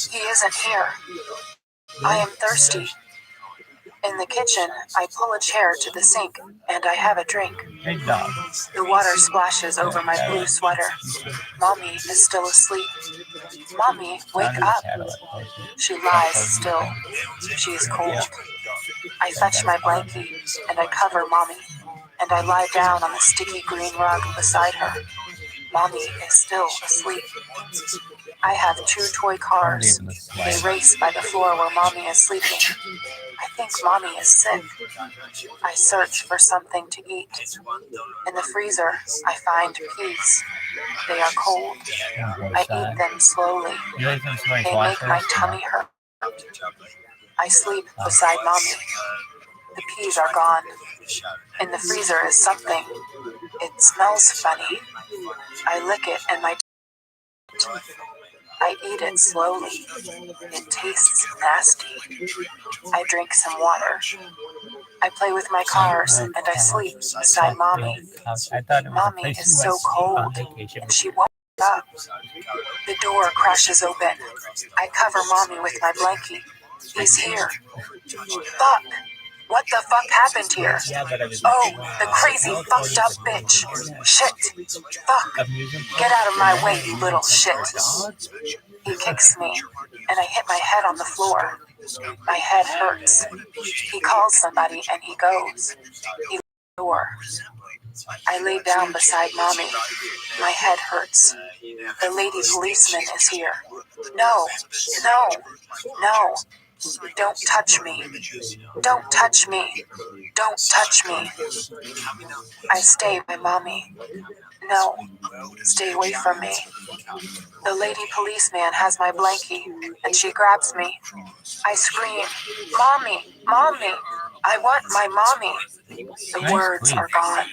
He isn't here. I am thirsty. In the kitchen, I pull a chair to the sink, and I have a drink. The water splashes over my blue sweater. Mommy is still asleep. Mommy, wake up. She lies still. She is cold. I fetch my blankie, and I cover Mommy, and I lie down on the sticky green rug beside her. Mommy is still asleep. I have 2 toy cars. They race by the floor where Mommy is sleeping. I think Mommy is sick. I search for something to eat. In the freezer, I find peas. They are cold. I eat them slowly. They make my tummy hurt. I sleep beside Mommy. The peas are gone. In the freezer is something. It smells funny. I lick it and my I eat it slowly. It tastes nasty. I drink some water. I play with my cars and I sleep beside Mommy. Mommy is so cold and she won't wake up. The door crashes open. I cover Mommy with my blankie. He's here. Fuck! What the fuck happened here? Oh, the crazy fucked up bitch. Shit. Fuck. Get out of my way, you little shit. He kicks me, and I hit my head on the floor. My head hurts. He calls somebody and he goes. He locks the door. I lay down beside Mommy. My head hurts. The lady policeman is here. No, no, no. Don't touch me. Don't touch me. Don't touch me. I stay by Mommy. No, stay away from me. The lady policeman has my blankie, and she grabs me. I scream, Mommy, Mommy, I want my Mommy. The words are gone.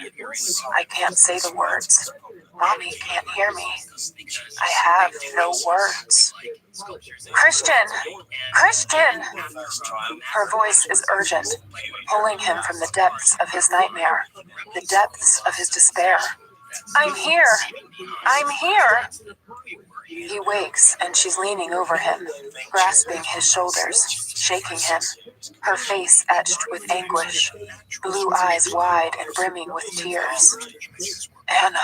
I can't say the words. Mommy can't hear me. I have no words. Christian! Christian! Her voice is urgent, pulling him from the depths of his nightmare, the depths of his despair. I'm here! I'm here! He wakes and she's leaning over him, grasping his shoulders, shaking him, her face etched with anguish, blue eyes wide and brimming with tears. Anna.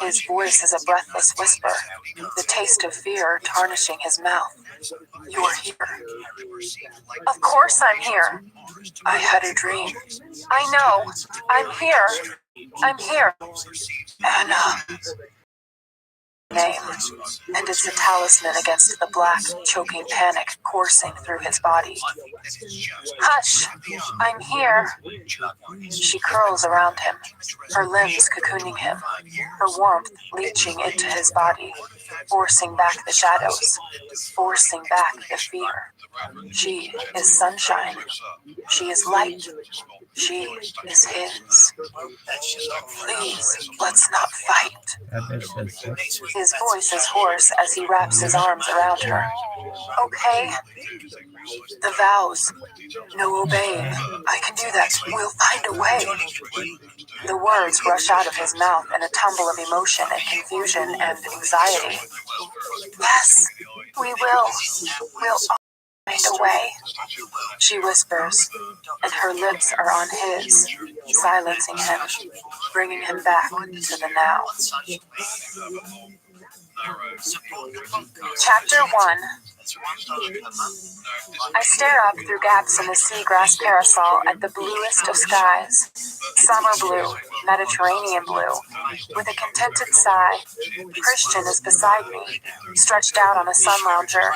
His voice is a breathless whisper, the taste of fear tarnishing his mouth. You're here. Of course I'm here. I had a dream. I know. I'm here. I'm here. Anna. Name, and it's a talisman against the black, choking panic coursing through his body. Hush! I'm here! She curls around him, her limbs cocooning him, her warmth leaching into his body, forcing back the shadows, forcing back the fear. She is sunshine. She is light. She is his. Please, let's not fight. His voice is hoarse as he wraps his arms around her. Okay. The vows. No obeying. I can do that. We'll find a way. The words rush out of his mouth in a tumble of emotion and confusion and anxiety. Yes, we will. We'll find a way. She whispers, and her lips are on his, silencing him, bringing him back to the now. Chapter 1. I stare up through gaps in the seagrass parasol at the bluest of skies. Summer blue, Mediterranean blue. With a contented sigh, Christian is beside me, stretched out on a sun lounger.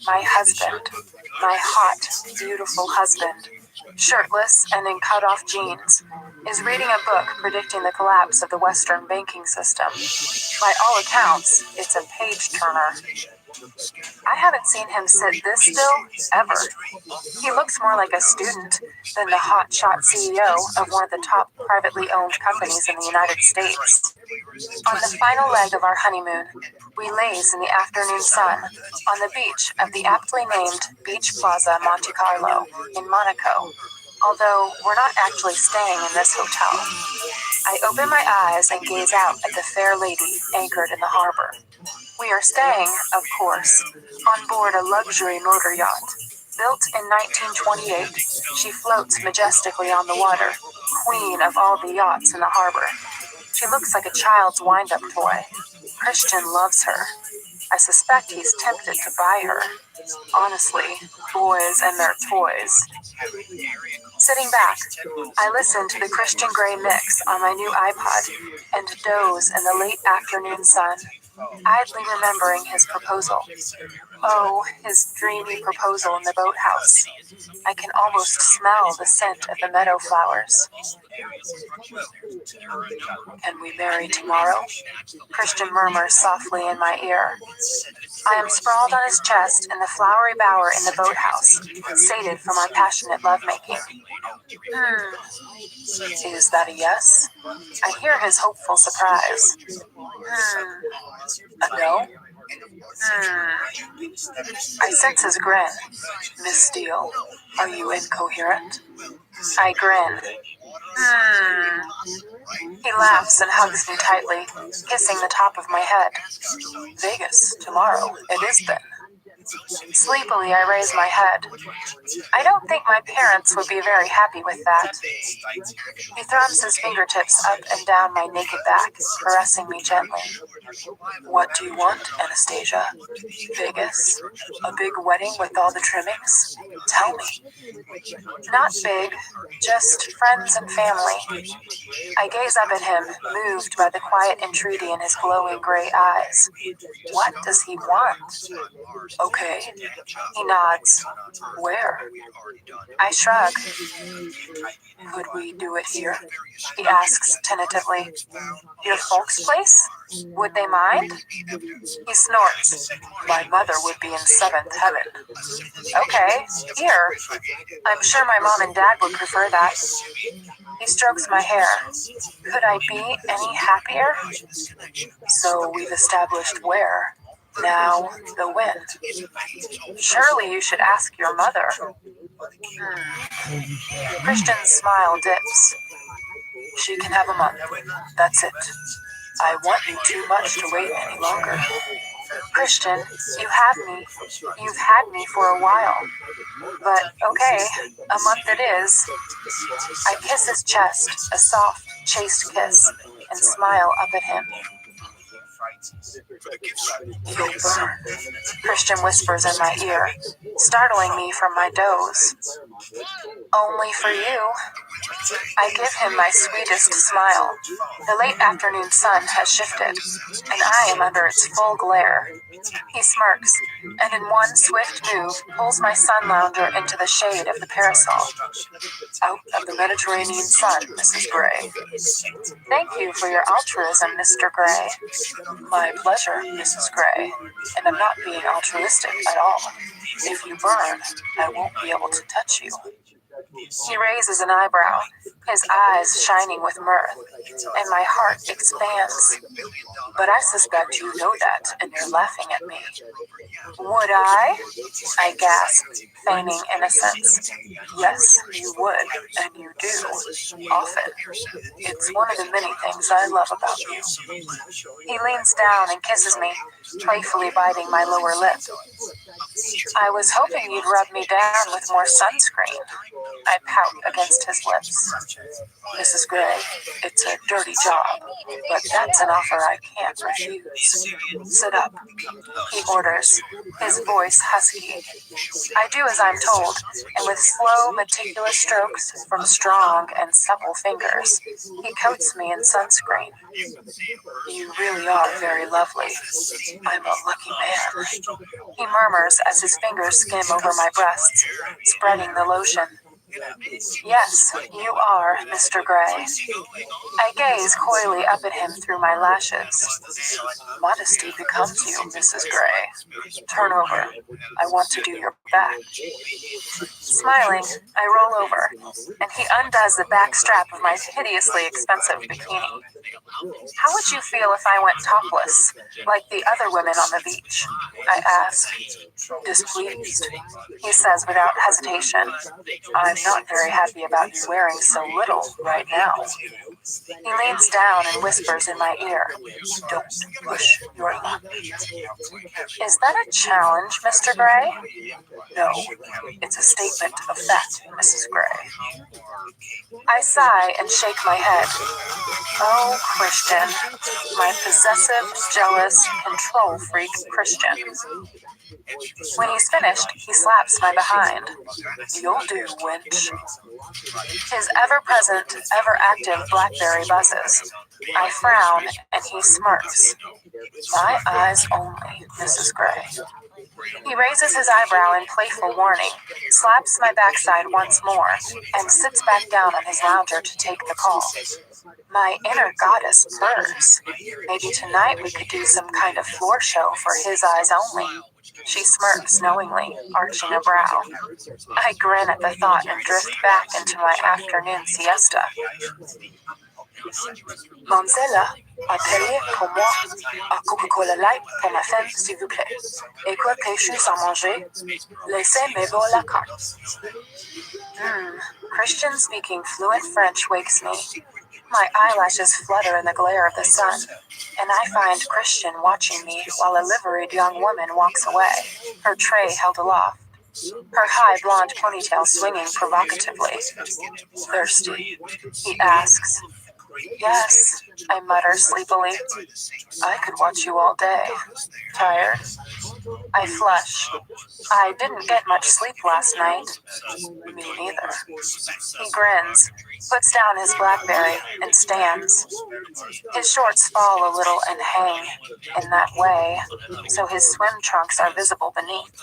My husband, my hot, beautiful husband, shirtless and in cut-off jeans, is reading a book predicting the collapse of the Western banking system. By all accounts, it's a page-turner. I haven't seen him sit this still, ever. He looks more like a student than the hotshot CEO of one of the top privately owned companies in the United States. On the final leg of our honeymoon, we laze in the afternoon sun on the beach of the aptly named Beach Plaza Monte Carlo in Monaco, although we're not actually staying in this hotel. I open my eyes and gaze out at the fair lady anchored in the harbor. We are staying, of course, on board a luxury motor yacht. Built in 1928, she floats majestically on the water, queen of all the yachts in the harbor. She looks like a child's wind-up toy. Christian loves her. I suspect he's tempted to buy her. Honestly, boys and their toys. Sitting back, I listen to the Christian Grey mix on my new iPod and doze in the late afternoon sun, idly remembering his proposal. Oh, his dreamy proposal in the boathouse. I can almost smell the scent of the meadow flowers. Can we marry tomorrow? Christian murmurs softly in my ear. I am sprawled on his chest in the flowery bower in the boathouse, sated for my passionate lovemaking. Is that a yes? I hear his hopeful surprise. A no? I sense his grin. Miss Steele, are you incoherent? I grin. He laughs and hugs me tightly, kissing the top of my head. Vegas, tomorrow, it is then. Sleepily, I raise my head. I don't think my parents would be very happy with that. He thrums his fingertips up and down my naked back, caressing me gently. What do you want, Anastasia? Vegas? A big wedding with all the trimmings? Tell me. Not big, just friends and family. I gaze up at him, moved by the quiet entreaty in his glowing gray eyes. What does he want? Okay. He nods. Where? I shrug. Could we do it here? He asks tentatively. Your folks' place? Would they mind? He snorts. My mother would be in seventh heaven. Okay, here. I'm sure my mom and dad would prefer that. He strokes my hair. Could I be any happier? So we've established where. Now, the when. Surely you should ask your mother. Christian's smile dips. She can have a month. That's it. I want you too much to wait any longer. Christian, you have me. You've had me for a while. But, okay, a month it is. I kiss his chest, a soft, chaste kiss, and smile up at him. You'll burn, Christian whispers in my ear, startling me from my doze. Only for you. I give him my sweetest smile. The late afternoon sun has shifted, and I am under its full glare. He smirks, and in one swift move pulls my sun lounger into the shade of the parasol. Out of the Mediterranean sun, Mrs. Gray. Thank you for your altruism, Mr. Gray. My pleasure, Mrs. Gray. And I'm not being altruistic at all. If you burn, I won't be able to touch you. He raises an eyebrow, his eyes shining with mirth, and my heart expands. But I suspect you know that, and you're laughing at me. Would I? I gasp, feigning innocence. Yes, you would, and you do, often. It's one of the many things I love about you. He leans down and kisses me, playfully biting my lower lip. I was hoping you'd rub me down with more sunscreen. I pout against his lips. Mrs. Gray, it's a dirty job, but that's an offer I can't refuse. Sit up, he orders, his voice husky. I do as I'm told, and with slow, meticulous strokes from strong and supple fingers, he coats me in sunscreen. You really are very lovely. I'm a lucky man. He murmurs as his fingers skim over my breasts, spreading the lotion. Yes, you are, Mr. Gray. I gaze coyly up at him through my lashes. Modesty becomes you, Mrs. Gray. Turn over. I want to do your back. Smiling, I roll over, and he undoes the back strap of my hideously expensive bikini. How would you feel if I went topless, like the other women on the beach? I ask. Displeased, he says without hesitation. I'm not very happy about you wearing so little right now. He leans down and whispers in my ear, don't push your luck. Is that a challenge, Mr. Gray? No, it's a statement of fact, Mrs. Gray. I sigh and shake my head. Oh, Christian, my possessive, jealous, control freak Christian. When he's finished, he slaps my behind. You'll do, wench. His ever-present, ever-active BlackBerry buzzes. I frown, and he smirks. My eyes only, Mrs. Gray. He raises his eyebrow in playful warning, slaps my backside once more, and sits back down on his lounger to take the call. My inner goddess purrs. Maybe tonight we could do some kind of floor show for his eyes only. She smirks knowingly, arching a brow. I grin at the thought and drift back into my afternoon siesta. Mademoiselle, appelez pour moi un Coca-Cola Light pour ma femme, s'il vous plaît. Et quoi péché sans manger? Laissez-moi la carte. Christian speaking fluent French wakes me. My eyelashes flutter in the glare of the sun, and I find Christian watching me while a liveried young woman walks away, her tray held aloft, her high blonde ponytail swinging provocatively. Thirsty? He asks. Yes, I mutter sleepily. I could watch you all day. Tired? I flush. I didn't get much sleep last night. Me neither. He grins, puts down his BlackBerry, and stands. His shorts fall a little and hang, in that way, so his swim trunks are visible beneath.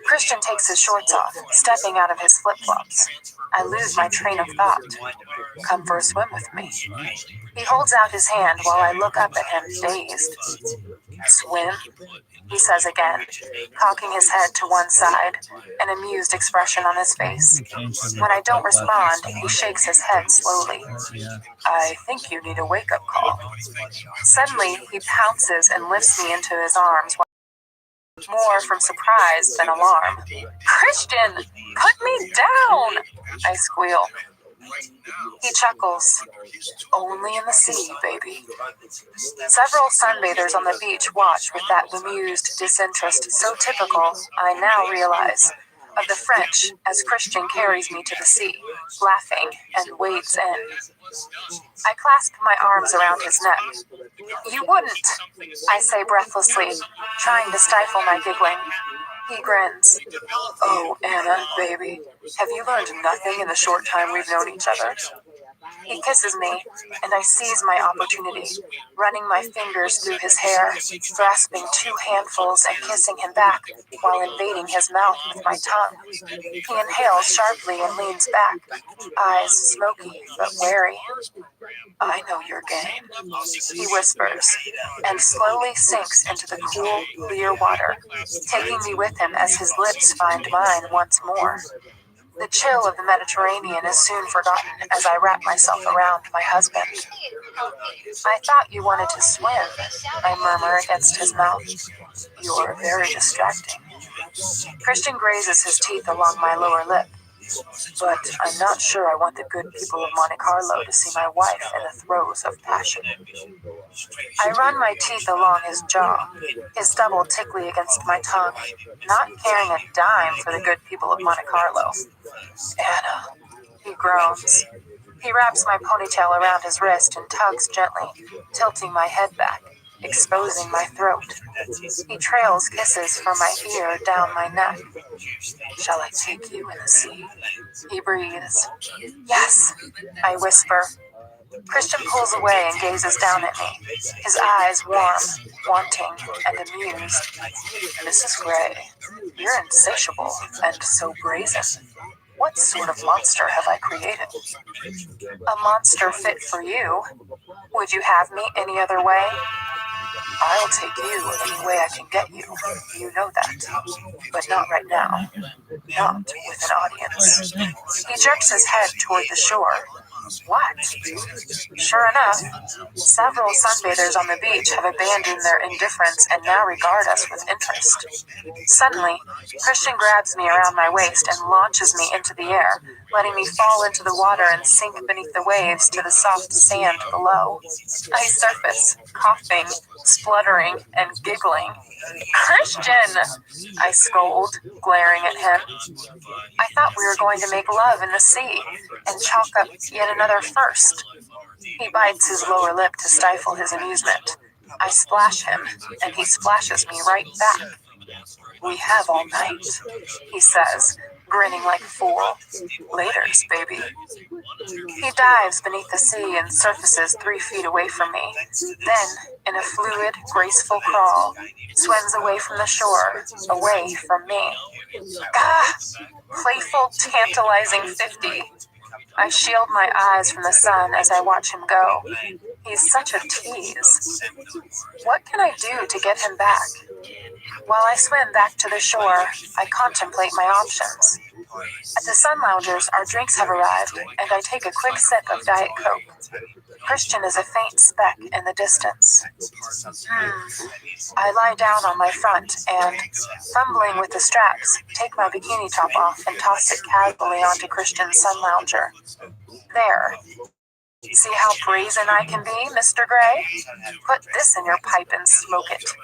Christian takes his shorts off, stepping out of his flip-flops. I lose my train of thought. Come for a swim with me. He holds out his hand while I look up at him, dazed. Swim? He says again, cocking his head to one side, an amused expression on his face. When I don't respond, he shakes his head slowly. I think you need a wake-up call. Suddenly, he pounces and lifts me into his arms, more from surprise than alarm. Christian, put me down! I squeal. He chuckles. Only in the sea, baby. Several sunbathers on the beach watch with that bemused disinterest so typical, I now realize, of the French as Christian carries me to the sea, laughing, and wades in. I clasp my arms around his neck. You wouldn't, I say breathlessly, trying to stifle my giggling. He grins. Oh, Anna, baby, have you learned nothing in the short time we've known each other? He kisses me, and I seize my opportunity, running my fingers through his hair, grasping 2 handfuls and kissing him back, while invading his mouth with my tongue. He inhales sharply and leans back, eyes smoky but wary. I know your game, he whispers, and slowly sinks into the cool, clear water, taking me with him as his lips find mine once more. The chill of the Mediterranean is soon forgotten as I wrap myself around my husband. I thought you wanted to swim, I murmur against his mouth. You're very distracting. Christian grazes his teeth along my lower lip. But I'm not sure I want the good people of Monte Carlo to see my wife in the throes of passion. I run my teeth along his jaw, his stubble tickly against my tongue, not caring a dime for the good people of Monte Carlo. Anna, he groans. He wraps my ponytail around his wrist and tugs gently, tilting my head back, exposing my throat. He trails kisses from my ear down my neck. Shall I take you in the sea? He breathes. Yes, I whisper. Christian pulls away and gazes down at me, his eyes warm, wanting, and amused. Mrs. Gray, you're insatiable and so brazen. What sort of monster have I created? A monster fit for you. Would you have me any other way? I'll take you any way I can get you. You know that. But not right now. Not with an audience. He jerks his head toward the shore. What? Sure enough, several sunbathers on the beach have abandoned their indifference and now regard us with interest. Suddenly, Christian grabs me around my waist and launches me into the air, letting me fall into the water and sink beneath the waves to the soft sand below. I surface, coughing, spluttering, and giggling. "Christian!" I scold, glaring at him. "I thought we were going to make love in the sea and chalk up yet another first." He bites his lower lip to stifle his amusement. I splash him, and he splashes me right back. "We have all night," he says, grinning like a fool. "Laters, baby." He dives beneath the sea and surfaces 3 feet away from me. Then, in a fluid, graceful crawl, swims away from the shore, away from me. Gah! Playful, tantalizing 50. I shield my eyes from the sun as I watch him go. He's such a tease. What can I do to get him back? While I swim back to the shore, I contemplate my options. At the Sun Loungers, our drinks have arrived, and I take a quick sip of Diet Coke. Christian is a faint speck in the distance. I lie down on my front and, fumbling with the straps, take my bikini top off and toss it casually onto Christian's Sun Lounger. There. See how brazen I can be, Mr. Gray? Put this in your pipe and smoke it.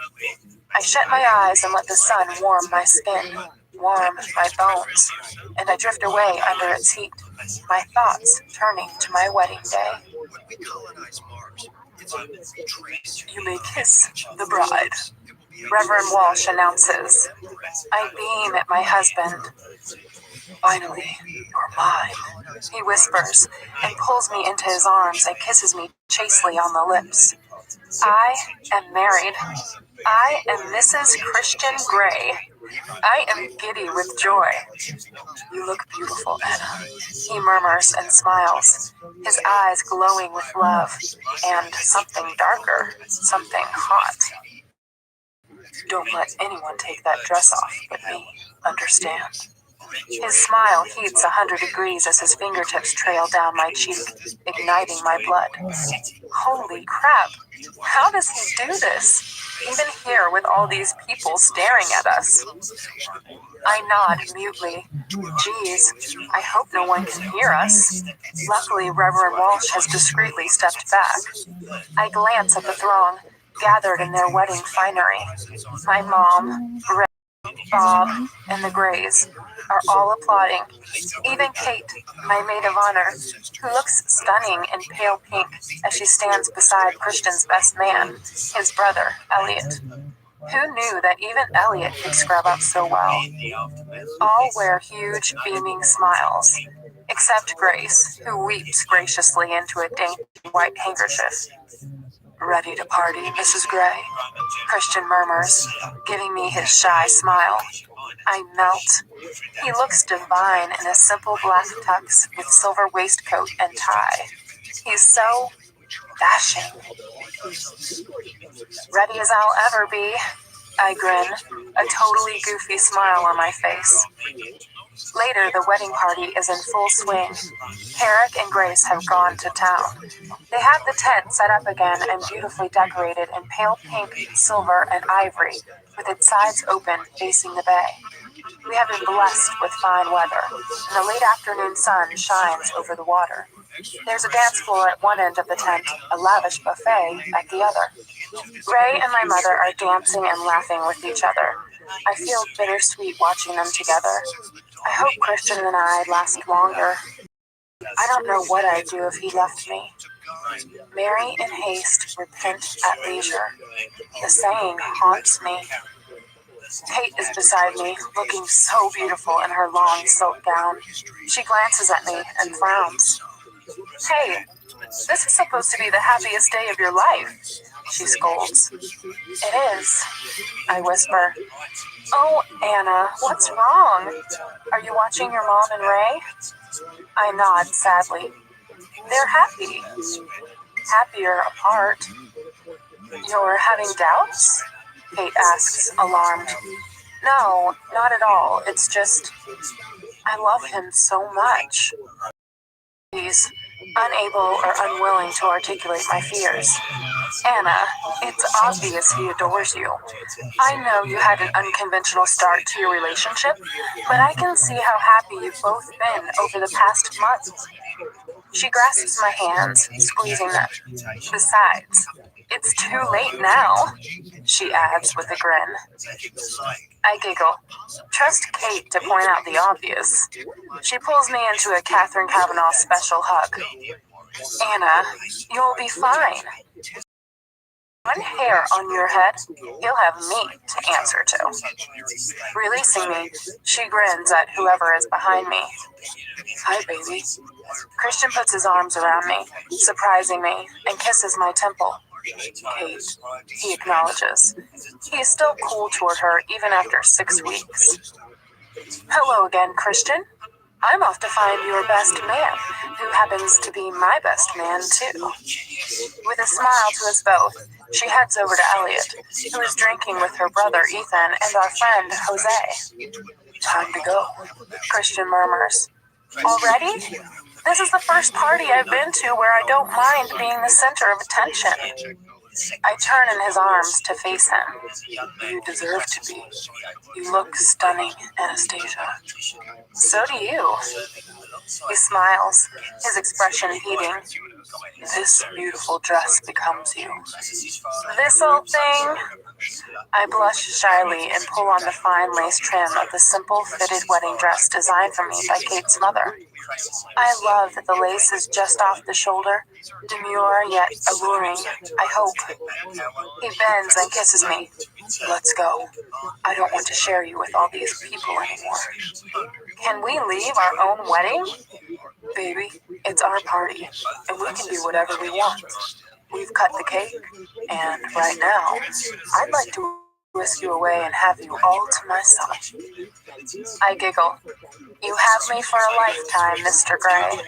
I shut my eyes and let the sun warm my skin, warm my bones, and I drift away under its heat, my thoughts turning to my wedding day. "You may kiss the bride," Reverend Walsh announces. I beam at my husband. "Finally, you're mine," he whispers, and pulls me into his arms and kisses me chastely on the lips. I am married. I am Mrs. Christian Gray. I am giddy with joy. "You look beautiful, Anna," he murmurs and smiles, his eyes glowing with love, and something darker, something hot. "Don't let anyone take that dress off but me, understand?" His smile heats 100 degrees as his fingertips trail down my cheek, igniting my blood. Holy crap! How does he do this? Even here with all these people staring at us. I nod mutely. Geez, I hope no one can hear us. Luckily, Reverend Walsh has discreetly stepped back. I glance at the throng, gathered in their wedding finery. My mom, Bob, and the Grays are all applauding. Even Kate, my maid of honor, who looks stunning in pale pink as she stands beside Christian's best man, his brother, Elliot. Who knew that even Elliot could scrub up so well? All wear huge, beaming smiles, except Grace, who weeps graciously into a dainty white handkerchief. "Ready to party, Mrs. Gray?" Christian murmurs, giving me his shy smile. I melt. He looks divine in a simple black tux with silver waistcoat and tie. He's so dashing. "Ready as I'll ever be," I grin, a totally goofy smile on my face. Later, the wedding party is in full swing. Herrick and Grace have gone to town. They have the tent set up again and beautifully decorated in pale pink, silver, and ivory, with its sides open facing the bay. We have been blessed with fine weather, and the late afternoon sun shines over the water. There's a dance floor at one end of the tent, a lavish buffet at the other. Ray and my mother are dancing and laughing with each other. I feel bittersweet watching them together. I hope Christian and I last longer. I don't know what I'd do if he left me. Marry in haste, repent at leisure. The saying haunts me. Kate is beside me, looking so beautiful in her long silk gown. She glances at me and frowns. "Hey, this is supposed to be the happiest day of your life," she scolds. "It is," I whisper. "Oh, Anna, what's wrong? Are you watching your mom and Ray?" I nod sadly. "They're happy. Happier apart." "You're having doubts?" Kate asks, alarmed. "No, not at all. It's just, I love him so much." He's unable or unwilling to articulate my fears. Anna, it's obvious he adores you. I know you had an unconventional start to your relationship, but I can see how happy you've both been over the past month. She grasps my hands, squeezing them. Besides, it's too late now, she adds with a grin. I giggle. Trust Kate to point out the obvious. She pulls me into a Catherine Kavanaugh special hug. Anna, you'll be fine. One hair on your head, you'll have me to answer to. Releasing me, she grins at whoever is behind me. Hi, baby. Christian puts his arms around me, surprising me, and kisses my temple. Kate, he acknowledges. He is still cool toward her even after 6 weeks. Hello again, Christian. I'm off to find your best man, who happens to be my best man, too. With a smile to us both, she heads over to Elliot, who is drinking with her brother Ethan and our friend Jose. Time to go, Christian murmurs. Already? This is the first party I've been to where I don't mind being the center of attention. I turn in his arms to face him. You deserve to be. You look stunning, Anastasia. So do you. He smiles, his expression heating. This beautiful dress becomes you. This old thing? I blush shyly and pull on the fine lace trim of the simple fitted wedding dress designed for me by Kate's mother. I love that the lace is just off the shoulder, demure yet alluring, I hope. He bends and kisses me. Let's go. I don't want to share you with all these people anymore. Can we leave our own wedding? Baby, it's our party, and we can do whatever we want. We've cut the cake, and right now, I'd like to whisk you away and have you all to myself. I giggle. You have me for a lifetime, Mr. Gray.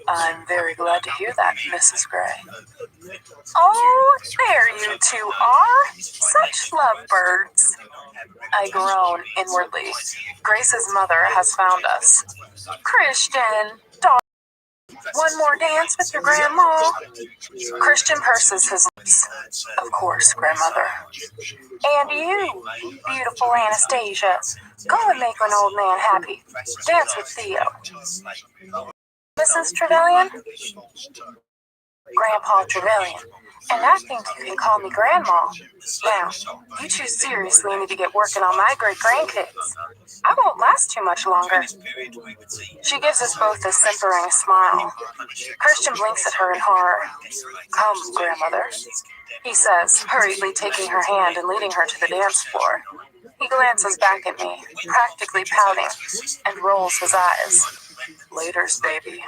I'm very glad to hear that, Mrs. Gray. Oh, there you two are. Such lovebirds. I groan inwardly. Grace's mother has found us. Christian, darling. One more dance with your grandma? Christian purses his lips. Of course, grandmother. And you, beautiful Anastasia, go and make an old man happy. Dance with Theo. Mrs. Trevelyan? Grandpa Trevelyan. And I think you can call me Grandma. Now, you two seriously need to get working on my great-grandkids. I won't last too much longer. She gives us both a simpering smile. Christian blinks at her in horror. Come, grandmother, he says, hurriedly taking her hand and leading her to the dance floor. He glances back at me, practically pouting, and rolls his eyes. Laters, baby.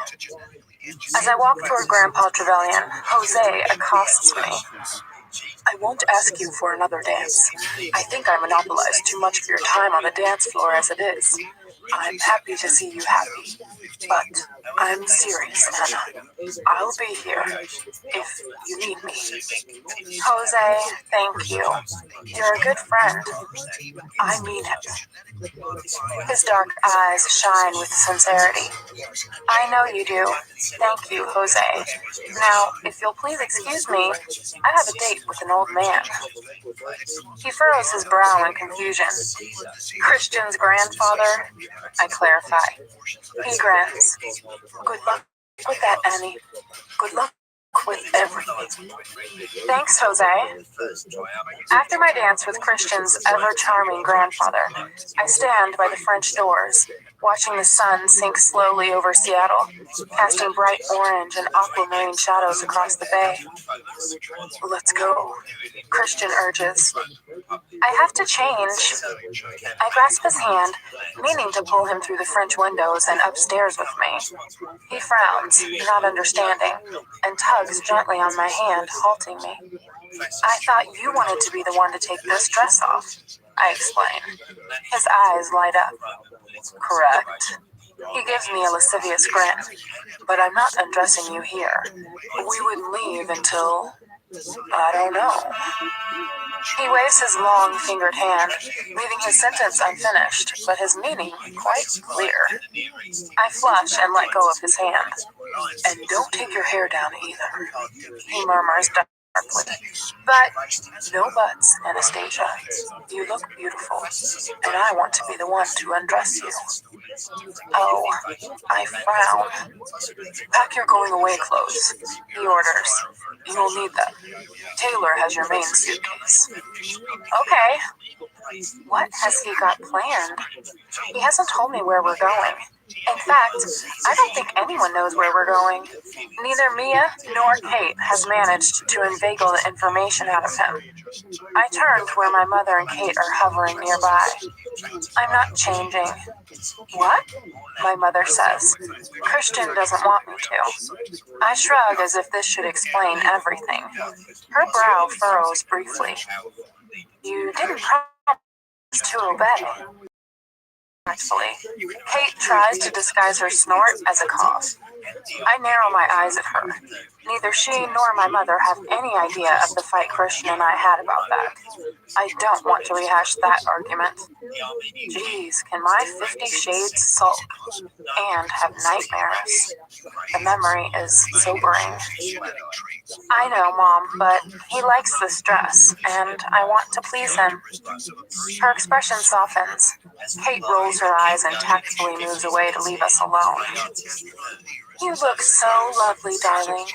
As I walk toward Grandpa Trevelyan, Jose accosts me. I won't ask you for another dance. I think I monopolize too much of your time on the dance floor as it is. I'm happy to see you happy. But I'm serious, Anna. I'll be here if you need me. Jose, thank you. You're a good friend. I mean it. His dark eyes shine with sincerity. I know you do. Thank you, Jose. Now, if you'll please excuse me, I have a date with an old man. He furrows his brow in confusion. Christian's grandfather? I clarify. He grins. Good luck with that, Annie. Good luck with everything. Thanks, Jose. After my dance with Christian's ever-charming grandfather, I stand by the French doors, watching the sun sink slowly over Seattle, casting bright orange and aquamarine shadows across the bay. Let's go, Christian urges. I have to change. I grasp his hand, meaning to pull him through the French windows and upstairs with me. He frowns, not understanding, and tugs gently on my hand, halting me. I thought you wanted to be the one to take this dress off, I explain. His eyes light up. Correct. He gives me a lascivious grin. But I'm not undressing you here. We wouldn't leave until... I don't know. He waves his long-fingered hand, leaving his sentence unfinished, but his meaning quite clear. I flush and let go of his hand. And don't take your hair down either, he murmurs But no buts, Anastasia. You look beautiful, and I want to be the one to undress you. Oh, I frown. Pack your going away clothes, he orders. You will need them. Taylor has your main suitcase. Okay. What has he got planned? He hasn't told me where we're going. In fact, I don't think anyone knows where we're going. Neither Mia nor Kate has managed to inveigle the information out of him. I turn to where my mother and Kate are hovering nearby. I'm not changing. What? My mother says. Christian doesn't want me to. I shrug as if this should explain everything. Her brow furrows briefly. You didn't promise to obey. Tactfully, Kate tries to disguise her snort as a cough. I narrow my eyes at her. Neither she nor my mother have any idea of the fight Christian and I had about that. I don't want to rehash that argument. Geez, can my 50 Shades sulk and have nightmares? The memory is sobering. I know, Mom, but he likes this dress, and I want to please him. Her expression softens. Kate rolls her eyes and tactfully moves away to leave us alone. You look so lovely, darling.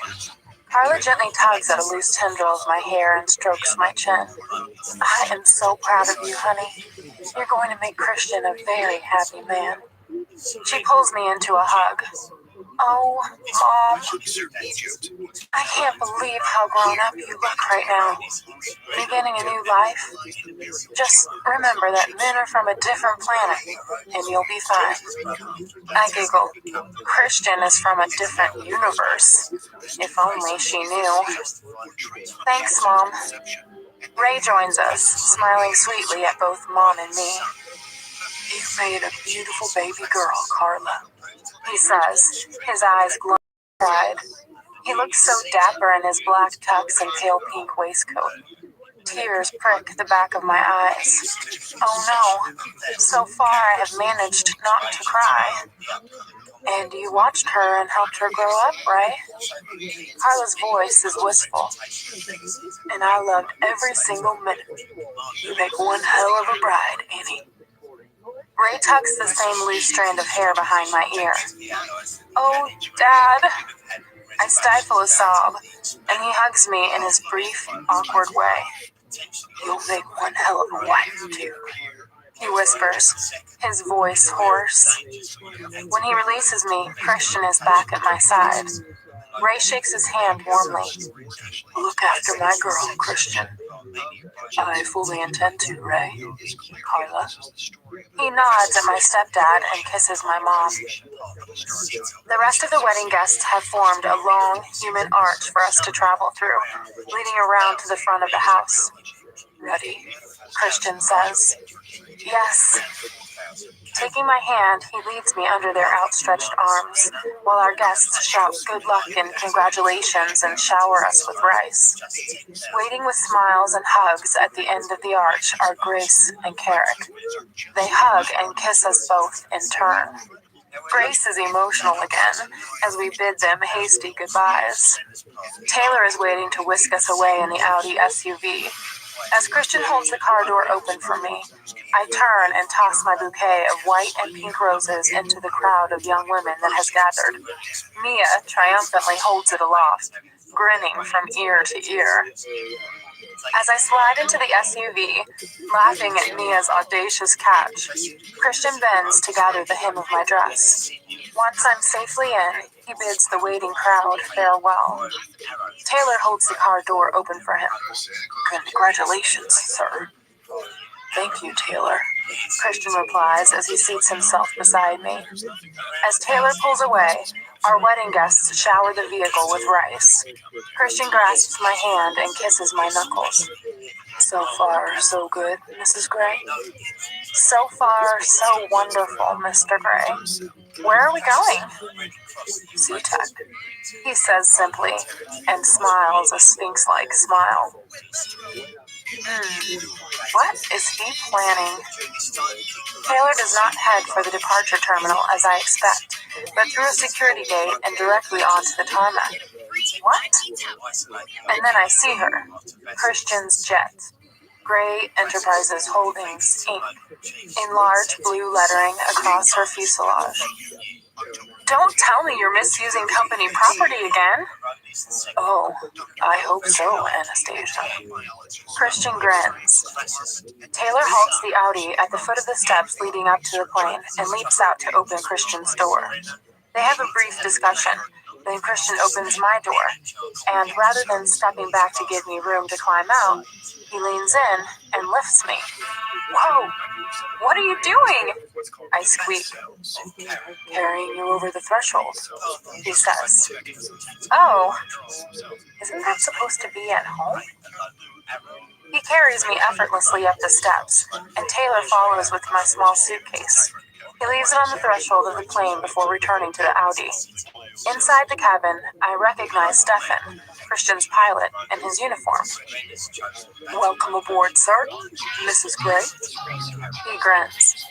Carla gently tugs at a loose tendril of my hair and strokes my chin. I am so proud of you, honey. You're going to make Christian a very happy man. She pulls me into a hug. Oh, Mom. I can't believe how grown up you look right now. Beginning a new life. Just remember that men are from a different planet, and you'll be fine. I giggle. Christian is from a different universe. If only she knew. Thanks, Mom. Ray joins us, smiling sweetly at both Mom and me. You've made a beautiful baby girl, Carla, he says, his eyes glowing with pride. He looks so dapper in his black tux and pale pink waistcoat. Tears prick the back of my eyes. Oh no, so far I have managed not to cry. And you watched her and helped her grow up, right? Carla's voice is wistful. And I loved every single minute. You make one hell of a bride, Annie. Ray tucks the same loose strand of hair behind my ear. Oh, Dad. I stifle a sob, and he hugs me in his brief, awkward way. You'll make one hell of a wife, too, he whispers, his voice hoarse. When he releases me, Christian is back at my side. Ray shakes his hand warmly. Look after my girl, Christian. I fully intend to, Ray. Carla. He nods at my stepdad and kisses my mom. The rest of the wedding guests have formed a long, human arch for us to travel through, leading around to the front of the house. Ready? Christian says. Yes. Taking my hand, he leads me under their outstretched arms, while our guests shout good luck and congratulations and shower us with rice. Waiting with smiles and hugs at the end of the arch are Grace and Carrick. They hug and kiss us both in turn. Grace is emotional again, as we bid them hasty goodbyes. Taylor is waiting to whisk us away in the Audi SUV. As Christian holds the car door open for me, I turn and toss my bouquet of white and pink roses into the crowd of young women that has gathered. Mia triumphantly holds it aloft, grinning from ear to ear. As I slide into the SUV, laughing at Mia's audacious catch, Christian bends to gather the hem of my dress. Once I'm safely in, he bids the waiting crowd farewell. Taylor holds the car door open for him. Congratulations, sir. Thank you, Taylor, Christian replies as he seats himself beside me. As Taylor pulls away, our wedding guests shower the vehicle with rice. Christian grasps my hand and kisses my knuckles. So far, so good, Mrs. Gray. So far, so wonderful, Mr. Gray. Where are we going? Z-Tech, he says simply, and smiles a sphinx-like smile. What is he planning? Taylor does not head for the departure terminal as I expect, but through a security gate and directly onto the tarmac. What? And then I see her. Christian's jet. Gray Enterprises Holdings, Inc. in large blue lettering across her fuselage. Don't tell me you're misusing company property again. Oh, I hope so, Anastasia. Christian grins. Taylor halts the Audi at the foot of the steps leading up to the plane and leaps out to open Christian's door. They have a brief discussion. Then Christian opens my door, and rather than stepping back to give me room to climb out, he leans in and lifts me. Whoa! What are you doing? I squeak. Carrying you over the threshold, he says. Oh, isn't that supposed to be at home? He carries me effortlessly up the steps, and Taylor follows with my small suitcase. He leaves it on the threshold of the plane before returning to the Audi. Inside the cabin, I recognize Stefan, Christian's pilot, in his uniform. Welcome aboard, sir, Mrs. Gray. He grins.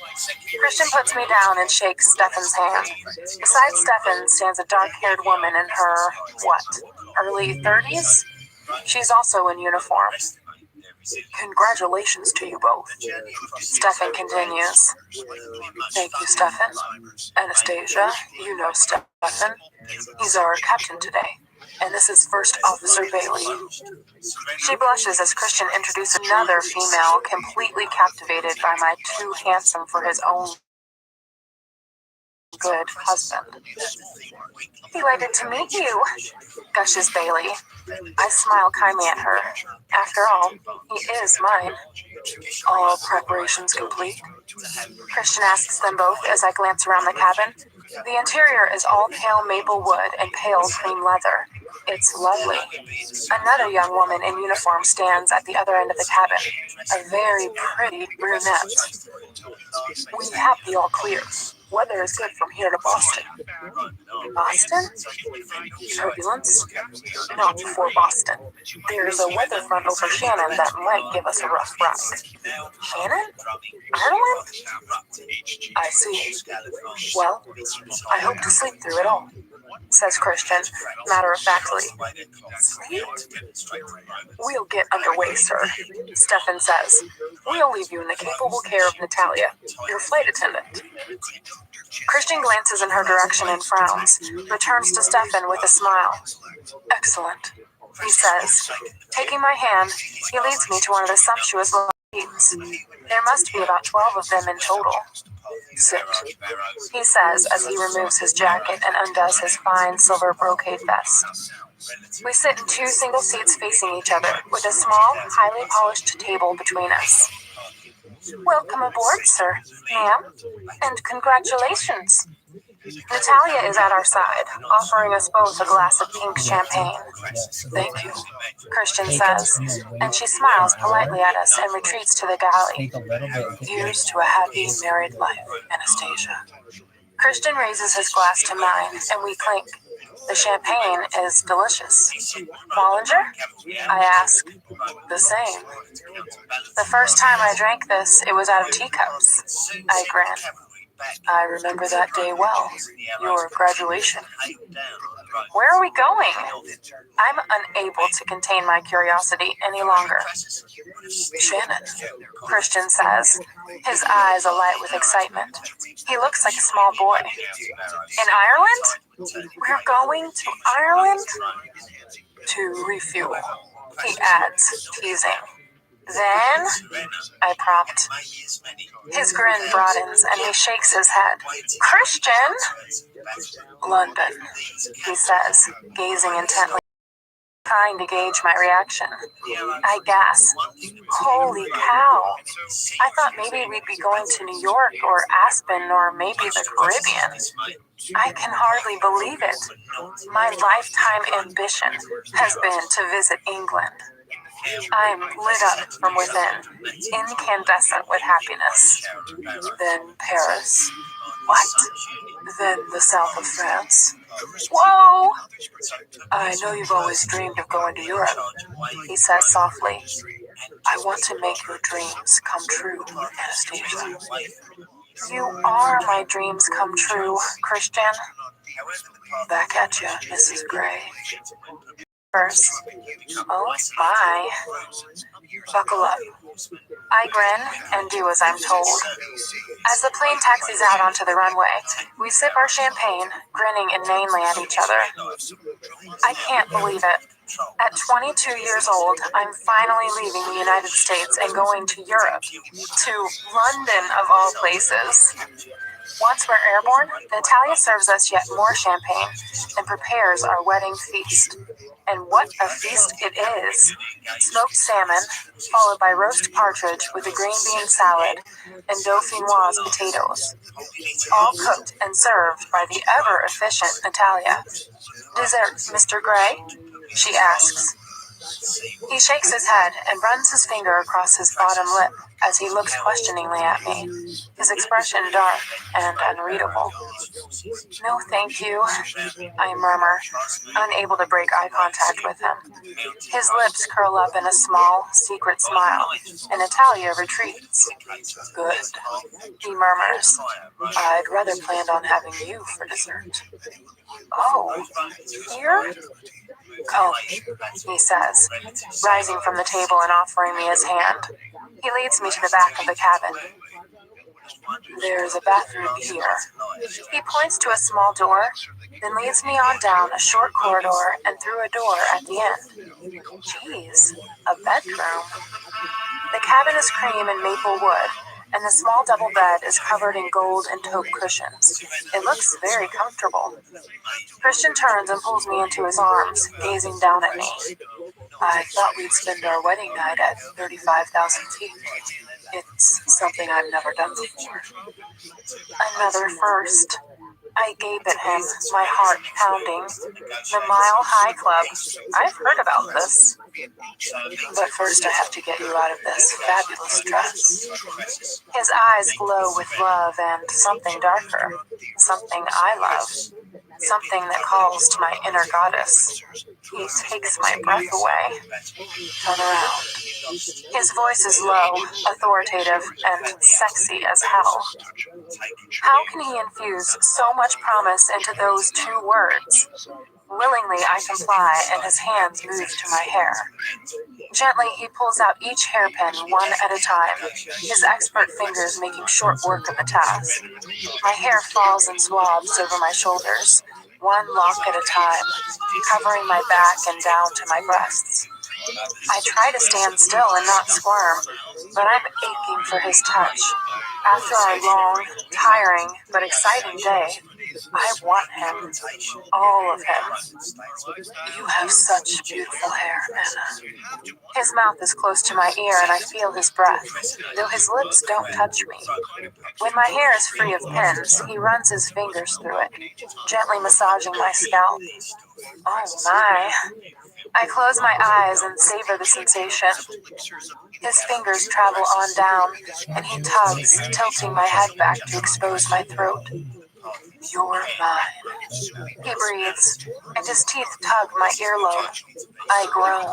Christian puts me down and shakes Stefan's hand. Beside Stefan stands a dark-haired woman in her, early 30s? She's also in uniform. Congratulations to you both, Stefan continues. Thank you, Stefan. Anastasia, you know Stefan. He's our captain today, and this is First Officer Bailey. She blushes as Christian introduces another female, completely captivated by my too handsome for his own good husband. Delighted to meet you, gushes Bailey. I smile kindly at her. After all, he is mine. All preparations complete? Christian asks them both as I glance around the cabin. The interior is all pale maple wood and pale cream leather. It's lovely. Another young woman in uniform stands at the other end of the cabin, a very pretty brunette. We have the all clear. Weather is good from here to Boston. Boston? Turbulence? Not before Boston. There's a weather front over Shannon that might give us a rough ride. Shannon? Ireland? I see. Well, I hope to sleep through it all, says Christian, matter-of-factly. Sleep? We'll get underway, sir, Stefan says. We'll leave you in the capable care of Natalia, your flight attendant. Christian glances in her direction and frowns, returns to Stefan with a smile. Excellent, he says. Taking my hand, he leads me to one of the sumptuous suites. There must be about 12 of them in total. Sit, he says as he removes his jacket and undoes his fine silver brocade vest. We sit in two single seats facing each other, with a small, highly polished table between us. Welcome aboard, sir, ma'am, and congratulations. Natalia is at our side, offering us both a glass of pink champagne. Thank you, Christian says, and she smiles politely at us and retreats to the galley. Here's to a happy married life, Anastasia. Christian raises his glass to mine, and we clink. The champagne is delicious. Bollinger? I ask. The same. The first time I drank this, it was out of teacups. I grin. I remember that day well. Your graduation. Where are we going? I'm unable to contain my curiosity any longer. Shannon, Christian says, his eyes alight with excitement. He looks like a small boy. In Ireland? We're going to Ireland? To refuel, he adds, teasing. Then, I prompt. His grin broadens and he shakes his head. Christian? London, he says, gazing intently, trying to gauge my reaction. I gasp. Holy cow. I thought maybe we'd be going to New York or Aspen or maybe the Caribbean. I can hardly believe it. My lifetime ambition has been to visit England. I'm lit up from within, incandescent with happiness. Then Paris. What? Then the south of France. Whoa! I know you've always dreamed of going to Europe, he says softly. I want to make your dreams come true, Anastasia. You are my dreams come true, Christian. Back at you, Mrs. Gray. First, oh my. Buckle up. I grin and do as I'm told. As the plane taxis out onto the runway, we sip our champagne, grinning inanely at each other. I can't believe it. At 22 years old, I'm finally leaving the United States and going to Europe. To London, of all places. Once we're airborne, Natalia serves us yet more champagne and prepares our wedding feast. And what a feast it is! Smoked salmon, followed by roast partridge with a green bean salad and dauphinoise potatoes. All cooked and served by the ever-efficient Natalia. Dessert, Mr. Gray? She asks. He shakes his head and runs his finger across his bottom lip as he looks questioningly at me, his expression dark and unreadable. No, thank you, I murmur, unable to break eye contact with him. His lips curl up in a small, secret smile, and Natalia retreats. Good, he murmurs. I'd rather planned on having you for dessert. Oh, here? Come, he says, rising from the table and offering me his hand. He leads me to the back of the cabin. There's a bathroom here. He points to a small door, then leads me on down a short corridor and through a door at the end. Geez, a bedroom. The cabin is cream and maple wood, and the small double bed is covered in gold and taupe cushions. It looks very comfortable. Christian turns and pulls me into his arms, gazing down at me. I thought we'd spend our wedding night at 35,000 feet. It's something I've never done before. Another first. I gape at him, my heart pounding. The Mile High Club. I've heard about this. But first I have to get you out of this fabulous dress. His eyes glow with love and something darker. Something I love. Something that calls to my inner goddess. He takes my breath away. Turn around. His voice is low, authoritative, and sexy as hell. How can he infuse so much promise into those two words? Willingly I comply, and his hands move to my hair. Gently he pulls out each hairpin one at a time, his expert fingers making short work of the task. My hair falls in swabs over my shoulders, one lock at a time, covering my back and down to my breasts. I try to stand still and not squirm, but I'm aching for his touch. After our long, tiring, but exciting day, I want him. All of him. You have such beautiful hair, Anna. His mouth is close to my ear and I feel his breath, though his lips don't touch me. When my hair is free of pins, he runs his fingers through it, gently massaging my scalp. Oh my. I close my eyes and savor the sensation. His fingers travel on down, and he tugs, tilting my head back to expose my throat. You're mine. He breathes, and his teeth tug my earlobe. I groan.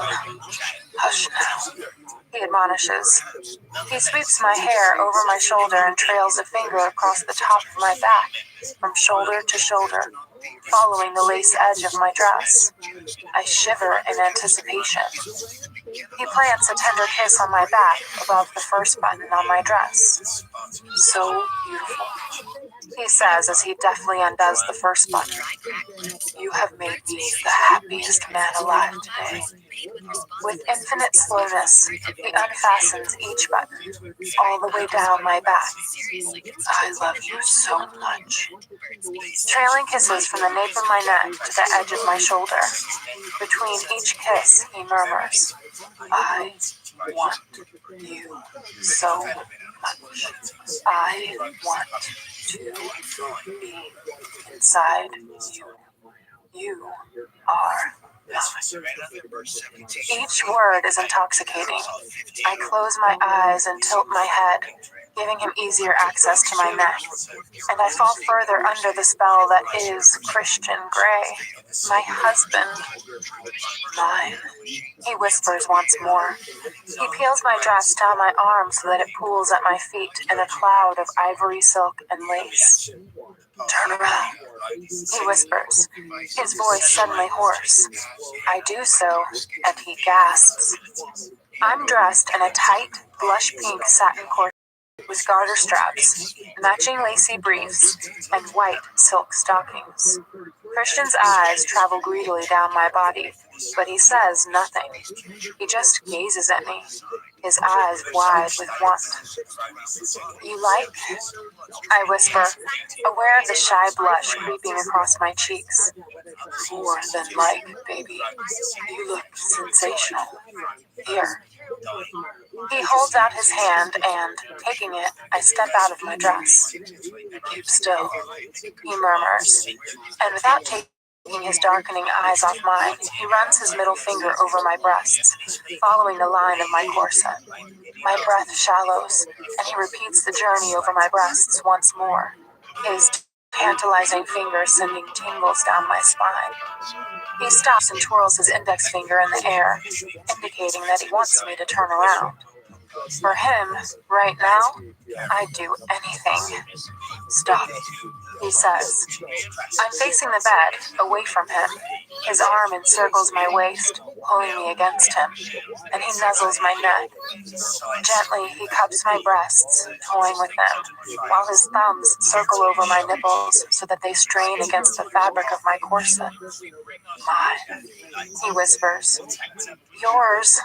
Hush now, he admonishes. He sweeps my hair over my shoulder and trails a finger across the top of my back, from shoulder to shoulder, following the lace edge of my dress. I shiver in anticipation. He plants a tender kiss on my back above the first button on my dress. So beautiful, he says as he deftly undoes the first button. You have made me the happiest man alive today. With infinite slowness, he unfastens each button, all the way down my back. I love you so much. Trailing kisses from the nape of my neck to the edge of my shoulder. Between each kiss, he murmurs, I want you so much. I want to be inside you. You are mine. Each word is intoxicating. I close my eyes and tilt my head. giving him easier access to my neck, and I fall further under the spell that is Christian Grey. My husband. Mine. He whispers once more. He peels my dress down my arm so that it pools at my feet in a cloud of ivory silk and lace. Turn around, he whispers, his voice suddenly hoarse. I do so, and he gasps. I'm dressed in a tight, blush pink satin corset with garter straps, matching lacy briefs, and white silk stockings. Christian's eyes travel greedily down my body, but he says nothing. He just gazes at me, his eyes wide with want. You like? I whisper, aware of the shy blush creeping across my cheeks. More than like, baby. You look sensational. Here. He holds out his hand and, taking it, I step out of my dress. Keep still, he murmurs, and without taking his darkening eyes off mine, he runs his middle finger over my breasts, following the line of my corset. My breath shallows, and he repeats the journey over my breasts once more, his tantalizing fingers sending tingles down my spine. He stops and twirls his index finger in the air, indicating that he wants me to turn around. For him, right now, I'd do anything. Stop, he says. I'm facing the bed, away from him. His arm encircles my waist, pulling me against him, and he nuzzles my neck. Gently, he cups my breasts, toying with them, while his thumbs circle over my nipples so that they strain against the fabric of my corset. Mine, he whispers. Yours,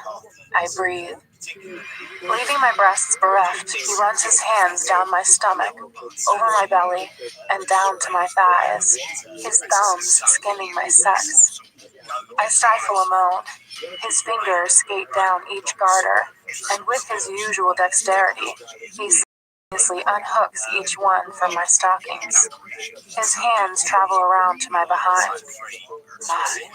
I breathe. Leaving my breasts bereft, he runs his hands down my stomach, over my belly, and down to my thighs, his thumbs skinning my sex. I stifle a moan. His fingers skate down each garter, and with his usual dexterity, he seamlessly unhooks each one from my stockings. His hands travel around to my behind. Mine,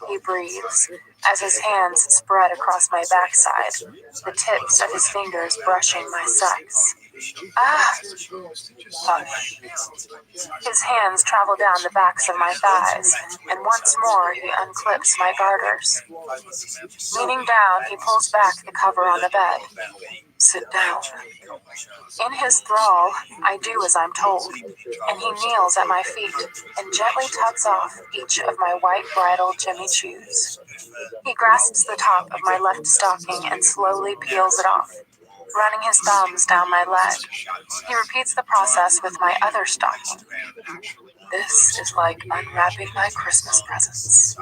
he breathes, as his hands spread across my backside, the tips of his fingers brushing my sex. Ah! Hush. His hands travel down the backs of my thighs, and once more he unclips my garters. Leaning down, he pulls back the cover on the bed. Sit down. In his thrall, I do as I'm told, and he kneels at my feet and gently tugs off each of my white bridal Jimmy Choos. He grasps the top of my left stocking and slowly peels it off, running his thumbs down my leg. He repeats the process with my other stocking. This is like unwrapping my Christmas presents.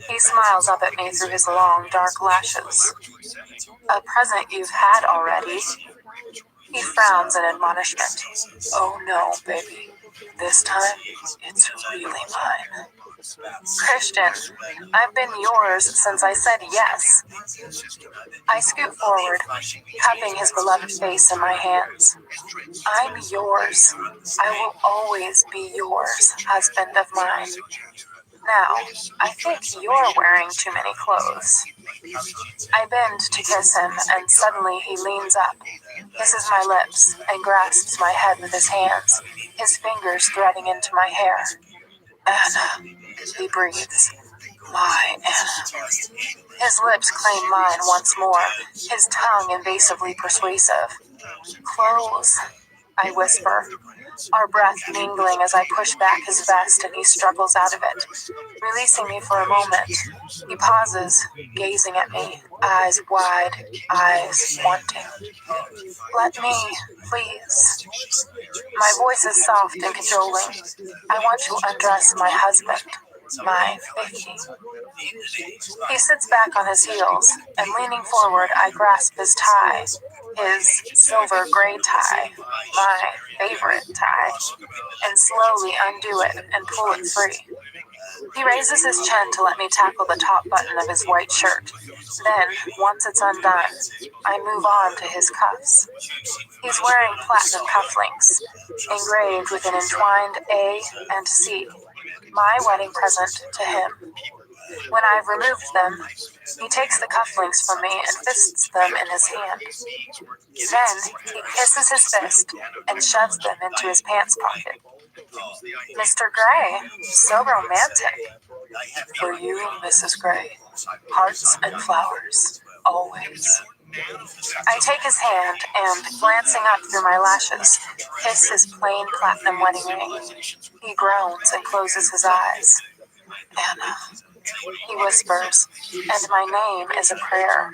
He smiles up at me through his long, dark lashes. A present you've had already. He frowns in admonishment. Oh no, baby. This time, it's really mine. Christian, I've been yours since I said yes. I scoot forward, cupping his beloved face in my hands. I'm yours. I will always be yours, husband of mine. Now, I think you're wearing too many clothes. I bend to kiss him, and suddenly he leans up, kisses my lips, and grasps my head with his hands, his fingers threading into my hair. Anna, he breathes. My Anna. His lips claim mine once more, his tongue invasively persuasive. Clothes, I whisper, our breath mingling as I push back his vest and he struggles out of it, releasing me for a moment. He pauses, gazing at me, eyes wide, eyes wanting. Let me, please. My voice is soft and cajoling. I want to undress my husband, my baby. He sits back on his heels, and leaning forward, I grasp his tie, his silver gray tie, my favorite tie, and slowly undo it and pull it free. He raises his chin to let me tackle the top button of his white shirt. Then, once it's undone, I move on to his cuffs. He's wearing platinum cufflinks, engraved with an entwined A and C, my wedding present to him. When I've removed them, he takes the cufflinks from me and fists them in his hand. Then he kisses his fist and shoves them into his pants pocket. Mr. Gray, so romantic. For you, Mrs. Gray, hearts and flowers, always. I take his hand and, glancing up through my lashes, kiss his plain platinum wedding ring. He groans and closes his eyes. Anna, he whispers, and my name is a prayer.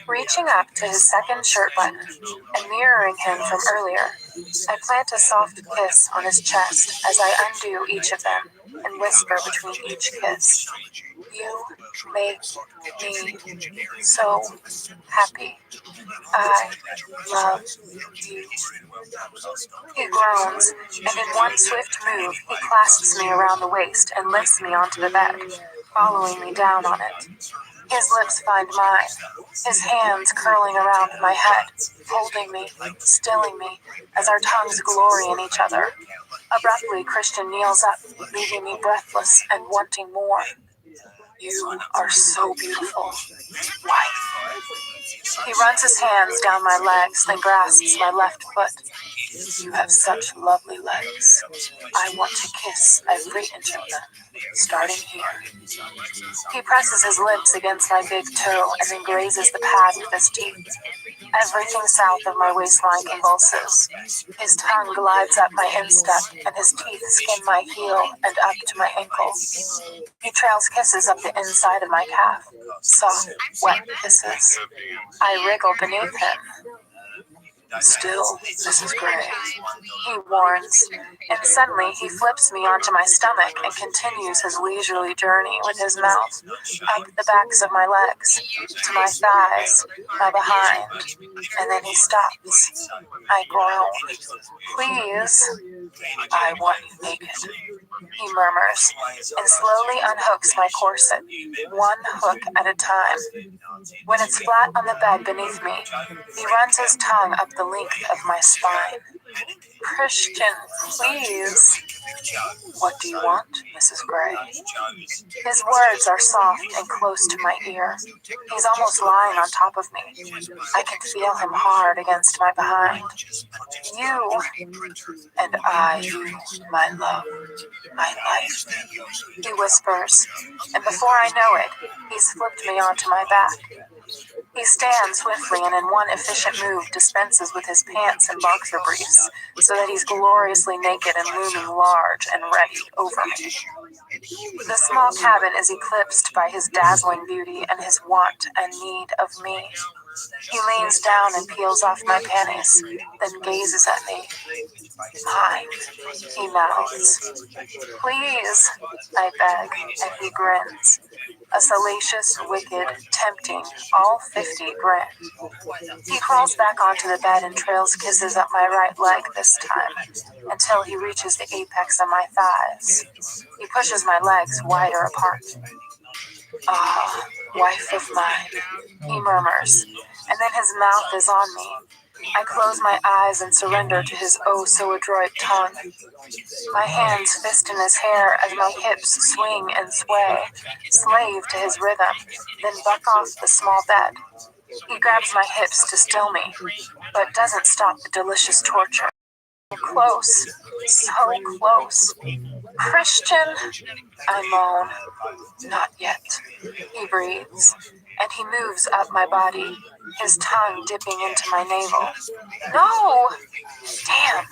Reaching up to his second shirt button and mirroring him from earlier, I plant a soft kiss on his chest as I undo each of them and whisper between each kiss, you make me so happy. I love you. He groans, and in one swift move, he clasps me around the waist and lifts me onto the bed, following me down on it. His lips find mine, his hands curling around my head, holding me, stilling me, as our tongues glory in each other. Abruptly, Christian kneels up, leaving me breathless and wanting more. You are so beautiful, wife. He runs his hands down my legs, then grasps my left foot. You have such lovely legs. I want to kiss every inch of them, starting here. He presses his lips against my big toe and then grazes the pad with his teeth. Everything south of my waistline convulses. His tongue glides up my instep, and his teeth skim my heel and up to my ankle. He trails kisses up the inside of my calf, soft, wet kisses. I wriggle beneath him. Still, Mrs. Gray, he warns, and suddenly he flips me onto my stomach and continues his leisurely journey with his mouth up the backs of my legs, to my thighs, my behind, and then he stops. I groan. Please, I want you naked, he murmurs, and slowly unhooks my corset, one hook at a time. When it's flat on the bed beneath me, he runs his tongue up the length of my spine. Christian, please. What do you want, Mrs. Gray? His words are soft and close to my ear. He's almost lying on top of me. I can feel him hard against my behind. You and I, you, my love, my life, he whispers, and before I know it, he's flipped me onto my back. He stands swiftly and in one efficient move dispenses with his pants and boxer briefs, so that he's gloriously naked and looming large and ready over me. The small cabin is eclipsed by his dazzling beauty and his want and need of me. He leans down and peels off my panties, then gazes at me. Mine, he mouths. Please, I beg, and he grins. A salacious, wicked, tempting, all 50 grin. He crawls back onto the bed and trails kisses up my right leg this time, until he reaches the apex of my thighs. He pushes my legs wider apart. Ah, wife of mine, he murmurs, and then his mouth is on me. I close my eyes and surrender to his oh-so-adroit tongue. My hands fist in his hair as my hips swing and sway, slave to his rhythm, then buck off the small bed. He grabs my hips to still me, but doesn't stop the delicious torture. Close, so close. Christian, I moan. Not yet. He breathes, and he moves up my body, his tongue dipping into my navel. No! Damn!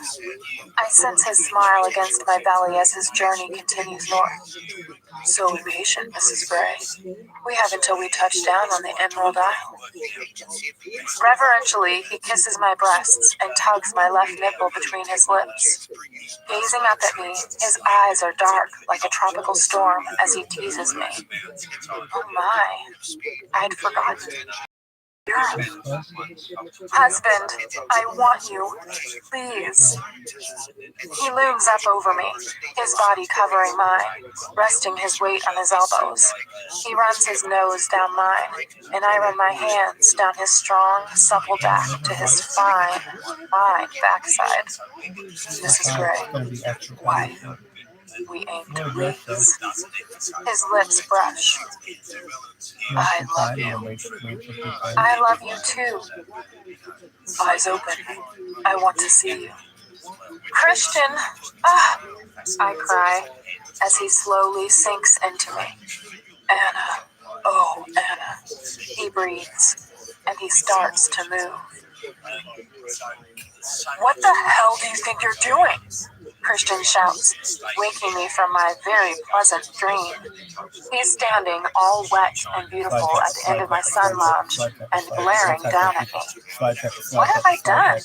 I sense his smile against my belly as his journey continues north. So impatient, Mrs. Gray. We have until we touch down on the Emerald Isle. Reverentially, he kisses my breasts and tugs my left nipple between his lips. Gazing up at me, his eyes are dark like a tropical storm as he teases me. Oh my, I'd forgotten. Husband, I want you, please. He looms up over me, his body covering mine, resting his weight on his elbows. He runs his nose down mine, and I run my hands down his strong, supple back to his fine backside. Mrs. Gray, why? We aim to please. His lips brush. I love you. I love you too. Eyes open. I want to see you. Christian! Ah! I cry as he slowly sinks into me. Anna. Oh, Anna. He breathes, and he starts to move. What the hell do you think you're doing? Christian shouts, waking me from my very pleasant dream. He's standing all wet and beautiful at the end of my sun lounge and glaring down at me. What have I done?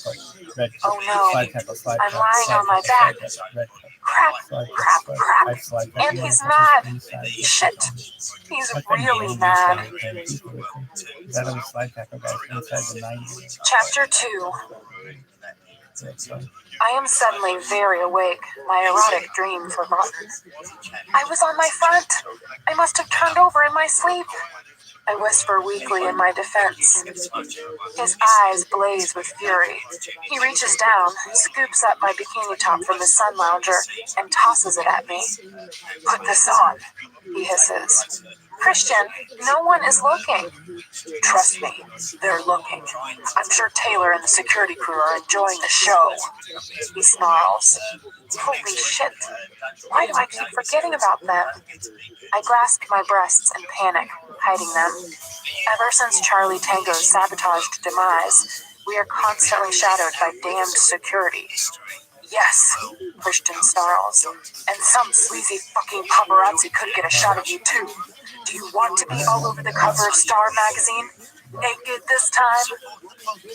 Oh no, I'm lying on my back. Crap, crap, crap. And he's mad. Shit. He's really mad. Chapter 2. I am suddenly very awake, my erotic dream forgotten. I was on my front. I must have turned over in my sleep. I whisper weakly in my defense. His eyes blaze with fury. He reaches down, scoops up my bikini top from the sun lounger, and tosses it at me. Put this on, he hisses. Christian, no one is looking. Trust me, they're looking. I'm sure Taylor and the security crew are enjoying the show. He snarls. Holy shit. Why do I keep forgetting about them? I grasp my breasts in panic, hiding them. Ever since Charlie Tango's sabotaged demise, we are constantly shadowed by damned security. Yes, Christian snarls. And some sleazy fucking paparazzi could get a shot of you too. Do you want to be all over the cover of Star magazine? Naked this time?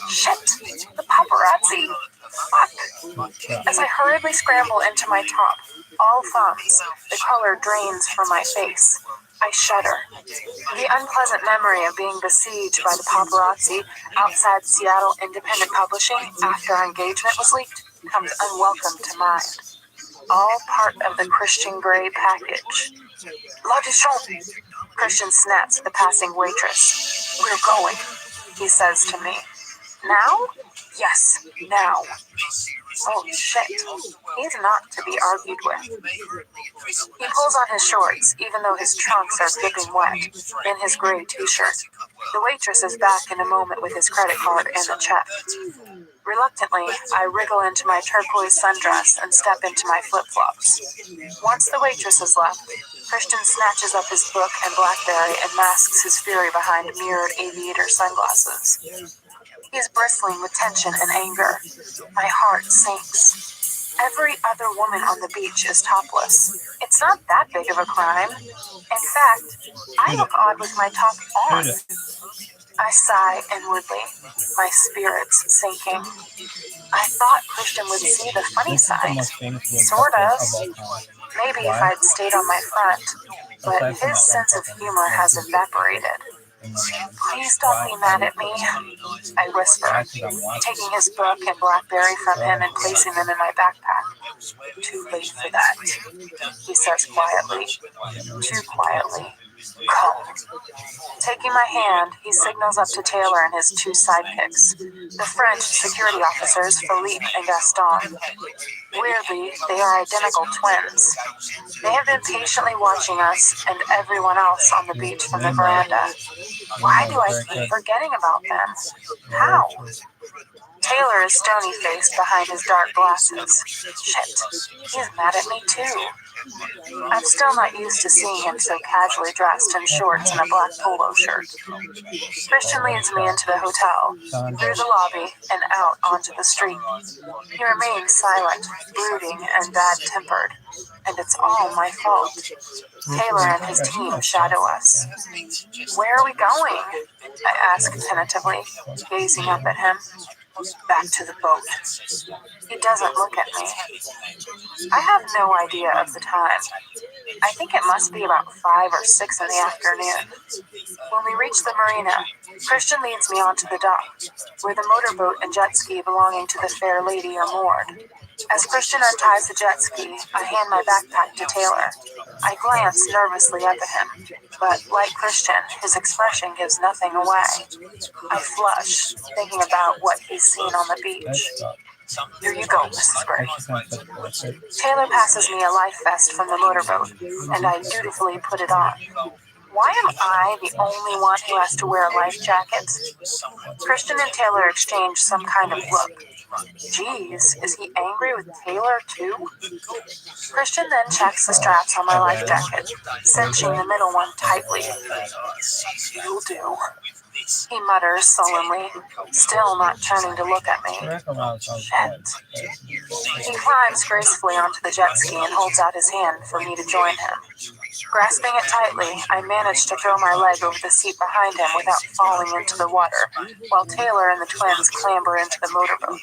Shit, the paparazzi. Fuck. As I hurriedly scramble into my top, all thumbs, the color drains from my face. I shudder. The unpleasant memory of being besieged by the paparazzi outside Seattle Independent Publishing after our engagement was leaked comes unwelcome to mind. All part of the Christian Grey package. L'audition! Christian snaps at the passing waitress. We're going, he says to me. Now? Yes, now. Oh shit. He's not to be argued with. He pulls on his shorts, even though his trunks are dripping wet, in his gray t-shirt. The waitress is back in a moment with his credit card and the check. Reluctantly, I wriggle into my turquoise sundress and step into my flip-flops. Once the waitress has left, Christian snatches up his book and BlackBerry and masks his fury behind mirrored aviator sunglasses. He's bristling with tension and anger. My heart sinks. Every other woman on the beach is topless. It's not that big of a crime. In fact, I look odd with my top on. I sigh inwardly, my spirits sinking. I thought Christian would see the funny side. Sort of. Maybe if I'd stayed on my front. But his sense of humor has evaporated. Please don't be mad at me, I whisper, taking his book and BlackBerry from him and placing them in my backpack. Too late for that, he says quietly. Too quietly. Come. Taking my hand, he signals up to Taylor and his two sidekicks, the French security officers Philippe and Gaston. Weirdly, they are identical twins. They have been patiently watching us and everyone else on the beach from the veranda. Why do I keep forgetting about them? How? Taylor is stony-faced behind his dark glasses. Shit, he's mad at me too. I'm still not used to seeing him so casually dressed in shorts and a black polo shirt. Christian leads me into the hotel, through the lobby, and out onto the street. He remains silent, brooding, and bad-tempered, and it's all my fault. Taylor and his team shadow us. Where are we going? I ask tentatively, gazing up at him. Back to the boat. He doesn't look at me. I have no idea of the time. I think it must be about 5 or 6 in the afternoon. When we reach the marina, Christian leads me onto the dock, where the motorboat and jet ski belonging to the fair lady are moored. As Christian unties the jet ski, I hand my backpack to Taylor. I glance nervously up at him, but like Christian, his expression gives nothing away. I flush, thinking about what he's seen on the beach. Here you go, Mrs. Gray. Taylor passes me a life vest from the motorboat, and I dutifully put it on. Why am I the only one who has to wear life jackets? Christian and Taylor exchange some kind of look. Geez, is he angry with Taylor too? Christian then checks the straps on my life jacket, cinching the middle one tightly. You'll do, he mutters sullenly, still not turning to look at me. Shit. He climbs gracefully onto the jet ski and holds out his hand for me to join him. Grasping it tightly, I manage to throw my leg over the seat behind him without falling into the water, while Taylor and the twins clamber into the motorboat.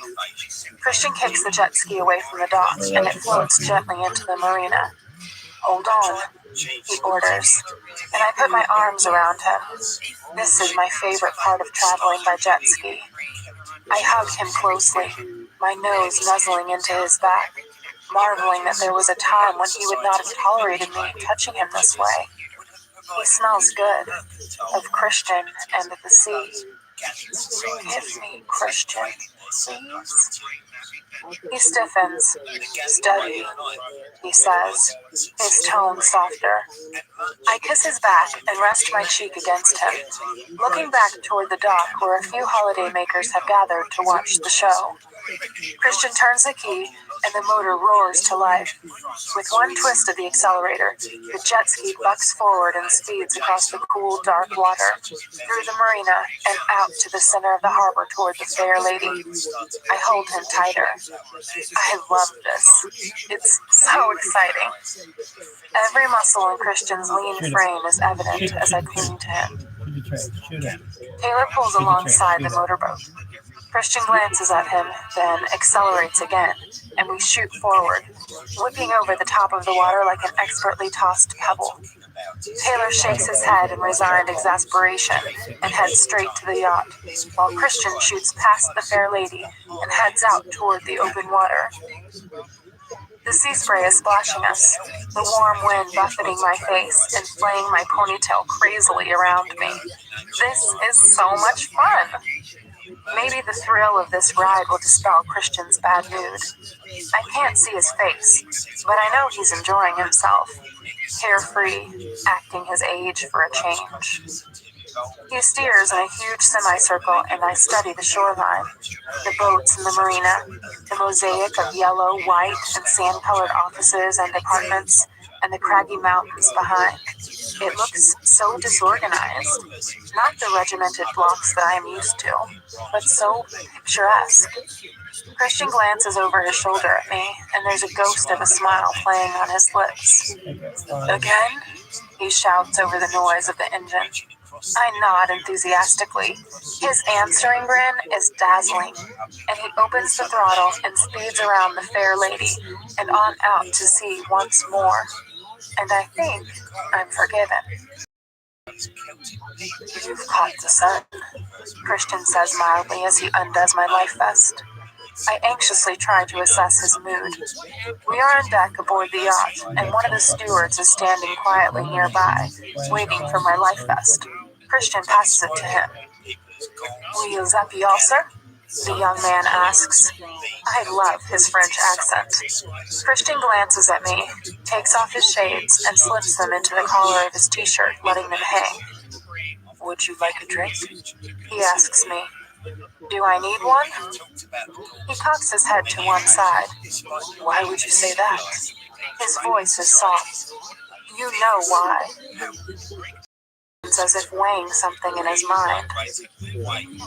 Christian kicks the jet ski away from the dock, and it floats gently into the marina. Hold on, he orders, and I put my arms around him. This is my favorite part of traveling by jet ski. I hug him closely, my nose nuzzling into his back, marveling that there was a time when he would not have tolerated me touching him this way. He smells good, of Christian and the sea. Give me Christian, please. He stiffens. Steady, he says, his tone softer. I kiss his back and rest my cheek against him, looking back toward the dock where a few holiday makers have gathered to watch the show. Christian turns the key, and the motor roars to life. With one twist of the accelerator, the jet ski bucks forward and speeds across the cool, dark water, through the marina, and out to the center of the harbor toward the fair lady. I hold him tighter. I love this. It's so exciting. Every muscle in Christian's lean frame is evident as I cling to him. Taylor pulls alongside the motorboat. Christian glances at him, then accelerates again, and we shoot forward, whipping over the top of the water like an expertly tossed pebble. Taylor shakes his head in resigned exasperation and heads straight to the yacht, while Christian shoots past the fair lady and heads out toward the open water. The sea spray is splashing us, the warm wind buffeting my face and flaying my ponytail crazily around me. This is so much fun! Maybe the thrill of this ride will dispel Christian's bad mood. I can't see his face, but I know he's enjoying himself, carefree, acting his age for a change. He steers in a huge semicircle, and I study the shoreline, the boats in the marina, the mosaic of yellow, white, and sand-colored offices and apartments, and the craggy mountains behind. It looks so disorganized, not the regimented blocks that I am used to, but so picturesque. Christian glances over his shoulder at me, and there's a ghost of a smile playing on his lips. Again? He shouts over the noise of the engine. I nod enthusiastically. His answering grin is dazzling, and he opens the throttle and speeds around the fair lady and on out to sea once more. And I think I'm forgiven. You've caught the sun, Christian says mildly as he undoes my life vest. I anxiously try to assess his mood. We are on deck aboard the yacht, and one of the stewards is standing quietly nearby, waiting for my life vest. Christian passes it to him. Will you zappy also? The young man asks. I love his French accent. Christian glances at me, takes off his shades, and slips them into the collar of his t-shirt, letting them hang. Would you like a drink? He asks me. Do I need one? He cocks his head to one side. Why would you say that? His voice is soft. You know why. As if weighing something in his mind.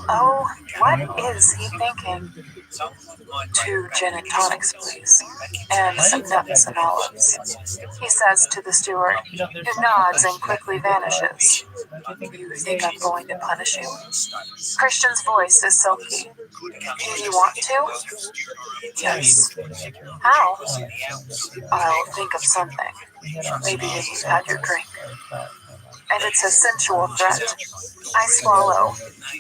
Oh, what is he thinking? 2 gin and tonics, please. And some nuts and olives. He says to the steward, who nods and quickly vanishes. You think I'm going to punish you? Christian's voice is silky. Do you want to? Yes. How? I'll think of something. Maybe when you've had your drink. And it's a sensual threat. I swallow,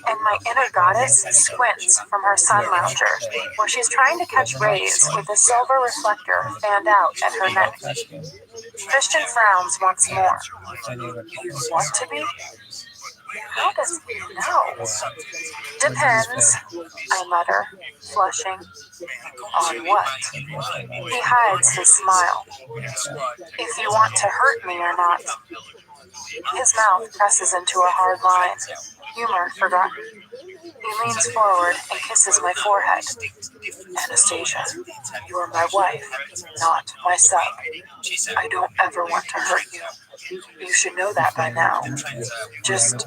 and my inner goddess squints from her sun lounger, where she's trying to catch rays with a silver reflector fanned out at her neck. Christian frowns once more. You want to be? How does he know? Depends, I mutter, flushing. On what? He hides his smile. If you want to hurt me or not. His mouth presses into a hard line. Humor forgotten. He leans forward and kisses my forehead. Anastasia, you are my wife, not my sub. I don't ever want to hurt you. You should know that by now. Just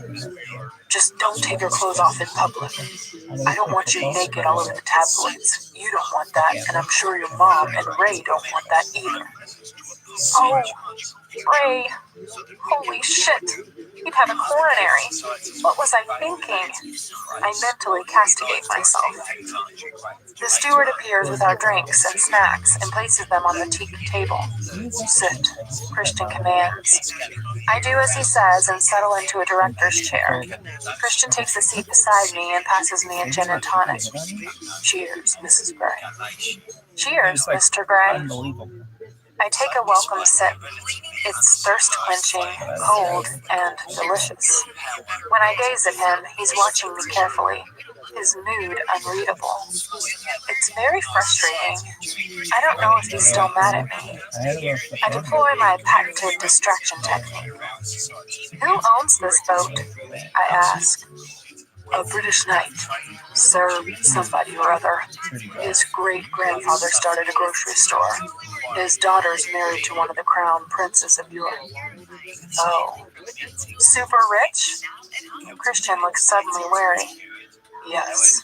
don't take your clothes off in public. I don't want you naked all over the tabloids. You don't want that, and I'm sure your mom and Ray don't want that either. Oh, Ray. Holy shit. He'd have a coronary. What was I thinking? I mentally castigate myself. The steward appears with our drinks and snacks and places them on the teak table. Sit, Christian commands. I do as he says and settle into a director's chair. Christian takes a seat beside me and passes me a gin and tonic. Cheers, Mrs. Gray. Cheers, Mr. Gray. I take a welcome sip. It's thirst-quenching, cold, and delicious. When I gaze at him, he's watching me carefully, his mood unreadable. It's very frustrating. I don't know if he's still mad at me. I deploy my patented distraction technique. Who owns this boat? I ask. A British knight, Sir somebody or other. His great-grandfather started a grocery store. His daughter's married to one of the crown princes of Europe. Oh. Super rich? Christian looks suddenly wary. Yes.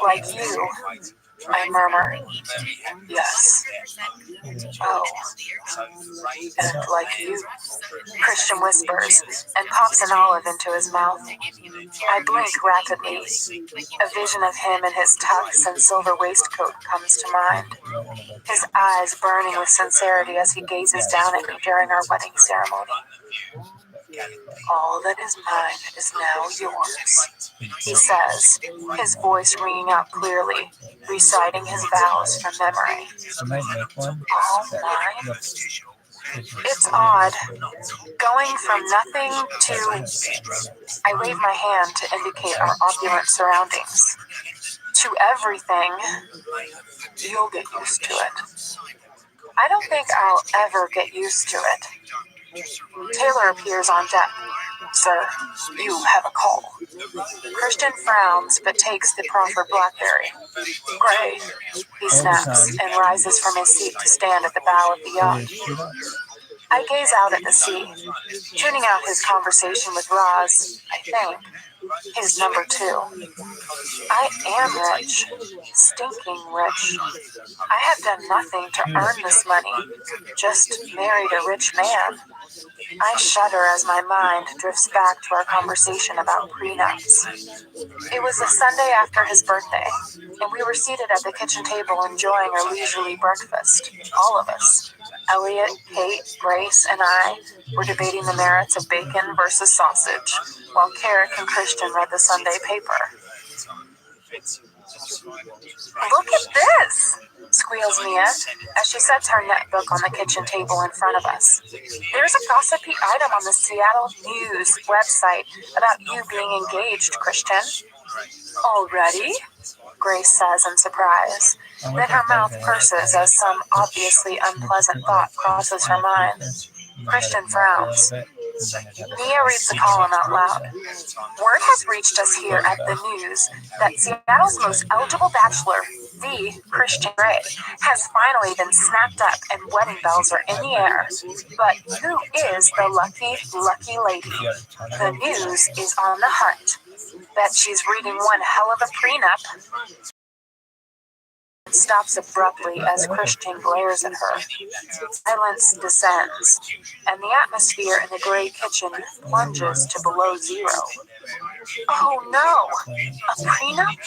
Like you, I murmur. Yes. Oh. And like you. Christian whispers and pops an olive into his mouth. I blink rapidly. A vision of him in his tux and silver waistcoat comes to mind. His eyes burning with sincerity as he gazes down at me during our wedding ceremony. All that is mine is now yours, he says, his voice ringing out clearly, reciting his vows from memory. All mine? It's odd. Going from nothing to... I wave my hand to indicate our opulent surroundings. To everything. You'll get used to it. I don't think I'll ever get used to it. Taylor appears on deck. Sir, you have a call. Christian frowns but takes the proffered BlackBerry. Gray, he snaps and rises from his seat to stand at the bow of the yacht. I gaze out at the sea, tuning out his conversation with Roz, I think, his number 2. I am rich, stinking rich. I have done nothing to earn this money, just married a rich man. I shudder as my mind drifts back to our conversation about prenups. It was the Sunday after his birthday, and we were seated at the kitchen table enjoying our leisurely breakfast, all of us. Elliot, Kate, Grace, and I were debating the merits of bacon versus sausage, while Carrick and Christian read the Sunday paper. Look at this! Squeals Mia, as she sets her netbook on the kitchen table in front of us. There's a gossipy item on the Seattle News website about you being engaged, Christian. Already? Grace says in surprise. Then her mouth purses as some obviously unpleasant thought crosses her mind. Christian frowns. Mia reads the column out loud. Word has reached us here at the News that Seattle's most eligible bachelor, the Christian Ray, has finally been snapped up and wedding bells are in the air. But who is the lucky lady? The News is on the hunt. Bet she's reading one hell of a prenup. Stops abruptly as Christian glares at her. Silence descends, and the atmosphere in the gray kitchen plunges to below zero. Oh no! A prenup?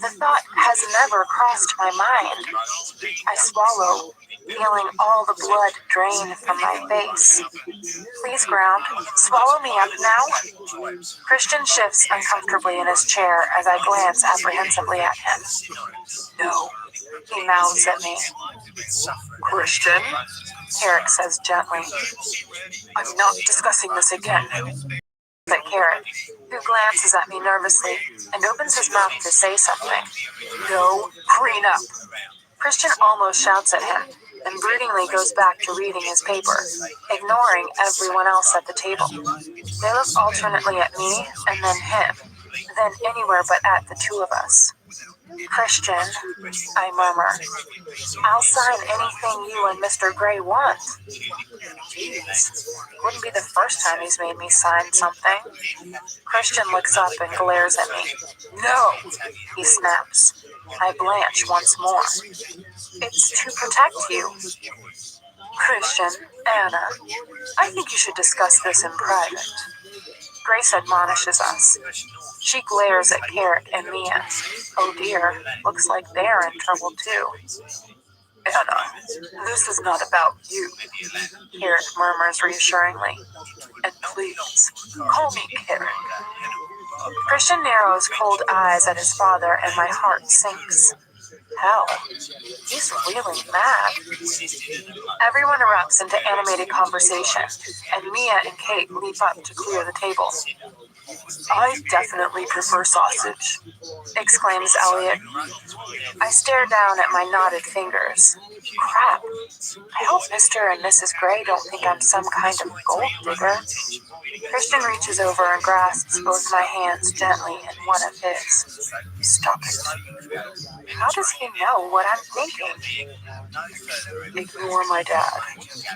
The thought has never crossed my mind. I swallow, feeling all the blood drain from my face. Please, ground, swallow me up now. Christian shifts uncomfortably in his chair as I glance apprehensively at him. No, he mouths at me. Christian, Carrick says gently. I'm not discussing this again. at Carrot, who glances at me nervously and opens his mouth to say something. No prenup. Christian almost shouts at him and broodingly goes back to reading his paper, ignoring everyone else at the table. They look alternately at me and then him, then anywhere but at the two of us. Christian, I murmur, I'll sign anything you and Mr. Gray want. Jeez, wouldn't be the first time he's made me sign something. Christian looks up and glares at me. No, he snaps. I blanch once more. It's to protect you. Christian, Anna, I think you should discuss this in private. Grace admonishes us. She glares at Carrot and Mia. Oh dear, looks like they're in trouble too. Anna, this is not about you, Carrot murmurs reassuringly. And please, call me Carrot. Christian narrows cold eyes at his father and my heart sinks. Hell, he's really mad. Everyone erupts into animated conversation, and Mia and Kate leap up to clear the table. I definitely prefer sausage, exclaims Elliot. I stare down at my knotted fingers. Crap. I hope Mr. and Mrs. Gray don't think I'm some kind of gold digger. Christian reaches over and grasps both my hands gently in one of his. Stop it. How does he know what I'm thinking? Ignore my dad,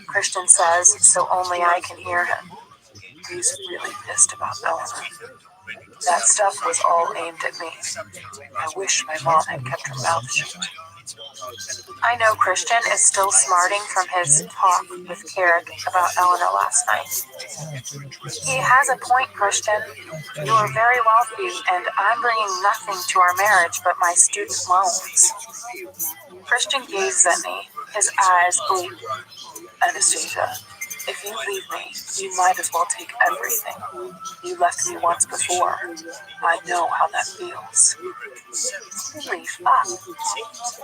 Christian says, so only I can hear him. He's really pissed about Eleanor. That stuff was all aimed at me. I wish my mom had kept her mouth shut. I know Christian is still smarting from his talk with Carrick about Eleanor last night. He has a point, Christian. You are very wealthy, and I'm bringing nothing to our marriage but my student loans. Christian gazes at me, his eyes bleak. Anastasia, if you leave me, you might as well take everything. You left me once before. I know how that feels. Holy fuck.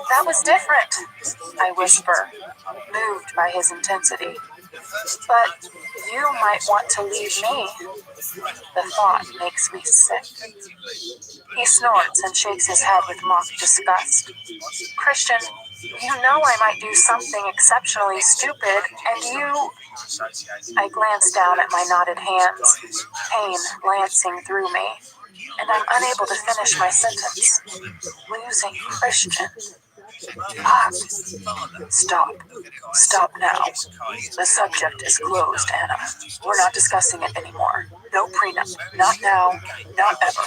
That was different, I whisper, moved by his intensity. But you might want to leave me. The thought makes me sick. He snorts and shakes his head with mock disgust. Christian, you know I might do something exceptionally stupid, and you... I glance down at my knotted hands, pain lancing through me, and I'm unable to finish my sentence. Losing Christian. Fuck. Stop. Stop now. The subject is closed, Anna. We're not discussing it anymore. No prenup. Not now. Not ever.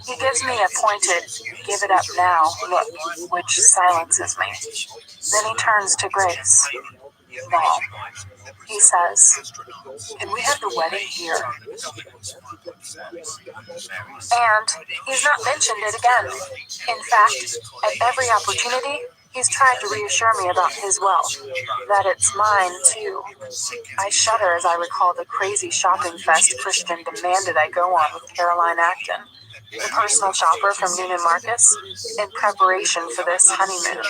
He gives me a pointed, give it up now look, which silences me. Then he turns to Grace. Mom, he says, can we have the wedding here? And he's not mentioned it again. In fact, at every opportunity, he's tried to reassure me about his wealth, that it's mine too. I shudder as I recall the crazy shopping fest Christian demanded I go on with Caroline Acton, the personal shopper from Neiman Marcus, in preparation for this honeymoon.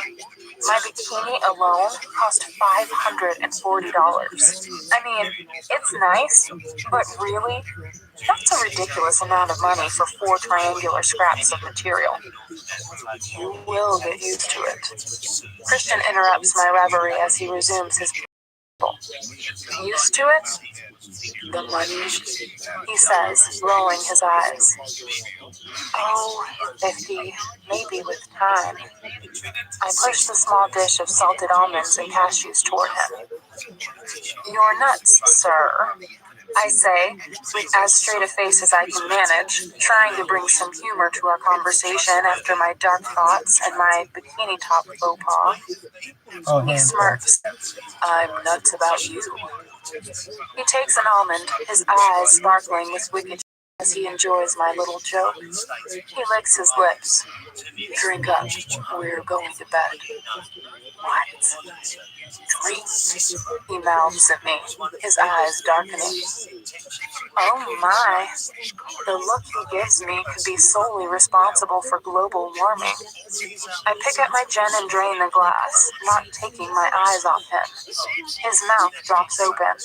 My bikini alone cost $540. I mean, it's nice, but really? That's a ridiculous amount of money for 4 triangular scraps of material. You will get used to it. Christian interrupts my reverie as he resumes his people. Used to it? The money, he says, rolling his eyes. Oh, 50, maybe with time. I push the small dish of salted almonds and cashews toward him. You're nuts, sir, I say, with as straight a face as I can manage, trying to bring some humor to our conversation after my dark thoughts and my bikini top faux pas. He smirks. I'm nuts about you. He takes an almond, his eyes sparkling with wicked as he enjoys my little joke. He licks his lips. Drink up. We're going to bed. What? Drink? He mouths at me, his eyes darkening. Oh my. The look he gives me could be solely responsible for global warming. I pick up my gin and drain the glass, not taking my eyes off him. His mouth drops open,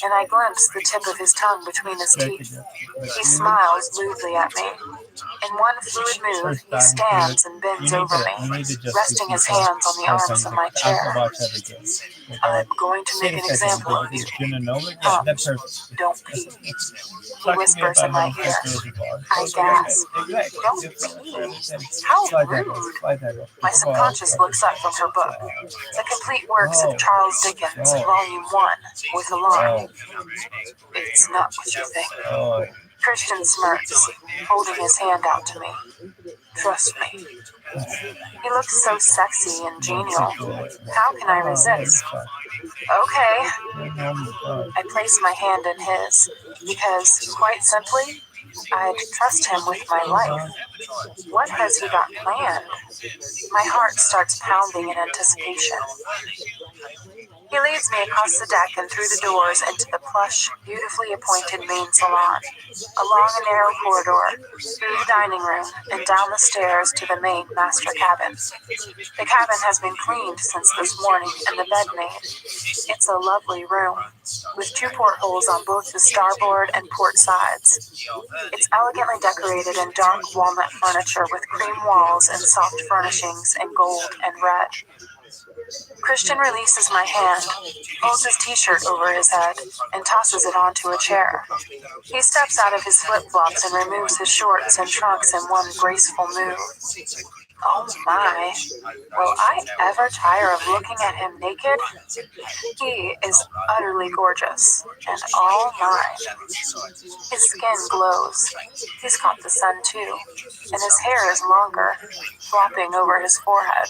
and I glimpse the tip of his tongue between his teeth. He smiles lewdly at me. In one fluid move, he stands and bends over me, resting his hands on the arms of my chair. I'm going to make an example of you. Don't pee. He whispers in my ear. I gasp. Don't pee. How rude. My subconscious looks up from her book. The Complete Works of Charles Dickens, Volume 1, with a line. It's not what you think. Christian smirks, holding his hand out to me. Trust me. He looks so sexy and genial. How can I resist? Okay. I place my hand in his, because, quite simply, I'd trust him with my life. What has he got planned? My heart starts pounding in anticipation. He leads me across the deck and through the doors into the plush, beautifully appointed main salon, along a narrow corridor, through the dining room, and down the stairs to the main master cabin. The cabin has been cleaned since this morning and the bed made. It's a lovely room, with 2 portholes on both the starboard and port sides. It's elegantly decorated in dark walnut furniture with cream walls and soft furnishings in gold and red. Christian releases my hand, holds his t-shirt over his head, and tosses it onto a chair. He steps out of his flip-flops and removes his shorts and trunks in one graceful move. Oh my, will I ever tire of looking at him naked? He is utterly gorgeous, and all mine. His skin glows. He's caught the sun too, and his hair is longer, flopping over his forehead.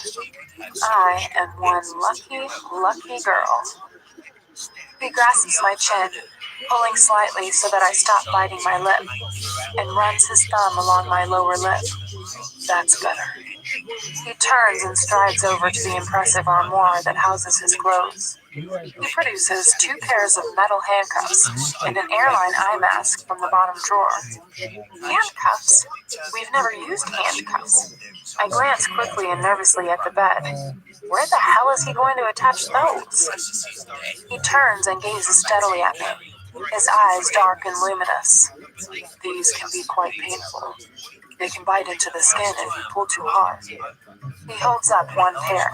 I am one lucky, lucky girl. He grasps my chin, pulling slightly so that I stop biting my lip, and runs his thumb along my lower lip. That's better. He turns and strides over to the impressive armoire that houses his clothes. He produces 2 pairs of metal handcuffs and an airline eye mask from the bottom drawer. Handcuffs? We've never used handcuffs. I glance quickly and nervously at the bed. Where the hell is he going to attach those? He turns and gazes steadily at me, his eyes dark and luminous. These can be quite painful. They can bite into the skin if you pull too hard. He holds up one pair,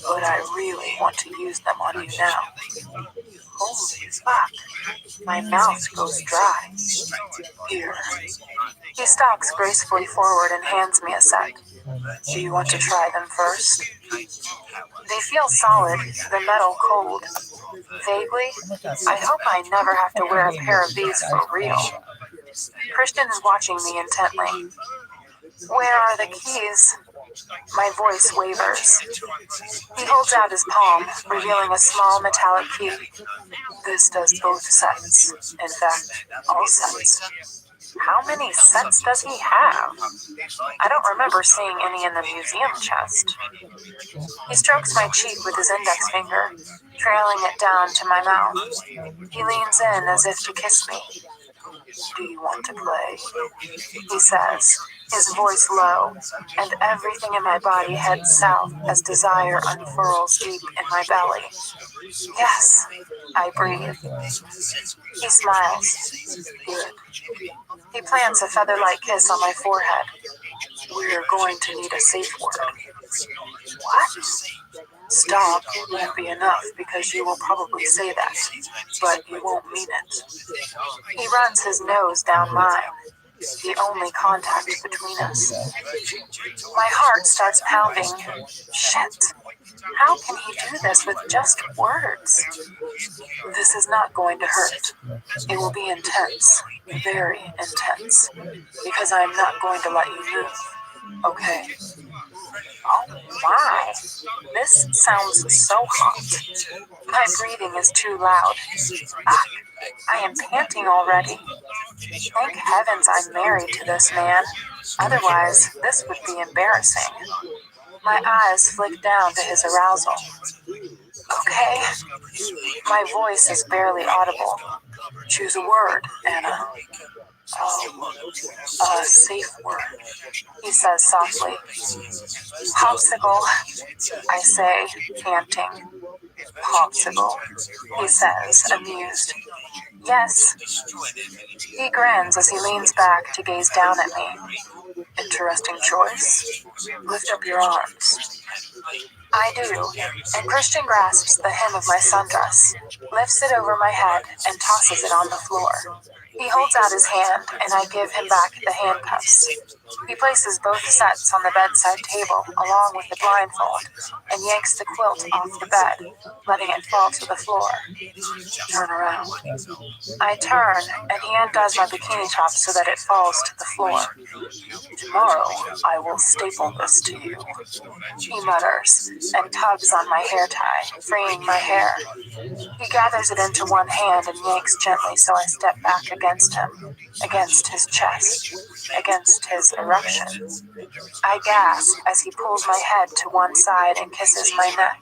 but I really want to use them on you now. Holy fuck, my mouth goes dry. Here. He stalks gracefully forward and hands me a set. Do you want to try them first? They feel solid, the metal cold. Vaguely, I hope I never have to wear a pair of these for real. Christian is watching me intently. Where are the keys? My voice wavers. He holds out his palm, revealing a small metallic key. This does both sets. In fact, all sets. How many sets does he have? I don't remember seeing any in the museum chest. He strokes my cheek with his index finger, trailing it down to my mouth. He leans in as if to kiss me. Do you want to play? He says, his voice low, and everything in my body heads south as desire unfurls deep in my belly. Yes, I breathe. He smiles. Good. He plants a feather-like kiss on my forehead. We're going to need a safe word. What? Stop won't be enough because you will probably say that, but you won't mean it. He runs his nose down mine, the only contact between us. My heart starts pounding. Shit. How can he do this with just words? This is not going to hurt. It will be intense, very intense, because I am not going to let you move. Okay. Oh my, this sounds so hot. My breathing is too loud. Ah, I am panting already. Thank heavens I'm married to this man. Otherwise, this would be embarrassing. My eyes flick down to his arousal. Okay. My voice is barely audible. Choose a word, Anna. Oh, a safe word, he says softly. Popsicle, I say, panting. Popsicle, he says, amused. Yes. He grins as he leans back to gaze down at me. Interesting choice. Lift up your arms. I do, and Christian grasps the hem of my sundress, lifts it over my head, and tosses it on the floor. He holds out his hand, and I give him back the handcuffs. He places both sets on the bedside table, along with the blindfold, and yanks the quilt off the bed, letting it fall to the floor. Turn around. I turn, and he undoes my bikini top so that it falls to the floor. Tomorrow, I will staple this to you, he mutters, and tugs on my hair tie, freeing my hair. He gathers it into one hand and yanks gently, so I step back against him, against his chest, against his erection. I gasp as he pulls my head to one side and kisses my neck.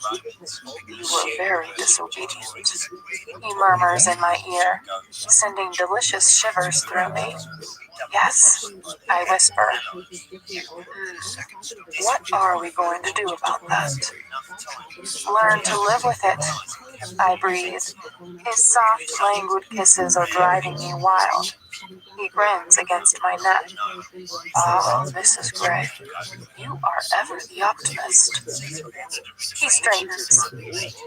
You were very disobedient, he murmurs in my ear, sending delicious shivers through me. Yes, I whisper. What are we going to do about that? Learn to live with it, I breathe. His soft, languid kisses are driving me wild. He grins against my neck. Ah, Mrs. Gray, you are ever the optimist. He straightens.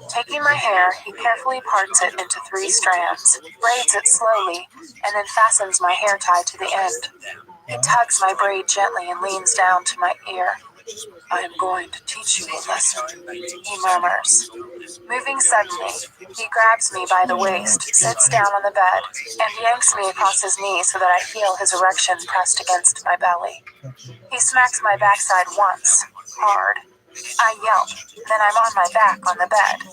Taking my hair, he carefully parts it into 3 strands, braids it slowly, and then fastens my hair tie to the end. He tugs my braid gently and leans down to my ear. I am going to teach you a lesson, he murmurs. Moving suddenly, he grabs me by the waist, sits down on the bed, and yanks me across his knee so that I feel his erection pressed against my belly. He smacks my backside once, hard. I yelp, then I'm on my back on the bed,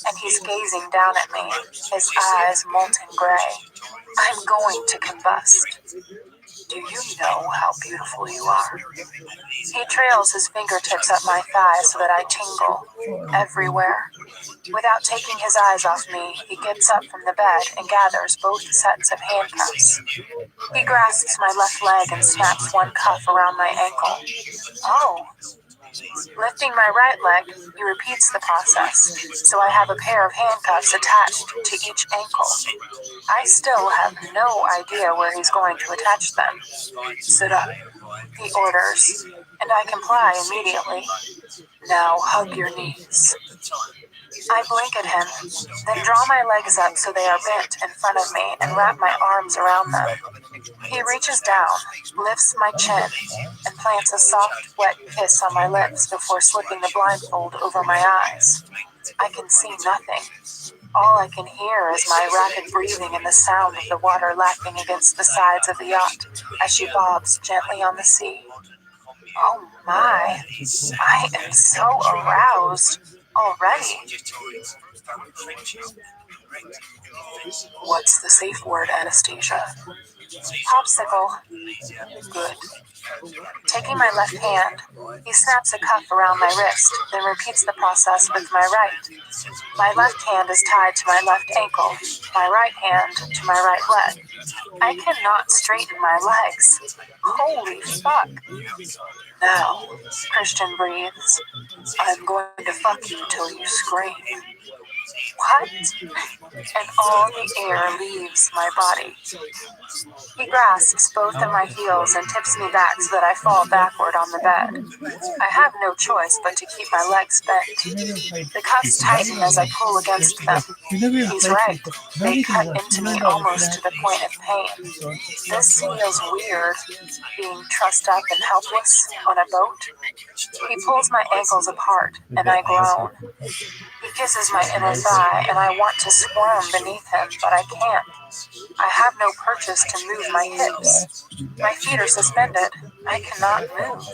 and he's gazing down at me, his eyes molten gray. I'm going to combust. Do you know how beautiful you are? He trails his fingertips up my thighs so that I tingle, everywhere. Without taking his eyes off me, he gets up from the bed and gathers both sets of handcuffs. He grasps my left leg and snaps one cuff around my ankle. Oh. Lifting my right leg, he repeats the process, so I have a pair of handcuffs attached to each ankle. I still have no idea where he's going to attach them. Sit up, he orders, and I comply immediately. Now hug your knees. I blink at him, then draw my legs up so they are bent in front of me and wrap my arms around them. He reaches down, lifts my chin, and plants a soft, wet kiss on my lips before slipping the blindfold over my eyes. I can see nothing. All I can hear is my rapid breathing and the sound of the water lapping against the sides of the yacht as she bobs gently on the sea. Oh my, I am so aroused already. What's the safe word, Anastasia? Popsicle. Good. Taking my left hand, he snaps a cuff around my wrist, then repeats the process with my right. My left hand is tied to my left ankle, my right hand to my right leg. I cannot straighten my legs. Holy fuck. Now, Christian breathes. I'm going to fuck you till you scream. What? And all the air leaves my body. He grasps both of my heels and tips me back so that I fall backward on the bed. I have no choice but to keep my legs bent. The cuffs tighten as I pull against them. He's right. They cut into me almost to the point of pain. This feels weird, being trussed up and helpless on a boat. He pulls my ankles apart, and I groan. He kisses my inner thigh, and I want to squirm beneath him, but I can't. I have no purchase to move my hips. My feet are suspended. I cannot move.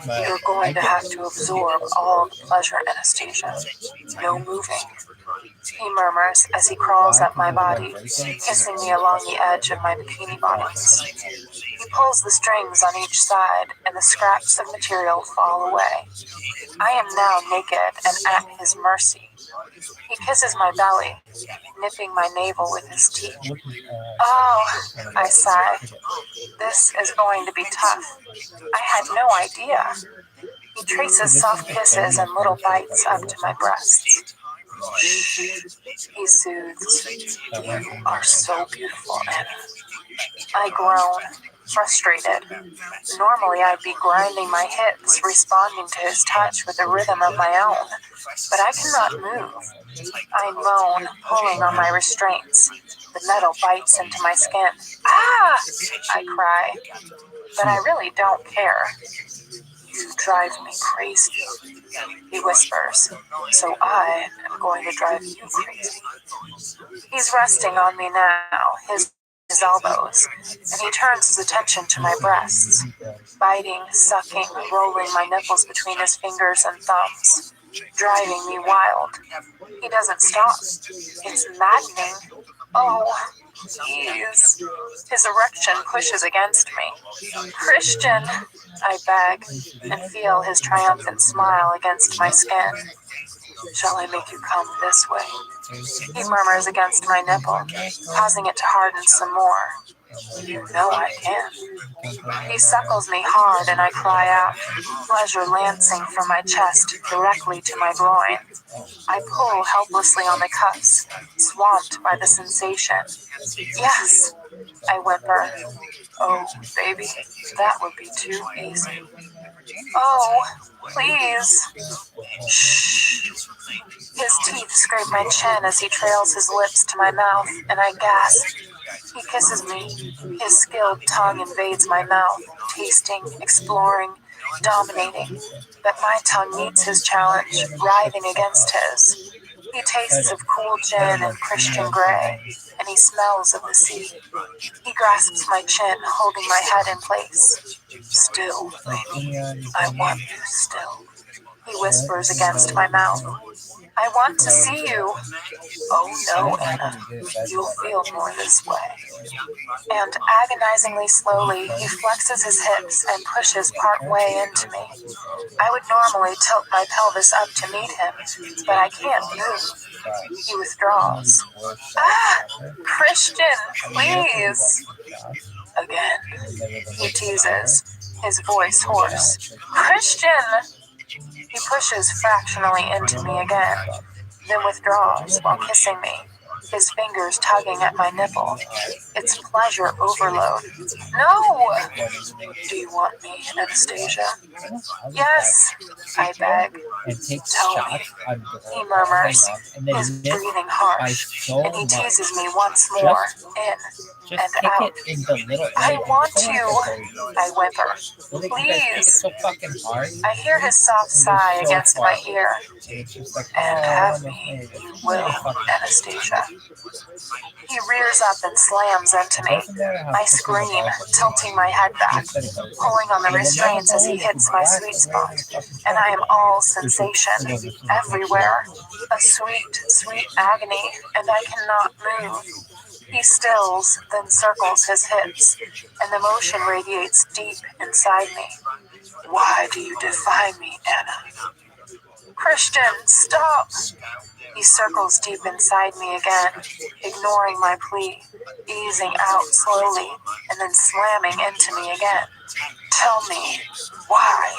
You're going to have to absorb all the pleasure, Anastasia. No moving. He murmurs as he crawls up my body, kissing me along the edge of my bikini bottoms. He pulls the strings on each side, and the scraps of material fall away. I am now naked and at his mercy. He kisses my belly, nipping my navel with his teeth. Oh, I sigh. This is going to be tough. I had no idea. He traces soft kisses and little bites up to my breasts. Shh, he soothes. You are so beautiful, Anna. I groan, frustrated. Normally I'd be grinding my hips, responding to his touch with a rhythm of my own, but I cannot move. I moan, pulling on my restraints. The metal bites into my skin. Ah! I cry, but I really don't care. You drive me crazy, he whispers, so I am going to drive you crazy. He's resting on me now, his elbows, and he turns his attention to my breasts, biting, sucking, rolling my nipples between his fingers and thumbs, driving me wild. He doesn't stop. It's maddening. Oh, please. His erection pushes against me. Christian, I beg, and feel his triumphant smile against my skin. Shall I make you come this way? He murmurs against my nipple, causing it to harden some more. You know I can. He suckles me hard and I cry out, pleasure lancing from my chest directly to my groin. I pull helplessly on the cuffs, swamped by the sensation. Yes, I whimper. Oh, baby, that would be too easy. Oh, please. Shh. His teeth scrape my chin as he trails his lips to my mouth, and I gasp. He kisses me. His skilled tongue invades my mouth, tasting, exploring, dominating. But my tongue meets his challenge, writhing against his. He tastes of cool gin and Christian Grey, and he smells of the sea. He grasps my chin, holding my head in place. Still, baby, I want you still. He whispers against my mouth. I want to see you. Oh no, Anna, you'll feel more this way. And agonizingly slowly, he flexes his hips and pushes part way into me. I would normally tilt my pelvis up to meet him, but I can't move. He withdraws. Ah, Christian, please. Again, he teases, his voice hoarse. Christian! He pushes fractionally into me again, then withdraws while kissing me, his fingers tugging at my nipple. It's pleasure overload. No! Do you want me, Anastasia? Yes, I beg. Tell me. He murmurs, his breathing harsh, and he teases me once more, in and out. I want you, I whimper. Please. I hear his soft sigh against my ear. And have me, you will, Anastasia. He rears up and slams into me. I scream, tilting my head back, pulling on the restraints as he hits my sweet spot, and I am all sensation, everywhere. A sweet, sweet agony, and I cannot move. He stills, then circles his hips, and the motion radiates deep inside me. Why do you defy me, Anna? Christian, stop! He circles deep inside me again, ignoring my plea, easing out slowly, and then slamming into me again. Tell me, why?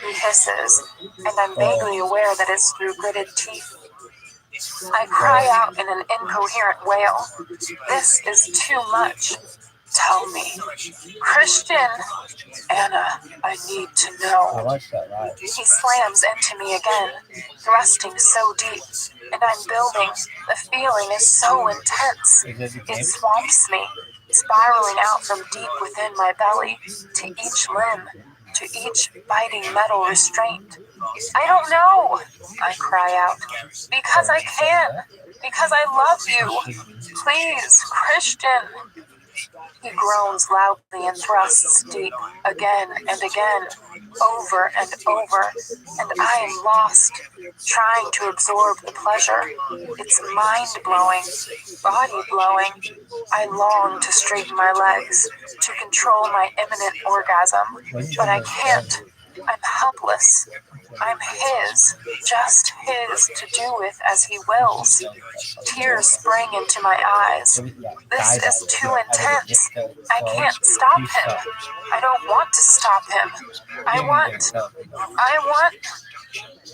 He hisses, and I'm vaguely aware that it's through gritted teeth. I cry out in an incoherent wail. This is too much. Tell me. Christian! Anna, I need to know. He slams into me again, thrusting so deep, and I'm building. The feeling is so intense. It swamps me, spiraling out from deep within my belly, to each limb, to each biting metal restraint. I don't know, I cry out. Because I can. Because I love you. Please, Christian. He groans loudly and thrusts deep, again and again, over and over, and I am lost, trying to absorb the pleasure. It's mind-blowing, body-blowing. I long to straighten my legs, to control my imminent orgasm, but I can't. I'm helpless. I'm his, just his, to do with as he wills. Tears sprang into my eyes. This is too intense. I can't stop him. I don't want to stop him. I want,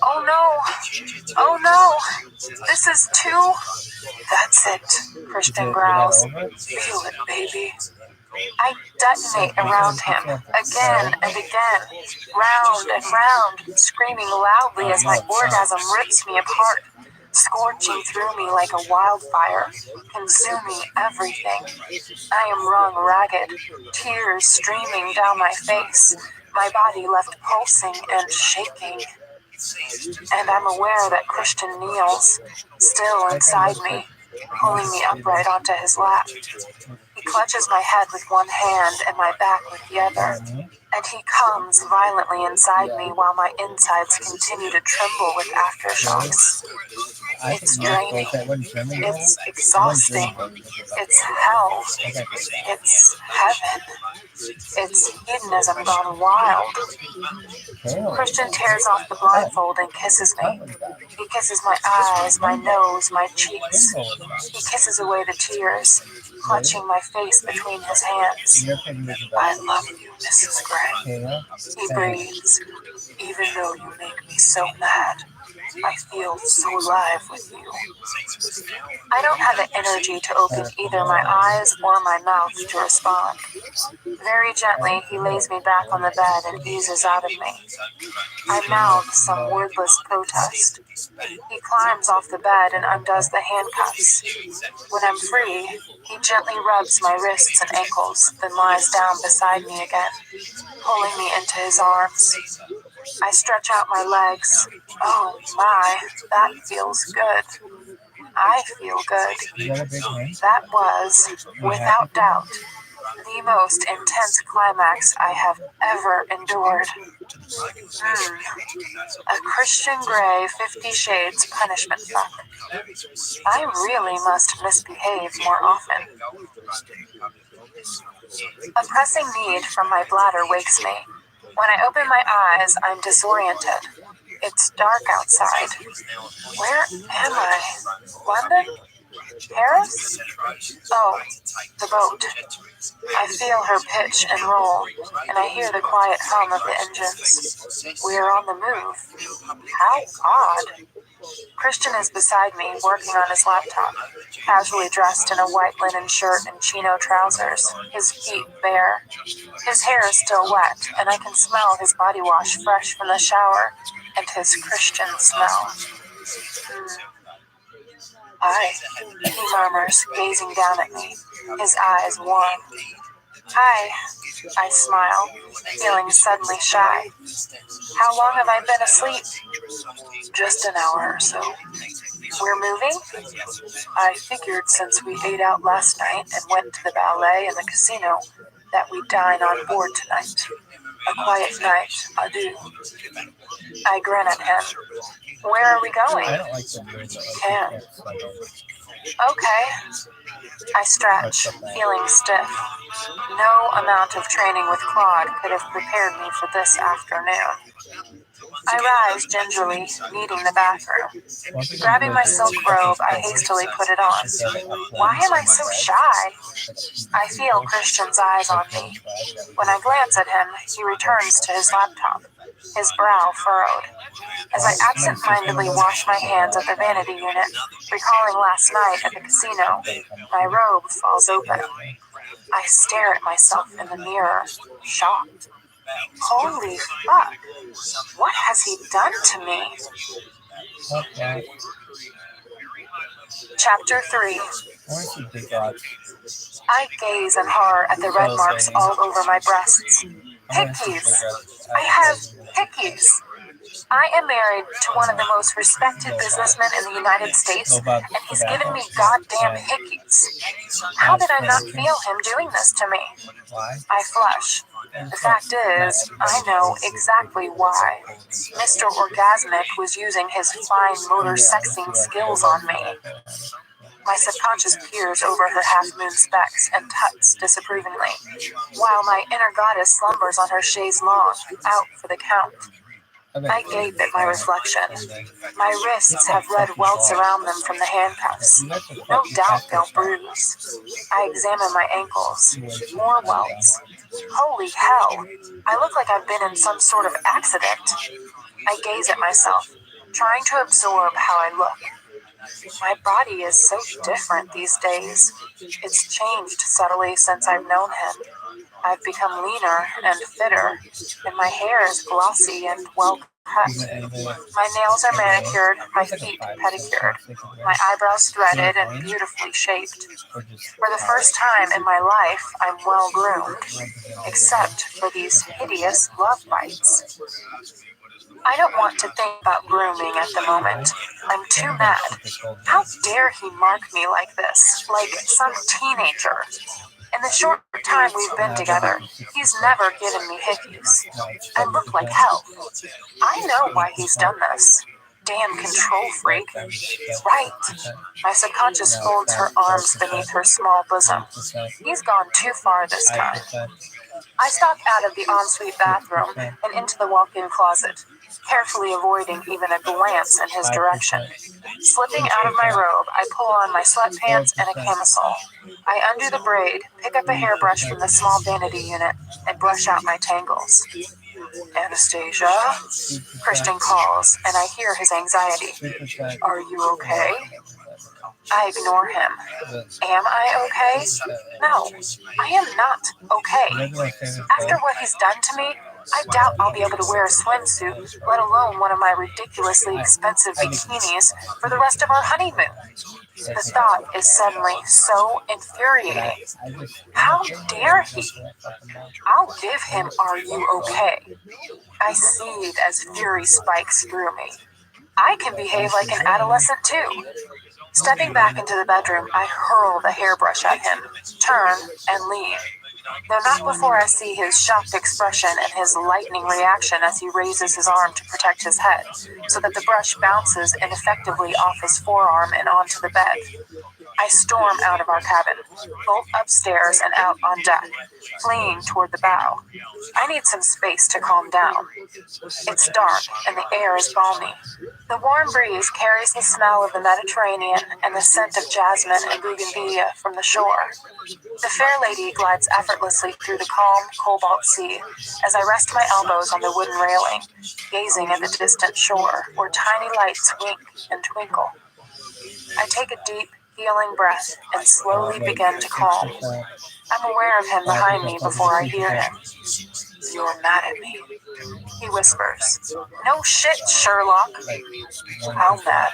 oh no, oh no, this is too, that's it, Christian growls. Feel it, baby. I detonate around him, again and again, round and round, screaming loudly as my orgasm rips me apart, scorching through me like a wildfire, consuming everything. I am wrung ragged, tears streaming down my face, my body left pulsing and shaking. And I'm aware that Christian kneels, still inside me, pulling me upright onto his lap. He clutches my head with one hand and my back with the other, and he comes violently inside me while my insides continue to tremble with aftershocks. It's draining. It's exhausting. It's hell. It's heaven. It's hedonism gone wild. Christian tears off the blindfold and kisses me. He kisses my eyes, my nose, my cheeks. He kisses away the tears, clutching my face between his hands. I love you, Mrs. Gray. He breathes. Even though you make me so mad, I feel so alive with you. I don't have the energy to open either my eyes or my mouth to respond. Very gently, he lays me back on the bed and eases out of me. I mouth some wordless protest. He climbs off the bed and undoes the handcuffs. When I'm free, he gently rubs my wrists and ankles, then lies down beside me again, pulling me into his arms. I stretch out my legs. Oh my, that feels good. I feel good. That was, without doubt, the most intense climax I have ever endured. A Christian Grey 50 Shades punishment fuck. I really must misbehave more often. A pressing need from my bladder wakes me. When I open my eyes, I'm disoriented. It's dark outside. Where am I? London? Paris? Oh, the boat. I feel her pitch and roll, and I hear the quiet hum of the engines. We are on the move. How odd. Christian is beside me, working on his laptop, casually dressed in a white linen shirt and chino trousers, his feet bare. His hair is still wet, and I can smell his body wash fresh from the shower, and his Christian smell. Hi, he murmurs, gazing down at me, his eyes warm. Hi, I smile, feeling suddenly shy. How long have I been asleep? Just an hour or so. We're moving? I figured since we ate out last night and went to the ballet and the casino that we'd dine on board tonight. A quiet night, adieu. I grin at him. Where are we going? Can't. Okay. I stretch, feeling stiff. No amount of training with Claude could have prepared me for this afternoon. I rise gingerly, needing the bathroom. Grabbing my silk robe, I hastily put it on. Why am I so shy? I feel Christian's eyes on me. When I glance at him, he returns to his laptop, his brow furrowed. As I absent-mindedly wash my hands at the vanity unit, recalling last night at the casino, my robe falls open. I stare at myself in the mirror, shocked. Holy fuck! What has he done to me? Chapter 3. I gaze in horror at the red marks all over my breasts. Hickeys! I have hickeys! I am married to one of the most respected businessmen in the United States, and he's given me goddamn hickeys. How did I not feel him doing this to me? I flush. The fact is, I know exactly why. Mr. Orgasmic was using his fine motor sexing skills on me. My subconscious peers over her half-moon specs and tuts disapprovingly, while my inner goddess slumbers on her chaise longue, out for the count. I gape at my reflection. My wrists have red welts around them from the handcuffs. No doubt they'll bruise. I examine my ankles. More welts. Holy hell! I look like I've been in some sort of accident. I gaze at myself, trying to absorb how I look. My body is so different these days. It's changed subtly since I've known him. I've become leaner and fitter, and my hair is glossy and well cut. My nails are manicured, my feet pedicured, my eyebrows threaded and beautifully shaped. For the first time in my life, I'm well groomed, except for these hideous love bites. I don't want to think about grooming at the moment. I'm too mad. How dare he mark me like this, like some teenager? In the short time we've been together, he's never given me hickeys. I look like hell. I know why he's done this. Damn control freak. Right. My subconscious folds her arms beneath her small bosom. He's gone too far this time. I stalk out of the ensuite bathroom and into the walk-in closet, carefully avoiding even a glance in his direction. Slipping out of my robe, I pull on my sweatpants and a camisole. I undo the braid, pick up a hairbrush from the small vanity unit, and brush out my tangles. Anastasia? Christian calls, and I hear his anxiety. Are you okay? I ignore him. Am I okay? No, I am not okay. After what he's done to me, I doubt I'll be able to wear a swimsuit, let alone one of my ridiculously expensive bikinis, for the rest of our honeymoon. The thought is suddenly so infuriating. How dare he? I'll give him "Are you okay?" I seethe as fury spikes through me. I can behave like an adolescent too. Stepping back into the bedroom, I hurl the hairbrush at him, turn, and leave. Though not before I see his shocked expression and his lightning reaction as he raises his arm to protect his head, so that the brush bounces ineffectively off his forearm and onto the bed. I storm out of our cabin, bolt upstairs and out on deck, fleeing toward the bow. I need some space to calm down. It's dark and the air is balmy. The warm breeze carries the smell of the Mediterranean and the scent of jasmine and bougainvillea from the shore. The fair lady glides effortlessly through the calm, cobalt sea as I rest my elbows on the wooden railing, gazing at the distant shore where tiny lights wink and twinkle. I take a deep, healing breath and slowly begin to calm. I'm aware of him behind me before I hear him. You're mad at me, he whispers. No shit, Sherlock. How mad?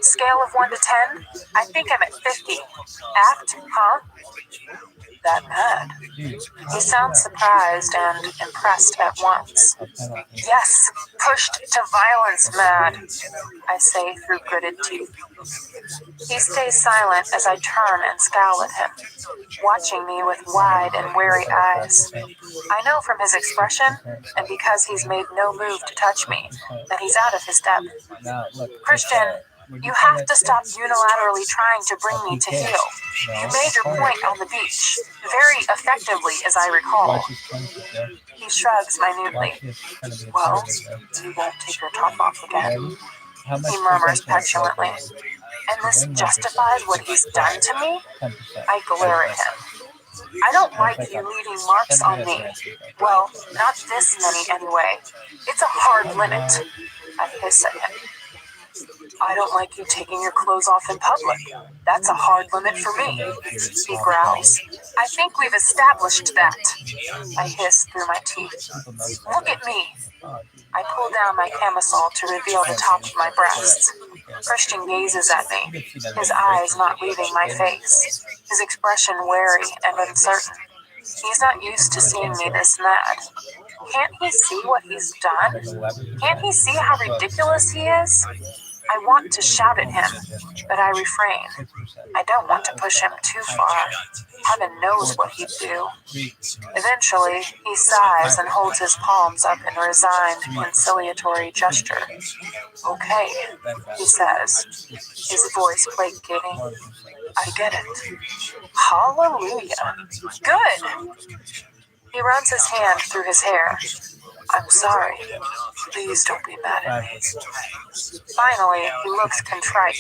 Scale of 1 to 10? I think I'm at 50. Apt, huh? That mad? He sounds surprised and impressed at once. Yes, pushed to violence mad, I say through gritted teeth. He stays silent as I turn and scowl at him, watching me with wide and wary eyes. I know from his expression, and because he's made no move to touch me, that he's out of his depth. Christian, you have to stop unilaterally trying to bring me to heel. You made your point on the beach, very effectively as I recall. He shrugs minutely. Well, you won't take your top off again, he murmurs petulantly. And this justifies what he's done to me? I glare at him. I don't like you leaving marks on me. Well, not this many anyway. It's a hard limit. I hiss at him. I don't like you taking your clothes off in public. That's a hard limit for me, he growls. I think we've established that. I hiss through my teeth. Look at me. I pull down my camisole to reveal the top of my breasts. Christian gazes at me, his eyes not leaving my face, his expression wary and uncertain. He's not used to seeing me this mad. Can't he see what he's done? Can't he see how ridiculous he is? I want to shout at him, but I refrain. I don't want to push him too far. Heaven knows what he'd do. Eventually, he sighs and holds his palms up in a resigned, conciliatory gesture. Okay, he says, his voice placating. I get it. Hallelujah. Good. He runs his hand through his hair. I'm sorry. Please don't be mad at me. Finally, he looks contrite,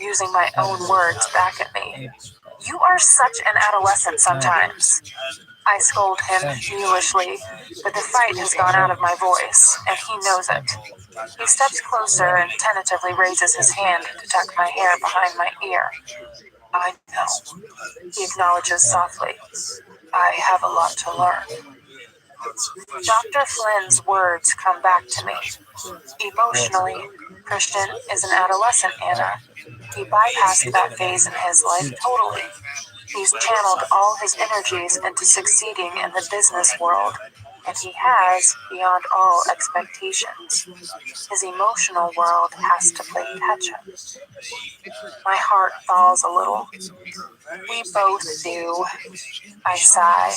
using my own words back at me. You are such an adolescent sometimes. I scold him mulishly, but the fight has gone out of my voice, and he knows it. He steps closer and tentatively raises his hand to tuck my hair behind my ear. I know, he acknowledges softly. I have a lot to learn. Dr. Flynn's words come back to me. Emotionally, Christian is an adolescent, Anna. He bypassed that phase in his life totally. He's channeled all his energies into succeeding in the business world, and he has, beyond all expectations. His emotional world has to play catch-up. My heart falls a little. We both do. I sigh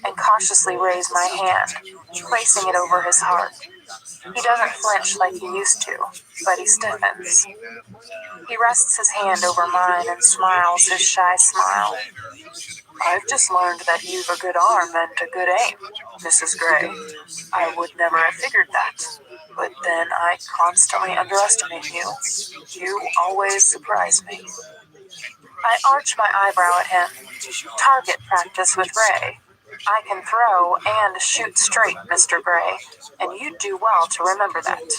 and cautiously raise my hand, placing it over his heart. He doesn't flinch like he used to, but he stiffens. He rests his hand over mine and smiles his shy smile. I've just learned that you've a good arm and a good aim, Mrs. Gray. I would never have figured that, but then I constantly underestimate you. You always surprise me. I arch my eyebrow at him. Target practice with Ray. I can throw and shoot straight, Mr. Gray, and you'd do well to remember that.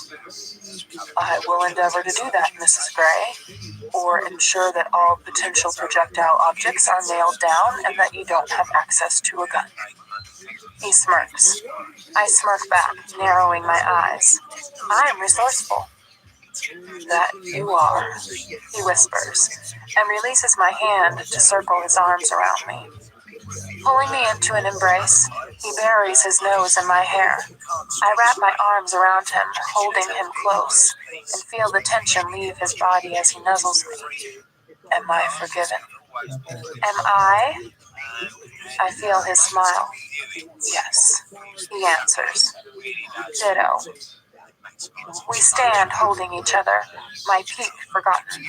I will endeavor to do that, Mrs. Gray, or ensure that all potential projectile objects are nailed down and that you don't have access to a gun. He smirks. I smirk back, narrowing my eyes. I'm resourceful. That you are, he whispers, and releases my hand to circle his arms around me. Pulling me into an embrace, he buries his nose in my hair. I wrap my arms around him, holding him close, and feel the tension leave his body as he nuzzles me. Am I forgiven? Am I? I feel his smile. Yes, he answers. Ditto. We stand holding each other, my peak forgotten.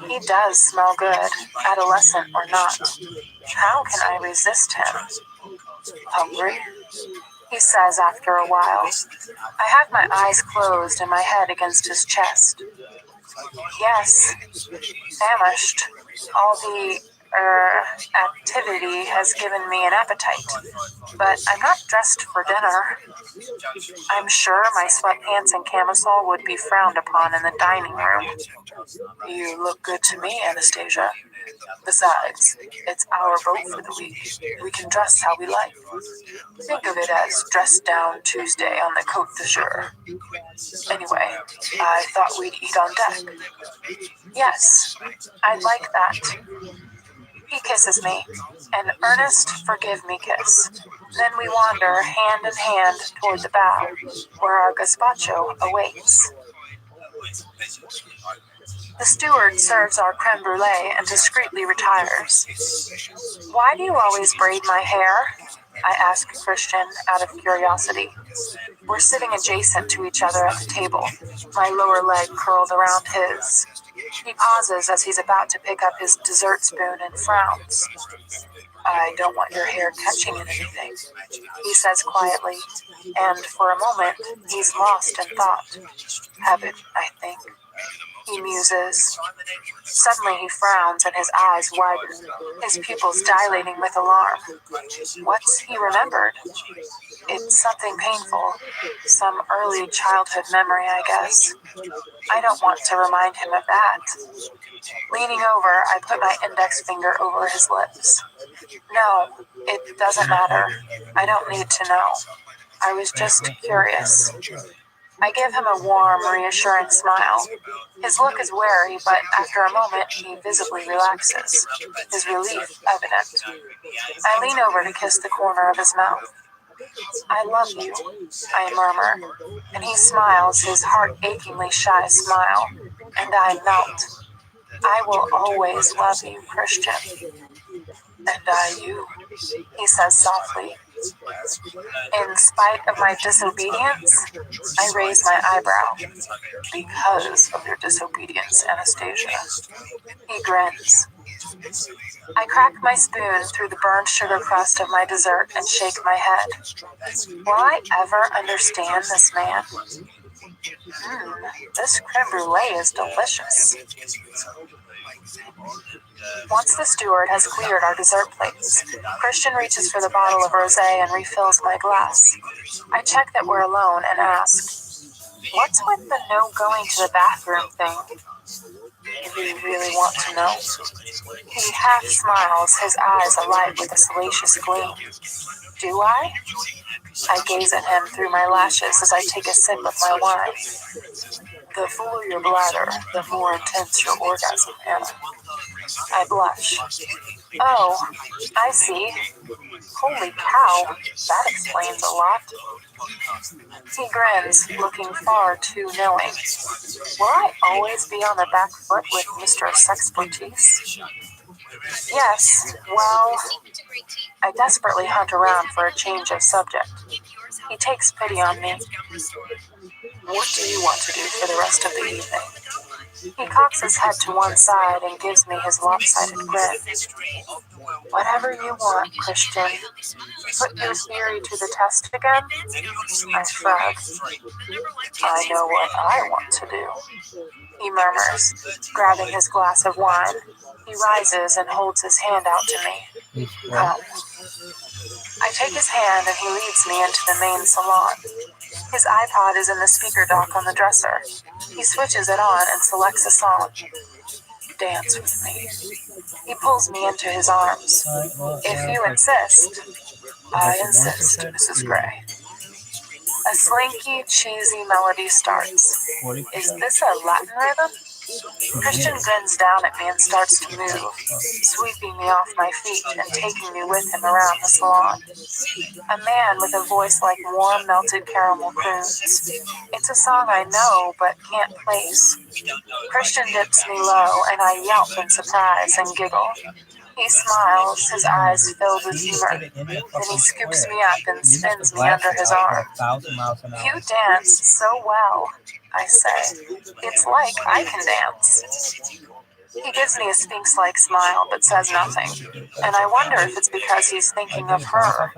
He does smell good, adolescent or not. How can I resist him? Hungry? He says after a while. I have my eyes closed and my head against his chest. Yes, famished. All the activity has given me an appetite, but I'm not dressed for dinner. I'm sure my sweatpants and camisole would be frowned upon in the dining room. You look good to me, Anastasia. Besides, it's our boat for the week. We can dress how we like. Think of it as dress down Tuesday on the Côte d'Azur. Anyway, I thought we'd eat on deck. Yes, I'd like that. He kisses me, an earnest forgive me kiss. Then we wander hand in hand toward the bow, where our gazpacho awaits. The steward serves our creme brulee and discreetly retires. Why do you always braid my hair? I ask Christian out of curiosity. We're sitting adjacent to each other at the table, my lower leg curled around his. He pauses as he's about to pick up his dessert spoon and frowns. I don't want your hair catching in anything, he says quietly, and for a moment he's lost in thought. Habit, I think. He muses. Suddenly he frowns and his eyes widen, his pupils dilating with alarm. What's he remembered? It's something painful, some early childhood memory, I guess. I don't want to remind him of that. Leaning over, I put my index finger over his lips. No, it doesn't matter. I don't need to know. I was just curious. I give him a warm, reassuring smile. His look is wary, but after a moment, he visibly relaxes, his relief evident. I lean over to kiss the corner of his mouth. I love you, I murmur, and he smiles his heart-achingly shy smile, and I melt. I will always love you, Christian. And I you, he says softly. In spite of my disobedience, I raise my eyebrow. Because of your disobedience, Anastasia. He grins. I crack my spoon through the burned sugar crust of my dessert and shake my head. Will I ever understand this man? This creme brulee is delicious. Once the steward has cleared our dessert plates, Christian reaches for the bottle of rosé and refills my glass. I check that we're alone and ask, what's with the no going to the bathroom thing? Do you really want to know? He half smiles, his eyes alight with a salacious gleam. Do I? I gaze at him through my lashes as I take a sip of my wine. The fuller your bladder, the more intense your orgasm, Anna. I blush. Oh, I see. Holy cow, that explains a lot. He grins, looking far too knowing. Will I always be on the back foot with Mr. Sexpertise? Yes, well, I desperately hunt around for a change of subject. He takes pity on me. What do you want to do for the rest of the evening? He cocks his head to one side and gives me his lopsided grin. Whatever you want, Christian. Put your theory to the test again? I shrug. I know what I want to do. He murmurs, grabbing his glass of wine. He rises and holds his hand out to me. Come. I take his hand and he leads me into the main salon. His iPod is in the speaker dock on the dresser. He switches it on and selects a song. Dance with me. He pulls me into his arms. If you insist. I insist, Mrs. Gray. A slinky, cheesy melody starts. Is this a Latin rhythm? Christian grins down at me and starts to move, sweeping me off my feet and taking me with him around the salon. A man with a voice like warm, melted caramel croons. It's a song I know but can't place. Christian dips me low and I yelp in surprise and giggle. He smiles, his eyes filled with humor. Then he scoops me up and spins me under his arm. You dance so well, I say. It's like I can dance. He gives me a sphinx-like smile but says nothing, and I wonder if it's because he's thinking of her,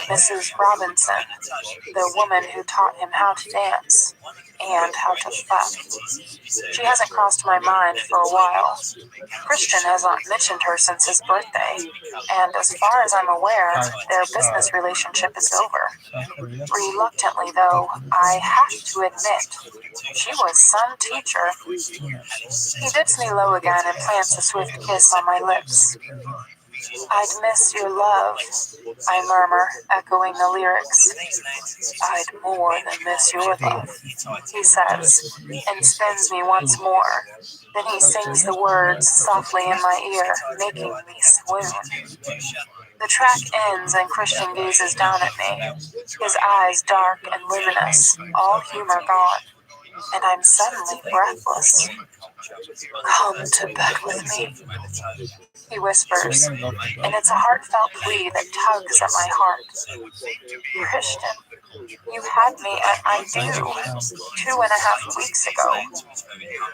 Mrs. Robinson, the woman who taught him how to dance and how to fuck. She hasn't crossed my mind for a while. Christian has not mentioned her since his birthday, and as far as I'm aware, their business relationship is over. Reluctantly, though, I have to admit, she was some teacher. He dips me low again and plants a swift kiss on my lips. I'd miss your love, I murmur, echoing the lyrics. I'd more than miss your love, he says, and spins me once more. Then he sings the words softly in my ear, making me swoon. The track ends and Christian gazes down at me, his eyes dark and luminous, all humor gone, and I'm suddenly breathless. Come to bed with me, he whispers, and it's a heartfelt plea that tugs at my heart. Christian, you had me at I do 2.5 weeks ago,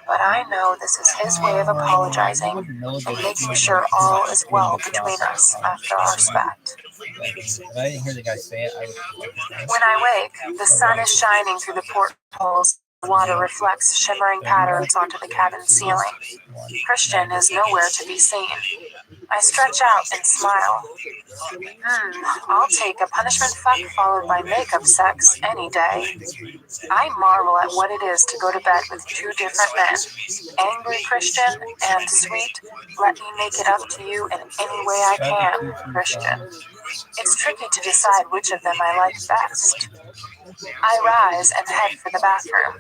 but I know this is his way of apologizing and making sure all is well between us after our spat. When I wake, the sun is shining through the portholes. The water reflects shimmering patterns onto the cabin ceiling. Christian is nowhere to be seen. I stretch out and smile. I'll take a punishment fuck followed by makeup sex any day. I marvel at what it is to go to bed with two different men. Angry Christian and sweet, let me make it up to you in any way I can, Christian. It's tricky to decide which of them I like best. I rise and head for the bathroom.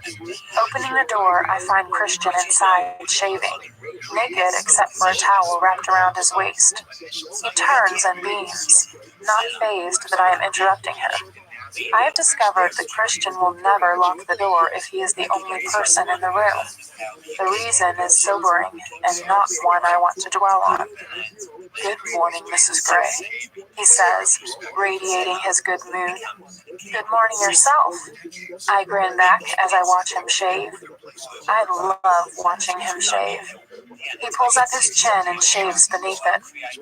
Opening the door, I find Christian inside shaving. naked except for a towel wrapped around his waist. He turns and beams, not fazed that I am interrupting him. I have discovered that Christian will never lock the door if he is the only person in the room. The reason is sobering and not one I want to dwell on. "Good morning, Mrs. Gray," he says, radiating his good mood. "Good morning yourself." I grin back as I watch him shave. I love watching him shave. He pulls up his chin and shaves beneath it,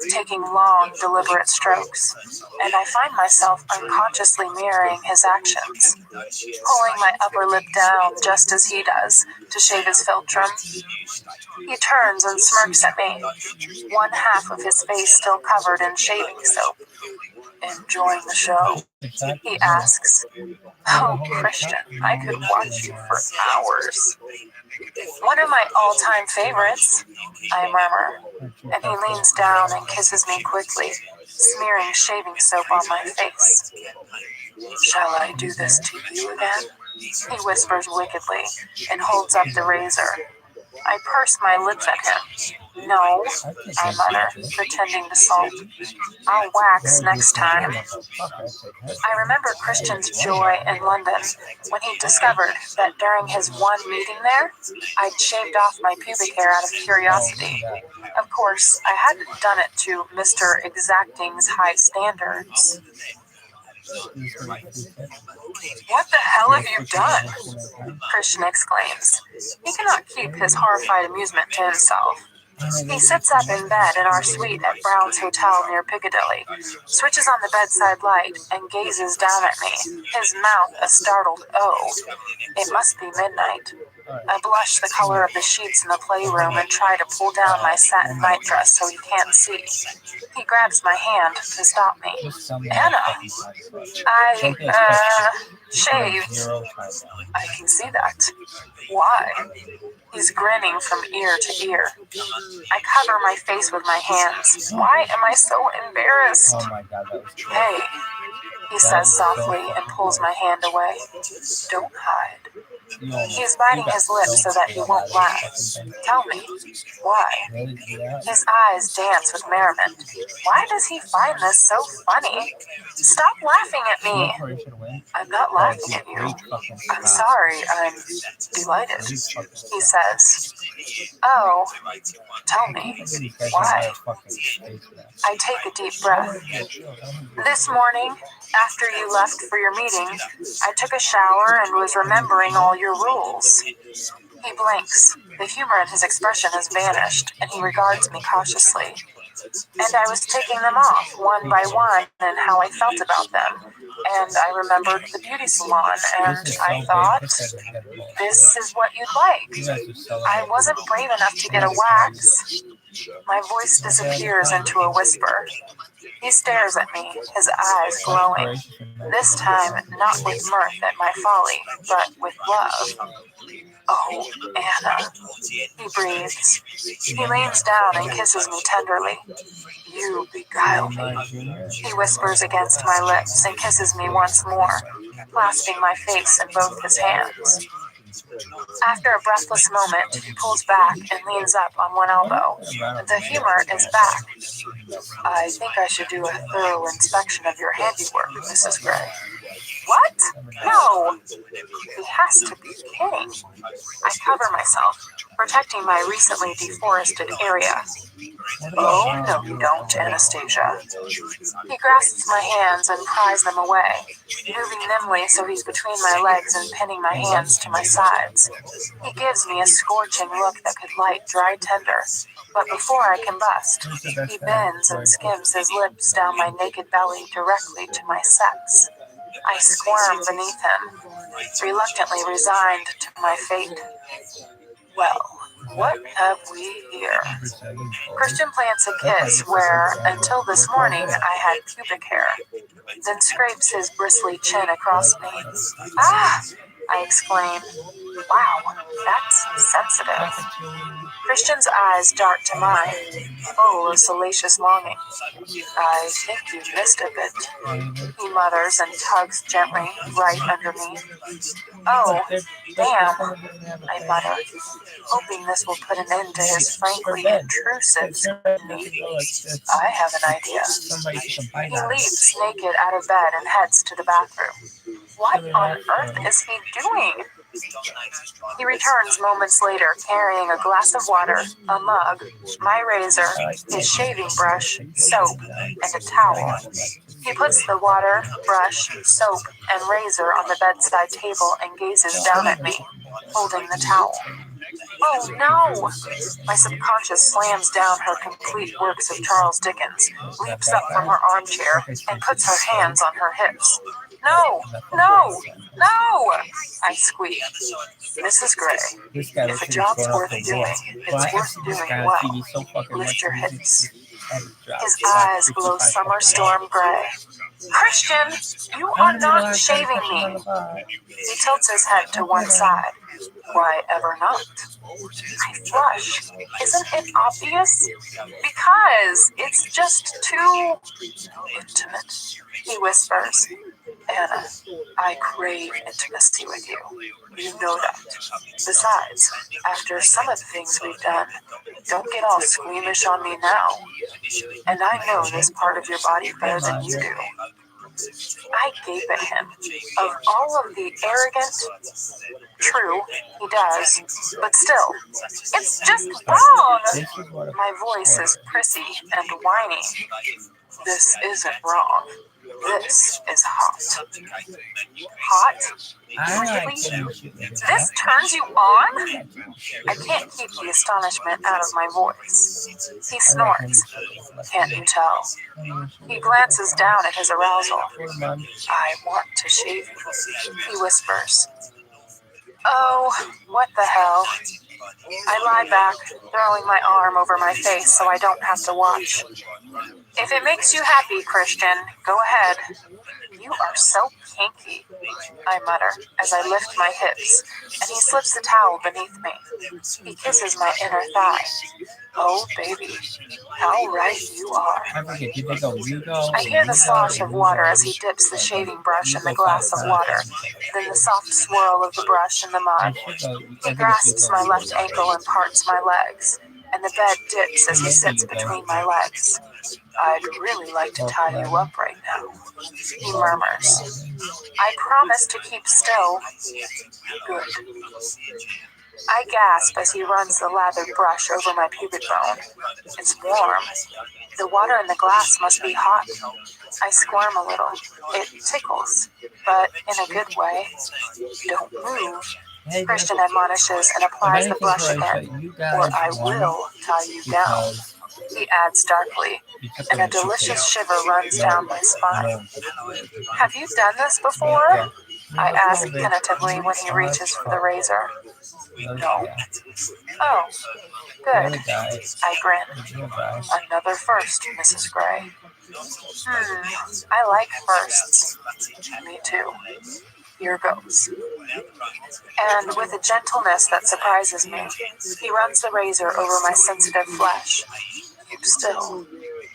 taking long, deliberate strokes, and I find myself unconsciously mirroring his actions, pulling my upper lip down just as he does to shave his philtrum. He turns and smirks at me, one half of his face still covered in shaving soap. "Enjoying the show?" he asks. "Oh, Christian, I could watch you for hours." "One of my all-time favorites," I murmur, and he leans down and kisses me quickly, smearing shaving soap on my face. "Shall I do this to you again?" he whispers wickedly and holds up the razor. I purse my lips at him. "No," I mutter, pretending to sulk. "I'll wax next time." I remember Christian's joy in London when he discovered that during his one meeting there, I'd shaved off my pubic hair out of curiosity. Of course, I hadn't done it to Mr. Exacting's high standards. "What the hell have you done?" Christian exclaims. He cannot keep his horrified amusement to himself. He sits up in bed in our suite at Brown's Hotel near Piccadilly, switches on the bedside light, and gazes down at me, his mouth a startled O. It must be midnight. I blush the color of the sheets in the playroom and try to pull down my satin nightdress so he can't see. He grabs my hand to stop me. "Anna, I shaved." "I can see that. Why?" He's grinning from ear to ear. I cover my face with my hands. Why am I so embarrassed? "Hey," he says softly and pulls my hand away. "Don't hide." He's biting his lips so that he won't laugh. "Tell me, why?" His eyes dance with merriment. Why does he find this so funny? "Stop laughing at me." "I'm not laughing at you. I'm sorry, I'm delighted," he says. "Oh, tell me, why?" I take a deep breath. "This morning, after you left for your meeting, I took a shower and was remembering all your rules." He blinks. The humor in his expression has vanished, and he regards me cautiously. "And I was taking them off, one by one, and how I felt about them. And I remembered the beauty salon, and I thought, this is what you'd like. I wasn't brave enough to get a wax." My voice disappears into a whisper. He stares at me, his eyes glowing. This time, not with mirth at my folly, but with love. "Oh, Anna," he breathes. He leans down and kisses me tenderly. "You beguile me," he whispers against my lips and kisses me once more, clasping my face in both his hands. After a breathless moment, he pulls back and leans up on one elbow. The humor is back. "I think I should do a thorough inspection of your handiwork, Mrs. Gray." "What? No!" He has to be kidding. I cover myself, protecting my recently deforested area. "Oh, no you don't, Anastasia." He grasps my hands and pries them away, moving nimbly so he's between my legs and pinning my hands to my sides. He gives me a scorching look that could light dry tinder, but before I combust, he bends and skims his lips down my naked belly directly to my sex. I squirm beneath him, reluctantly resigned to my fate. Well, what have we here? Christian plants a kiss where, until this morning, I had pubic hair, then scrapes his bristly chin across me. "Ah!" I exclaim. "Wow, that's sensitive." Christian's eyes dart to mine, full of salacious longing. "I think you missed a bit," he mutters and tugs gently right under me. "Oh, Damn, I mutter, hoping this will put an end to his frankly intrusive scrutiny. I have an idea. He leaps naked out of bed and heads to the bathroom. What on earth is he doing? He returns moments later carrying a glass of water, a mug, my razor, his shaving brush, soap, and a towel. He puts the water, brush, soap, and razor on the bedside table and gazes down at me, holding the towel. Oh no! My subconscious slams down her complete works of Charles Dickens, leaps up from her armchair, and puts her hands on her hips. No! No! No! I squeak. Mrs. Gray, if a job's worth doing, it's worth doing well. Lift your hips. His eyes glow summer storm gray. Christian, you are not shaving me. He tilts his head to one side. Why ever not? I flush. Isn't it obvious? Because it's just too intimate, he whispers. Anna, I crave intimacy with you. You know that. Besides, after some of the things we've done, don't get all squeamish on me now. And I know this part of your body better than you do. I gape at him. Of all of the arrogant... True, he does, but still, it's just wrong! My voice is prissy and whiny. This isn't wrong. This is hot. Hot? Really? This turns you on? I can't keep the astonishment out of my voice. He snorts. Can't you tell? He glances down at his arousal. I want to shave you, he whispers. Oh, what the hell? I lie back, throwing my arm over my face so I don't have to watch. If it makes you happy, Christian, go ahead. You are so kinky, I mutter as I lift my hips, and he slips the towel beneath me. He kisses my inner thigh. Oh, baby, how right you are. I hear the slosh of water as he dips the shaving brush in the glass of water, then the soft swirl of the brush in the mud. He grasps my left ankle and parts my legs, and the bed dips as he sits between my legs. I'd really like to tie you up right now, he murmurs. I promise to keep still. Good. I gasp as he runs the lathered brush over my pubic bone. It's warm. The water in the glass must be hot. I squirm a little. It tickles, but in a good way. Don't move, Christian admonishes and applies the brush again, or I will tie you down. He adds darkly, and a delicious shiver runs down my spine. Have you done this before? I ask tentatively when he reaches for the razor. No. Oh, good. I grin. Another first, Mrs. Gray. I like firsts. Me too. Here goes. And with a gentleness that surprises me, he runs the razor over my sensitive flesh. Keep still,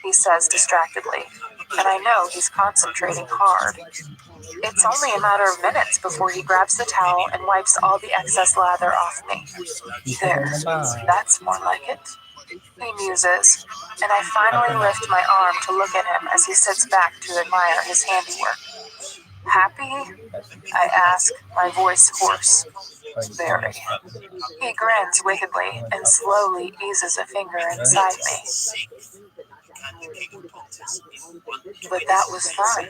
he says distractedly, and I know he's concentrating hard. It's only a matter of minutes before he grabs the towel and wipes all the excess lather off me. There, that's more like it, he muses, and I finally lift my arm to look at him as he sits back to admire his handiwork. Happy? I ask, my voice hoarse. Very. He grins wickedly and slowly eases a finger inside me. But that was fun,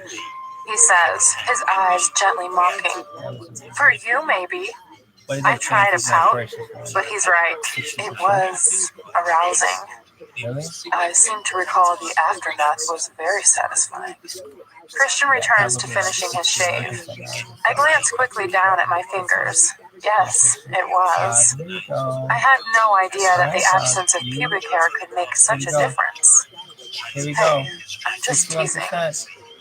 he says, his eyes gently mocking. For you, maybe. I try to pout, but he's right. It was arousing. I seem to recall the aftermath was very satisfying. Christian returns to finishing his shave. I glance quickly down at my fingers. Yes, it was. I had no idea that the absence of pubic hair could make such a difference. Hey, I'm just teasing.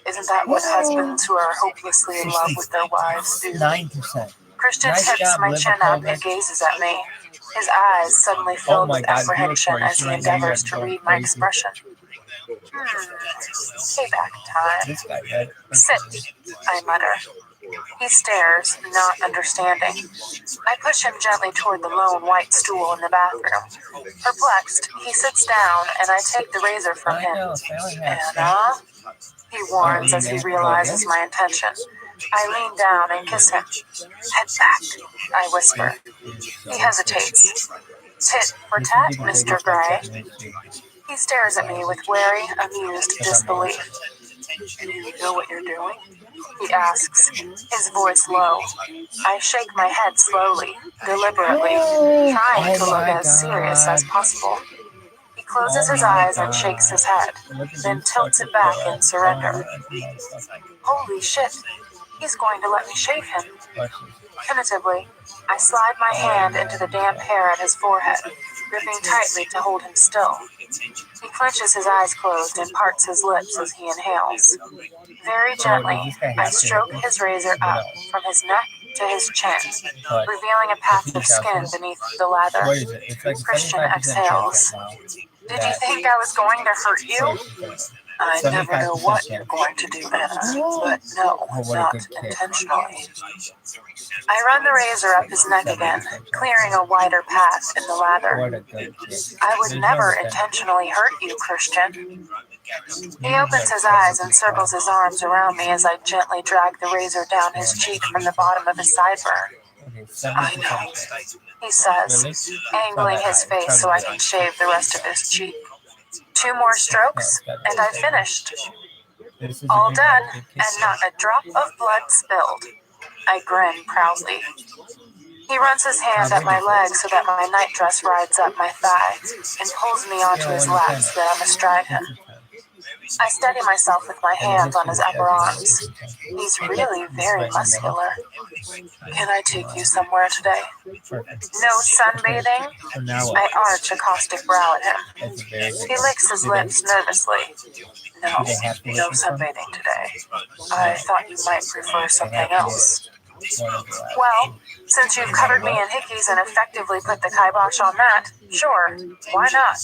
Isn't that what husbands who are hopelessly in love with their wives do? 9%. Christian tips my chin up and gazes at me, his eyes suddenly filled with apprehension as he endeavors to read my expression. Payback time. Sit, I mutter. He stares, not understanding. I push him gently toward the lone white stool in the bathroom. Perplexed, he sits down and I take the razor from him. Anna? He warns as he realizes my intention. I lean down and kiss him. Head back, I whisper. He hesitates. Tit for tat, Mr. Gray. He stares at me with wary, amused disbelief. You know what you're doing? He asks, his voice low. I shake my head slowly, deliberately, trying to look as serious as possible. He closes his eyes and shakes his head, then tilts it back in surrender. Holy shit, he's going to let me shave him. Tentatively, I slide my hand into the damp hair at his forehead, gripping tightly to hold him still. He clenches his eyes closed and parts his lips as he inhales. Very gently, I stroke his razor up from his neck to his chin, revealing a patch of skin beneath the lather. Christian exhales. Did you think I was going to hurt you? I never know what you're going to do, Anna, but no, not intentionally. I run the razor up his neck again, clearing a wider path in the lather. I would never intentionally hurt you, Christian. He opens his eyes and circles his arms around me as I gently drag the razor down his cheek from the bottom of his sideburn. I know, he says, angling his face so I can shave the rest of his cheek. 2 more strokes, and I've finished. All done, and not a drop of blood spilled. I grin proudly. He runs his hand up my leg so that my nightdress rides up my thigh and pulls me onto his lap so that I'm astride him. I steady myself with my hands on his upper arms. He's really very muscular. Can I take you somewhere today? No sunbathing? I arch a caustic brow at him. He licks his lips nervously. No sunbathing today. I thought you might prefer something else. Well, since you've covered me in hickeys and effectively put the kibosh on that, sure, why not?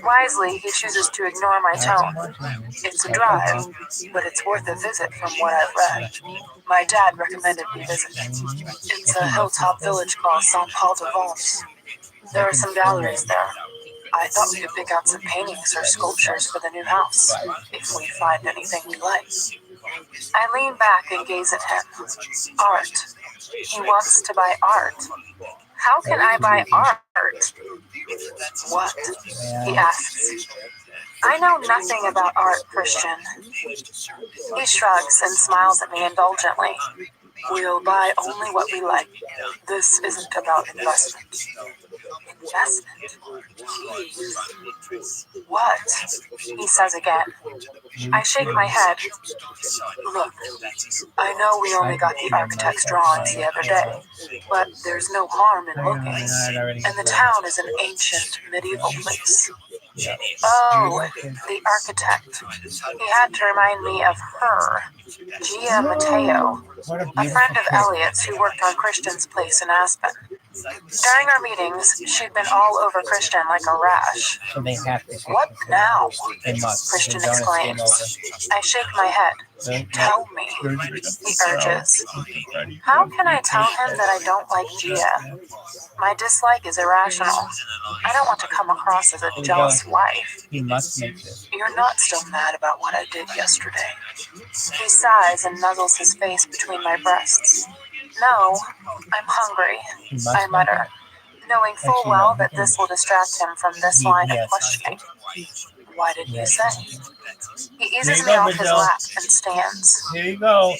Wisely, he chooses to ignore my tone. It's a drive, but it's worth a visit from what I've read. My dad recommended we visit. It's a hilltop village called Saint-Paul-de-Vence. There are some galleries there. I thought we could pick out some paintings or sculptures for the new house, if we find anything we like. I lean back and gaze at him. Art. He wants to buy art. How can I buy art? What? He asks. I know nothing about art, Christian. He shrugs and smiles at me indulgently. We'll buy only what we like. This isn't about investment. Investment? Jeez. What? He says again. I shake my head. Look, I know we only got the architect's drawings the other day, but there's no harm in looking. And the town is an ancient medieval place. Oh, the architect. He had to remind me of her, Gia Mateo, a friend of Elliot's who worked on Christian's place in Aspen. During our meetings, she'd been all over Christian like a rash. What now? Christian exclaims. I shake my head. Tell me, he urges. How can I tell him that I don't like Gia? My dislike is irrational. I don't want to come across as a jealous wife. You're not still mad about what I did yesterday. He sighs and nuzzles his face between my breasts. No, I'm hungry, I mutter, knowing full well that this will distract him from this line of questioning. Why did you say? He eases me off his lap and stands. Here you go.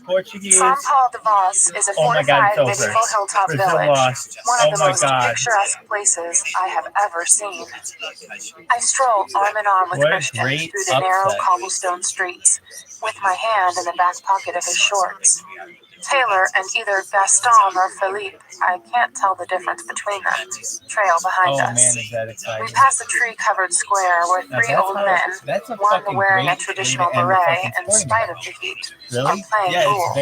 Portuguese. Saint-Paul-de-Vence is a fortified medieval hilltop village, one of the most picturesque places I have ever seen. I stroll arm in arm with Christian through the narrow cobblestone streets, with my hand in the back pocket of his shorts. Taylor and either Gaston or Philippe, I can't tell the difference between them, trail behind us. We pass a tree-covered square where 3 old men, one wearing a traditional beret in spite of the heat, are playing pool.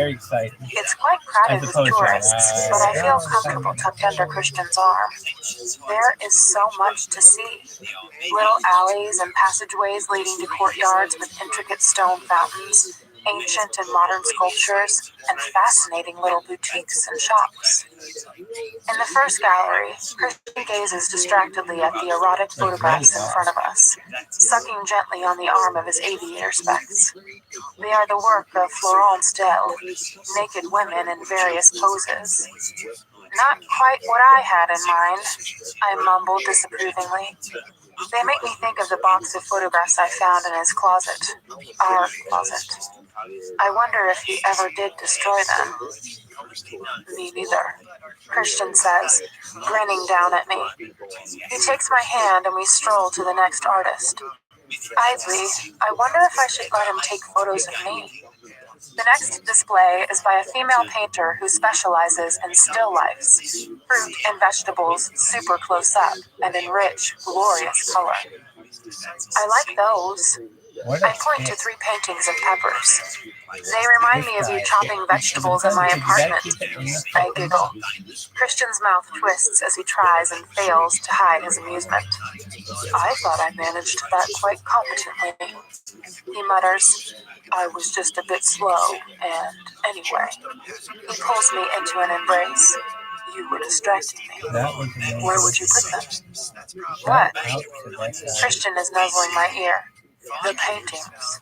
It's quite crowded with tourists, but I feel comfortable tucked under Christian's arm. There is so much to see. Little alleys and passageways leading to courtyards with intricate stone fountains, ancient and modern sculptures, and fascinating little boutiques and shops. In the first gallery, Christian gazes distractedly at the erotic photographs in front of us, sucking gently on the arm of his aviator specs. They are the work of Florence Dell, naked women in various poses. Not quite what I had in mind, I mumbled disapprovingly. They make me think of the box of photographs I found in his closet. Our closet. I wonder if he ever did destroy them. Me neither, Christian says, grinning down at me. He takes my hand and we stroll to the next artist. Idly, I wonder if I should let him take photos of me. The next display is by a female painter who specializes in still lifes, fruit and vegetables super close up and in rich, glorious color. I like those. I point to 3 paintings of peppers. They remind me of you chopping vegetables in my apartment. I giggle. Christian's mouth twists as he tries and fails to hide his amusement. I thought I managed that quite competently. He mutters, I was just a bit slow, and anyway. He pulls me into an embrace. You were distracting me. Where would you put them? What? Christian is nuzzling my ear. The paintings.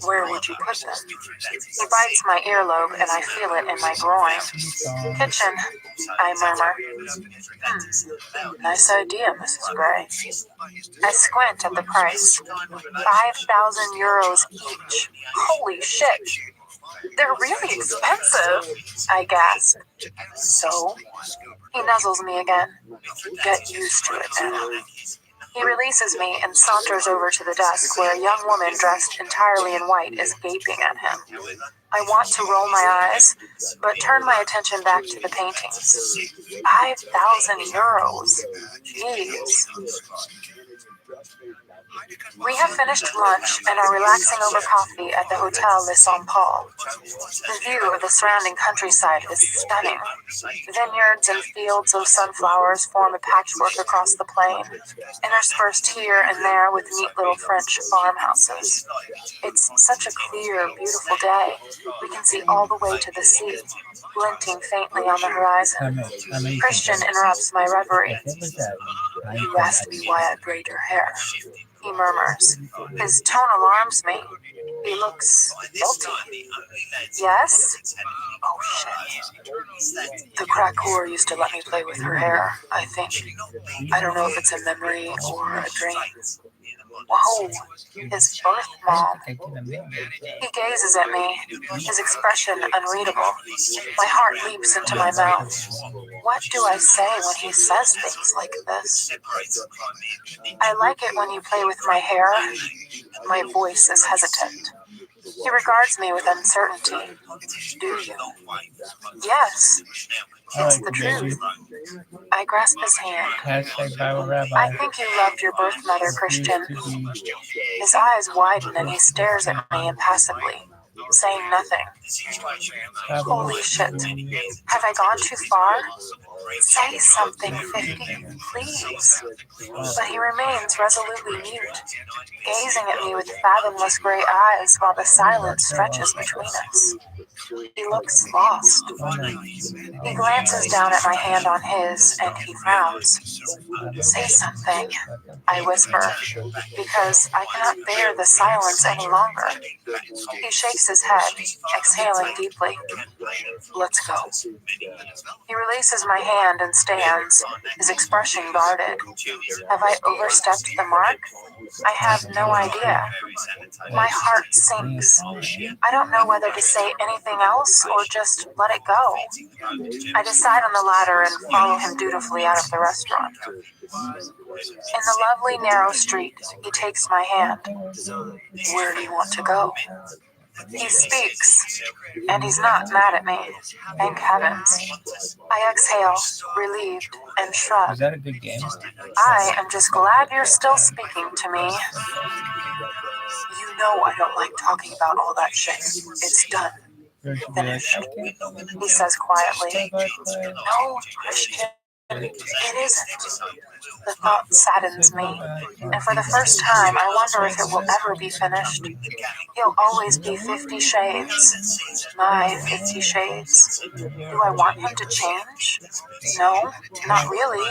Where would you put them? He bites my earlobe and I feel it in my groin. Kitchen, I murmur. Nice idea, Mrs. Gray. I squint at the price. 5,000 euros each. Holy shit. They're really expensive, I gasp. So? He nuzzles me again. Get used to it, Anna. He releases me and saunters over to the desk where a young woman dressed entirely in white is gaping at him. I want to roll my eyes, but turn my attention back to the paintings. 5,000 euros. Jeez. We have finished lunch and are relaxing over coffee at the Hotel Le Saint Paul. The view of the surrounding countryside is stunning. Vineyards and fields of sunflowers form a patchwork across the plain, interspersed here and there with neat little French farmhouses. It's such a clear, beautiful day. We can see all the way to the sea, glinting faintly on the horizon. Christian interrupts my reverie. You asked me why I braid your hair. He murmurs. His tone alarms me. He looks guilty. Yes? Oh, shit. The crack whore used to let me play with her hair, I think. I don't know if it's a memory or a dream. Whoa, his birth mom. He gazes at me, his expression unreadable. My heart leaps into my mouth. What do I say when he says things like this? I like it when you play with my hair. My voice is hesitant. He regards me with uncertainty. Do you? Yes. It's the truth. I grasp his hand. #ViralRabbi. I think you loved your birth mother, Christian. His eyes widen and he stares at me impassively, saying nothing. Holy shit. Have I gone too far? Say something, 50, please. But he remains resolutely mute, gazing at me with fathomless gray eyes while the silence stretches between us. He looks lost. He glances down at my hand on his, and he frowns. Say something, I whisper, because I cannot bear the silence any longer. He shakes his head, exhaling deeply. Let's go. He releases my hand and stands, his expression guarded. Have I overstepped the mark? I have no idea. My heart sinks. I don't know whether to say anything else or just let it go. I decide on the latter and follow him dutifully out of the restaurant. In the lovely narrow street, he takes my hand. Where do you want to go? He speaks, and he's not mad at me. Thank heavens. I exhale, relieved, and shrug. Is that a good game? I am just glad you're still speaking to me. You know I don't like talking about all that shit. It's done. Finished. He says quietly. No, Christian. It isn't. The thought saddens me, and for the first time I wonder if it will ever be finished. He'll always be 50 Shades. My 50 Shades. Do I want him to change? No, not really.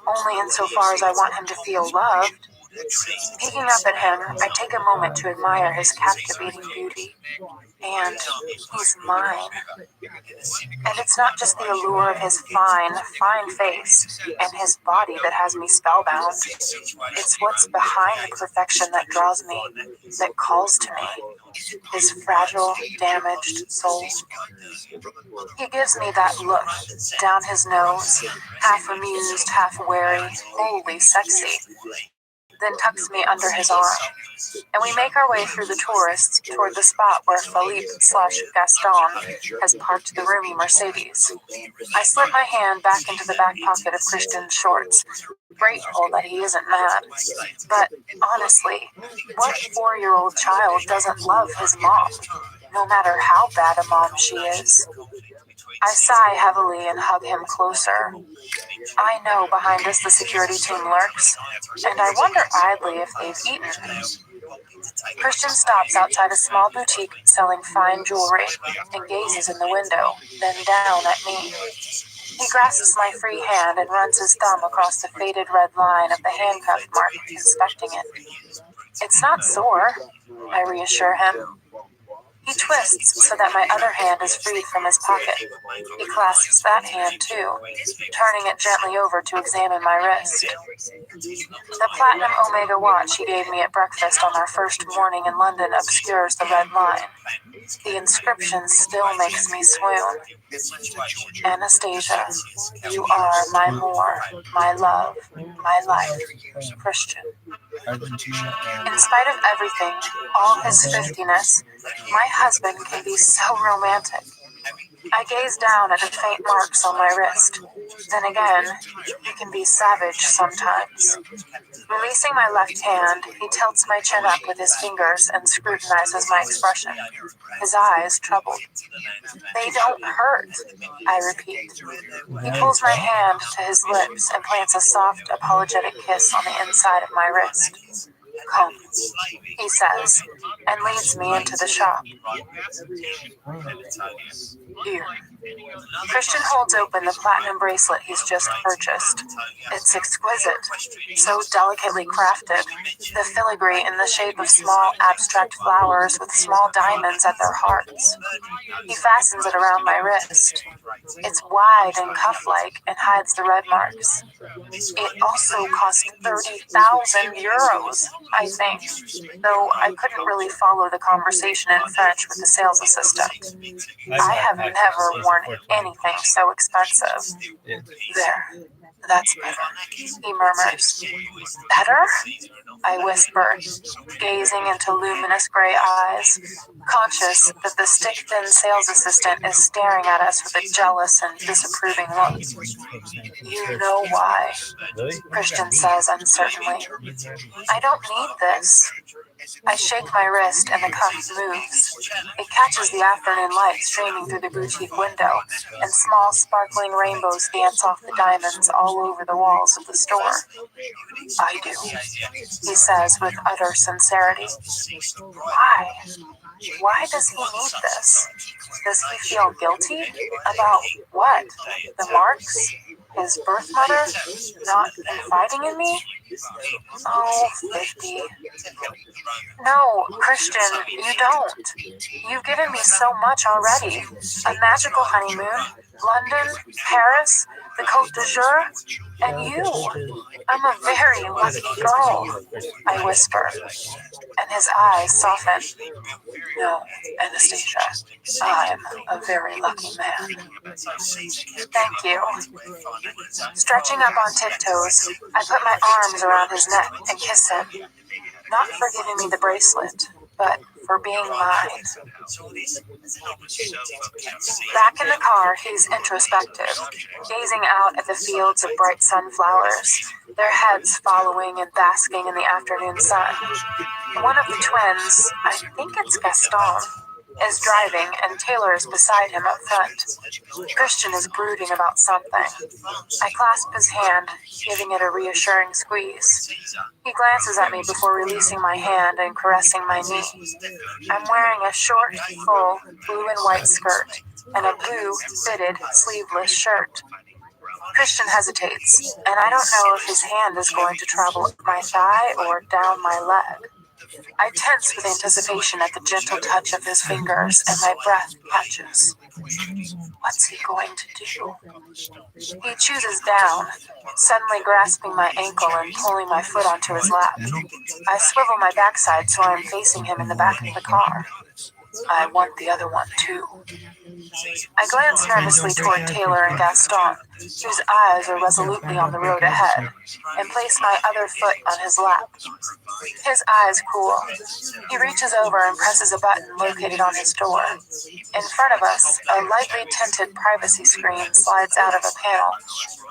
Only insofar as I want him to feel loved. Peeking up at him, I take a moment to admire his captivating beauty. And he's mine. And it's not just the allure of his fine, fine face and his body that has me spellbound. It's what's behind the perfection that draws me, that calls to me. His fragile, damaged soul. He gives me that look, down his nose, half amused, half wary, wholly sexy, then tucks me under his arm, and we make our way through the tourists toward the spot where Philippe/Gaston has parked the roomy Mercedes. I slip my hand back into the back pocket of Christian's shorts, grateful that he isn't mad. But honestly, what 4-year-old child doesn't love his mom, no matter how bad a mom she is? I sigh heavily and hug him closer. I know behind us the security team lurks, and I wonder idly if they've eaten. Christian stops outside a small boutique selling fine jewelry and gazes in the window, then down at me. He grasps my free hand and runs his thumb across the faded red line of the handcuff mark, inspecting it. It's not sore, I reassure him. He twists so that my other hand is freed from his pocket. He clasps that hand too, turning it gently over to examine my wrist. The platinum Omega watch he gave me at breakfast on our first morning in London obscures the red line. The inscription still makes me swoon. Anastasia, you are my more, my love, my life, Christian. In spite of everything, all his fiftiness, my husband can be so romantic. I gaze down at the faint marks on my wrist. Then again, he can be savage sometimes. Releasing my left hand, he tilts my chin up with his fingers and scrutinizes my expression, his eyes troubled. They don't hurt, I repeat. He pulls my hand to his lips and plants a soft, apologetic kiss on the inside of my wrist. Come, he says, and leads me into the shop. Here. Christian holds open the platinum bracelet he's just purchased. It's exquisite, so delicately crafted, the filigree in the shape of small abstract flowers with small diamonds at their hearts. He fastens it around my wrist. It's wide and cuff-like and hides the red marks. It also cost 30,000 euros, I think, though I couldn't really follow the conversation in French with the sales assistant. I have never worn anything so expensive. There, that's better, he murmurs. Better? I whisper, gazing into luminous gray eyes, conscious that the stick-thin sales assistant is staring at us with a jealous and disapproving look. You know why, Christian says uncertainly. I don't need this. I shake my wrist and the cuff moves. It catches the afternoon light streaming through the boutique window, and small sparkling rainbows dance off the diamonds all over the walls of the store. I do, he says with utter sincerity. Why? Why does he need this? Does he feel guilty? About what? The marks? His birth mother? Not confiding in me? Oh, 50. No, Christian, you don't. You've given me so much already. A magical honeymoon, London, Paris, the Côte d'Azur, and you. I'm a very lucky girl, I whisper, and his eyes soften. No, Anastasia, I'm a very lucky man. Thank you. Stretching up on tiptoes, I put my arms around his neck and kiss him, not for giving me the bracelet, but for being mine. Back in the car, he's introspective, gazing out at the fields of bright sunflowers, their heads following and basking in the afternoon sun. One of the twins, I think it's Gaston, is driving and Taylor is beside him up front. Christian is brooding about something. I clasp his hand, giving it a reassuring squeeze. He glances at me before releasing my hand and caressing my knee. I'm wearing a short, full, blue and white skirt and a blue, fitted, sleeveless shirt. Christian hesitates, and I don't know if his hand is going to travel up my thigh or down my leg. I tense with anticipation at the gentle touch of his fingers, and my breath catches. What's he going to do? He chooses down, suddenly grasping my ankle and pulling my foot onto his lap. I swivel my backside so I'm facing him in the back of the car. I want the other one too. I glance nervously toward Taylor and Gaston, whose eyes are resolutely on the road ahead, and place my other foot on his lap. His eyes cool. He reaches over and presses a button located on his door. In front of us, a lightly tinted privacy screen slides out of a panel,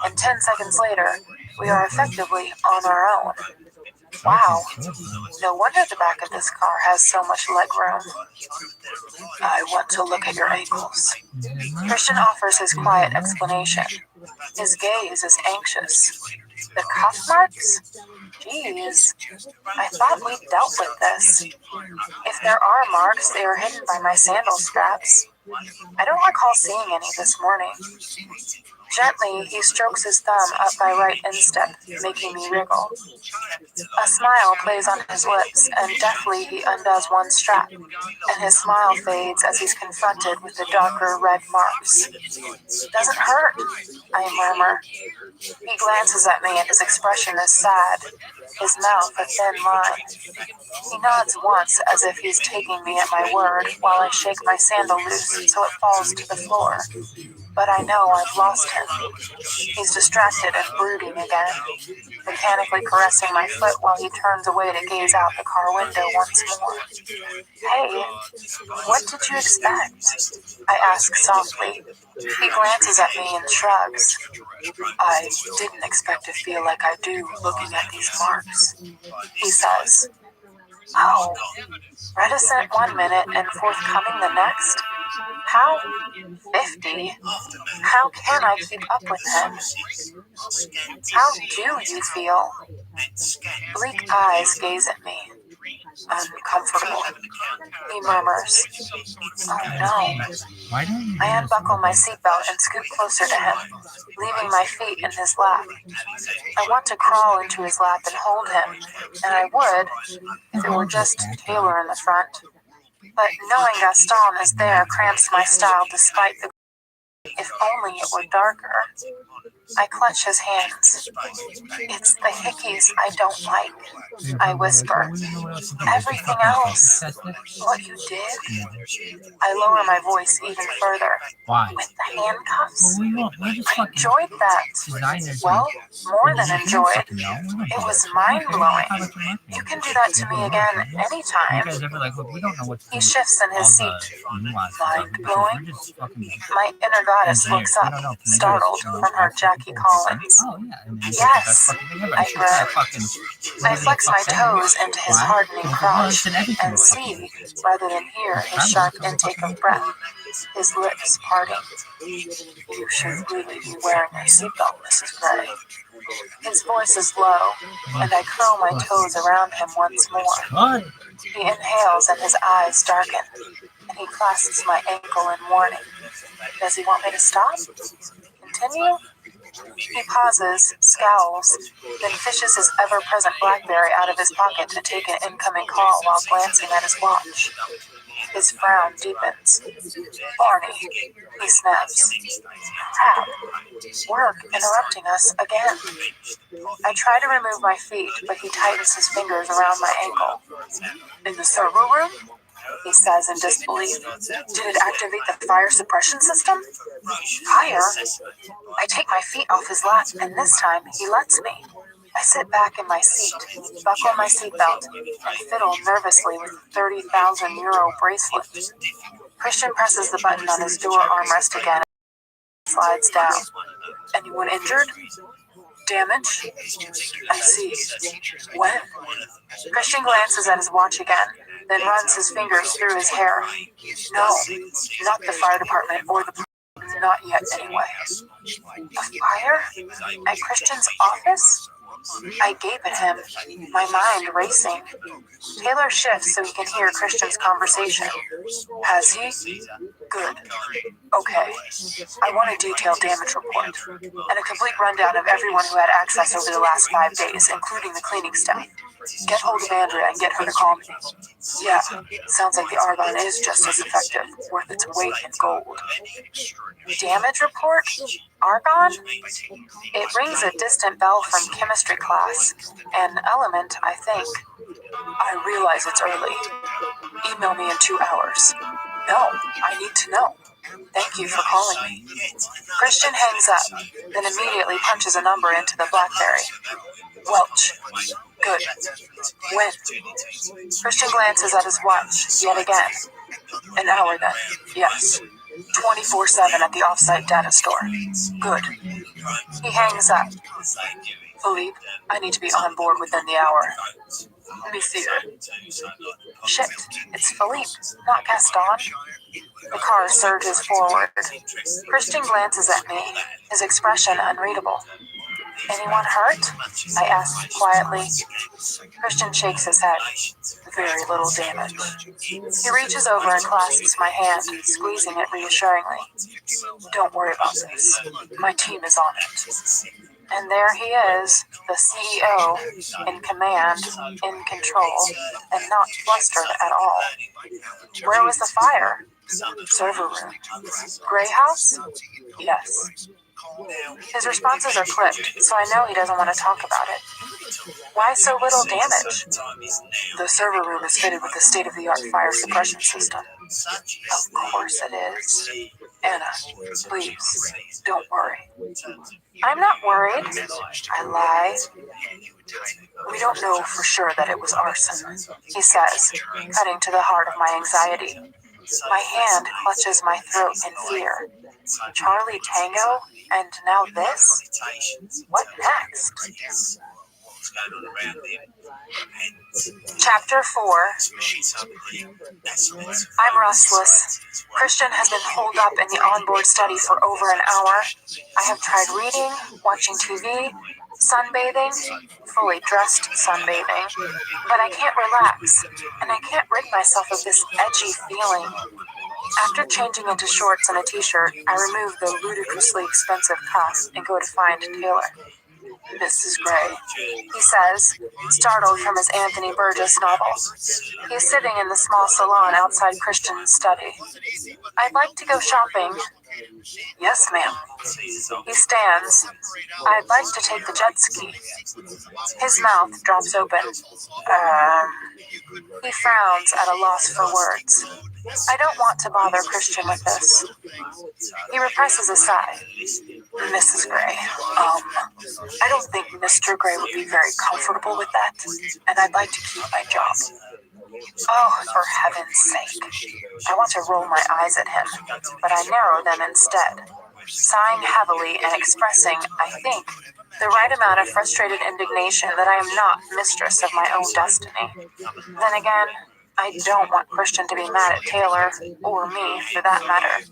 and 10 seconds later, we are effectively on our own. Wow, no wonder the back of this car has so much legroom. I want to look at your ankles. Christian offers his quiet explanation. His gaze is anxious. The cuff marks? Geez, I thought we dealt with this. If there are marks, they are hidden by my sandal straps. I don't recall seeing any this morning. Gently, he strokes his thumb up my right instep, making me wriggle. A smile plays on his lips, and deftly he undoes one strap, and his smile fades as he's confronted with the darker red marks. Doesn't hurt, I murmur. He glances at me and his expression is sad, his mouth a thin line. He nods once as if he's taking me at my word while I shake my sandal loose so it falls to the floor. But I know I've lost him. He's distracted and brooding again, mechanically caressing my foot while he turns away to gaze out the car window once more. Hey, what did you expect? I ask softly. He glances at me and shrugs. I didn't expect to feel like I do looking at these marks. He says, oh, reticent one minute and forthcoming the next? How 50? How can I keep up with him? How do you feel? Bleak eyes gaze at me. Uncomfortable. He murmurs. Oh no. I unbuckle my seatbelt and scoot closer to him, leaving my feet in his lap. I want to crawl into his lap and hold him, and I would if it were just Taylor in the front. But knowing Gaston is there cramps my style despite the... If only it were darker. I clutch his hands. It's the hickeys I don't like, I whisper. Everything else. What you did? I lower my voice even further. Why? With the handcuffs? I fucking enjoyed that. designers. Well, more than enjoyed. It It was mind-blowing. You can do that to me again You anytime. guys ever like, look, we don't know what to do He with shifts in all his the seat. nuances. Mind-blowing? We're just fucking My inner goddess engineers. looks We up, don't know if maybe startled it's, from her Jackie Collins. oh yeah, and then Yes, fucking thing ever. I Shit, that grin. fucking, I flex my toes into his Why? hardening Because crotch everything and was see, rather than hear, his sharp intake of breath, his lips parting. You should really be wearing your seatbelt, Mrs. Gray. His voice is low, and I curl my toes around him once more. What? He inhales and his eyes darken, and he clasps my ankle in warning. Does he want me to stop? Continue? He pauses, scowls, then fishes his ever-present BlackBerry out of his pocket to take an incoming call while glancing at his watch. His frown deepens. Barney, he snaps. Crap. Work interrupting us again. I try to remove my feet, but he tightens his fingers around my ankle. In the servo room? He says in disbelief. Did it activate the fire suppression system? Fire? I take my feet off his lap, and this time he lets me. I sit back in my seat, buckle my seatbelt, and fiddle nervously with the 30,000 euro bracelet. Christian presses the button on his door armrest again and slides down. Anyone injured? Damage? I see. When? Christian glances at his watch again, then runs his fingers through his hair. No, not the fire department or the police. Not yet, anyway. A fire? At Christian's office? I gape at him, my mind racing. Taylor shifts so he can hear Christian's conversation. Has he? Good. Okay. I want a detailed damage report, and a complete rundown of everyone who had access over the last 5 days, including the cleaning staff. Get hold of Andrea and get her to call me. Yeah, sounds like the argon is just as effective, worth its weight in gold. Damage report? Argon? It rings a distant bell from chemistry class. An element, I think. I realize it's early. Email me in 2 hours. No, I need to know. Thank you for calling me. Christian hangs up, then immediately punches a number into the BlackBerry. Welch. Good. When? Christian glances at his watch, yet again. An hour then. Yes. 24/7 at the off-site data store. Good. He hangs up. Philippe, I need to be on board within the hour. Monsieur. Shit, it's Philippe, not Gaston. The car surges forward. Christian glances at me, his expression unreadable. Anyone hurt? I ask quietly. Christian shakes his head. Very little damage. He reaches over and clasps my hand, squeezing it reassuringly. Don't worry about this. My team is on it. And there he is, the CEO, in command, in control, and not flustered at all. Where was the fire? Server room. Gray house? Yes. His responses are clipped, so I know he doesn't want to talk about it. Why so little damage? The server room is fitted with a state-of-the-art fire suppression system. Of course it is. Anna, please, don't worry. I'm not worried. I lie. We don't know for sure that it was arson, he says, cutting to the heart of my anxiety. My hand clutches my throat in fear. Charlie Tango, and now this? What next? Chapter 4. I'm restless. Christian has been holed up in the onboard study for over an hour. I have tried reading, watching TV, sunbathing, fully dressed sunbathing, but I can't relax, and I can't rid myself of this edgy feeling. After changing into shorts and a t-shirt, I remove the ludicrously expensive cuff and go to find Taylor. Mrs. Gray, he says, startled from his Anthony Burgess novel. He is sitting in the small salon outside Christian's study. I'd like to go shopping. Yes, ma'am. He stands. I'd like to take the jet ski. His mouth drops open. He frowns at a loss for words. I don't want to bother Christian with this. He represses a sigh. Mrs. Gray, I don't think Mr. Gray would be very comfortable with that, and I'd like to keep my job. Oh, for heaven's sake. I want to roll my eyes at him, but I narrow them instead, sighing heavily and expressing, I think, the right amount of frustrated indignation that I am not mistress of my own destiny. Then again, I don't want Christian to be mad at Taylor, or me, for that matter.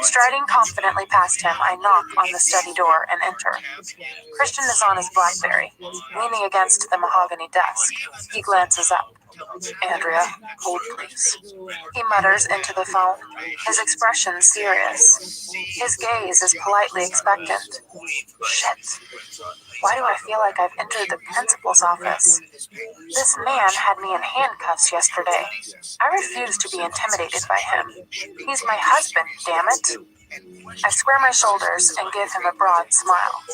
Striding confidently past him, I knock on the study door and enter. Christian is on his BlackBerry, leaning against the mahogany desk. He glances up. Andrea, hold please. He mutters into the phone, his expression serious. His gaze is politely expectant. Shit. Why do I feel like I've entered the principal's office? This man had me in handcuffs yesterday. I refuse to be intimidated by him. He's my husband, damn it. I square my shoulders and give him a broad smile.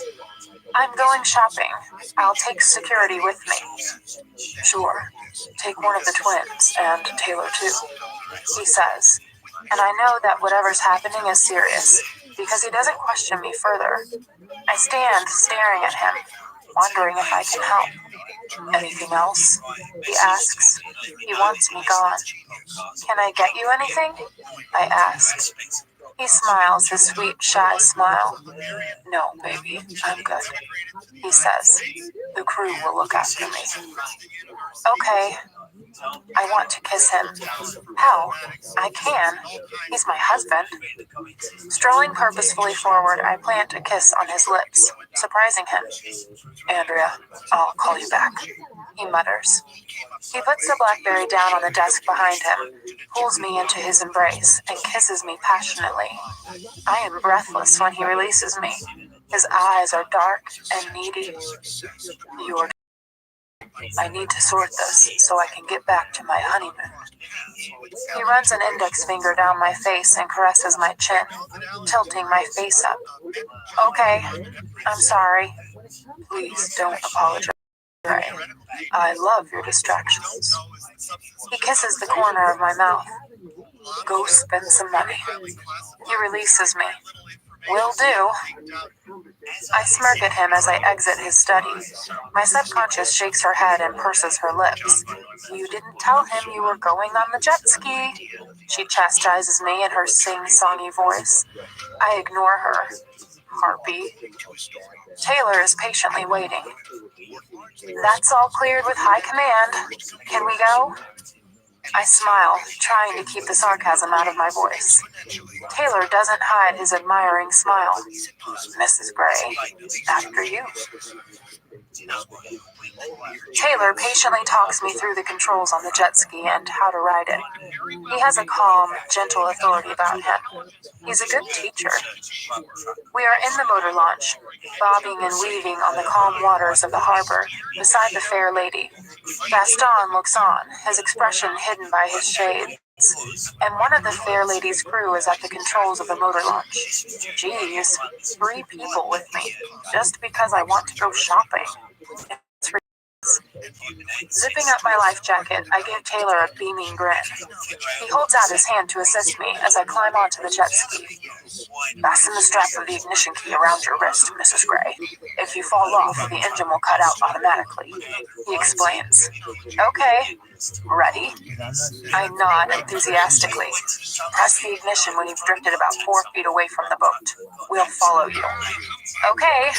I'm going shopping. I'll take security with me. Sure. Take one of the twins, and Taylor too, he says. And I know that whatever's happening is serious, because he doesn't question me further. I stand staring at him, wondering if I can help. Anything else? He asks. He wants me gone. Can I get you anything? I ask. He smiles his sweet, shy smile. No, baby, I'm good. He says. The crew will look after me. Okay. I want to kiss him. How? I can. He's my husband. Strolling purposefully forward, I plant a kiss on his lips, surprising him. Andrea, I'll call you back, he mutters. He puts the BlackBerry down on the desk behind him, pulls me into his embrace, and kisses me passionately. I am breathless when he releases me. His eyes are dark and needy. You're I need to sort this so I can get back to my honeymoon. He runs an index finger down my face and caresses my chin, tilting my face up. Okay, I'm sorry. Please don't apologize. I love your distractions. He kisses the corner of my mouth. Go spend some money. He releases me. Will do. I smirk at him as I exit his study. My subconscious shakes her head and purses her lips. You didn't tell him you were going on the jet ski. She chastises me in her sing-songy voice. I ignore her. Harpy. Taylor is patiently waiting. That's all cleared with high command. Can we go? I smile, trying to keep the sarcasm out of my voice. Taylor doesn't hide his admiring smile. Mrs. Gray, after you. Taylor patiently talks me through the controls on the jet ski and how to ride it. He has a calm, gentle authority about him. He's a good teacher. We are in the motor launch, bobbing and weaving on the calm waters of the harbor, beside the fair lady. Gaston looks on, his expression hidden by his shades, and one of the fair lady's crew is at the controls of the motor launch. Geez, 3 people with me, just because I want to go shopping. It's ridiculous. Zipping up my life jacket, I give Taylor a beaming grin. He holds out his hand to assist me as I climb onto the jet ski. Fasten the strap of the ignition key around your wrist, Mrs. Gray. If you fall off, the engine will cut out automatically, he explains. Okay. Ready? I nod enthusiastically. Press the ignition when you've drifted about 4 feet away from the boat. We'll follow you. Okay.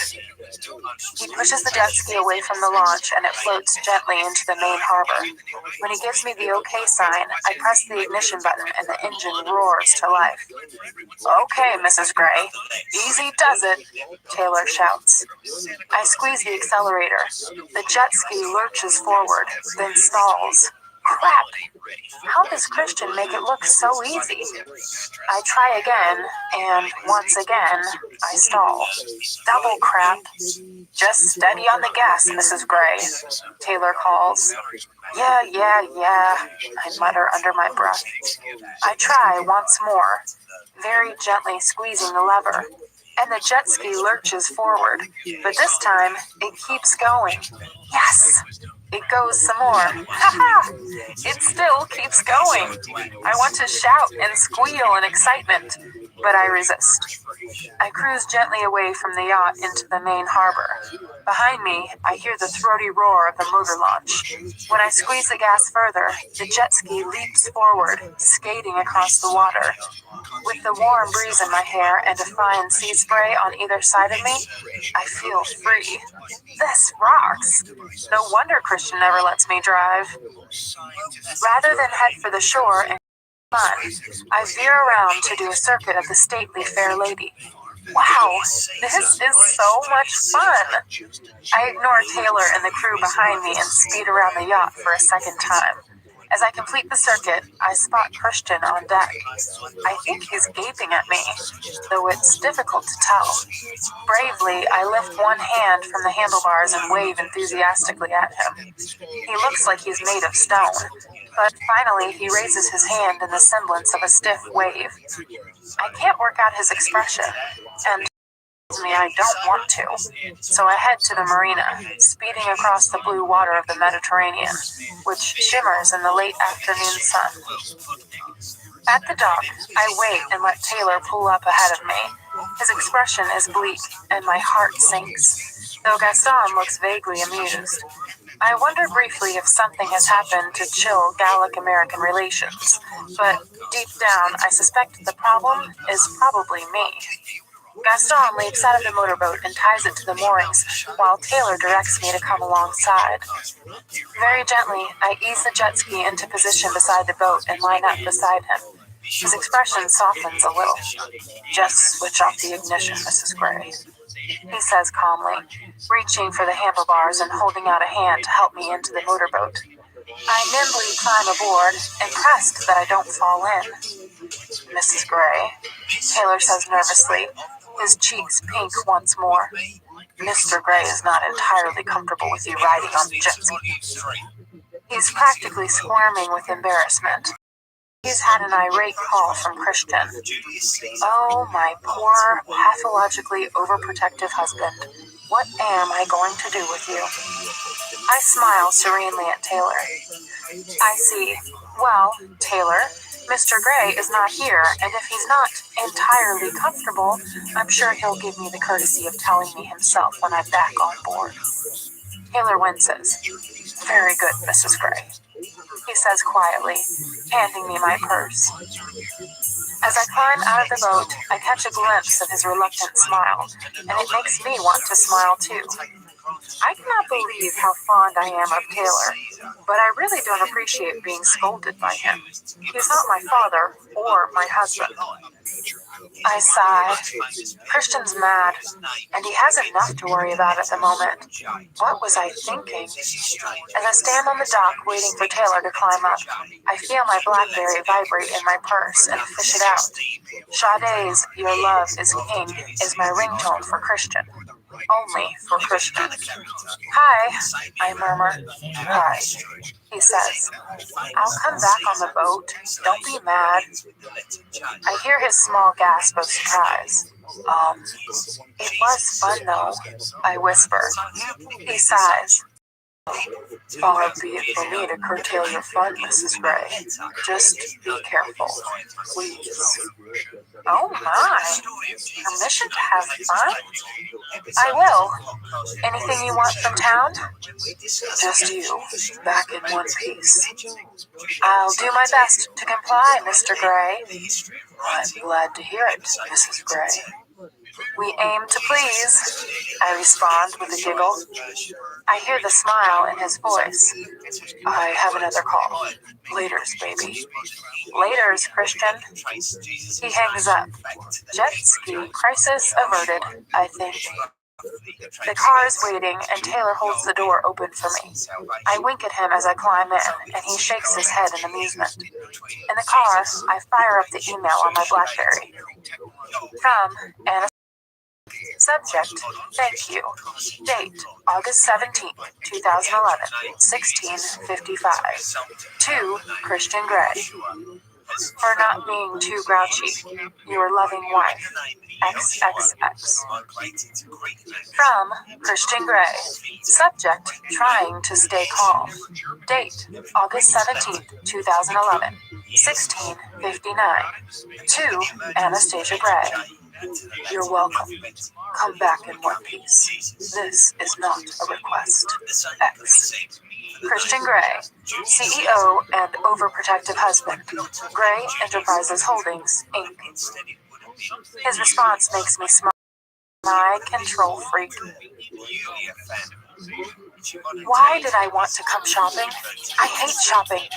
He pushes the jet ski away from the launch and it floats gently into the main harbor. When he gives me the OK sign, I press the ignition button and the engine roars to life. Okay, Mrs. Gray. Easy does it, Taylor shouts. I squeeze the accelerator. The jet ski lurches forward, then stalls. Crap! How does Christian make it look so easy? I try again, and once again, I stall. Double crap. Just steady on the gas, Mrs. Gray, Taylor calls. Yeah, I mutter under my breath. I try once more, very gently squeezing the lever, and the jet ski lurches forward, but this time, it keeps going. Yes! It goes some more. Ha-ha! It still keeps going. I want to shout and squeal in excitement, but I resist. I cruise gently away from the yacht into the main harbor. Behind me, I hear the throaty roar of the motor launch. When I squeeze the gas further, the jet ski leaps forward, skating across the water. With the warm breeze in my hair and a fine sea spray on either side of me, I feel free. This rocks. No wonder Christian never lets me drive. Rather than head for the shore and fun, I veer around to do a circuit of the stately fair lady. Wow, this is so much fun. I ignore Taylor and the crew behind me and speed around the yacht for a second time. As I complete the circuit, I spot Christian on deck. I think he's gaping at me, though it's difficult to tell. Bravely, I lift one hand from the handlebars and wave enthusiastically at him. He looks like he's made of stone, but finally he raises his hand in the semblance of a stiff wave. I can't work out his expression, and me I don't want to, so I head to the marina, speeding across the blue water of the Mediterranean, which shimmers in the late afternoon sun. At the dock, I wait and let Taylor pull up ahead of me. His expression is bleak, and my heart sinks, though Gaston looks vaguely amused. I wonder briefly if something has happened to chill Gallic-American relations, but deep down I suspect the problem is probably me. Gaston leaps out of the motorboat and ties it to the moorings, while Taylor directs me to come alongside. Very gently, I ease the jet ski into position beside the boat and line up beside him. His expression softens a little. "Just switch off the ignition, Mrs. Gray," he says calmly, reaching for the handlebars and holding out a hand to help me into the motorboat. I nimbly climb aboard, impressed that I don't fall in. "Mrs. Gray," Taylor says nervously, his cheeks pink once more. "Mr. Gray is not entirely comfortable with you riding on the jet ski." He's practically squirming with embarrassment. He's had an irate call from Christian. Oh, my poor, pathologically overprotective husband. What am I going to do with you? I smile serenely at Taylor. I see. Well, Taylor, Mr. Gray is not here, and if he's not entirely comfortable, I'm sure he'll give me the courtesy of telling me himself when I'm back on board. Taylor winces. "Very good, Mrs. Gray," he says quietly, handing me my purse. As I climb out of the boat, I catch a glimpse of his reluctant smile, and it makes me want to smile too. I cannot believe how fond I am of Taylor, but I really don't appreciate being scolded by him. He's not my father or my husband. I sigh. Christian's mad, and he has enough to worry about at the moment. What was I thinking? As I stand on the dock waiting for Taylor to climb up, I feel my BlackBerry vibrate in my purse and fish it out. Sade's "Your Love is King" is my ringtone for Christian. Only for Christian. "Hi," I murmur. "Hi," he says. "I'll come back on the boat. Don't be mad." I hear his small gasp of surprise. It was fun though," I whisper. He sighs. "Far be it from me to curtail your fun, Mrs. Gray. Just be careful, please." Oh my! Permission to have fun? I will. Anything you want from town? Just you, back in one piece. I'll do my best to comply, Mr. Gray. I'm glad to hear it, Mrs. Gray. We aim to please, I respond with a giggle. I hear the smile in his voice. I have another call. Laters, baby. Laters, Christian. He hangs up. Jet ski crisis averted, I think. The car is waiting, and Taylor holds the door open for me. I wink at him as I climb in, and he shakes his head in amusement. In the car, I fire up the email on my BlackBerry. From Anna. Subject, thank you. Date, August 17th, 2011, 16:55. To Christian Gray. For not being too grouchy, your loving wife, XXX. From Christian Gray. Subject, trying to stay calm. Date, August 17th, 2011, 16:59. To Anastasia Gray. You're welcome. Come back in one piece. This is not a request. X. Christian Gray, CEO and overprotective husband, Gray Enterprises Holdings, Inc. His response makes me smile. My control freak. Why did I want to come shopping? I hate shopping.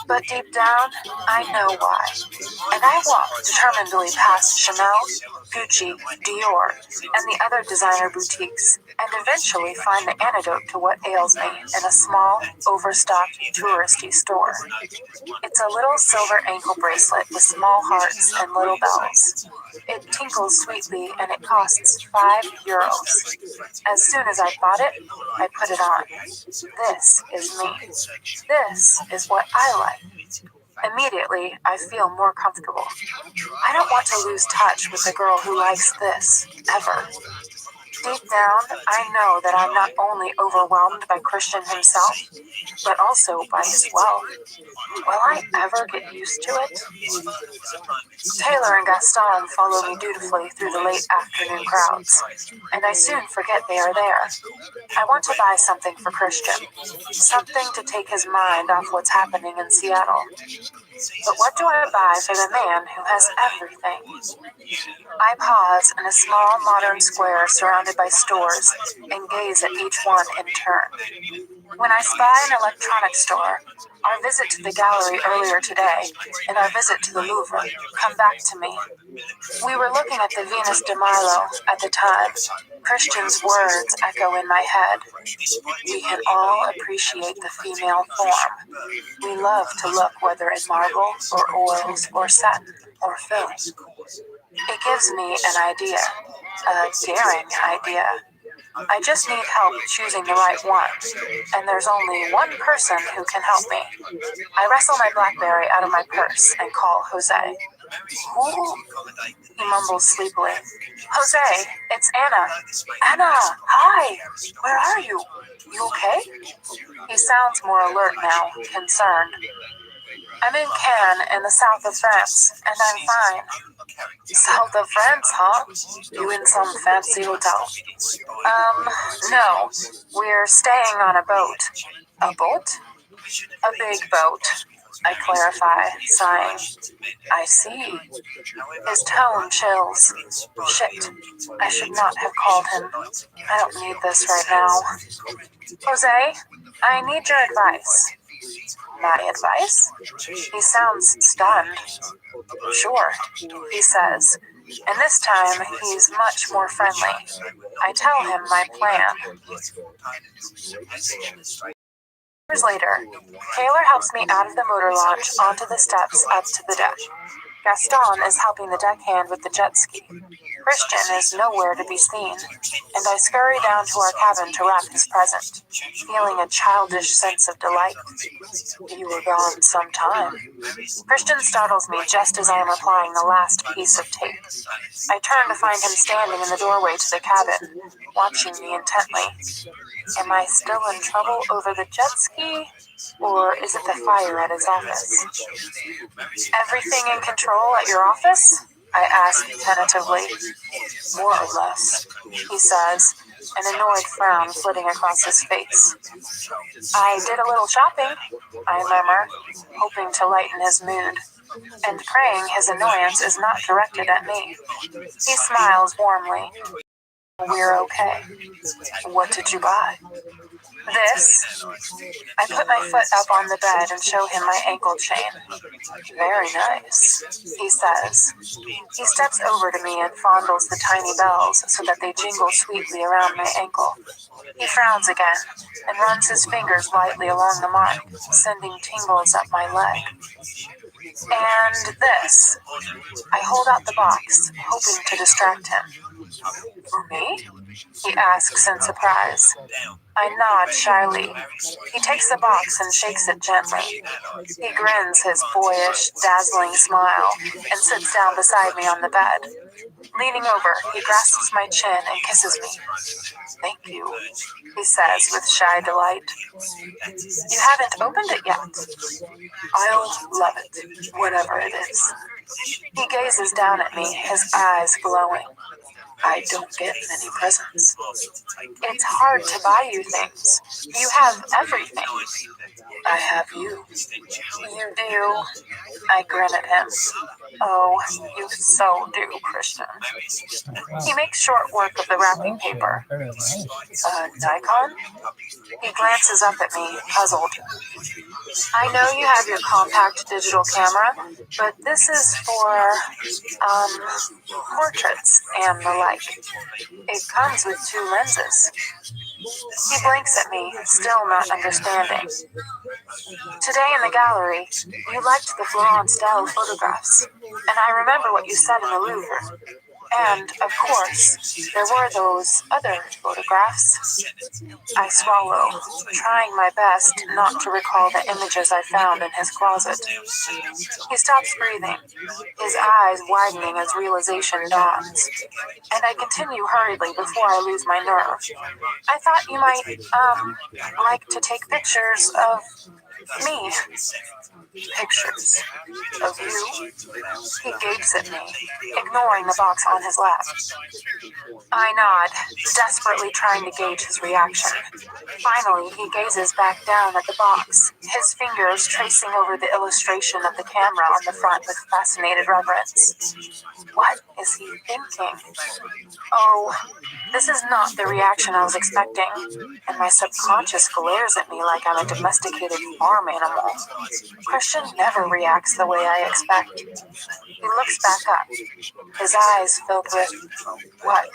But deep down, I know why. And I walk determinedly past Chanel, Gucci, Dior, and the other designer boutiques, and eventually find the antidote to what ails me in a small, overstocked, touristy store. It's a little silver ankle bracelet with small hearts and little bells. It tinkles sweetly and it costs €5. As soon as I bought it, I put it on. This is me. This is what I like. Immediately, I feel more comfortable. I don't want to lose touch with the girl who likes this, ever. Deep down, I know that I'm not only overwhelmed by Christian himself, but also by his wealth. Will I ever get used to it? Taylor and Gaston follow me dutifully through the late afternoon crowds, and I soon forget they are there. I want to buy something for Christian, something to take his mind off what's happening in Seattle. But what do I buy for the man who has everything? I pause in a small modern square surrounded by stores and gaze at each one in turn. When I spy an electronics store, our visit to the gallery earlier today, and our visit to the Louvre come back to me. We were looking at the Venus de Milo at the time. Christian's words echo in my head. We can all appreciate the female form. We love to look whether in marble or oils or satin or film. It gives me an idea, a daring idea. I just need help choosing the right one, and there's only one person who can help me. I wrestle my BlackBerry out of my purse and call Jose. Who? He mumbles sleepily. Jose, it's Anna. Anna, hi. Where are you? You okay? He sounds more alert now, concerned. I'm in Cannes in the south of France, and I'm fine. South of France, huh? You in some fancy hotel? No. We're staying on a boat. A boat? A big boat, I clarify, sighing. I see. His tone chills. Shit. I should not have called him. I don't need this right now. Jose, I need your advice. My advice? He sounds stunned. Sure, he says, and this time he's much more friendly. I tell him my plan. Hours later, Taylor helps me out of the motor launch onto the steps up to the deck. Gaston is helping the deckhand with the jet ski. Christian is nowhere to be seen, and I scurry down to our cabin to wrap his present, feeling a childish sense of delight. You were gone some time. Christian startles me just as I am applying the last piece of tape. I turn to find him standing in the doorway to the cabin, watching me intently. Am I still in trouble over the jet ski, or is it the fire at his office? Everything in control at your office? I ask tentatively. More or less, he says, an annoyed frown flitting across his face. I did a little shopping, I murmur, hoping to lighten his mood, and praying his annoyance is not directed at me. He smiles warmly. We're okay. What did you buy? This. I put my foot up on the bed and show him my ankle chain. Very nice, he says. He steps over to me and fondles the tiny bells so that they jingle sweetly around my ankle. He frowns again and runs his fingers lightly along the mark, sending tingles up my leg. And this. I hold out the box, hoping to distract him. For me? He asks in surprise. I nod shyly. He takes the box and shakes it gently. He grins his boyish, dazzling smile and sits down beside me on the bed. Leaning over, he grasps my chin and kisses me. Thank you, he says with shy delight. You haven't opened it yet. I'll love it, whatever it is. He gazes down at me, his eyes glowing. I don't get many presents. It's hard to buy you things. You have everything. I have you. You do. I grin at him. Oh, you so do, Christian. He makes short work of the wrapping paper. Nikon? He glances up at me, puzzled. I know you have your compact digital camera, but this is for, portraits and the like. It comes with 2 lenses. He blinks at me, still not understanding. Today in the gallery, you liked the Florence Dell photographs, and I remember what you said in the Louvre. And, of course, there were those other photographs. I swallow, trying my best not to recall the images I found in his closet. He stops breathing, his eyes widening as realization dawns, and I continue hurriedly before I lose my nerve. I thought you might, like to take pictures of Me. Pictures. Of you? He gapes at me, ignoring the box on his lap. I nod, desperately trying to gauge his reaction. Finally, he gazes back down at the box, his fingers tracing over the illustration of the camera on the front with fascinated reverence. What is he thinking? Oh, this is not the reaction I was expecting, and my subconscious glares at me like I'm a domesticated farm animal. Christian never reacts the way I expect. He looks back up, his eyes filled with, what,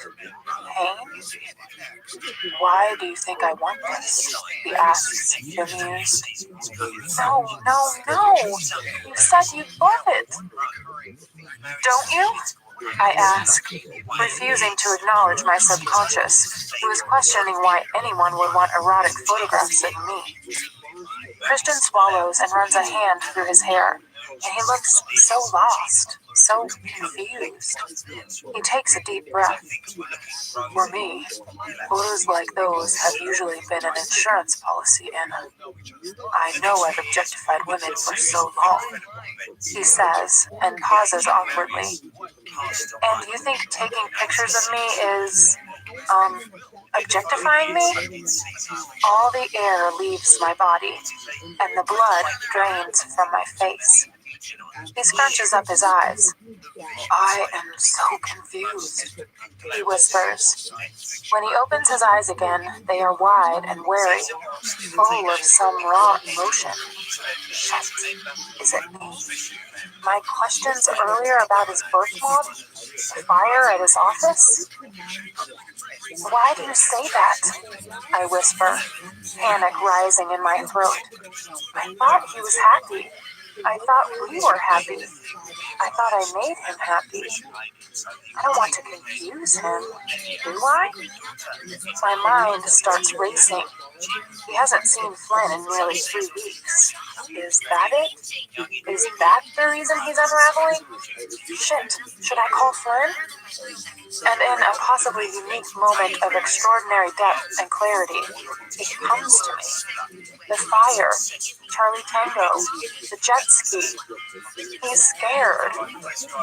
pain? Why do you think I want this? He asks, bemused. No, no, no! You said you'd love it! Don't you? I ask, refusing to acknowledge my subconscious, who is questioning why anyone would want erotic photographs of me. Christian swallows and runs a hand through his hair, and he looks so lost, so confused. He takes a deep breath. For me, photos like those have usually been an insurance policy, and I know I've objectified women for so long, he says, and pauses awkwardly. And you think taking pictures of me is, objectifying me? All the air leaves my body, and the blood drains from my face. He scrunches up his eyes. I am so confused, he whispers. When he opens his eyes again, they are wide and wary, full of some raw emotion. Shit, is it me? My questions earlier about his birth mom? The fire at his office? Why do you say that? I whisper, panic rising in my throat. I thought he was happy. I thought we were happy. I thought I made him happy. I don't want to confuse him, do I? My mind starts racing. He hasn't seen Flynn in nearly 3 weeks. Is that it? Is that the reason he's unraveling? Shit, should I call Flynn? And in a possibly unique moment of extraordinary depth and clarity, it comes to me. The fire, Charlie Tango, the jet ski. He's scared.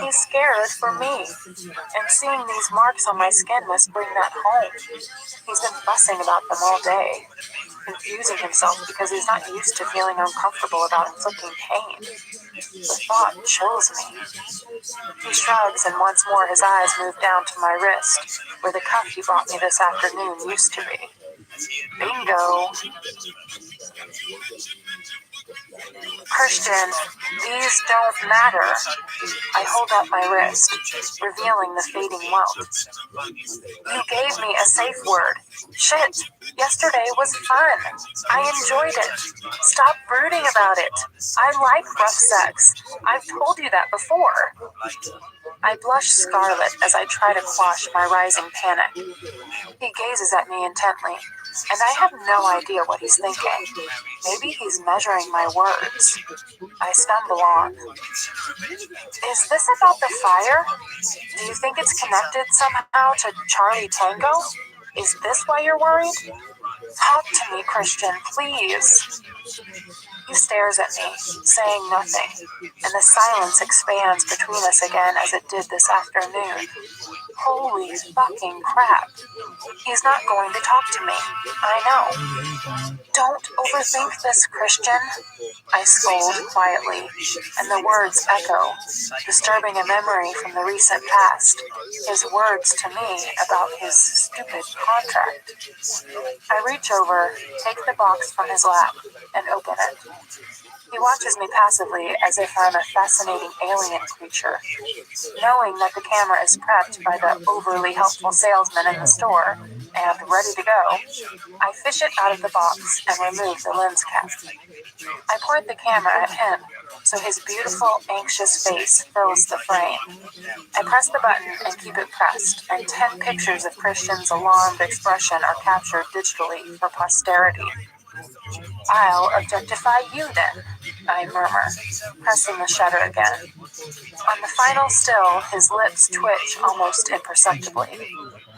He's scared for me. And seeing these marks on my skin must bring that home. He's been fussing about them all day, confusing himself because he's not used to feeling uncomfortable about inflicting pain. The thought chills me. He shrugs, and once more his eyes move down to my wrist, where the cuff he bought me this afternoon used to be. Bingo. Christian, these don't matter. I hold up my wrist, revealing the fading welt. You gave me a safe word. Shit, yesterday was fun. I enjoyed it. Stop brooding about it. I like rough sex. I've told you that before. I blush scarlet as I try to quash my rising panic. He gazes at me intently, and I have no idea what he's thinking. Maybe he's measuring my words. I stumble on. Is this about the fire? Do you think it's connected somehow to Charlie Tango? Is this why you're worried? Talk to me, Christian, please. He stares at me, saying nothing, and the silence expands between us again as it did this afternoon. Holy fucking crap. He's not going to talk to me. I know. Don't overthink this, Christian. I scold quietly, and the words echo, disturbing a memory from the recent past. His words to me about his stupid contract. I reach over, take the box from his lap, and open it. He watches me passively as if I'm a fascinating alien creature. Knowing that the camera is prepped by the overly helpful salesman in the store and ready to go, I fish it out of the box and remove the lens cap. I point the camera at him, so his beautiful, anxious face fills the frame. I press the button and keep it pressed, and 10 pictures of Christian's alarmed expression are captured digitally for posterity. I'll objectify you then, I murmur, pressing the shutter again. On the final still, his lips twitch almost imperceptibly.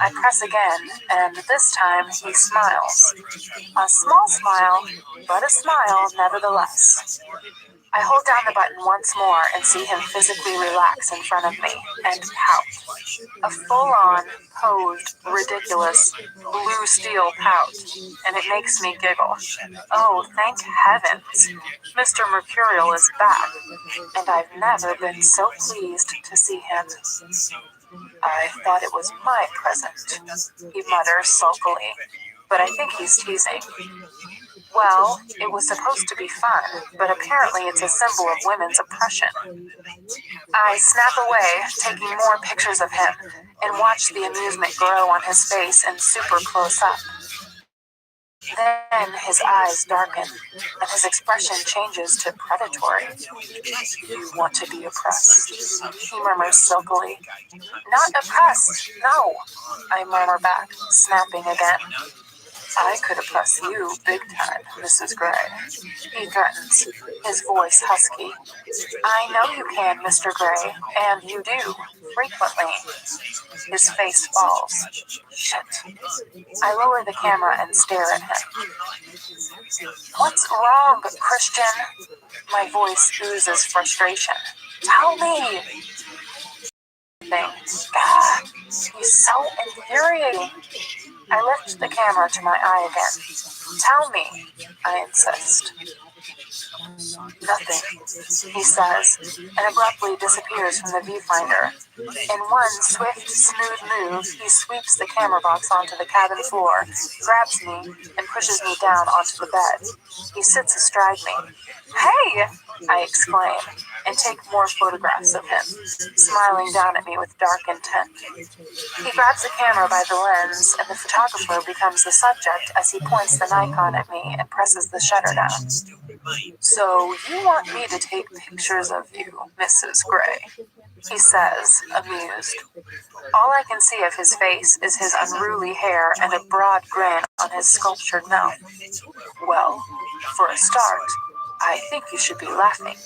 I press again, and this time he smiles. A small smile, but a smile nevertheless. I hold down the button once more and see him physically relax in front of me and pout. A full-on, posed, ridiculous, blue steel pout, and it makes me giggle. Oh, thank heavens! Mr. Mercurial is back, and I've never been so pleased to see him. I thought it was my present, he mutters sulkily, but I think he's teasing. Well, it was supposed to be fun, but apparently it's a symbol of women's oppression. I snap away, taking more pictures of him, and watch the amusement grow on his face in super close up. Then his eyes darken, and his expression changes to predatory. You want to be oppressed, he murmurs silkily. Not oppressed, no, I murmur back, snapping again. I could oppress you big time, Mrs. Gray, he threatens, his voice husky. I know you can, Mr. Gray, and you do, frequently. His face falls. Shit. I lower the camera and stare at him. What's wrong, Christian? My voice oozes frustration. Tell me! God, he's so infuriating. I lift the camera to my eye again. Tell me, I insist. Nothing, he says, and abruptly disappears from the viewfinder. In one swift, smooth move, he sweeps the camera box onto the cabin floor, grabs me, and pushes me down onto the bed. He sits astride me. Hey! I exclaim, and take more photographs of him, smiling down at me with dark intent. He grabs the camera by the lens, and the photographer becomes the subject as he points the Nikon at me and presses the shutter down. So you want me to take pictures of you, Mrs. Gray, he says, amused. All I can see of his face is his unruly hair and a broad grin on his sculptured mouth. Well, for a start, I think you should be laughing,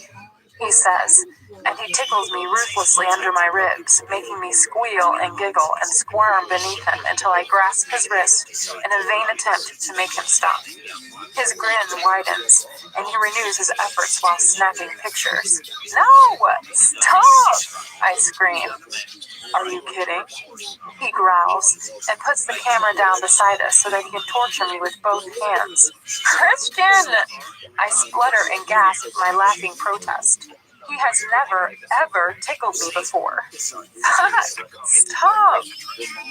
he says, and he tickles me ruthlessly under my ribs, making me squeal and giggle and squirm beneath him until I grasp his wrist in a vain attempt to make him stop. His grin widens, and he renews his efforts while snapping pictures. No! Stop! I scream. Are you kidding? He growls, and puts the camera down beside us so that he can torture me with both hands. Christian! I splutter and gasp my laughing protest. He has never, ever tickled me before. Fuck! Stop!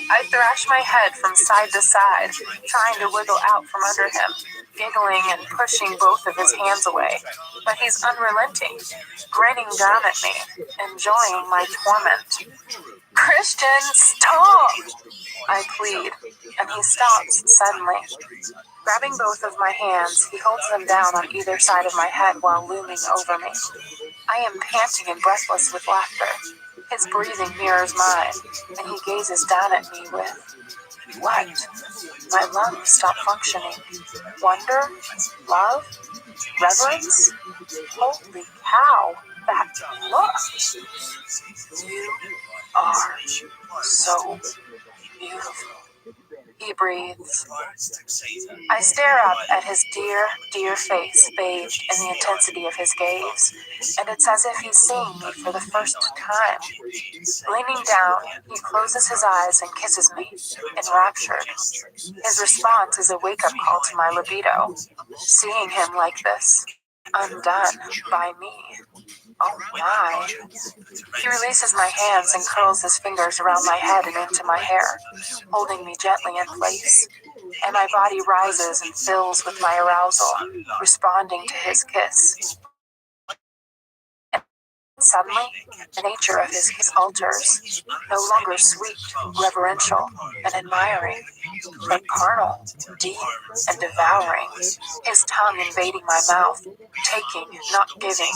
I thrash my head from side to side, trying to wiggle out from under him, giggling and pushing both of his hands away. But he's unrelenting, grinning down at me, enjoying my torment. Christian, stop! I plead, and he stops suddenly. Grabbing both of my hands, he holds them down on either side of my head while looming over me. I am panting and breathless with laughter. His breathing mirrors mine, and he gazes down at me with, what? My lungs stop functioning. Wonder? Love? Reverence? Holy cow, that look! You are so beautiful, he breathes. I stare up at his dear, dear face bathed in the intensity of his gaze, and it's as if he's seeing me for the first time. Leaning down, he closes his eyes and kisses me, enraptured. His response is a wake-up call to my libido, seeing him like this, undone by me. Oh my. He releases my hands and curls his fingers around my head and into my hair, holding me gently in place. And my body rises and fills with my arousal, responding to his kiss. Suddenly, the nature of his kiss alters, no longer sweet, reverential, and admiring, but carnal, deep, and devouring, his tongue invading my mouth, taking, not giving,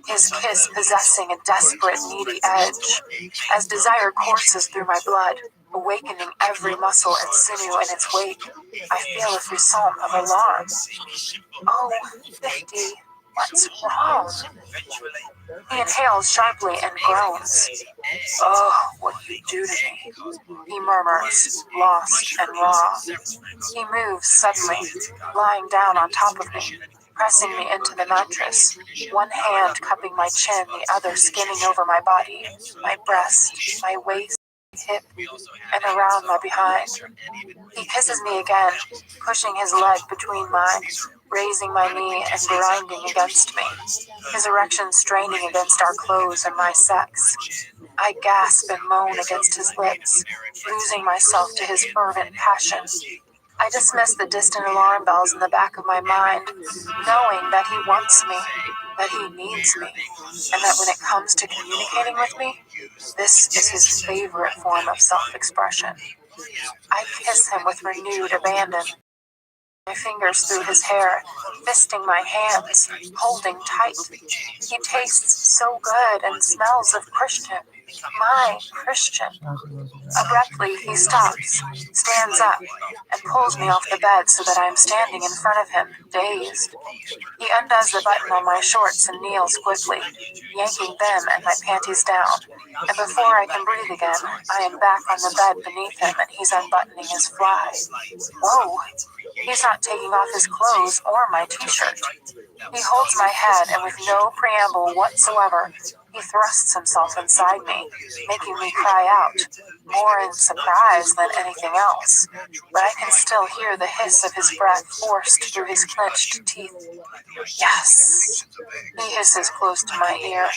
his kiss possessing a desperate, needy edge. As desire courses through my blood, awakening every muscle and sinew in its wake. I feel a frisson of alarm. Oh, 50, what's wrong? He inhales sharply and groans. Oh, what you do to me, he murmurs, lost and raw. He moves suddenly, lying down on top of me, pressing me into the mattress, one hand cupping my chin, the other skimming over my body, my breast, my waist, hip, and around my behind. He kisses me again, pushing his leg between mine, raising my knee and grinding against me, his erection straining against our clothes and my sex. I gasp and moan against his lips, losing myself to his fervent passion. I dismiss the distant alarm bells in the back of my mind, knowing that he wants me, that he needs me, and that when it comes to communicating with me, this is his favorite form of self-expression. I kiss him with renewed abandon, my fingers through his hair, fisting my hands, holding tight. He tastes so good and smells of Christian, my Christian. Abruptly, he stops, stands up, and pulls me off the bed so that I am standing in front of him, dazed. He undoes the button on my shorts and kneels quickly, yanking them and my panties down. And before I can breathe again, I am back on the bed beneath him and he's unbuttoning his fly. Whoa! He's not taking off his clothes or my t-shirt. He holds my head and with no preamble whatsoever, he thrusts himself inside me, making me cry out, more in surprise than anything else. But I can still hear the hiss of his breath forced through his clenched teeth. Yes! He hisses close to my ear.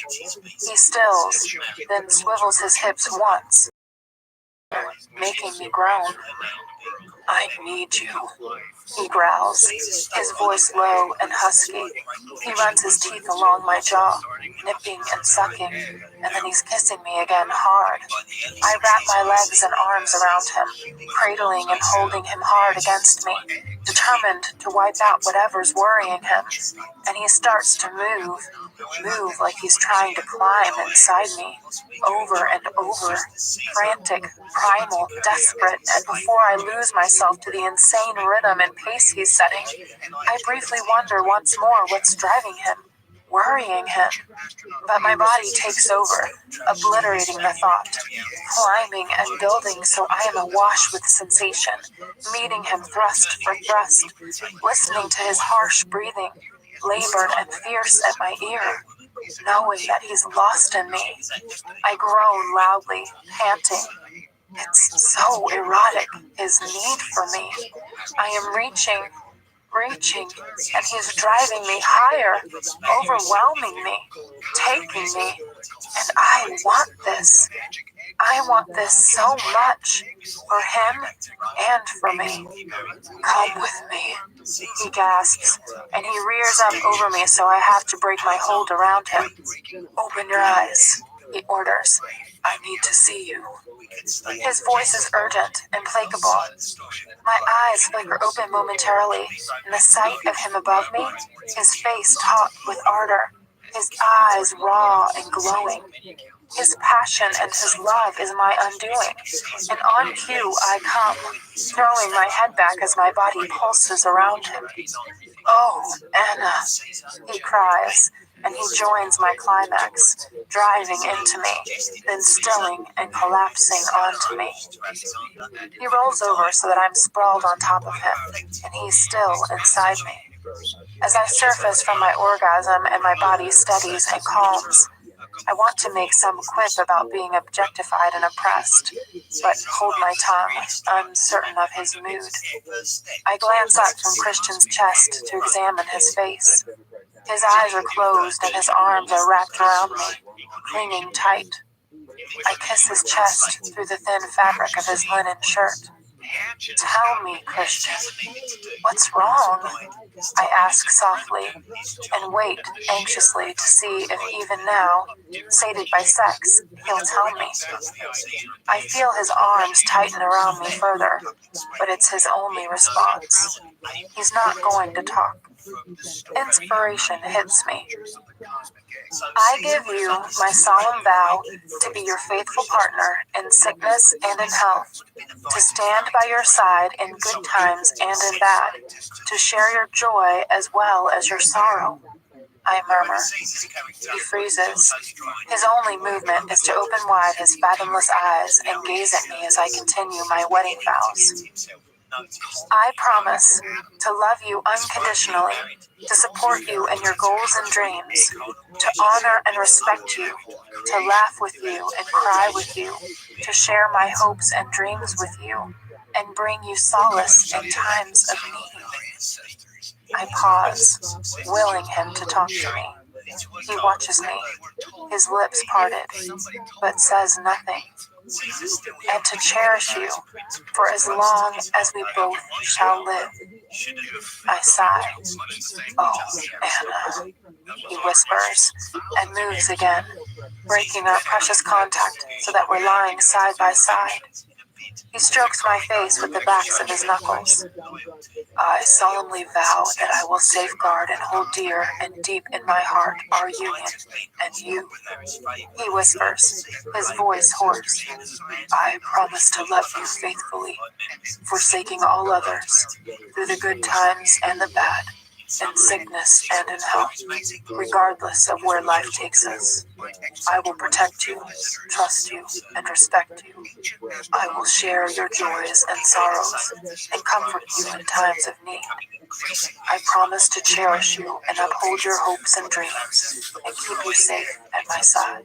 He stills, then swivels his hips once, making me groan. I need you, he growls, his voice low and husky. He runs his teeth along my jaw, nipping and sucking, and then he's kissing me again hard. I wrap my legs and arms around him, cradling and holding him hard against me, determined to wipe out whatever's worrying him, and he starts to move like he's trying to climb inside me, over and over, frantic, primal, desperate, and before I lose myself to the insane rhythm and pace he's setting, I briefly wonder once more what's driving him, worrying him. But my body takes over, obliterating the thought, climbing and building so I am awash with sensation, meeting him thrust for thrust, listening to his harsh breathing, labored and fierce at my ear, knowing that he's lost in me. I groan loudly, panting. It's so erotic, his need for me. I am reaching, and he's driving me higher, overwhelming me, taking me. And I want this. I want this so much, for him and for me. Come with me, he gasps, and he rears up over me so I have to break my hold around him. Open your eyes, he orders. I need to see you. His voice is urgent, implacable. My eyes flicker open momentarily, and the sight of him above me, his face taut with ardor, his eyes raw and glowing. His passion and his love is my undoing, and on cue I come, throwing my head back as my body pulses around him. Oh, Anna, he cries, and he joins my climax, driving into me, then stilling and collapsing onto me. He rolls over so that I'm sprawled on top of him, and he's still inside me. As I surface from my orgasm and my body steadies and calms, I want to make some quip about being objectified and oppressed, but hold my tongue, uncertain of his mood. I glance up from Christian's chest to examine his face. His eyes are closed and his arms are wrapped around me, clinging tight. I kiss his chest through the thin fabric of his linen shirt. Tell me, Christian, what's wrong? I ask softly, and wait anxiously to see if even now, sated by sex, he'll tell me. I feel his arms tighten around me further, but it's his only response. He's not going to talk. Inspiration hits me. I give you my solemn vow to be your faithful partner in sickness and in health, to stand by your side in good times and in bad, to share your joy as well as your sorrow. I murmur. He freezes. His only movement is to open wide his fathomless eyes and gaze at me as I continue my wedding vows. I promise to love you unconditionally, to support you in your goals and dreams, to honor and respect you, to laugh with you and cry with you, to share my hopes and dreams with you, and bring you solace in times of need. I pause, willing him to talk to me. He watches me, his lips parted, but says nothing. And to cherish you for as long as we both shall live. I sigh. Oh, Anna, he whispers, and moves again, breaking our precious contact so that we're lying side by side. He strokes my face with the backs of his knuckles. I solemnly vow that I will safeguard and hold dear and deep in my heart our union, and you, he whispers, his voice hoarse. I promise to love you faithfully, forsaking all others, through the good times and the bad, in sickness and in health, regardless of where life takes us. I will protect you, trust you, and respect you. I will share your joys and sorrows, and comfort you in times of need. I promise to cherish you and uphold your hopes and dreams, and keep you safe at my side.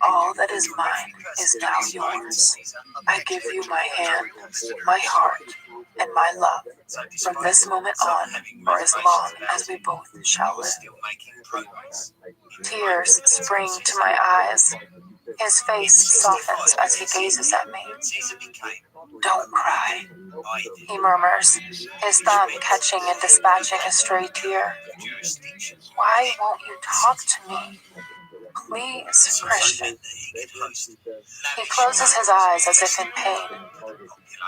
All that is mine is now yours. I give you my hand, my heart, and my love, from this moment on, for as long as we both shall live. Tears spring to my eyes. His face softens as he gazes at me. Don't cry, he murmurs, his thumb catching and dispatching a stray tear. Why won't you talk to me? Please, Christian. He closes his eyes as if in pain.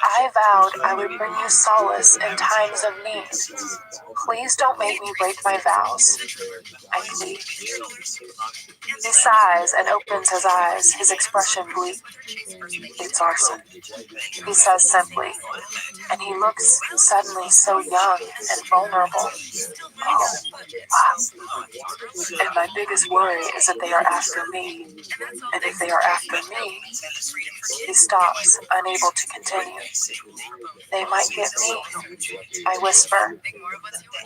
I vowed I would bring you solace in times of need. Please don't make me break my vows. I plead. He sighs and opens his eyes, his expression bleak. It's arson, he says simply, and he looks suddenly so young and vulnerable. Oh, wow. And my biggest worry is that they are after me. And if they are after me, he stops, unable to continue. They might get me, I whisper.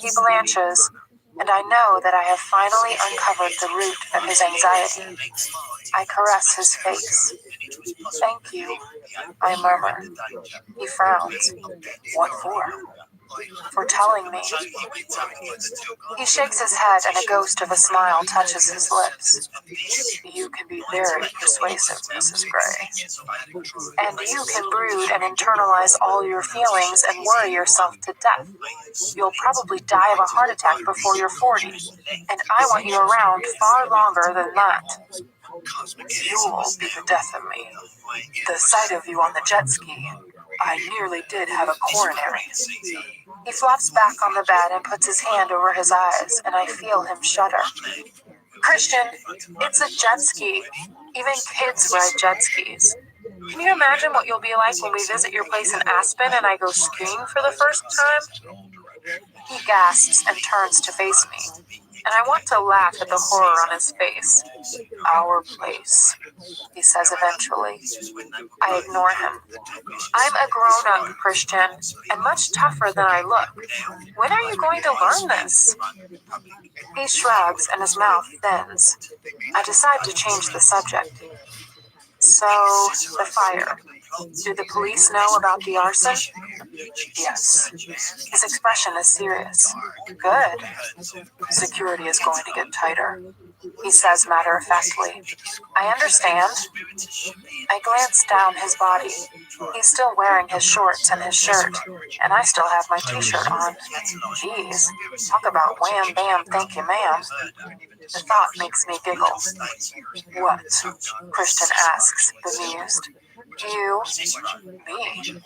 He blanches, and I know that I have finally uncovered the root of his anxiety. I caress his face. Thank you, I murmur. He frowns. What for? For telling me. He shakes his head and a ghost of a smile touches his lips. You can be very persuasive, Mrs. Gray. And you can brood and internalize all your feelings and worry yourself to death. You'll probably die of a heart attack before you're 40, and I want you around far longer than that. You'll be the death of me. The sight of you on the jet ski, I nearly did have a coronary. He flops back on the bed and puts his hand over his eyes, and I feel him shudder. Christian, it's a jet ski. Even kids ride jet skis. Can you imagine what you'll be like when we visit your place in Aspen and I go skiing for the first time? He gasps and turns to face me, and I want to laugh at the horror on his face. Our place, he says eventually. I ignore him. I'm a grown-up Christian, and much tougher than I look. When are you going to learn this? He shrugs and his mouth thins. I decide to change the subject. So, the fire. Do the police know about the arson? Yes. His expression is serious. Good. Security is going to get tighter, he says matter-of-factly. I understand. I glance down his body. He's still wearing his shorts and his shirt, and I still have my t-shirt on. Jeez, talk about wham bam thank you ma'am. The thought makes me giggle. What? Christian asks, bemused. You? Me?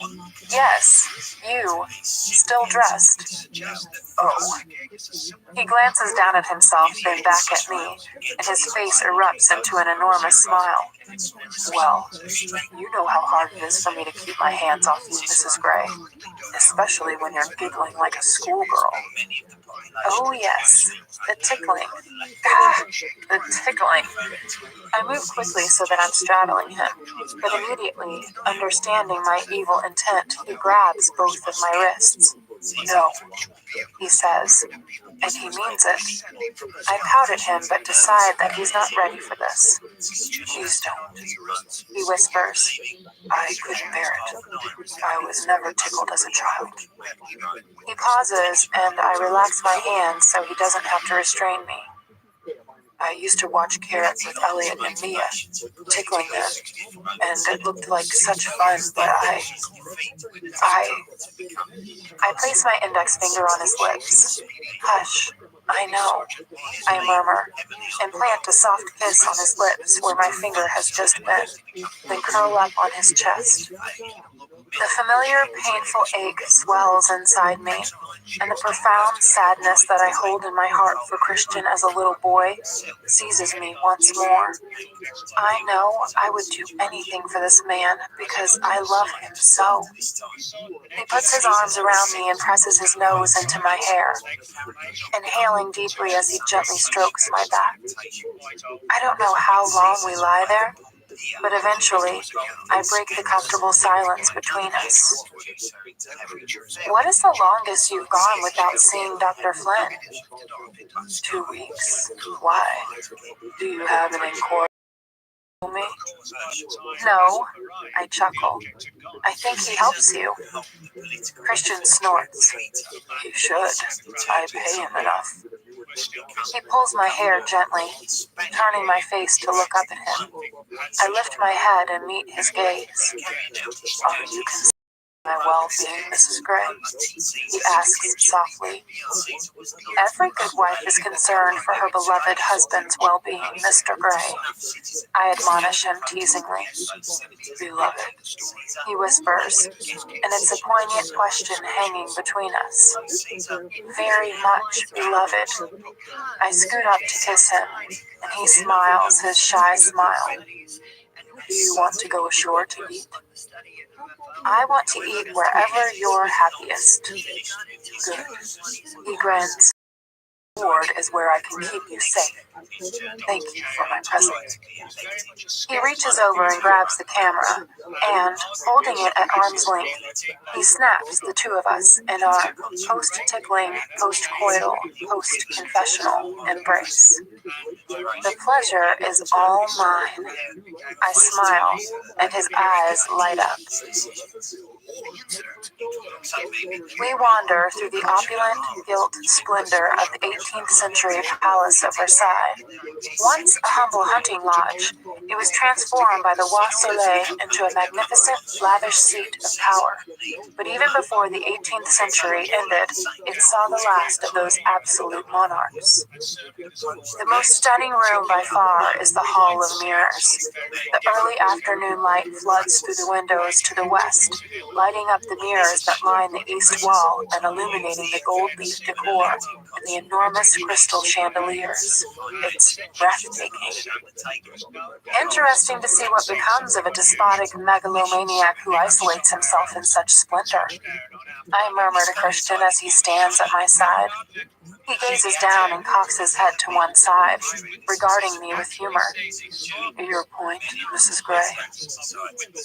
Yes, you. Still dressed. Oh. He glances down at himself, then back at me, and his face erupts into an enormous smile. Well, you know how hard it is for me to keep my hands off you, Mrs. Gray, especially when you're giggling like a schoolgirl. Oh yes, the tickling. Ah, the tickling. I move quickly so that I'm straddling him, but immediately, understanding my evil intent, he grabs both of my wrists. No, he says, and he means it. I pout at him, but decide that he's not ready for this. Please don't, he whispers. I couldn't bear it. I was never tickled as a child. He pauses, and I relax my hands so he doesn't have to restrain me. I used to watch Carrots with Elliot and Mia, tickling them, and it looked like such fun, but I place my index finger on his lips. Hush, I know, I murmur, and plant a soft kiss on his lips where my finger has just been, then curl up on his chest. The familiar, painful ache swells inside me, and the profound sadness that I hold in my heart for Christian as a little boy seizes me once more. I know I would do anything for this man because I love him so. He puts his arms around me and presses his nose into my hair, inhaling deeply as he gently strokes my back. I don't know how long we lie there, but eventually, I break the comfortable silence between us. What is the longest you've gone without seeing Dr. Flynn? 2 weeks. Why? Do you have an inquiry for me? No, I chuckle. I think he helps you. Christian snorts. He should. I pay him enough. He pulls my hair gently, turning my face to look up at him. I lift my head and meet his gaze. Are you concerned with my well-being, Mrs. Gray? He asks softly. Every good wife is concerned for her beloved husband's well-being, Mr. Gray. I admonish him teasingly. Beloved, he whispers, and it's a poignant question hanging between us. Very much beloved. I scoot up to kiss him, and he smiles his shy smile. Do you want to go ashore to eat? I want to eat wherever you're happiest. Good. He grins. Ward is where I can keep you safe. Thank you for my present. He reaches over and grabs the camera, and, holding it at arm's length, he snaps the two of us in our post-tickling, post-coital, post-confessional embrace. The pleasure is all mine. I smile, and his eyes light up. We wander through the opulent, gilt splendor of the 18th century Palace of Versailles. Once a humble hunting lodge, it was transformed by the Roi Soleil into a magnificent, lavish seat of power. But even before the 18th century ended, it saw the last of those absolute monarchs. The most stunning room by far is the Hall of Mirrors. The early afternoon light floods through the windows to the west, lighting up the mirrors that line the east wall and illuminating the gold leaf decor and the enormous crystal chandeliers. It's breathtaking. Interesting to see what becomes of a despotic megalomaniac who isolates himself in such splendor. I murmur to Christian as he stands at my side. He gazes down and cocks his head to one side, regarding me with humor. Your point, Mrs. Gray.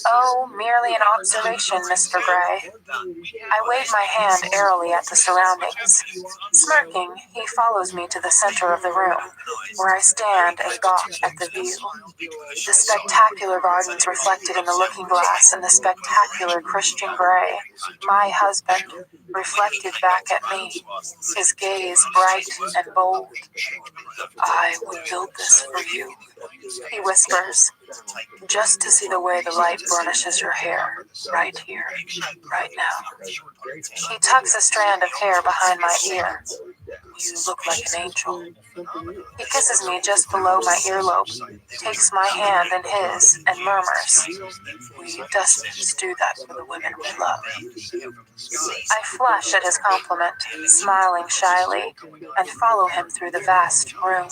Oh, merely an observation, Mr. Gray. I wave my hand airily at the surroundings. Smirking, he follows me to the center of the room, where I stand and gawk at the view. The spectacular gardens reflected in the looking glass and the spectacular Christian Gray, my husband, reflected back at me, his gaze bright and bold. I would build this for you, he whispers, just to see the way the light burnishes your hair, right here, right now. He tucks a strand of hair behind my ear. You look like an angel. He kisses me just below my earlobe, takes my hand in his, and murmurs, "We dustmans do that for the women we love." I flush at his compliment, smiling shyly, and follow him through the vast room.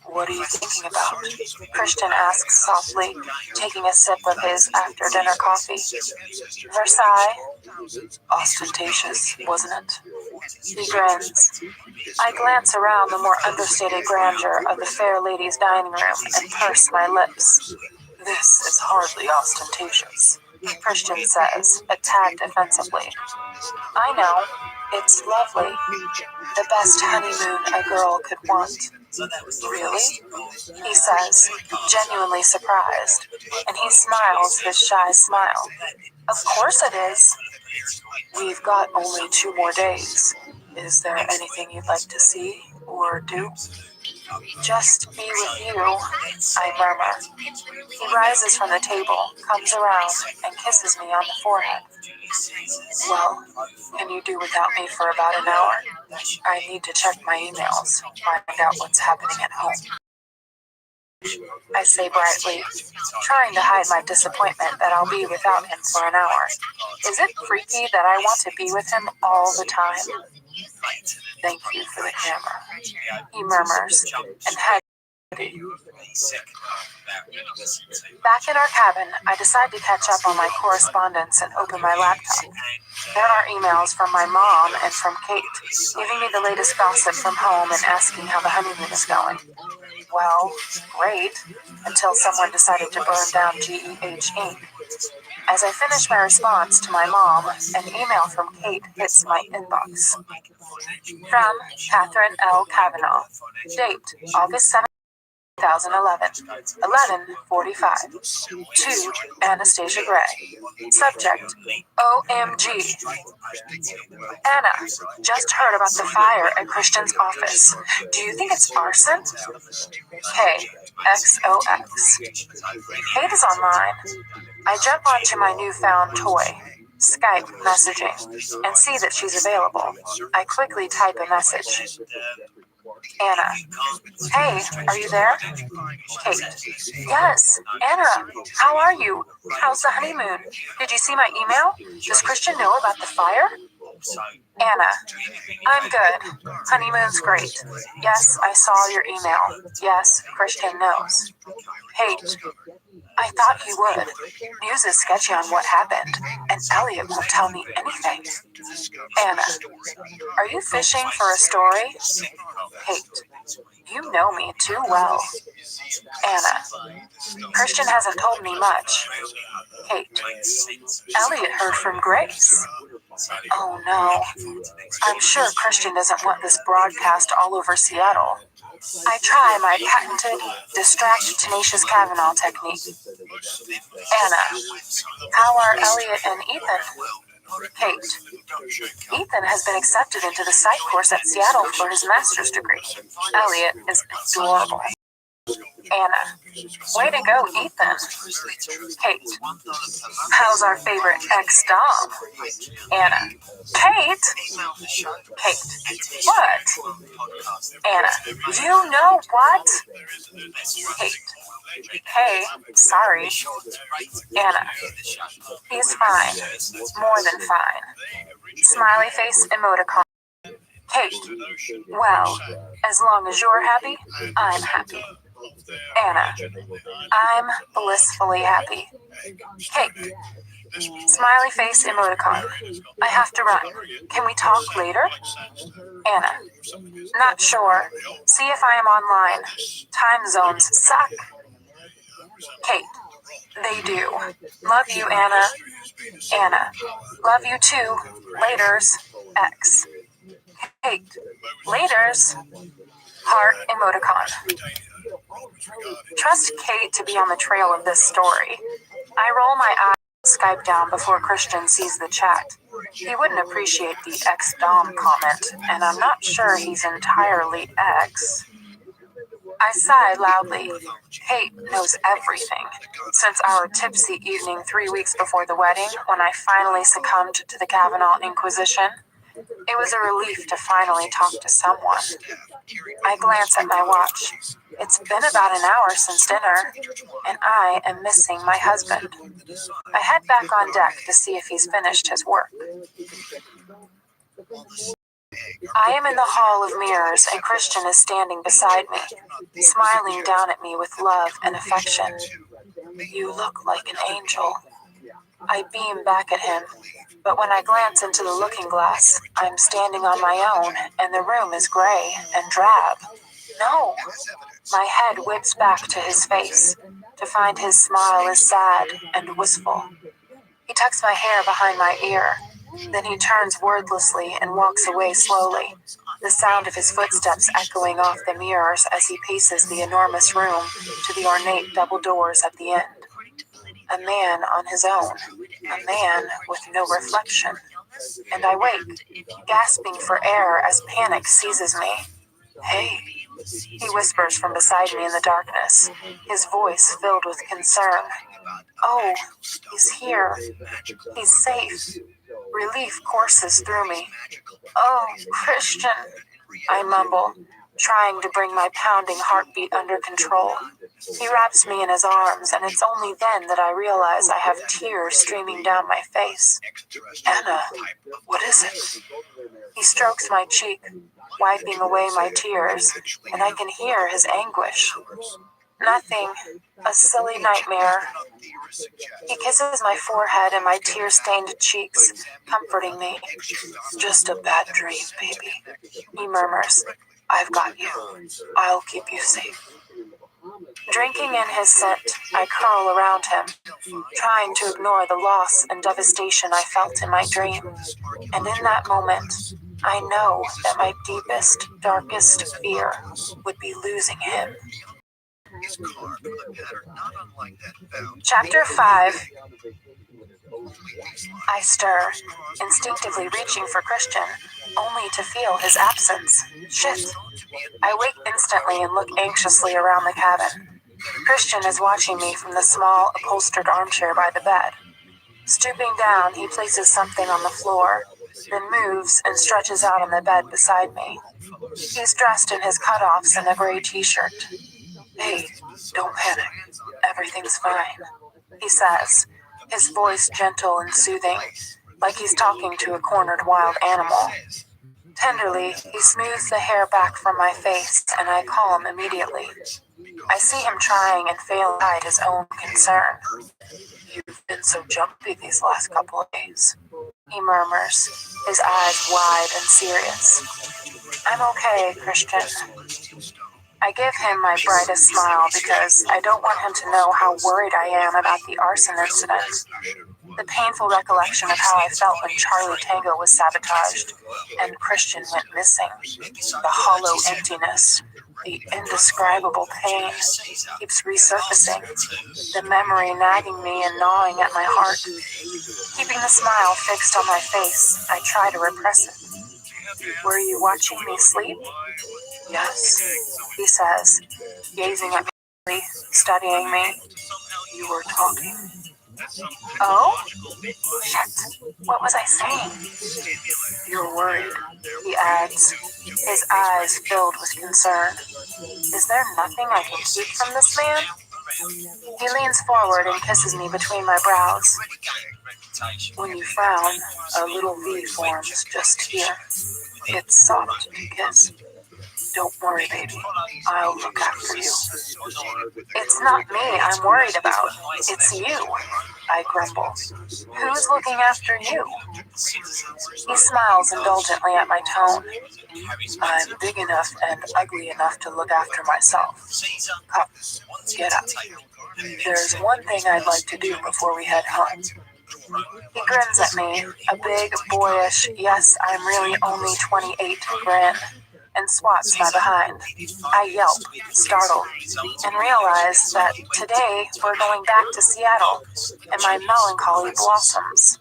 "What are you thinking about?" Christian asks softly, taking a sip of his after-dinner coffee. "Versailles? Ostentatious, wasn't it?" He grins. I glance around the more understated grandeur of the fair lady's dining room and purse my lips. "This is hardly ostentatious," Christian says, a tad defensively. "I know. It's lovely. The best honeymoon a girl could want." "Really?" he says, genuinely surprised, and he smiles his shy smile. "Of course it is." "We've got only 2 more days. Is there anything you'd like to see or do?" "Just be with you," I murmur. He rises from the table, comes around, and kisses me on the forehead. "Well, can you do without me for about an hour? I need to check my emails, find out what's happening at home." I say brightly, trying to hide my disappointment that I'll be without him for an hour. Is it freaky that I want to be with him all the time? "Thank you for the camera," he murmurs, and heads. Back in our cabin, I decide to catch up on my correspondence and open my laptop. There are emails from my mom and from Kate, giving me the latest gossip from home and asking how the honeymoon is going. Well, great, until someone decided to burn down GEH Inc. As I finish my response to my mom, an email from Kate hits my inbox. From Catherine L. Kavanaugh. Date, August 7th, 2011, 11:45. To Anastasia Gray. Subject, OMG. "Anna, just heard about the fire at Christian's office. Do you think it's arson? KXOX. Kate is online. I jump onto my newfound toy, Skype messaging, and see that she's available. I quickly type a message. Anna. "Hey, are you there?" Kate. "Yes, Anna, how are you? How's the honeymoon? Did you see my email? Does Christian know about the fire?" Anna. "I'm good. Honeymoon's great. Yes, I saw your email. Yes, Christian knows." Kate. "I thought he would. News is sketchy on what happened, and Elliot won't tell me anything." Anna. "Are you fishing for a story?" Kate. "You know me too well." Anna. "Christian hasn't told me much." Kate. "Elliot heard from Grace." Oh no. I'm sure Christian doesn't want this broadcast all over Seattle. I try my patented distract tenacious Kavanaugh technique. Anna. "How are Elliot and Ethan?" Kate. "Ethan has been accepted into the psych course at Seattle for his master's degree. Elliot is adorable." Anna. "Way to go, Ethan." Kate. "How's our favorite ex-Dom?" Anna. "Kate?" Kate. "What?" Anna. "You know what?" Kate. "Hey, sorry." Anna. "He's fine. More than fine." Smiley face emoticon. Kate. "Well, as long as you're happy, I'm happy." Anna. "I'm blissfully happy." Kate. Smiley face emoticon. "I have to run. Can we talk later?" Anna. "Not sure. See if I am online. Time zones suck." Kate. "They do. Love you, Anna." Anna. "Love you too. Laters. X." Kate. "Laters." Heart emoticon. Trust Kate to be on the trail of this story. I roll my eyes and Skype down before Christian sees the chat. He wouldn't appreciate the ex-Dom comment, and I'm not sure he's entirely ex. I sigh loudly. Kate knows everything. Since our tipsy evening 3 weeks before the wedding, when I finally succumbed to the Kavanaugh Inquisition, It was a relief to finally talk to someone. I glance at my watch. It's been about an hour since dinner, and I am missing my husband. I head back on deck to see if he's finished his work. I am in the hall of mirrors, and Christian is standing beside me, smiling down at me with love and affection. "You look like an angel." I beam back at him, but when I glance into the looking glass, I'm standing on my own, and the room is gray and drab. No! My head whips back to his face, to find his smile is sad and wistful. He tucks my hair behind my ear, then he turns wordlessly and walks away slowly, the sound of his footsteps echoing off the mirrors as he paces the enormous room to the ornate double doors at the end. A man on his own, a man with no reflection. And I wake, gasping for air as panic seizes me. "Hey," he whispers from beside me in the darkness, his voice filled with concern. "Oh, he's here. He's safe." Relief courses through me. "Oh, Christian," I mumble, trying to bring my pounding heartbeat under control. He wraps me in his arms, and it's only then that I realize I have tears streaming down my face. "Anna, what is it?" He strokes my cheek, wiping away my tears, and I can hear his anguish. "Nothing. A silly nightmare." He kisses my forehead and my tear-stained cheeks, comforting me. "Just a bad dream, baby," he murmurs. "I've got you. I'll keep you safe." Drinking in his scent, I curl around him, trying to ignore the loss and devastation I felt in my dream. And in that moment, I know that my deepest, darkest fear would be losing him. Chapter 5. I stir, instinctively reaching for Christian, only to feel his absence. Shit. I wake instantly and look anxiously around the cabin. Christian is watching me from the small, upholstered armchair by the bed. Stooping down, he places something on the floor, then moves and stretches out on the bed beside me. He's dressed in his cutoffs and a gray t-shirt. "Hey, don't panic. Everything's fine," he says, his voice gentle and soothing, like he's talking to a cornered wild animal. Tenderly, he smooths the hair back from my face, and I calm immediately. I see him trying and failing to hide his own concern. "You've been so jumpy these last couple of days," he murmurs, his eyes wide and serious. "I'm okay, Christian." I give him my brightest smile because I don't want him to know how worried I am about the arson incident. The painful recollection of how I felt when Charlie Tango was sabotaged and Christian went missing. The hollow emptiness, the indescribable pain keeps resurfacing, the memory nagging me and gnawing at my heart. Keeping the smile fixed on my face, I try to repress it. "Were you watching me sleep?" "Yes," he says, gazing at me, studying me. "You were talking." "Oh? Shit. What was I saying?" "You're worried," he adds, his eyes filled with concern. Is there nothing I can keep from this man? He leans forward and kisses me between my brows. When you frown, a little V forms just here. It's soft to kiss. Don't worry, baby. I'll look after you. It's not me I'm worried about. It's you, I grumble. Who's looking after you? He smiles indulgently at my tone. I'm big enough and ugly enough to look after myself. Come, get up. There's one thing I'd like to do before we head home. He grins at me, a big, boyish, yes, I'm really only 28 grin, and swats my behind. I yelp, startled, and realize that today we're going back to Seattle, and my melancholy blossoms.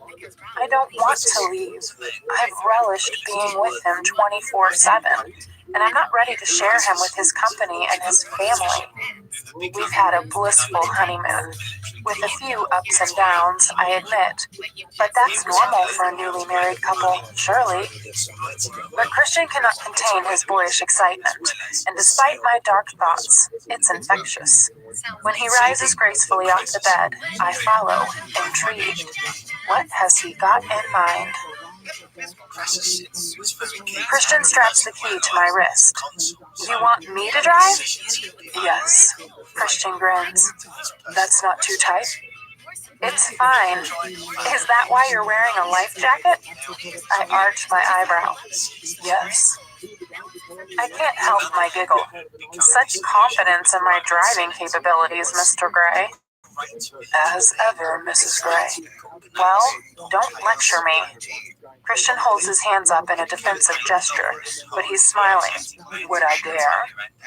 I don't want to leave. I've relished being with him 24/7, and I'm not ready to share him with his company and his family. We've had a blissful honeymoon, with a few ups and downs, I admit, but that's normal for a newly married couple, surely. But Christian cannot contain his boyish excitement, and despite my dark thoughts, it's infectious. When he rises gracefully off the bed, I follow, intrigued. What has he got in mind? Christian straps the key to my wrist. You want me to drive? Yes. Christian grins. That's not too tight? It's fine. Is that why you're wearing a life jacket? I arch my eyebrow. Yes. I can't help my giggle. Such confidence in my driving capabilities, Mr. Gray. As ever, Mrs. Gray. Well, don't lecture me. Christian holds his hands up in a defensive gesture, but he's smiling. Would I dare?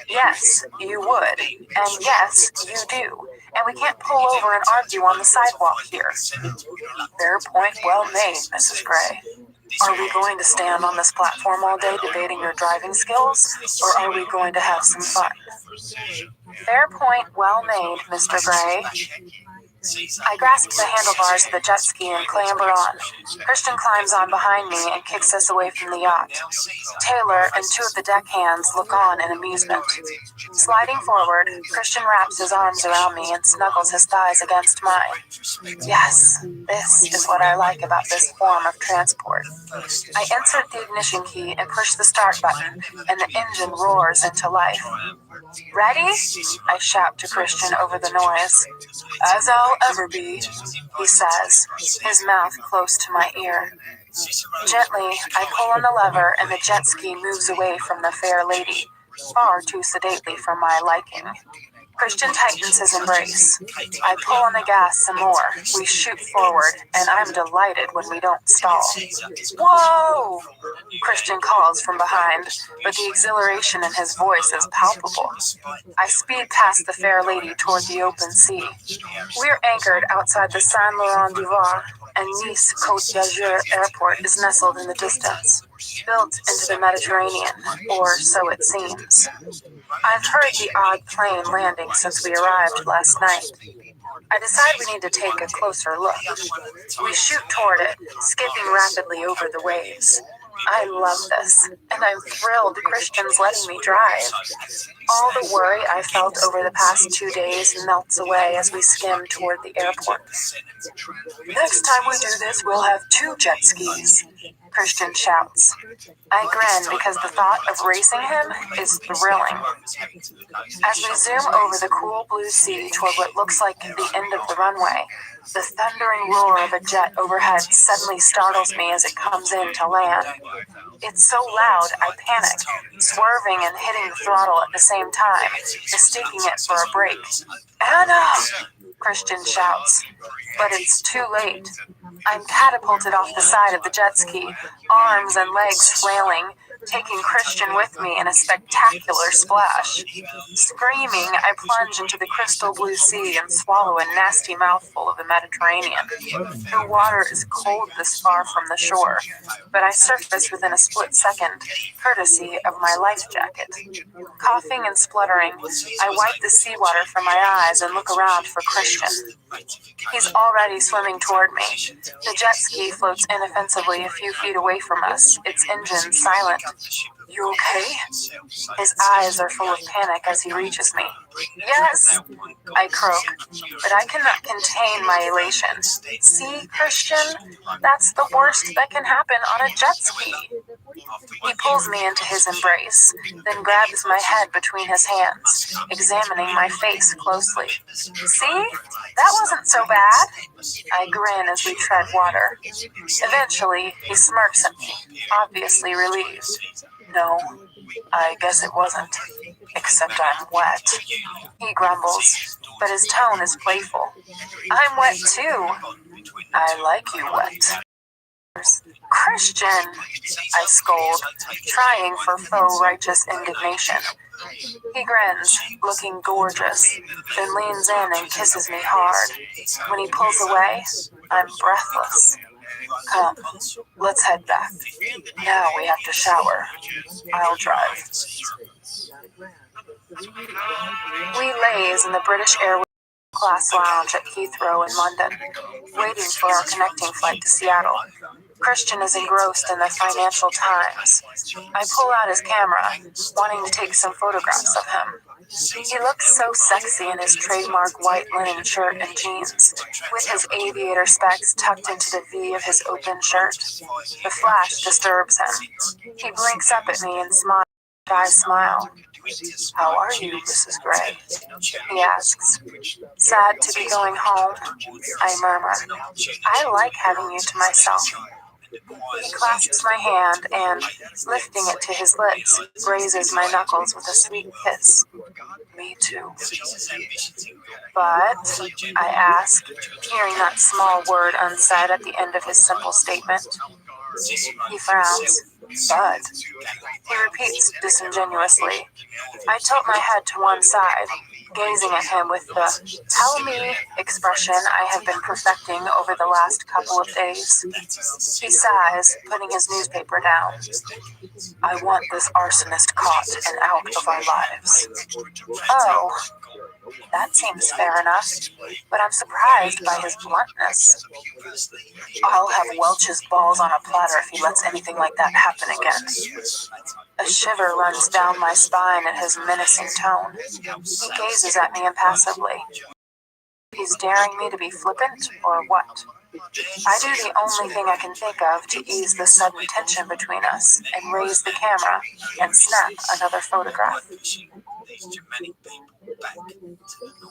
Yes, you would. And yes, you do. And we can't pull over and argue on the sidewalk here. Fair point well made, Mrs. Gray. Are we going to stand on this platform all day debating your driving skills, or are we going to have some fun? Fair point well made, Mr. Gray. I grasp the handlebars of the jet ski and clamber on. Christian climbs on behind me and kicks us away from the yacht. Taylor and two of the deckhands look on in amusement. Sliding forward, Christian wraps his arms around me and snuggles his thighs against mine. Yes, this is what I like about this form of transport. I insert the ignition key and push the start button, and the engine roars into life. Ready? I shout to Christian over the noise. As I'll ever be, he says, his mouth close to my ear. Gently, I pull on the lever and the jet ski moves away from the fair lady, far too sedately for my liking. Christian tightens his embrace. I pull on the gas some more. We shoot forward, and I'm delighted when we don't stall. Whoa! Christian calls from behind, but the exhilaration in his voice is palpable. I speed past the fair lady toward the open sea. We're anchored outside the Saint Laurent du Var, and Nice Côte d'Azur Airport is nestled in the distance, built into the Mediterranean, or so it seems. I've heard the odd plane landing since we arrived last night. I decide we need to take a closer look. We shoot toward it, skipping rapidly over the waves. I love this, and I'm thrilled Christian's letting me drive. All the worry I felt over the past 2 days melts away as we skim toward the airport. Next time we do this, we'll have 2 jet skis, Christian shouts. I grin because the thought of racing him is thrilling. As we zoom over the cool blue sea toward what looks like the end of the runway, the thundering roar of a jet overhead suddenly startles me as it comes in to land. It's so loud, I panic, swerving and hitting the throttle at the same time, mistaking it for a brake. Anna! Christian shouts. But it's too late. I'm catapulted off the side of the jet ski, arms and legs flailing, taking Christian with me in a spectacular splash. Screaming, I plunge into the crystal blue sea and swallow a nasty mouthful of the Mediterranean. The water is cold this far from the shore, but I surface within a split second, courtesy of my life jacket. Coughing and spluttering, I wipe the seawater from my eyes and look around for Christian. He's already swimming toward me. The jet ski floats inoffensively a few feet away from us, its engine silent. You okay? His eyes are full of panic as he reaches me. Yes, I croak, but I cannot contain my elation. See, Christian? That's the worst that can happen on a jet ski. He pulls me into his embrace, then grabs my head between his hands, examining my face closely. See? That wasn't so bad. I grin as we tread water. Eventually, he smirks at me, obviously relieved. No, I guess it wasn't. Except I'm wet. He grumbles, but his tone is playful. I'm wet too. I like you wet. Christian, I scold, trying for faux righteous indignation. He grins, looking gorgeous, then leans in and kisses me hard. When he pulls away, I'm breathless. Come, let's head back. Now we have to shower. I'll drive. We laze in the British Airways class lounge at Heathrow in London, waiting for our connecting flight to Seattle. Christian is engrossed in the Financial Times. I pull out his camera, wanting to take some photographs of him. He looks so sexy in his trademark white linen shirt and jeans, with his aviator specs tucked into the V of his open shirt. The flash disturbs him. He blinks up at me and smiles. I smile. How are you, Mrs. Gray? He asks. Sad to be going home, I murmur. I like having you to myself. He clasps my hand and, lifting it to his lips, grazes my knuckles with a sweet kiss. Me too. But, I ask, hearing that small word unsaid at the end of his simple statement. He frowns. But, he repeats disingenuously. I tilt my head to one side, gazing at him with the "tell me" expression I have been perfecting over the last couple of days. He sighs, putting his newspaper down. I want this arsonist caught and out of our lives. Oh, that seems fair enough, but I'm surprised by his bluntness. I'll have Welch's balls on a platter if he lets anything like that happen again. A shiver runs down my spine at his menacing tone. He gazes at me impassively. He's daring me to be flippant, or what? I do the only thing I can think of to ease the sudden tension between us, and raise the camera, and snap another photograph.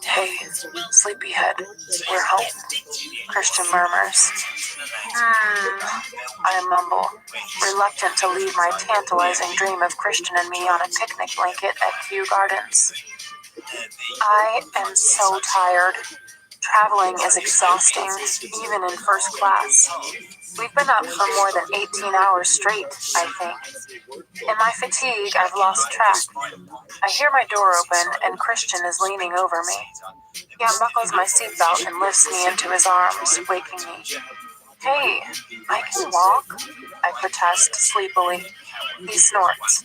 Hey, sleepyhead, we're home, Christian murmurs. I mumble, reluctant to leave my tantalizing dream of Christian and me on a picnic blanket at Kew Gardens. I am so tired. Traveling is exhausting, even in first class. We've been up for more than 18 hours straight, I think. In my fatigue, I've lost track. I hear my door open, and Christian is leaning over me. He unbuckles my seatbelt and lifts me into his arms, waking me. Hey, I can walk, I protest sleepily. He snorts.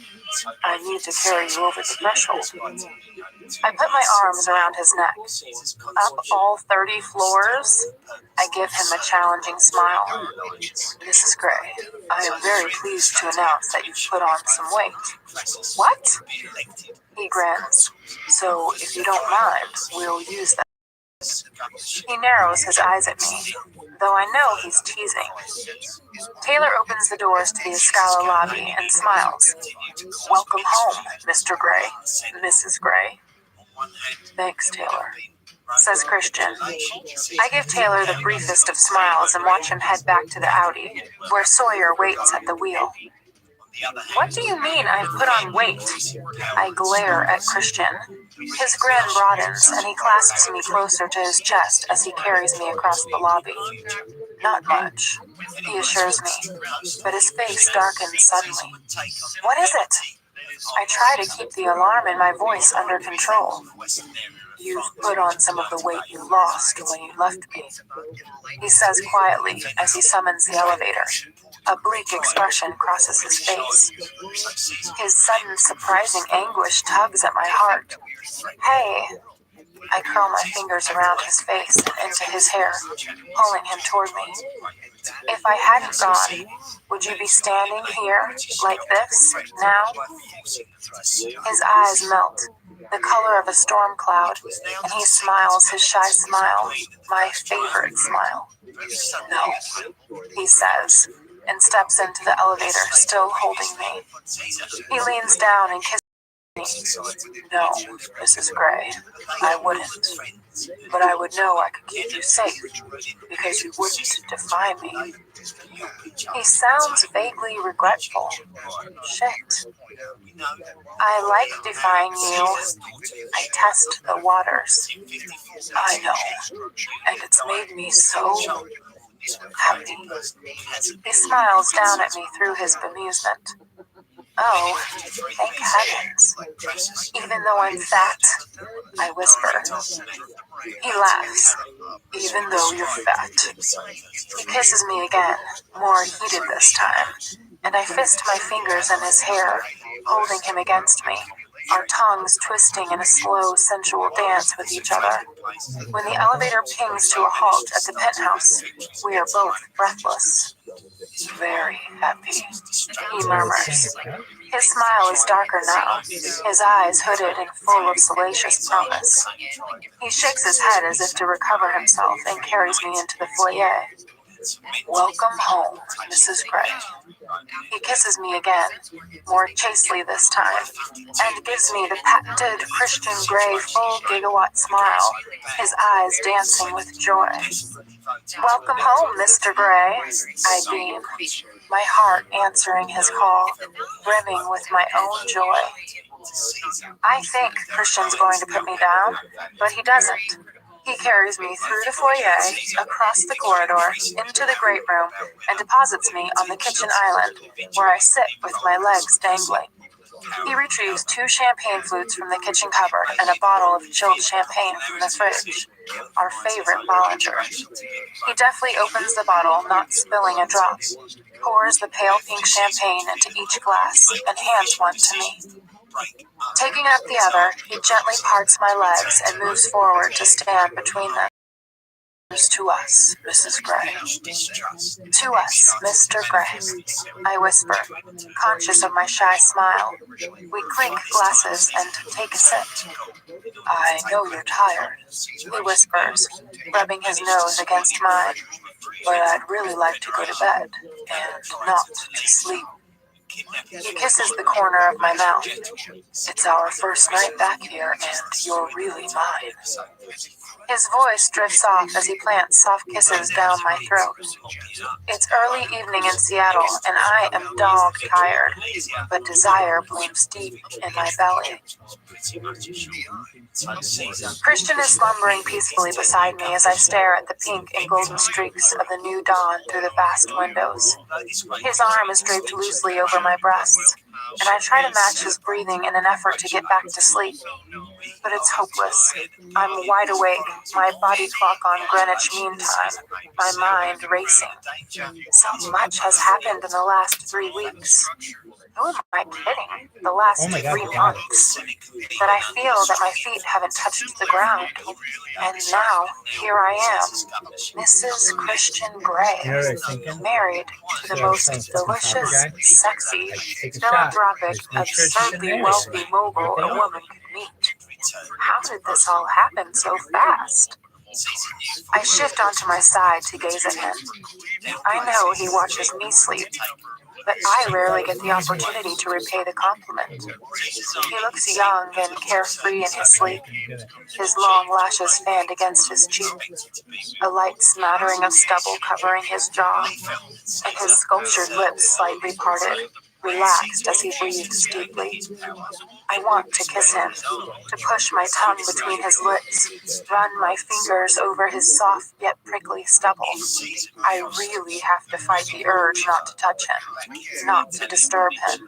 I need to carry you over the threshold. I put my arms around his neck. Up all 30 floors? I give him a challenging smile. Mrs. Gray, I am very pleased to announce that you've put on some weight. What? He grins. So, if you don't mind, we'll use that. He narrows his eyes at me, though I know he's teasing. Taylor opens the doors to the Escala lobby and smiles. Welcome home, Mr. Gray, Mrs. Gray. Thanks, Taylor, says Christian. I give Taylor the briefest of smiles and watch him head back to the Audi, where Sawyer waits at the wheel. What do you mean I've put on weight? I glare at Christian. His grin broadens, and he clasps me closer to his chest as he carries me across the lobby. Not much, he assures me, but his face darkens suddenly. What is it? I try to keep the alarm in my voice under control. You've put on some of the weight you lost when you left me, he says quietly as he summons the elevator. A bleak expression crosses his face. His sudden, surprising anguish tugs at my heart. Hey, I curl my fingers around his face and into his hair, pulling him toward me. If I hadn't gone, would you be standing here, like this, now? His eyes melt, the color of a storm cloud, and he smiles his shy smile, my favorite smile. No, he says, and steps into the elevator, still holding me. He leans down and kisses me. No, Mrs. Gray, I wouldn't. But I would know I could keep you safe, because you wouldn't defy me. He sounds vaguely regretful. Shit. I like defying you. I test the waters. I know. And it's made me so happy. He smiles down at me through his bemusement. Oh, thank heavens. Even though I'm fat, I whisper. He laughs. Even though you're fat. He kisses me again, more heated this time, and I fist my fingers in his hair, holding him against me, our tongues twisting in a slow, sensual dance with each other. When the elevator pings to a halt at the penthouse, we are both breathless. Very happy, he murmurs. His smile is darker now, his eyes hooded and full of salacious promise. He shakes his head as if to recover himself and carries me into the foyer. Welcome home, Mrs. Gray. He kisses me again, more chastely this time, and gives me the patented Christian Grey full gigawatt smile, his eyes dancing with joy. Welcome home, Mr. Gray, I beam, my heart answering his call, brimming with my own joy. I think Christian's going to put me down, but he doesn't. He carries me through the foyer, across the corridor, into the great room, and deposits me on the kitchen island, where I sit with my legs dangling. He retrieves 2 champagne flutes from the kitchen cupboard and a bottle of chilled champagne from the fridge, our favorite Bollinger. He deftly opens the bottle, not spilling a drop, pours the pale pink champagne into each glass, and hands one to me. Taking up the other, he gently parts my legs and moves forward to stand between them. To us, Mrs. Gray. To us, Mr. Gray, I whisper, conscious of my shy smile. We clink glasses and take a sip. I know you're tired, he whispers, rubbing his nose against mine, but I'd really like to go to bed, and not to sleep. He kisses the corner of my mouth. It's our first night back here, and you're really mine. His voice drifts off as he plants soft kisses down my throat. It's early evening in Seattle, and I am dog-tired, but desire blooms deep in my belly. Christian is slumbering peacefully beside me as I stare at the pink and golden streaks of the new dawn through the vast windows. His arm is draped loosely over my breasts, and I try to match his breathing in an effort to get back to sleep. But it's hopeless. I'm wide awake, my body clock on Greenwich Mean Time, my mind racing. So much has happened in the last 3 weeks. Who am I kidding? The last 3 months. That I feel that my feet haven't touched the ground. And now, here I am, Mrs. Christian Grey, married to the most delicious, sexy, philanthropic, absurdly wealthy mogul a woman could meet. How did this all happen so fast? I shift onto my side to gaze at him. I know he watches me sleep, but I rarely get the opportunity to repay the compliment. He looks young and carefree in his sleep, his long lashes fanned against his cheek, a light smattering of stubble covering his jaw, and his sculptured lips slightly parted, relaxed as he breathes deeply. I want to kiss him, to push my tongue between his lips, run my fingers over his soft yet prickly stubble. I really have to fight the urge not to touch him, not to disturb him.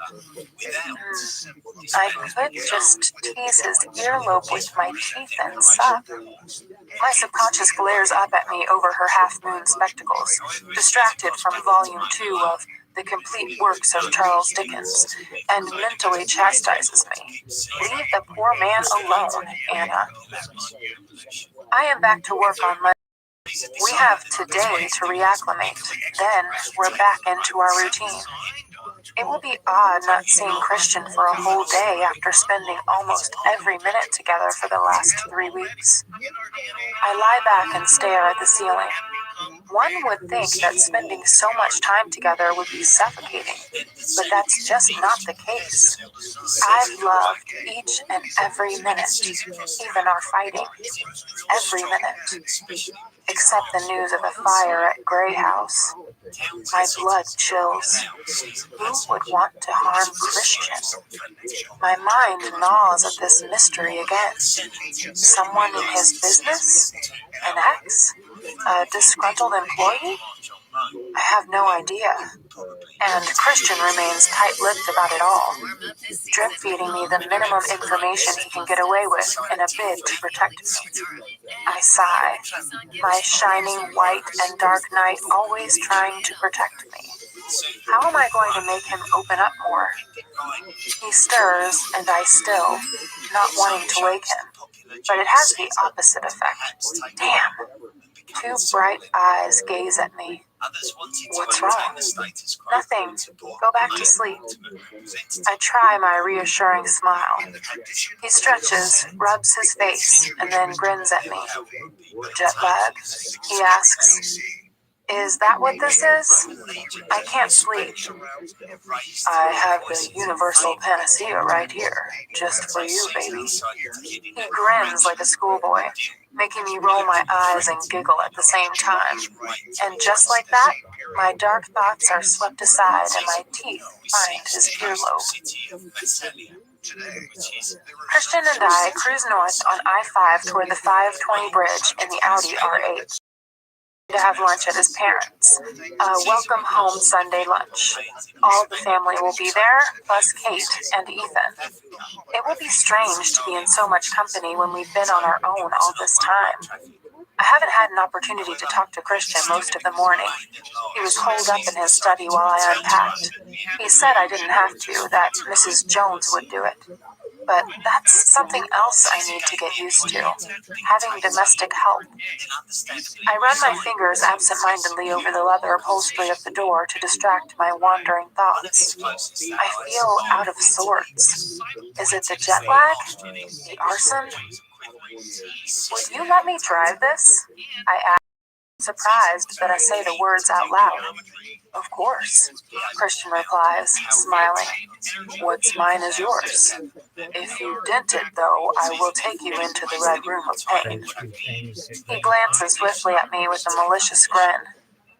I could just tease his earlobe with my teeth and suck. My subconscious glares up at me over her half-moon spectacles, distracted from Volume 2 of The Complete Works of Charles Dickens, and mentally chastises me. Leave the poor man alone, Anna. I am back to work on Monday. We have today to reacclimate, then we're back into our routine. It will be odd not seeing Christian for a whole day after spending almost every minute together for the last 3 weeks. I lie back and stare at the ceiling. One would think that spending so much time together would be suffocating, but that's just not the case. I've loved each and every minute, even our fighting. Every minute. Except the news of the fire at Grey House. My blood chills. Who would want to harm Christian? My mind gnaws at this mystery again. Someone in his business? An ex? A disgruntled employee? I have no idea. And Christian remains tight-lipped about it all, drip-feeding me the minimum information he can get away with in a bid to protect me. I sigh, my shining white and dark knight always trying to protect me. How am I going to make him open up more? He stirs, and I still, not wanting to wake him, but it has the opposite effect. Damn! Two bright eyes gaze at me. What's wrong? Nothing. Go back to sleep. I try my reassuring smile. He stretches, rubs his face, and then grins at me. Jet lag? He asks. Is that what this is? I can't sleep. I have the universal panacea right here, just for you, baby. He grins like a schoolboy, making me roll my eyes and giggle at the same time. And just like that, my dark thoughts are swept aside and my teeth find his earlobe. Christian and I cruise north on I-5 toward the 520 bridge in the Audi R8. To have lunch at his parents'. A welcome home Sunday lunch. All the family will be there, plus Kate and Ethan. It will be strange to be in so much company when we've been on our own all this time. I haven't had an opportunity to talk to Christian most of the morning. He was holed up in his study while I unpacked. He said I didn't have to, that Mrs. Jones would do it. But that's something else I need to get used to, having domestic help. I run my fingers absent-mindedly over the leather upholstery of the door to distract my wandering thoughts. I feel out of sorts. Is it the jet lag? The arson? Would you let me drive this? I ask, surprised that I say the words out loud. Of course, Christian replies, smiling. What's mine is yours. If you dent it, though, I will take you into the red room of pain. He glances swiftly at me with a malicious grin.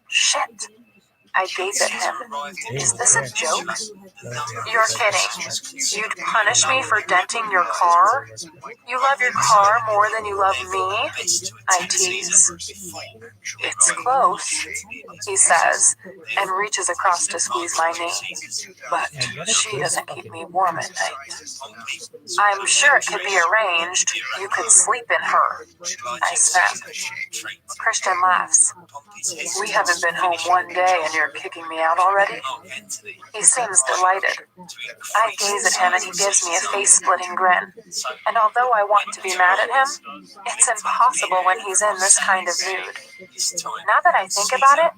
Shit. I gape at him. Is this a joke? You're kidding. You'd punish me for denting your car? You love your car more than you love me? I tease. It's close, he says, and reaches across to squeeze my knee. But she doesn't keep me warm at night. I'm sure it could be arranged. You could sleep in her. I snap. Christian laughs. We haven't been home one day and you're kicking me out already? He seems delighted. I gaze at him and he gives me a face-splitting grin. And although I want to be mad at him, it's impossible when he's in this kind of mood. Now that I think about it,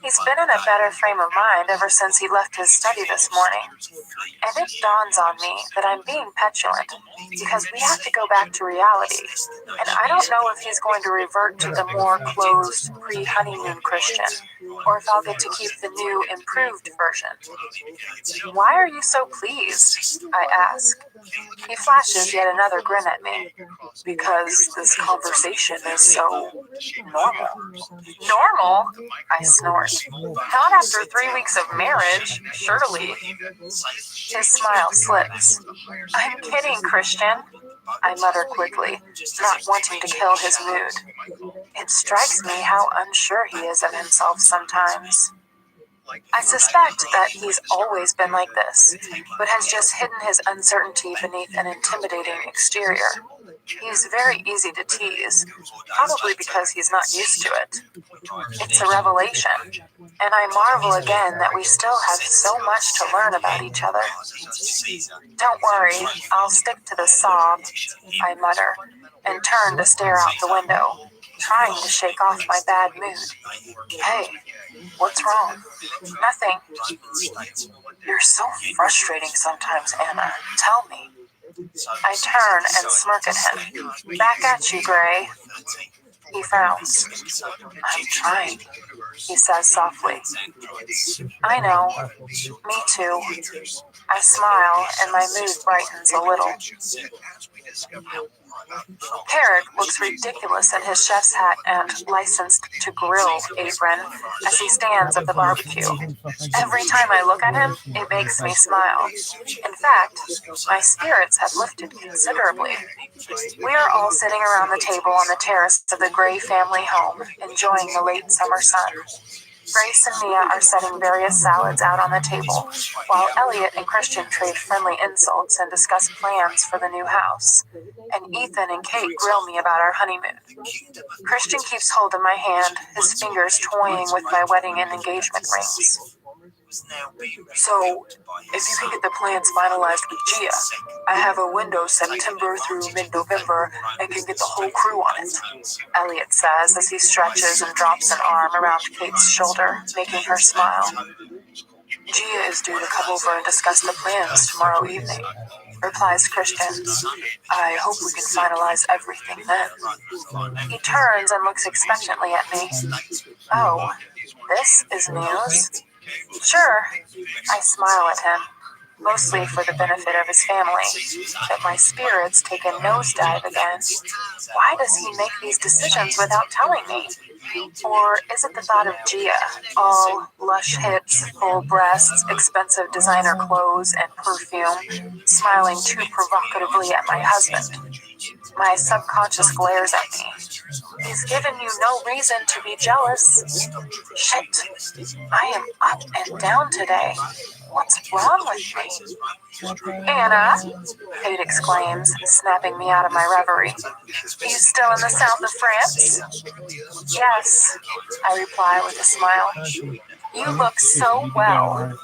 he's been in a better frame of mind ever since he left his study this morning. And it dawns on me that I'm being petulant because we have to go back to reality. And I don't know if he's going to revert to the more closed, pre-honeymoon Christian, or if I'll get to keep the new, improved version. Why are you so pleased? I ask. He flashes yet another grin at me. Because this conversation is so normal. Normal? I snort. Not after 3 weeks of marriage, surely. His smile slips. I'm kidding, Christian. I mutter quickly, not wanting to kill his mood. It strikes me how unsure he is of himself sometimes. I suspect that he's always been like this, but has just hidden his uncertainty beneath an intimidating exterior. He's very easy to tease, probably because he's not used to it. It's a revelation, and I marvel again that we still have so much to learn about each other. Don't worry, I'll stick to the sob, I mutter, and turn to stare out the window, trying to shake off my bad mood. Hey, what's wrong? Nothing. You're so frustrating sometimes, Anna. Tell me. I turn and smirk at him. Back at you, Gray. He frowns. I'm trying, he says softly. I know. Me too. I smile and my mood brightens a little. Carrick looks ridiculous in his chef's hat and licensed to grill apron as he stands at the barbecue. Every time I look at him, it makes me smile. In fact, my spirits have lifted considerably. We are all sitting around the table on the terrace of the Gray family home, enjoying the late summer sun. Grace and Mia are setting various salads out on the table, while Elliot and Christian trade friendly insults and discuss plans for the new house. And Ethan and Kate grill me about our honeymoon. Christian keeps hold of my hand, his fingers toying with my wedding and engagement rings. So, if you can get the plans finalized with Gia, I have a window September through mid-November and can get the whole crew on it, Elliot says as he stretches and drops an arm around Kate's shoulder, making her smile. Gia is due to come over and discuss the plans tomorrow evening, replies Christian. I hope we can finalize everything then. He turns and looks expectantly at me. Oh, this is news? Sure. I smile at him, mostly for the benefit of his family, but my spirits take a nosedive again. Why does he make these decisions without telling me? Or is it the thought of Gia, all lush hips, full breasts, expensive designer clothes, and perfume, smiling too provocatively at my husband? My subconscious glares at me. He's given you no reason to be jealous. Shit. I am up and down today. What's wrong with me? Anna, Kate exclaims, snapping me out of my reverie. You still in the south of France? Yes, I reply with a smile. You look so well,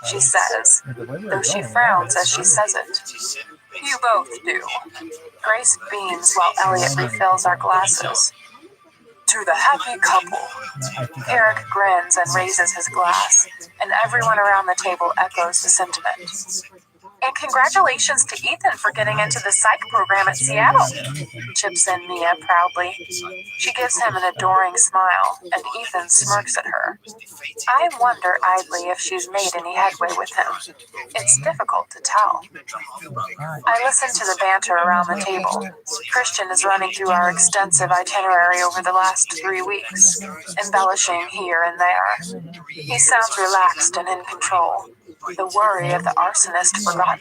she says, though she frowns as she says it. You both do. Grace beams while Elliot refills our glasses. To the happy couple. Eric grins and raises his glass, and everyone around the table echoes the sentiment. And congratulations to Ethan for getting into the psych program at Seattle, chips in Mia proudly. She gives him an adoring smile, and Ethan smirks at her. I wonder idly if she's made any headway with him. It's difficult to tell. I listen to the banter around the table. Christian is running through our extensive itinerary over the last 3 weeks, embellishing here and there. He sounds relaxed and in control, the worry of the arsonist forgotten.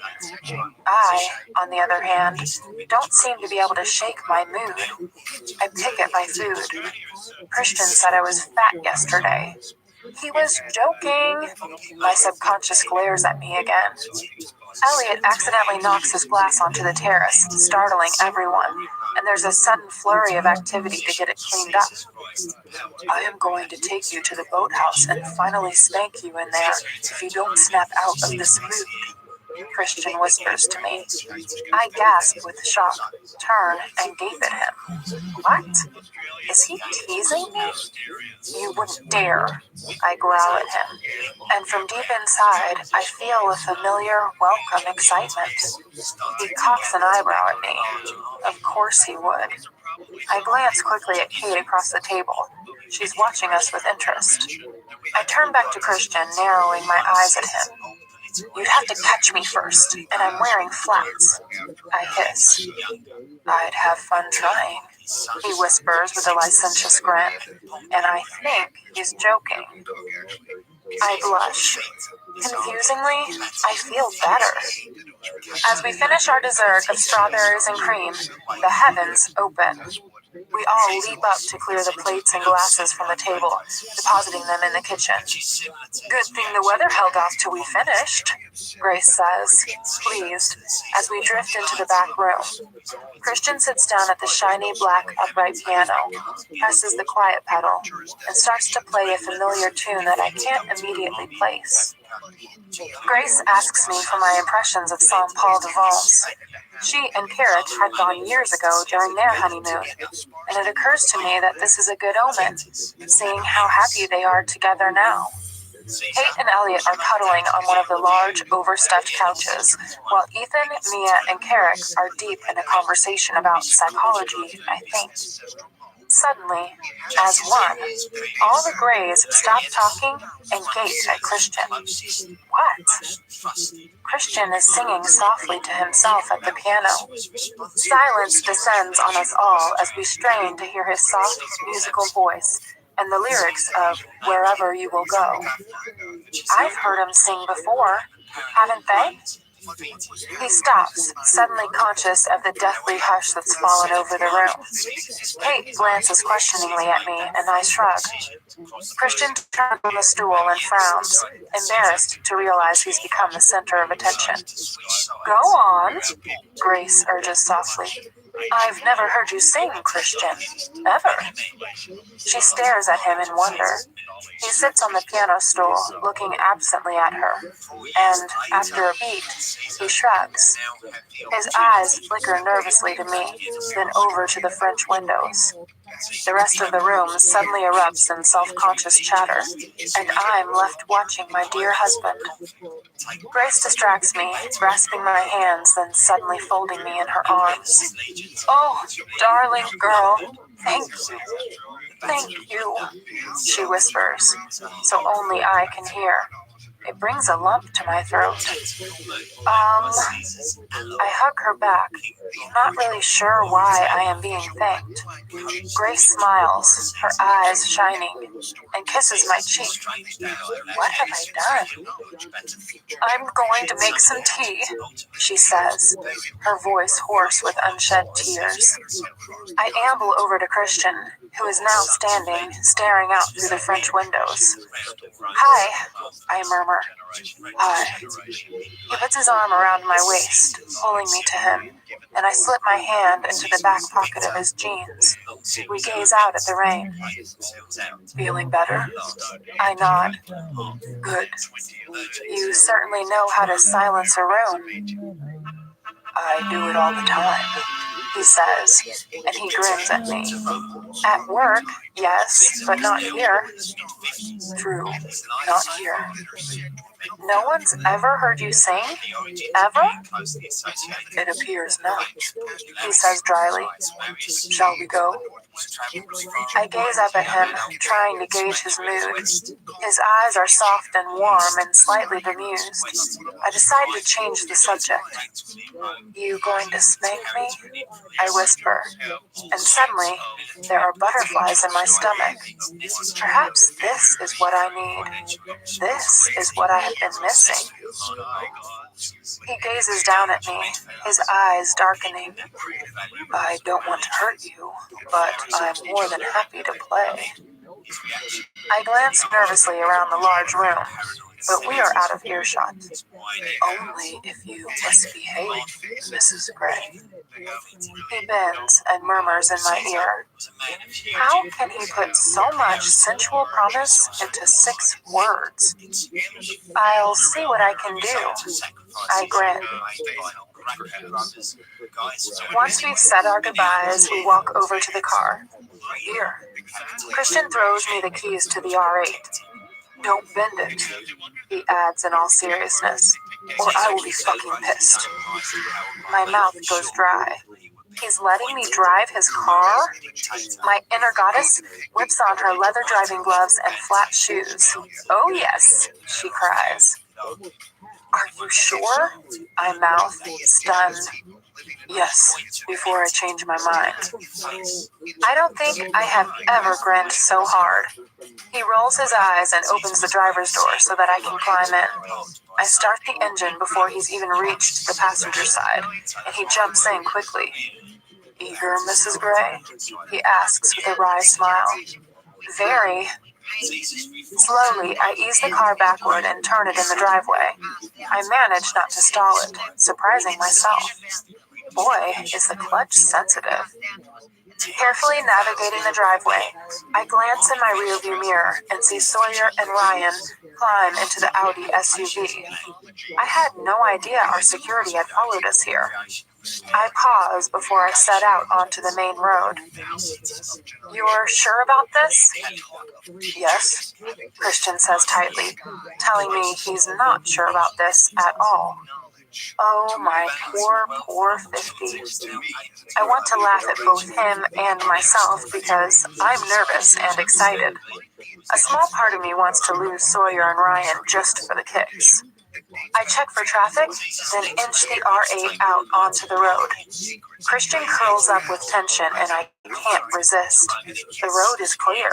I, on the other hand, don't seem to be able to shake my mood. I pick at my food. Christian said I was fat yesterday. He was joking. My subconscious glares at me again. Elliot accidentally knocks his glass onto the terrace, startling everyone, and there's a sudden flurry of activity to get it cleaned up. I am going to take you to the boathouse and finally spank you in there if you don't snap out of this mood, Christian whispers to me. I gasp with shock, turn, and gape at him. What? Is he teasing me? You wouldn't dare, I growl at him. And from deep inside, I feel a familiar, welcome excitement. He cocks an eyebrow at me. Of course he would. I glance quickly at Kate across the table. She's watching us with interest. I turn back to Christian, narrowing my eyes at him. You'd have to catch me first, and I'm wearing flats. I hiss. I'd have fun trying, he whispers with a licentious grin, and I think he's joking. I blush. Confusingly, I feel better. As we finish our dessert of strawberries and cream, the heavens open. We all leap up to clear the plates and glasses from the table, depositing them in the kitchen. Good thing the weather held off till we finished, Grace says, pleased, as we drift into the back room. Christian sits down at the shiny black upright piano, presses the quiet pedal, and starts to play a familiar tune that I can't immediately place. Grace asks me for my impressions of Saint Paul de Vence. She and Carrot had gone years ago during their honeymoon, and it occurs to me that this is a good omen, seeing how happy they are together now. Kate and Elliot are cuddling on one of the large, overstuffed couches, while Ethan, Mia, and Carrick are deep in a conversation about psychology, I think. Suddenly, as one, all the Greys stop talking and gape at Christian. What? Christian is singing softly to himself at the piano. Silence descends on us all as we strain to hear his soft, musical voice and the lyrics of Wherever You Will Go. I've heard him sing before, haven't they? He stops, suddenly conscious of the deathly hush that's fallen over the room. Kate glances questioningly at me, and I shrug. Christian turns on the stool and frowns, embarrassed to realize he's become the center of attention. Go on, Grace urges softly. I've never heard you sing, Christian. Ever. She stares at him in wonder. He sits on the piano stool, looking absently at her, and, after a beat, he shrugs. His eyes flicker nervously to me, then over to the French windows. The rest of the room suddenly erupts in self-conscious chatter, and I'm left watching my dear husband. Grace distracts me, grasping my hands, then suddenly folding me in her arms. Oh, darling girl, thank you. Thank you, she whispers, so only I can hear. It brings a lump to my throat. I hug her back, not really sure why I am being thanked. Grace smiles, her eyes shining, and kisses my cheek. What have I done? I'm going to make some tea, she says, her voice hoarse with unshed tears. I amble over to Christian, who is now standing, staring out through the French windows. Hi, I murmur. Hi. He puts his arm around my waist, pulling me to him, and I slip my hand into the back pocket of his jeans. We gaze out at the rain. Feeling better? I nod. Good. You certainly know how to silence a room. I do it all the time, he says, and he grins at me. At work, yes, but not here. True, not here. No one's ever heard you sing? Ever? It appears not, he says dryly. Shall we go? I gaze up at him, trying to gauge his mood. His eyes are soft and warm and slightly bemused. I decide to change the subject. You going to spank me? I whisper, and suddenly there are butterflies in my stomach. Perhaps this is what I need. This is what I have been missing. He gazes down at me, his eyes darkening. I don't want to hurt you, but I'm more than happy to play. I glance nervously around the large room, but we are out of earshot. Only if you misbehave, Mrs. Gray. He bends and murmurs in my ear. How can he put so much sensual promise into 6 words? I'll see what I can do. I grin. Once we've said our goodbyes, we walk over to the car. Here. Christian throws me the keys to the R8. Don't bend it, he adds in all seriousness, or I will be fucking pissed. My mouth goes dry. He's letting me drive his car? My inner goddess whips on her leather driving gloves and flat shoes. Oh yes, she cries. Are you sure? I mouth, stunned. Yes, before I change my mind. I don't think I have ever grinned so hard. He rolls his eyes and opens the driver's door so that I can climb in. I start the engine before he's even reached the passenger side, and he jumps in quickly. Eager, Mrs. Gray? He asks with a wry smile. Very. Slowly, I ease the car backward and turn it in the driveway. I manage not to stall it, surprising myself. Boy, is the clutch sensitive. Carefully navigating the driveway, I glance in my rearview mirror and see Sawyer and Ryan climb into the Audi SUV. I had no idea our security had followed us here. I pause before I set out onto the main road. You're sure about this? Yes, Christian says tightly, telling me he's not sure about this at all. Oh, my poor 50. I want to laugh at both him and myself because I'm nervous and excited. A small part of me wants to lose Sawyer and Ryan just for the kicks. I check for traffic, then inch the R8 out onto the road. Christian curls up with tension and I can't resist. The road is clear.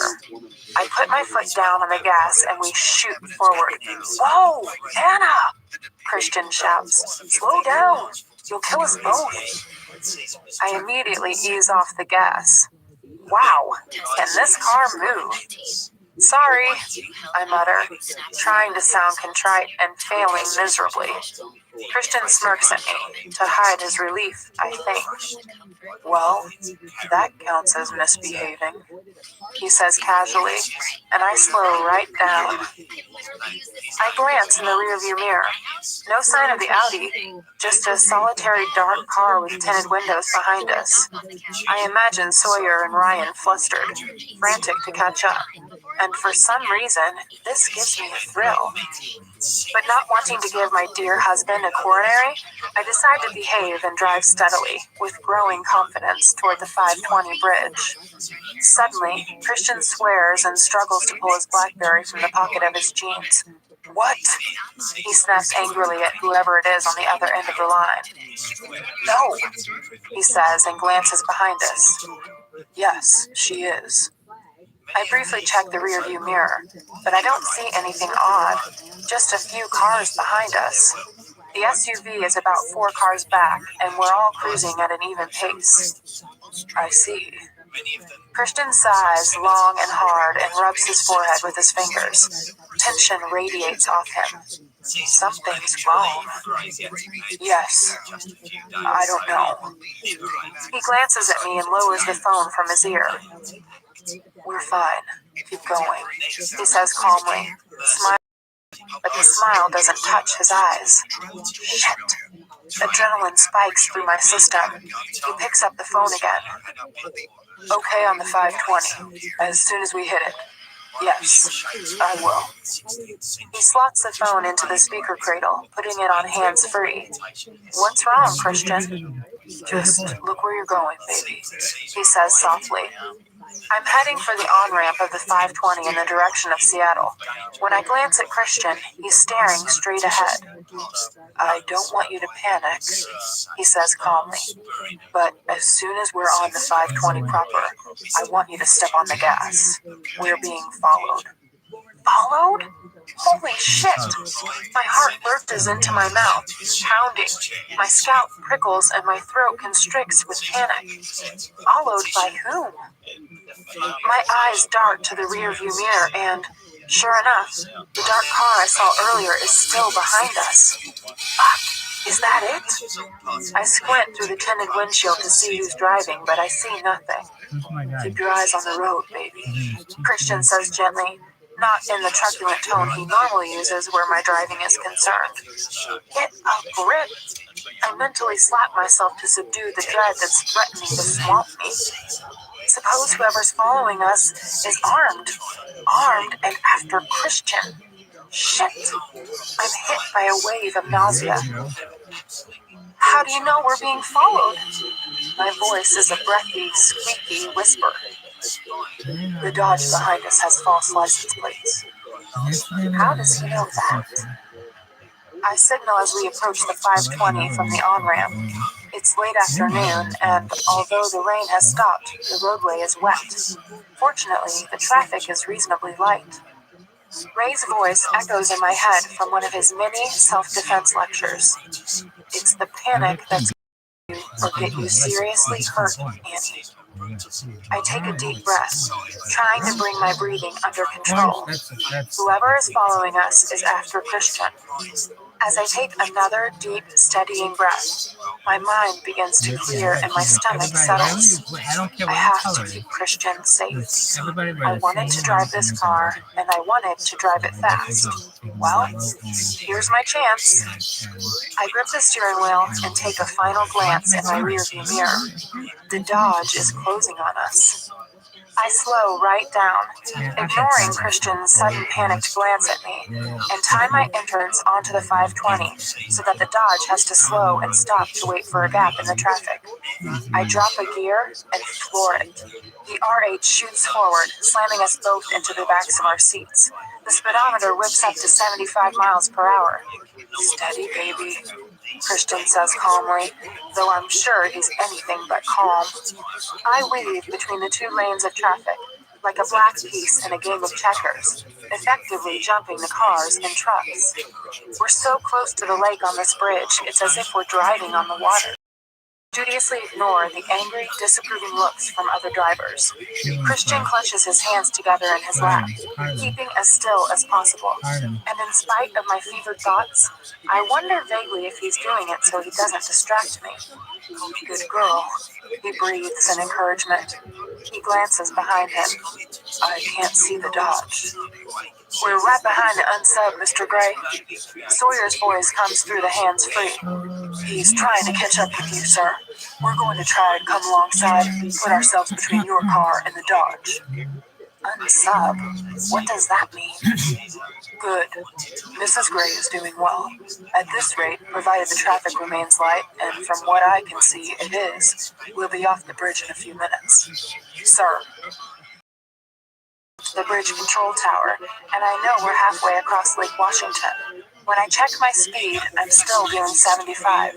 I put my foot down on the gas and we shoot forward. Whoa, Anna! Christian shouts. Slow down! You'll kill us both. I immediately ease off the gas. Wow, can this car move? Sorry, I mutter, trying to sound contrite and failing miserably. Christian smirks at me, to hide his relief, I think. Well, that counts as misbehaving, he says casually, and I slow right down. I glance in the rearview mirror. No sign of the Audi, just a solitary dark car with tinted windows behind us. I imagine Sawyer and Ryan flustered, frantic to catch up. And for some reason, this gives me a thrill. But not wanting to give my dear husband a coronary, I decide to behave and drive steadily, with growing confidence, toward the 520 bridge. Suddenly, Christian swears and struggles to pull his BlackBerry from the pocket of his jeans. What? He snaps angrily at whoever it is on the other end of the line. No, he says and glances behind us. Yes, she is. I briefly check the rearview mirror, but I don't see anything odd, just a few cars behind us. The SUV is about 4 cars back, and we're all cruising at an even pace. I see. Christian sighs long and hard and rubs his forehead with his fingers. Tension radiates off him. Something's wrong. Yes. I don't know. He glances at me and lowers the phone from his ear. We're fine. Keep going, he says calmly, smiling, but the smile doesn't touch his eyes. Shit. Adrenaline spikes through my system. He picks up the phone again. Okay on the 520, as soon as we hit it. Yes, I will. He slots the phone into the speaker cradle, putting it on hands-free. What's wrong, Christian? Just look where you're going, baby, he says softly. I'm heading for the on-ramp of the 520 in the direction of Seattle. When I glance at Christian, he's staring straight ahead. I don't want you to panic, he says calmly. But as soon as we're on the 520 proper, I want you to step on the gas. We're being followed. Followed? Holy shit! My heart lurches into my mouth, pounding. My scalp prickles and my throat constricts with panic. Followed by whom? My eyes dart to the rearview mirror and, sure enough, the dark car I saw earlier is still behind us. Fuck, is that it? I squint through the tinted windshield to see who's driving, but I see nothing. Keep your eyes on the road, baby, Christian says gently, not in the truculent tone he normally uses where my driving is concerned. Get a grip! I mentally slap myself to subdue the dread that's threatening to swamp me. Suppose whoever's following us is armed and after Christian. Shit! I'm hit by a wave of nausea. How do you know we're being followed? My voice is a breathy, squeaky whisper. The Dodge behind us has false license plates. How does he know that? I signal as we approach the 520 from the on-ramp. It's late afternoon, and although the rain has stopped, the roadway is wet. Fortunately, the traffic is reasonably light. Ray's voice echoes in my head from one of his many self-defense lectures. It's the panic that's you or get you seriously hurt, Annie. I take a deep breath, trying to bring my breathing under control. Whoever is following us is after Christian. As I take another deep, steadying breath, my mind begins to clear and my stomach settles. I have to keep Christian safe. I wanted to drive this car, and I wanted to drive it fast. Well, here's my chance. I grip the steering wheel and take a final glance in my rearview mirror. The Dodge is closing on us. I slow right down, ignoring Christian's sudden panicked glance at me, and time my entrance onto the 520 so that the Dodge has to slow and stop to wait for a gap in the traffic. I drop a gear and floor it. The R8 shoots forward, slamming us both into the backs of our seats. The speedometer whips up to 75 miles per hour. Steady, baby, Christian says calmly, though I'm sure he's anything but calm. I weave between the 2 lanes of traffic, like a black piece in a game of checkers. effectively jumping the cars and trucks. We're so close to the lake on this bridge, it's as if we're driving on the water. Studiously ignore the angry, disapproving looks from other drivers. Christian clutches his hands together in his lap, keeping as still as possible. And in spite of my fevered thoughts, I wonder vaguely if he's doing it so he doesn't distract me. Good girl, he breathes in encouragement. He glances behind him. I can't see the Dodge. We're right behind the unsub, Mr. Gray. Sawyer's voice comes through the hands-free. He's trying to catch up with you, sir. We're going to try and come alongside, put ourselves between your car and the Dodge. Unsub? What does that mean? Good. Mrs. Gray is doing well. At this rate, provided the traffic remains light, and from what I can see, it is, we'll be off the bridge in a few minutes. Sir. The bridge control tower, and I know we're halfway across Lake Washington. When I check my speed, I'm still doing 75.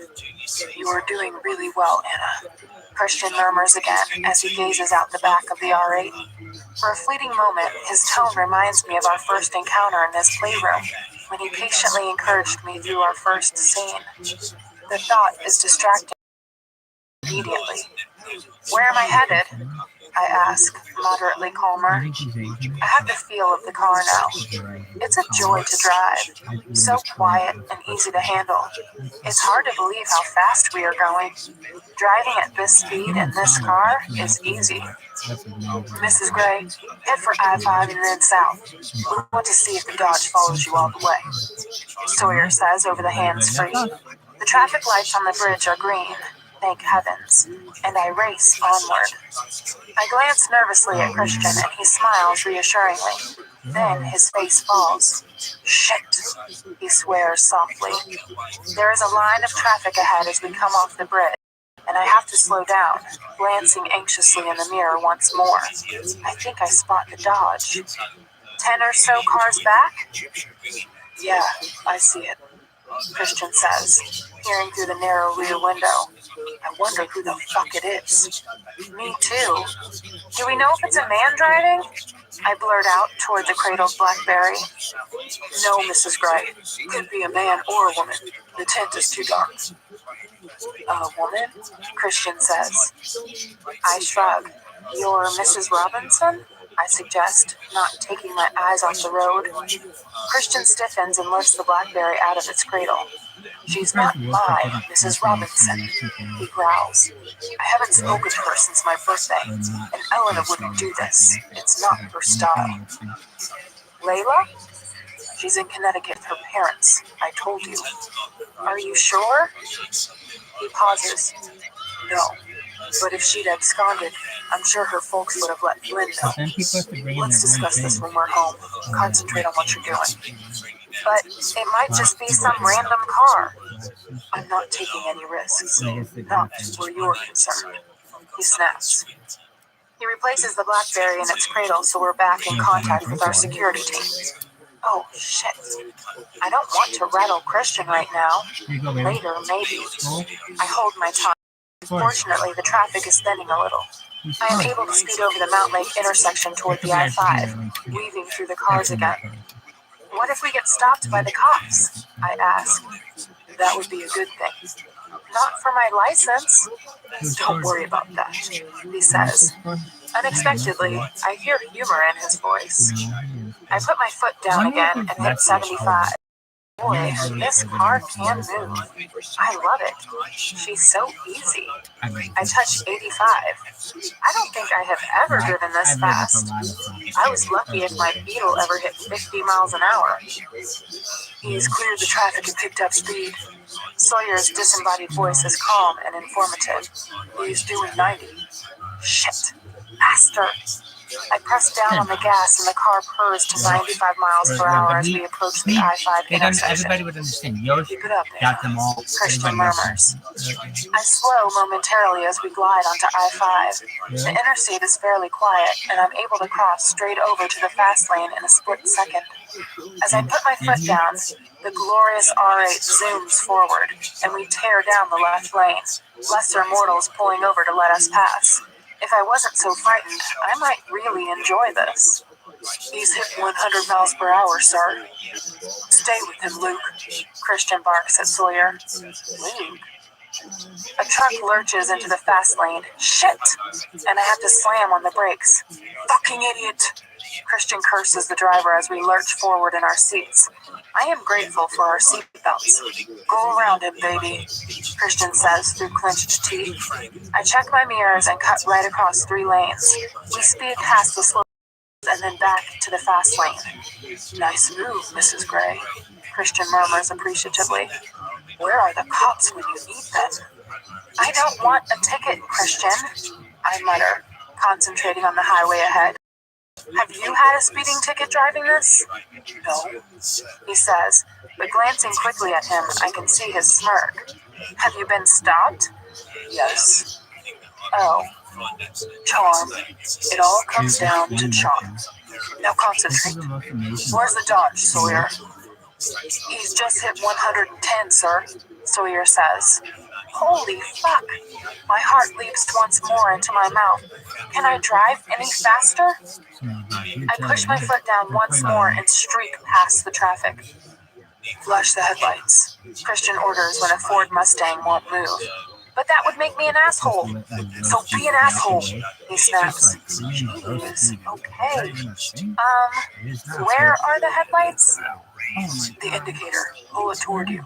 You are doing really well, Anna. Christian murmurs again as he gazes out the back of the R8. For a fleeting moment, his tone reminds me of our first encounter in this playroom, when he patiently encouraged me through our first scene. The thought is distracting immediately. Where am I headed? I ask, moderately calmer. I have the feel of the car now. It's a joy to drive, so quiet and easy to handle. It's hard to believe how fast we are going. Driving at this speed in this car is easy. Mrs. Gray, head for I-5 and then south. We want to see if the Dodge follows you all the way. Sawyer says over the hands-free. The traffic lights on the bridge are green. Thank heavens. And I race onward. I glance nervously at Christian and he smiles reassuringly. Then his face falls. Shit, he swears softly. There is a line of traffic ahead as we come off the bridge, and I have to slow down, glancing anxiously in the mirror once more. I think I spot the Dodge. 10 or so cars back? Yeah, I see it, Christian says, peering through the narrow rear window. I wonder who the fuck it is. Me too. Do we know if it's a man driving? I blurt out toward the cradled BlackBerry. No, Mrs. Gray. Could be a man or a woman. The tent is too dark. A woman? Christian says. I shrug. You're Mrs. Robinson? I suggest, not taking my eyes off the road. Christian stiffens and lifts the BlackBerry out of its cradle. She's not my Mrs. Robinson, he growls. I haven't spoken to her since my birthday, and Elena wouldn't do this. It's not her style. Layla? She's in Connecticut with her parents, I told you. Are you sure? He pauses. No. But if she'd absconded, I'm sure her folks would have let Lynn know. Let's discuss this when we're home. Concentrate on what you're doing. But it might just be some random car. I'm not taking any risks. Not where you're concerned. He snaps. He replaces the BlackBerry in its cradle so we're back in contact with our security team. Oh, shit. I don't want to rattle Christian right now. Later, maybe. I hold my tongue. Fortunately, the traffic is thinning a little. I am able to speed over the Mount Lake intersection toward the I-5, weaving through the cars again. What if we get stopped by the cops? I ask. That would be a good thing. Not for my license. Don't worry about that, he says. Unexpectedly, I hear humor in his voice. I put my foot down again and hit 75. Boy, this car can move. I love it. She's so easy. I touched 85. I don't think I have ever driven this fast. I was lucky if my Beetle ever hit 50 miles an hour. He's cleared the traffic and picked up speed. Sawyer's disembodied voice is calm and informative. He's doing 90. Shit. Faster. I press down on the gas and the car purrs to 95 miles per hour as we approach the I-5 intersection. Everybody would understand. Yours Keep it up, got them all. Christian murmurs. I slow momentarily as we glide onto I-5. The interstate is fairly quiet, and I'm able to cross straight over to the fast lane in a split second. As I put my foot down, the glorious R8 zooms forward, and we tear down the left lane, lesser mortals pulling over to let us pass. If I wasn't so frightened, I might really enjoy this. He's hit 100 miles per hour, sir. Stay with him, Luke. Christian barks at Sawyer. Luke? A truck lurches into the fast lane. Shit! And I have to slam on the brakes. Fucking idiot! Christian curses the driver as we lurch forward in our seats. I am grateful for our seatbelts. Go around him, baby, Christian says through clenched teeth. I check my mirrors and cut right across 3 lanes. We speed past the slow and then back to the fast lane. Nice move, Mrs. Gray, Christian murmurs appreciatively. Where are the cops when you need them? I don't want a ticket, Christian, I mutter, concentrating on the highway ahead. Have you had a speeding ticket driving this? No, he says, but glancing quickly at him, I can see his smirk. Have you been stopped? Yes. Oh. Charm. It all comes down to charm. Now concentrate. Where's the Dodge, Sawyer? He's just hit 110, sir, Sawyer says. Holy fuck! My heart leaps once more into my mouth. Can I drive any faster? I push my foot down once more and streak past the traffic. Flush the headlights, Christian orders when a Ford Mustang won't move. But that would make me an asshole. So be an asshole, he snaps. Jeez, okay. Where are the headlights? The indicator. Pull it toward you.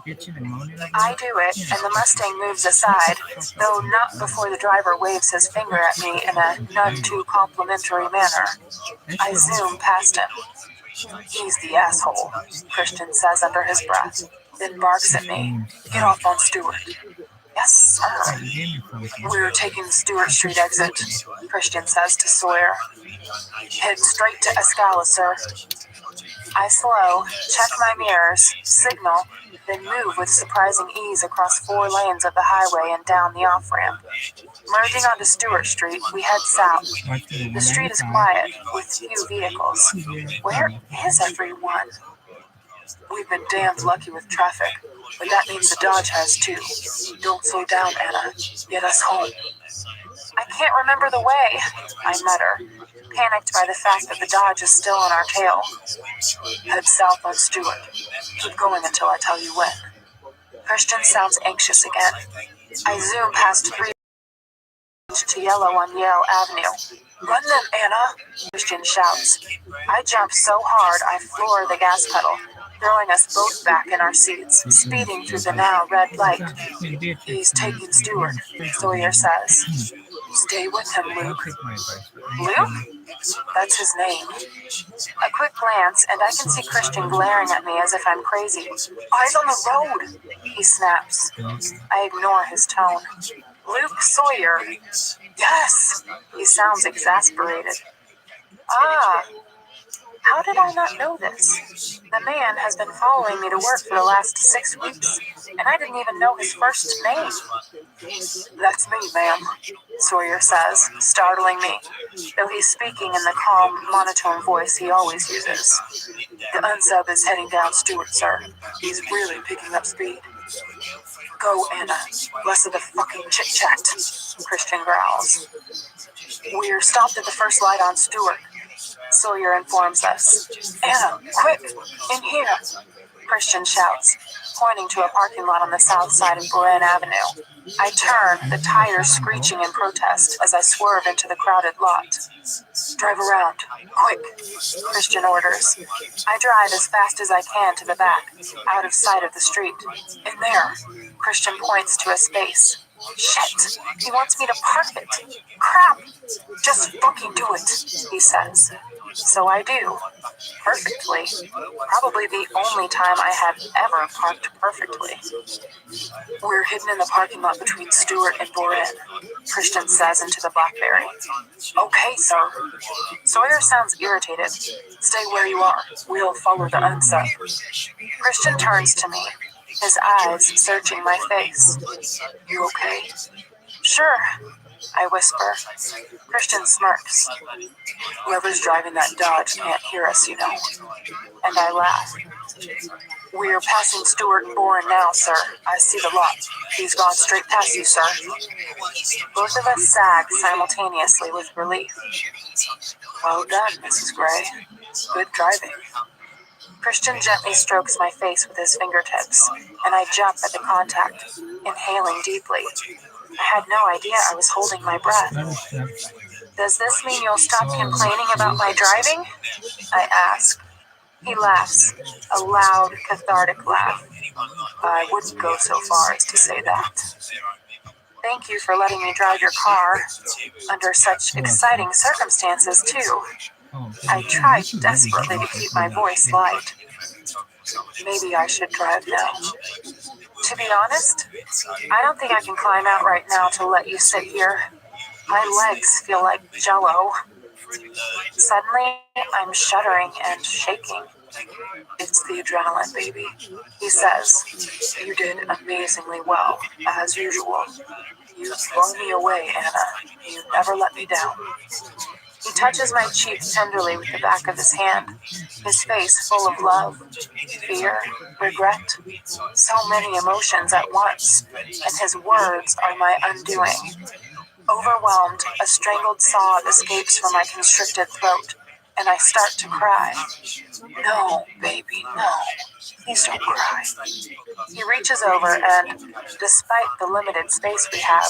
I do it, and the Mustang moves aside, though not before the driver waves his finger at me in a none too complimentary manner. I zoom past him. He's the asshole, Christian says under his breath, then barks at me. Get off on Stewart. Yes, sir. We're taking the Stewart Street exit, Christian says to Sawyer. Head straight to Escala, sir. I slow, check my mirrors, signal, then move with surprising ease across 4 lanes of the highway and down the off-ramp. Merging onto Stewart Street, we head south. The street is quiet, with few vehicles. Where is everyone? We've been damned lucky with traffic, but that means the Dodge has too. Don't slow down, Anna. Get us home. I can't remember the way, I mutter, panicked by the fact that the Dodge is still on our tail. Head south on Stewart. Keep going until I tell you when. Christian sounds anxious again. I zoom past 3 to yellow on Yale Avenue. Run them, Anna, Christian shouts. I jump so hard I floor the gas pedal, throwing us both back in our seats, speeding through the now red light. He's taking Stewart, Sawyer says. Stay with him, Luke. Luke? That's his name. A quick glance, and I can see Christian glaring at me as if I'm crazy. Eyes on the road, he snaps. I ignore his tone. Luke Sawyer. Yes, he sounds exasperated. Ah, how did I not know this? The man has been following me to work for the last 6 weeks, and I didn't even know his first name. That's me, ma'am, Sawyer says, startling me, though he's speaking in the calm, monotone voice he always uses. The unsub is heading down Stewart, sir. He's really picking up speed. Go, Anna. Less of the fucking chit-chat, Christian growls. We're stopped at the first light on Stewart, Sawyer informs us. Anna, quick! In here! Christian shouts, pointing to a parking lot on the south side of Boren Avenue. I turn, the tires screeching in protest as I swerve into the crowded lot. Drive around, quick, Christian orders. I drive as fast as I can to the back, out of sight of the street. In there, Christian points to a space. Shit, he wants me to park it. Crap, just fucking do it, he says. So I do. Perfectly. Probably the only time I have ever parked perfectly. We're hidden in the parking lot between Stewart and Boren, Christian says into the BlackBerry. Okay, sir. Sawyer sounds irritated. Stay where you are. We'll follow the unsub. Christian turns to me, his eyes searching my face. You okay? Sure, I whisper. Christian smirks. Whoever's driving that Dodge can't hear us, you know. And I laugh. We're passing Stewart and Boren now, sir. I see the lot. He's gone straight past you, sir. Both of us sag simultaneously with relief. Well done, Mrs. Gray. Good driving. Christian gently strokes my face with his fingertips, and I jump at the contact, inhaling deeply. I had no idea I was holding my breath. Does this mean you'll stop complaining about my driving? I ask. He laughs, a loud, cathartic laugh. I wouldn't go so far as to say that. Thank you for letting me drive your car, under such exciting circumstances, too. I tried desperately to keep my voice light. Maybe I should drive now. To be honest, I don't think I can climb out right now to let you sit here. My legs feel like jello. Suddenly, I'm shuddering and shaking. It's the adrenaline, baby, he says. You did amazingly well, as usual. You blow me away, Anna. You never let me down. He touches my cheek tenderly with the back of his hand, his face full of love, fear, regret, so many emotions at once, and his words are my undoing. Overwhelmed, a strangled sob escapes from my constricted throat, and I start to cry. No, baby, no. Please don't cry. He reaches over and, despite the limited space we have,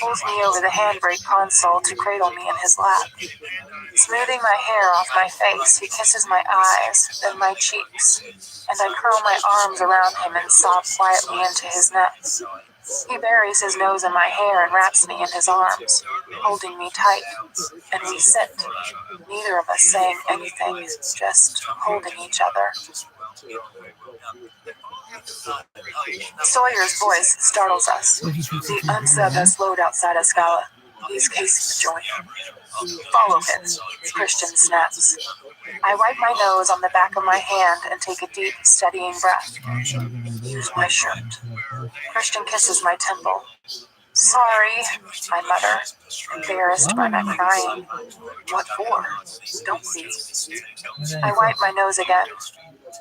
pulls me over the handbrake console to cradle me in his lap. Smoothing my hair off my face, he kisses my eyes, then my cheeks, and I curl my arms around him and sob quietly into his neck. He buries his nose in my hair and wraps me in his arms, holding me tight, and we sit, neither of us saying anything, just holding each other. Sawyer's voice startles us. The unsub has slowed outside Escala. He's casing the joint. Follow him, Christian snaps. I wipe my nose on the back of my hand and take a deep, steadying breath. Use my shirt. Christian kisses my temple. Sorry, I mutter, embarrassed by my crying. What for? Don't be. I wipe my nose again.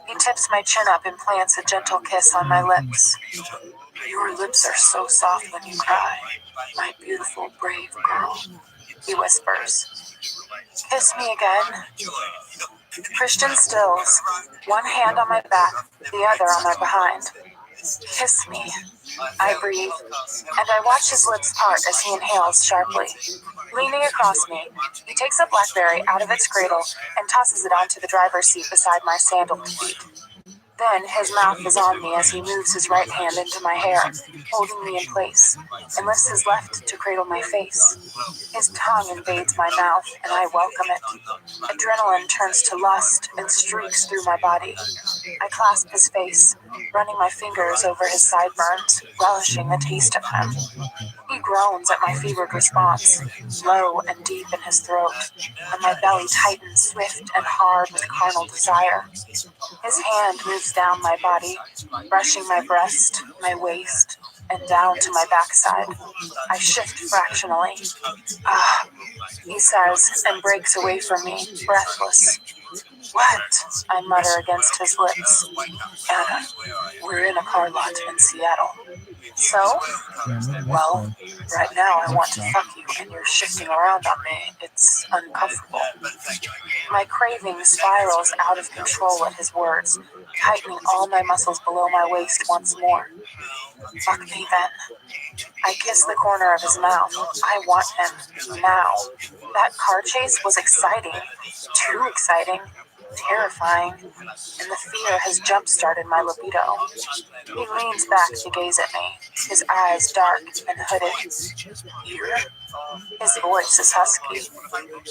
He tips my chin up and plants a gentle kiss on my lips. Your lips are so soft when you cry, my beautiful, brave girl, he whispers. Kiss me again. Christian stills, one hand on my back, the other on my behind. Kiss me, I breathe, and I watch his lips part as he inhales sharply. Leaning across me, he takes a blackberry out of its cradle and tosses it onto the driver's seat beside my sandaled feet. Then his mouth is on me as he moves his right hand into my hair, holding me in place, and lifts his left to cradle my face. His tongue invades my mouth, and I welcome it. Adrenaline turns to lust and streaks through my body. I clasp his face, running my fingers over his sideburns, relishing the taste of him. He groans at my fevered response, low and deep in his throat, and my belly tightens swift and hard with carnal desire. His hand moves down my body, brushing my breast, my waist, and down to my backside. I shift fractionally. Ah, he says, and breaks away from me, breathless. What? I mutter against his lips. Anna, we're in a car lot in Seattle. So? Well, right now I want to fuck you and you're shifting around on me. It's uncomfortable. My craving spirals out of control at his words, tightening all my muscles below my waist once more. Fuck me then. I kiss the corner of his mouth. I want him. Now. That car chase was exciting. Too exciting. Terrifying. And the fear has jump-started my libido. He leans back to gaze at me, his eyes dark and hooded. Here? His voice is husky.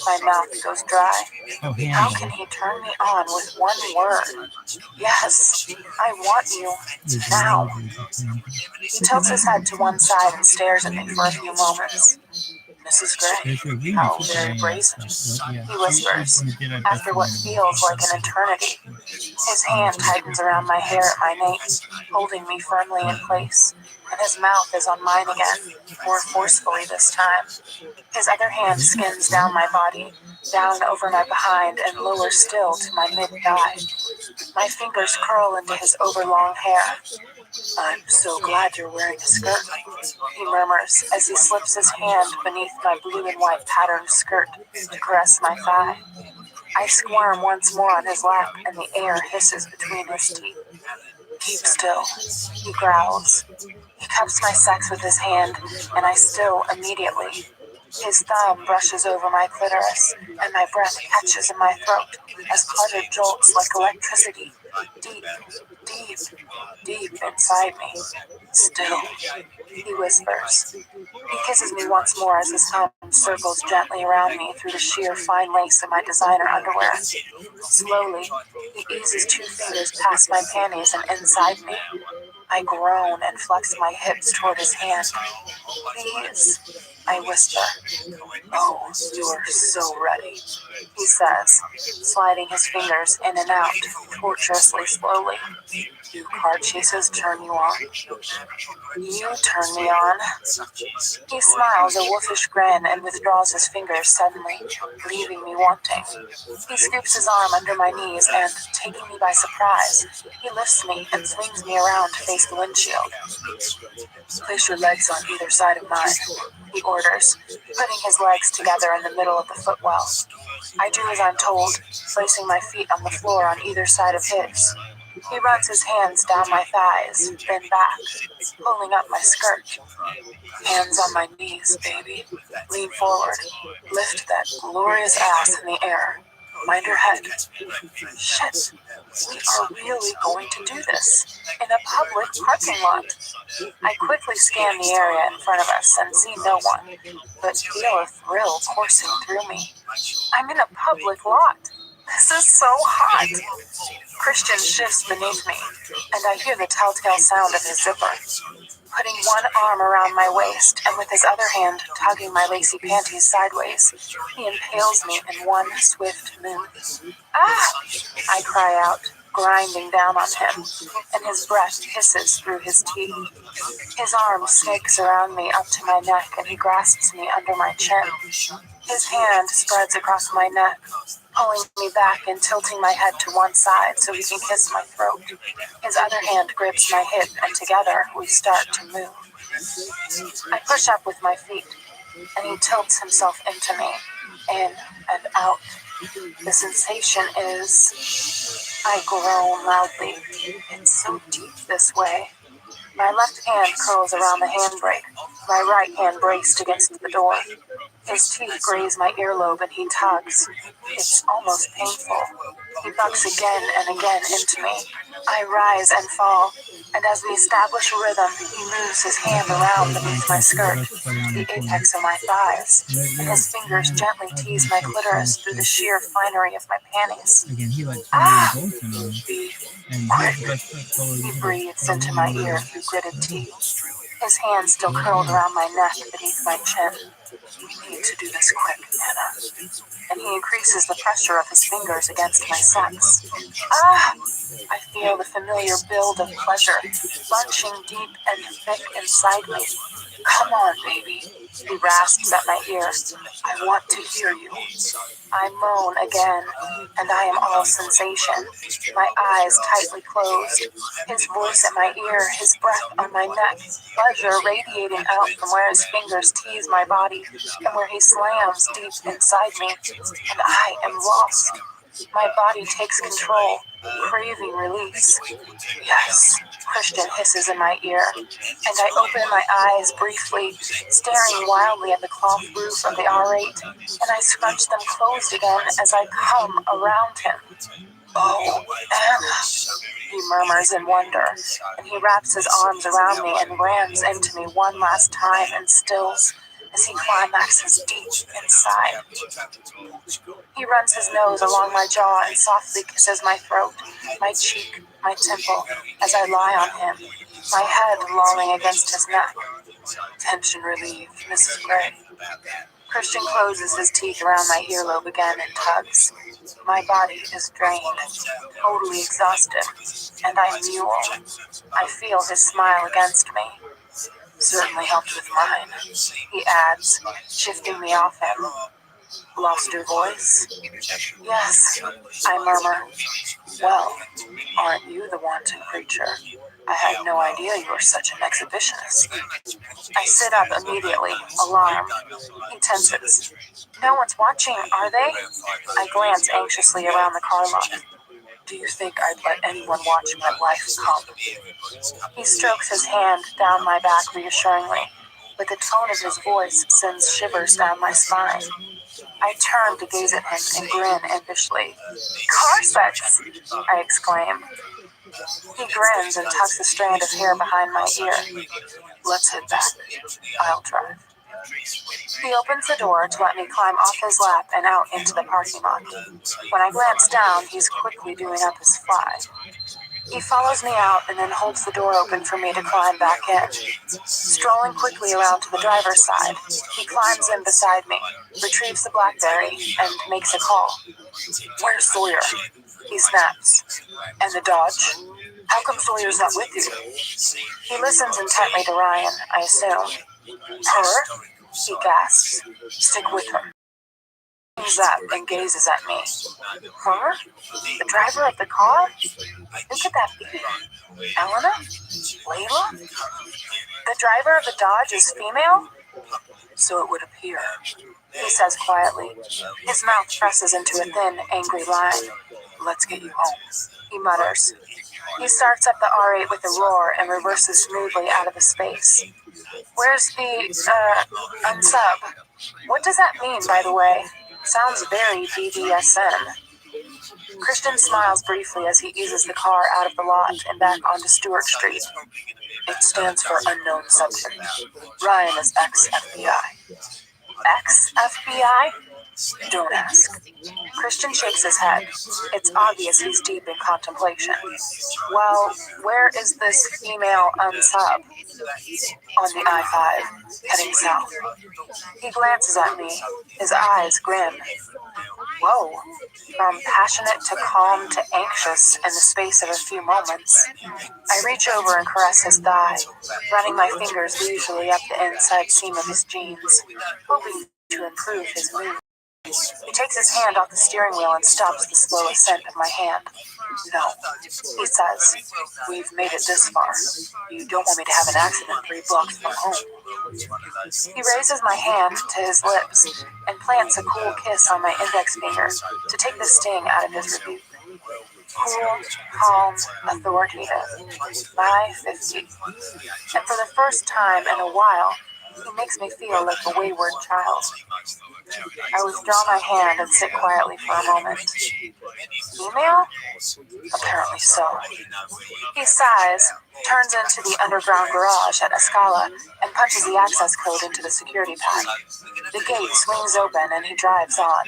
My mouth goes dry. How can he turn me on with one word? Yes, I want you. Now. He tilts his head to one side and stares at me for a few moments. Mrs. Gray, how very brazen, he whispers, after what feels like an eternity. His hand tightens around my hair at my nape, holding me firmly in place, and his mouth is on mine again, more forcefully this time. His other hand skins down my body, down over my behind and lower still to my mid-thigh. My fingers curl into his overlong hair. I'm so glad you're wearing a skirt, he murmurs as he slips his hand beneath my blue and white patterned skirt to caress my thigh. I squirm once more on his lap, and the air hisses between his teeth. Keep still, he growls. He cups my sex with his hand, and I still immediately. His thumb brushes over my clitoris, and my breath catches in my throat as pleasure jolts like electricity, deep, deep, deep inside me. Still, he whispers. He kisses me once more as his thumb circles gently around me through the sheer fine lace of my designer underwear. Slowly, he eases 2 fingers past my panties and inside me. I groan and flex my hips toward his hand. Please, I whisper. Oh, you're so ready, he says, sliding his fingers in and out, torturously slowly. Do car chases turn you on? You turn me on. He smiles a wolfish grin and withdraws his fingers suddenly, leaving me wanting. He scoops his arm under my knees and, taking me by surprise, he lifts me and swings me around to face the windshield. Place your legs on either side of mine, he orders, putting his legs together in the middle of the footwell. I do as I'm told, placing my feet on the floor on either side of his. He runs his hands down my thighs, then back, pulling up my skirt. Hands on my knees, baby. Lean forward. Lift that glorious ass in the air. Mind your head. Shit. We are really going to do this. In a public parking lot. I quickly scan the area in front of us and see no one, but feel a thrill coursing through me. I'm in a public lot. This is so hot. Christian shifts beneath me, and I hear the telltale sound of his zipper. Putting one arm around my waist and with his other hand tugging my lacy panties sideways, he impales me in one swift move. Ah! I cry out, grinding down on him, and his breath hisses through his teeth. His arm snakes around me up to my neck and he grasps me under my chin. His hand spreads across my neck, pulling me back and tilting my head to one side so he can kiss my throat. His other hand grips my hip and together we start to move. I push up with my feet and he tilts himself into me, in and out. The sensation is... I groan loudly. It's so deep this way. My left hand curls around the handbrake, my right hand braced against the door. His teeth graze my earlobe and he tugs. It's almost painful. He bucks again and again into me. I rise and fall, and as we establish a rhythm, he moves his hand around beneath my skirt, the apex of my thighs, and his fingers gently tease my clitoris through the sheer finery of my panties. Ah! Quick! He breathes into my ear through gritted teeth. His hand still curled around my neck beneath my chin. We need to do this quick, Anna. And he increases the pressure of his fingers against my sex. Ah! I feel the familiar build of pleasure, bunching deep and thick inside me. Come on, baby. He rasps at my ear. I want to hear you. I moan again, and I am all sensation. My eyes tightly closed. His voice at my ear, his breath on my neck, pleasure radiating out from where his fingers tease my body, and where he slams deep inside me, and I am lost. My body takes control, craving release. Yes, Christian hisses in my ear, and I open my eyes briefly, staring wildly at the cloth roof of the R8, and I scrunch them closed again as I come around him. Oh, Anna, he murmurs in wonder, and he wraps his arms around me and rams into me one last time and stills as he climaxes deep inside. He runs his nose along my jaw and softly kisses my throat, my cheek, my temple, as I lie on him, my head lolling against his neck. Tension relieved, Mrs. Gray. Christian closes his teeth around my earlobe again and tugs. My body is drained, totally exhausted, and I mule. I feel his smile against me. Certainly helped with mine, he adds, shifting me off him. Lost your voice? Yes, I murmur. Well, aren't you the wanton creature? I had no idea you were such an exhibitionist. I sit up immediately, alarmed. He tenses. No one's watching, are they? I glance anxiously around the car lot. Do you think I'd let anyone watch my life come? He strokes his hand down my back reassuringly, but the tone of his voice sends shivers down my spine. I turn to gaze at him and grin impishly. Car sex! I exclaim. He grins and tucks a strand of hair behind my ear. Let's head back. I'll drive. He opens the door to let me climb off his lap and out into the parking lot. When I glance down, he's quickly doing up his fly. He follows me out and then holds the door open for me to climb back in. Strolling quickly around to the driver's side, he climbs in beside me, retrieves the BlackBerry, and makes a call. Where's Sawyer? He snaps. And the Dodge? How come Sawyer's not with you? He listens intently to Ryan, I assume. Her? He gasps. Stick with her. He hangs up and gazes at me. Her? The driver of the car? Who could that be? Elena? Layla? The driver of the Dodge is female? So it would appear, he says quietly. His mouth presses into a thin, angry line. Let's get you home, he mutters. He starts up the R8 with a roar and reverses smoothly out of the space. Where's the, unsub? What does that mean, by the way? Sounds very BDSM. Christian smiles briefly as he eases the car out of the lot and back onto Stewart Street. It stands for unknown subject. Ryan is ex-FBI. Ex-FBI? Don't ask. Christian shakes his head. It's obvious he's deep in contemplation. Well, where is this female unsub? On the I-5, heading south. He glances at me, his eyes grin. Whoa, from passionate to calm to anxious in the space of a few moments. I reach over and caress his thigh, running my fingers leisurely up the inside seam of his jeans, hoping to improve his mood. He takes his hand off the steering wheel and stops the slow ascent of my hand. No, he says, we've made it this far. You don't want me to have an accident 3 blocks from home. He raises my hand to his lips and plants a cool kiss on my index finger to take the sting out of his rebuke. Cool, calm, authoritative. My 50. And for the first time in a while, he makes me feel like a wayward child. I withdraw my hand and sit quietly for a moment. Female? Apparently so. He sighs, turns into the underground garage at Escala, and punches the access code into the security pad. The gate swings open and he drives on,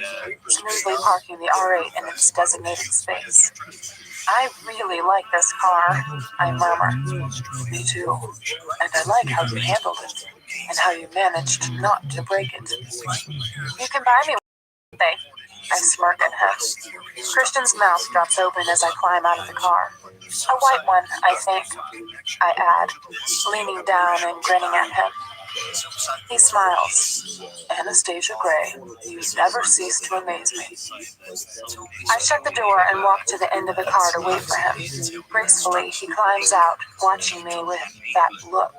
smoothly parking the R8 in its designated space. I really like this car, I murmur. Me too. And I like how you handled it, and how you managed not to break it. You can buy me one, I smirk at him. Christian's mouth drops open as I climb out of the car. A white one, I think, I add, leaning down and grinning at him. He smiles. Anastasia Gray, you never cease to amaze me. I shut the door and walk to the end of the car to wait for him. Gracefully, he climbs out, watching me with that look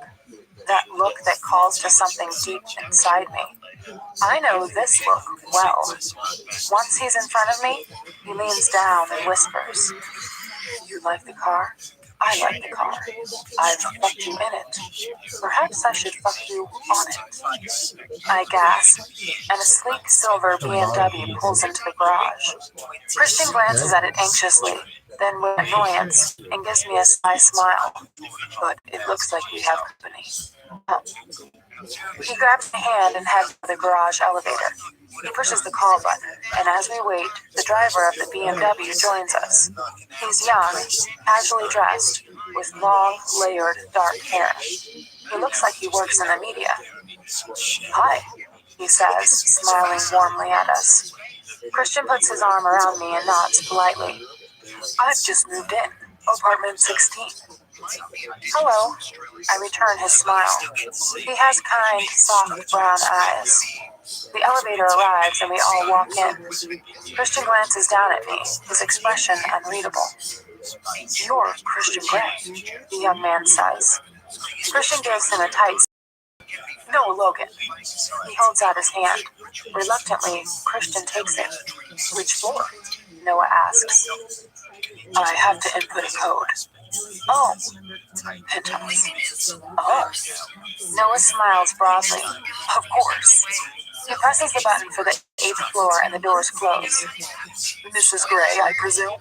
that calls to something deep inside me. I know this look well. Once he's in front of me, he leans down and whispers, You like the car? I like the car. I've fucked you in it. Perhaps I should fuck you on it. I gasp, and a sleek silver BMW pulls into the garage. Christian glances at it anxiously, then with annoyance, and gives me a sly smile. But it looks like we have company. He grabs my hand and heads to the garage elevator. He pushes the call button, and as we wait, the driver of the BMW joins us. He's young, casually dressed, with long, layered, dark hair. He looks like he works in the media. Hi, he says, smiling warmly at us. Christian puts his arm around me and nods politely. I've just moved in, apartment 16. Hello. I return his smile. He has kind, soft brown eyes. The elevator arrives and we all walk in. Christian glances down at me, his expression unreadable. You're Christian Grey, the young man says. Christian gives him a tight. No, Logan. He holds out his hand. Reluctantly, Christian takes it. Which floor? Noah asks. I have to input a code. Oh. Penthouse. Oh. Noah smiles broadly. Of course. He presses the button for the 8th floor and the doors close. Mrs. Gray, I presume?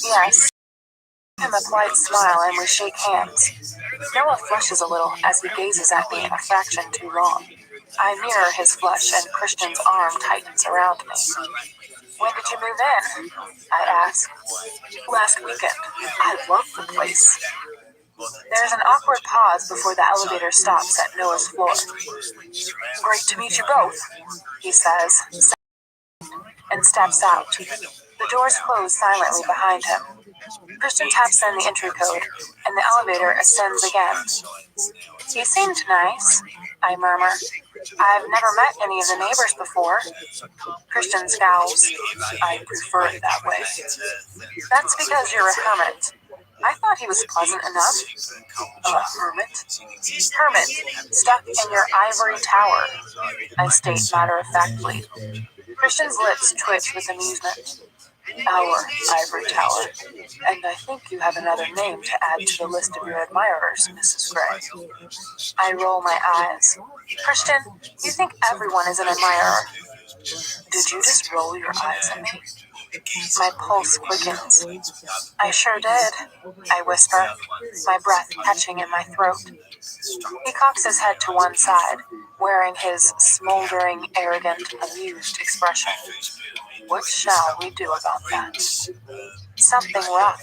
Yes. I give him a polite smile and we shake hands. Noah flushes a little as he gazes at me a fraction too long. I mirror his flush and Christian's arm tightens around me. When did you move in? I ask. Last weekend. I love the place. There's an awkward pause before the elevator stops at Noah's floor. Great to meet you both, he says, and steps out. The doors close silently behind him. Christian taps in the entry code, and the elevator ascends again. He seemed nice, I murmur. I've never met any of the neighbors before. Christian scowls. I prefer it that way. That's because you're a hermit. I thought he was pleasant enough. A hermit? Hermit, stuck in your ivory tower, I state matter-of-factly. Christian's lips twitch with amusement. Our ivory tower. And I think you have another name to add to the list of your admirers, Mrs. Gray. I roll my eyes. Christian, you think everyone is an admirer. Did you just roll your eyes at me? My pulse quickens. I sure did, I whisper, my breath catching in my throat. He cocks his head to one side, wearing his smoldering, arrogant, amused expression. What shall we do about that? Something rough.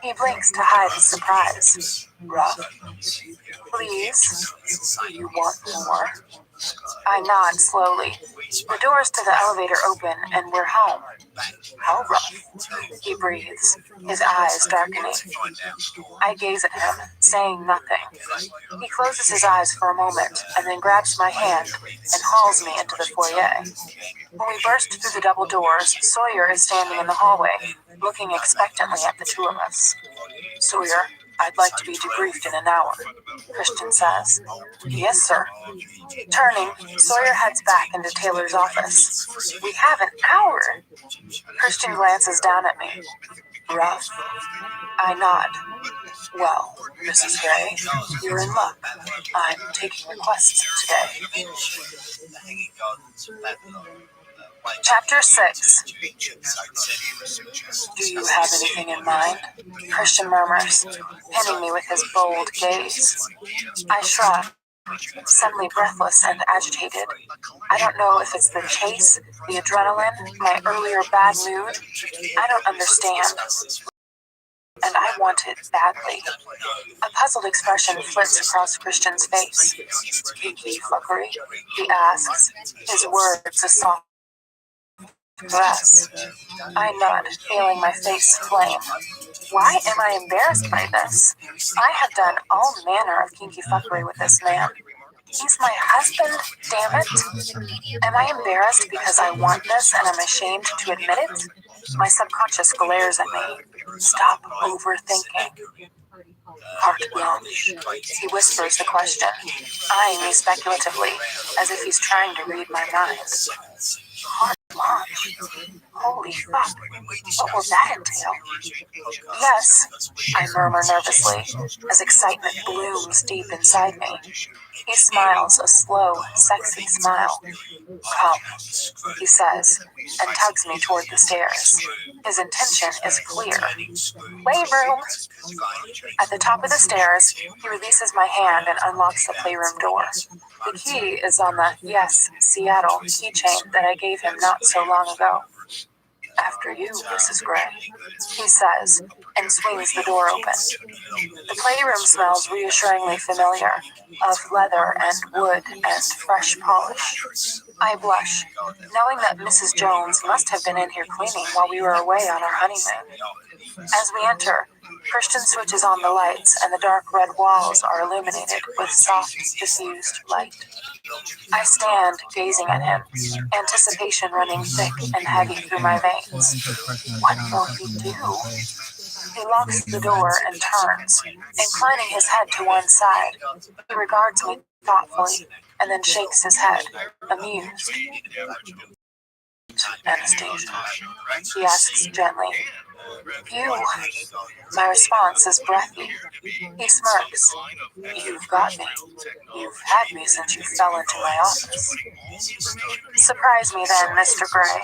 He blinks to hide his surprise. Rough? Please? You want more? I nod slowly. The doors to the elevator open and we're home. How rough? He breathes, his eyes darkening. I gaze at him, saying nothing. He closes his eyes for a moment and then grabs my hand and hauls me into the foyer. When we burst through the double doors, Sawyer is standing in the hallway, looking expectantly at the two of us. Sawyer, I'd like to be debriefed in an hour, Christian says. Yes, sir. Turning, Sawyer heads back into Taylor's office. We have an hour. Christian glances down at me. Rough. I nod. Well, Mrs. Gray, you're in luck. I'm taking requests today. Chapter 6. Do you have anything in mind? Christian murmurs, pinning me with his bold gaze. I shrug, suddenly breathless and agitated. I don't know if it's the chase, the adrenaline, my earlier bad mood. I don't understand. And I want it badly. A puzzled expression flits across Christian's face. Kinky fuckery, he asks, his words a soft breath. I nod, feeling my face flame. Why am I embarrassed by this? I have done all manner of kinky fuckery with this man. He's my husband, damn it. Am I embarrassed because I want this and I'm ashamed to admit it? My subconscious glares at me. Stop overthinking. Carte blanche. He whispers the question, eyeing me speculatively, as if he's trying to read my mind. Carte blanche? Holy fuck. What will that entail? Yes, I murmur nervously, as excitement blooms deep inside me. He smiles a slow, sexy smile. Come, he says, and tugs me toward the stairs. His intention is clear. Playroom! At the top of the stairs, he releases my hand and unlocks the playroom door. The key is on the Yes, Seattle keychain that I gave him not so long ago. After you, Mrs. Gray, he says, and swings the door open. The playroom smells reassuringly familiar, of leather and wood and fresh polish. I blush, knowing that Mrs. Jones must have been in here cleaning while we were away on our honeymoon. As we enter, Christian switches on the lights and the dark red walls are illuminated with soft, diffused light. I stand, gazing at him, anticipation running thick and heavy through my veins. What will he do? He locks the door and turns, inclining his head to one side. He regards me thoughtfully, and then shakes his head, amused. Anastasia, he asks gently. You. My response is breathy. He smirks. You've got me. You've had me since you fell into my office. Surprise me then, Mr. Gray.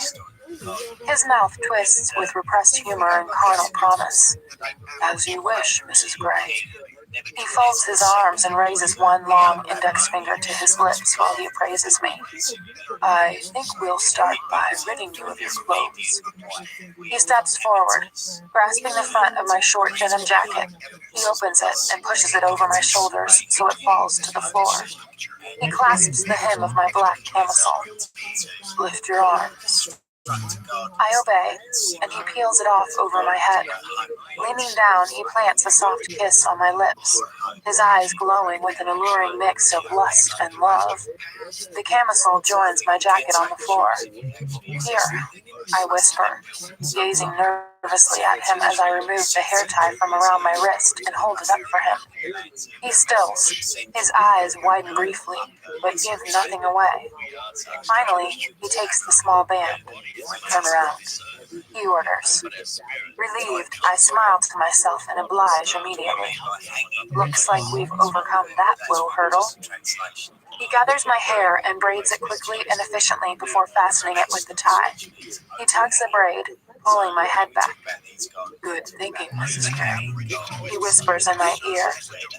His mouth twists with repressed humor and carnal promise. As you wish, Mrs. Gray. He folds his arms and raises one long index finger to his lips while he appraises me. I think we'll start by ridding you of your clothes. He steps forward, grasping the front of my short denim jacket. He opens it and pushes it over my shoulders so it falls to the floor. He clasps the hem of my black camisole. Lift your arms. I obey, and he peels it off over my head. Leaning down, he plants a soft kiss on my lips, his eyes glowing with an alluring mix of lust and love. The camisole joins my jacket on the floor. Here, I whisper, gazing nervously at him as I remove the hair tie from around my wrist and hold it up for him. He stills. His eyes widen briefly, but give nothing away. Finally, he takes the small band. Turn around. He orders. Relieved, I smile to myself and oblige immediately. Looks like we've overcome that little hurdle. He gathers my hair and braids it quickly and efficiently before fastening it with the tie. He tugs the braid, pulling my head back. Good thinking, Mrs. Gray. He whispers in my ear,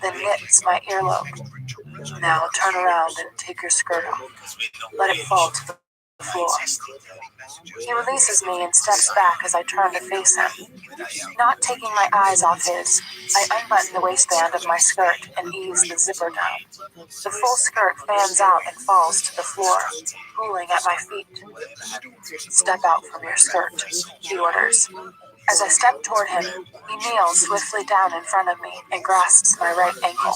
then knits my earlobe. Now turn around and take your skirt off. Let it fall to the floor. He releases me and steps back as I turn to face him. Not taking my eyes off his, I unbutton the waistband of my skirt and ease the zipper down. The full skirt fans out and falls to the floor, pooling at my feet. Step out from your skirt, he orders. As I step toward him, he kneels swiftly down in front of me and grasps my right ankle.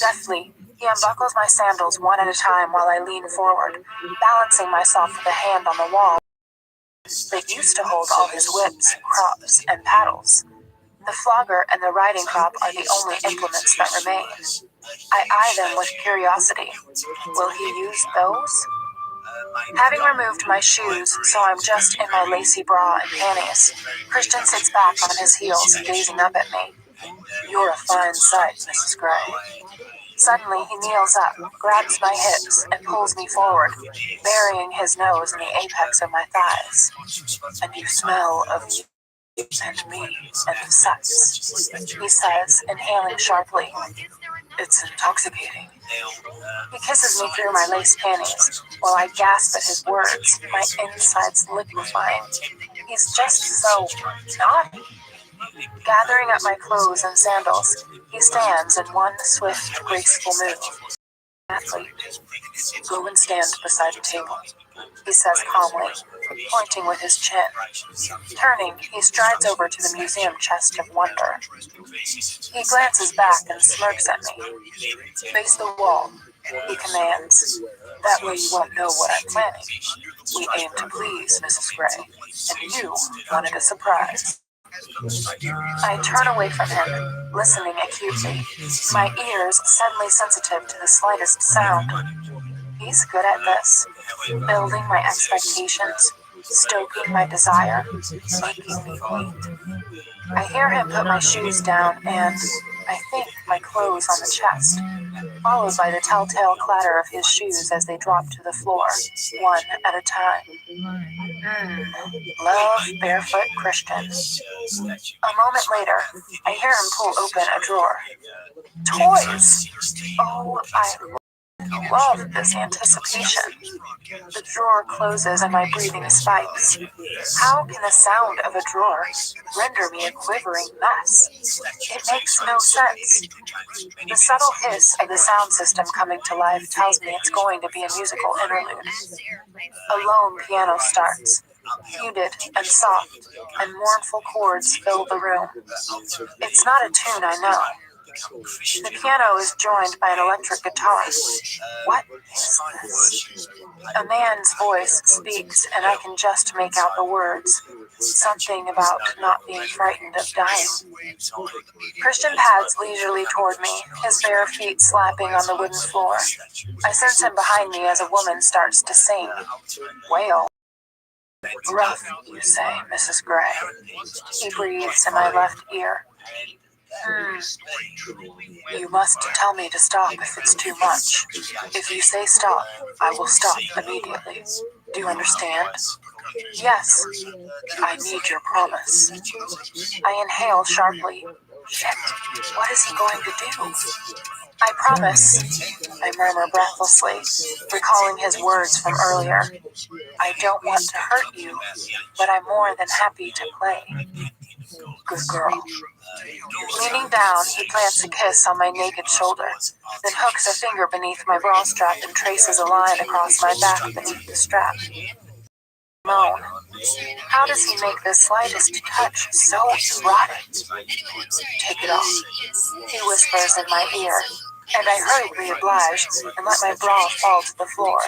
Deftly, he unbuckles my sandals one at a time while I lean forward, balancing myself with a hand on the wall that used to hold all his whips, crops, and paddles. The flogger and the riding crop are the only implements that remain. I eye them with curiosity. Will he use those? Having removed my shoes, so I'm just in my lacy bra and panties, Christian sits back on his heels, gazing up at me. You're a fine sight, Mrs. Gray. Suddenly, he kneels up, grabs my hips, and pulls me forward, burying his nose in the apex of my thighs. And you smell of you and me and of sex, he says, inhaling sharply. It's intoxicating. He kisses me through my lace panties, while I gasp at his words, my insides liquefying. He's just so naughty. Gathering up my clothes and sandals, he stands in one swift, graceful move. Athlete, go and stand beside the table, he says calmly, pointing with his chin. Turning, he strides over to the museum chest of wonder. He glances back and smirks at me. Face the wall, he commands. That way you won't know what I'm planning. We aim to please, Mrs. Gray, and you wanted a surprise. I turn away from him, listening acutely, my ears suddenly sensitive to the slightest sound. He's good at this, building my expectations, stoking my desire, making me wait. I hear him put my shoes down and, I think, my clothes on the chest, followed by the telltale clatter of his shoes as they drop to the floor, one at a time. Love barefoot Christian. A moment later, I hear him pull open a drawer. Toys! Oh, I love Love this anticipation. The drawer closes and my breathing spikes. How can the sound of a drawer render me a quivering mess? It makes no sense. The subtle hiss of the sound system coming to life tells me it's going to be a musical interlude. A lone piano starts, muted and soft, and mournful chords fill the room. It's not a tune I know. The piano is joined by an electric guitar. What is this? A man's voice speaks, and I can just make out the words. Something about not being frightened of dying. Christian pads leisurely toward me, his bare feet slapping on the wooden floor. I sense him behind me as a woman starts to sing. Wail. Rough, you say, Mrs. Gray. He breathes in my left ear. You must tell me to stop if it's too much. If you say stop, I will stop immediately. Do you understand? Yes. I need your promise. I inhale sharply. Shit. What is he going to do? I promise, I murmur breathlessly, recalling his words from earlier. I don't want to hurt you, but I'm more than happy to play. Good girl. Leaning down, he plants a kiss on my naked shoulder, then hooks a finger beneath my bra strap and traces a line across my back beneath the strap. Moan. How does he make the slightest touch so erotic? Take it off, he whispers in my ear, and I hurriedly oblige and let my bra fall to the floor.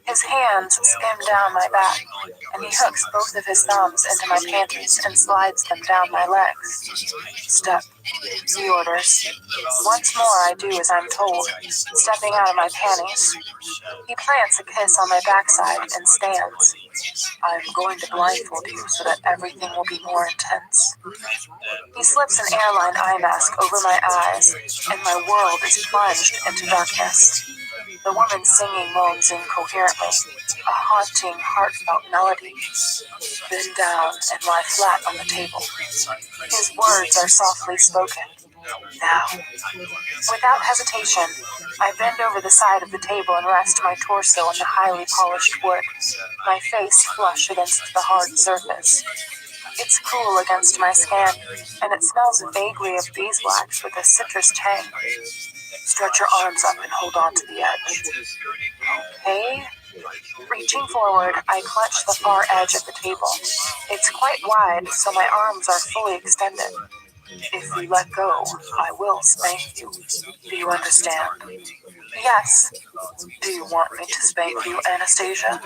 His hands skim down my back, and he hooks both of his thumbs into my panties and slides them down my legs. Step, he orders. Once more I do as I'm told, stepping out of my panties. He plants a kiss on my backside and stands. I'm going to blindfold you so that everything will be more intense. He slips an airline eye mask over my eyes, and my world is plunged into darkness. The woman singing moans incoherently, a haunting, heartfelt melody. Bend down and lie flat on the table. His words are softly spoken. Now. Without hesitation, I bend over the side of the table and rest my torso on the highly polished wood, my face flush against the hard surface. It's cool against my skin, and it smells vaguely of beeswax with a citrus tang. Stretch your arms up and hold on to the edge. Okay. Reaching forward, I clutch the far edge of the table. It's quite wide, so my arms are fully extended. If you let go, I will spank you. Do you understand? Yes. Do you want me to spank you, Anastasia?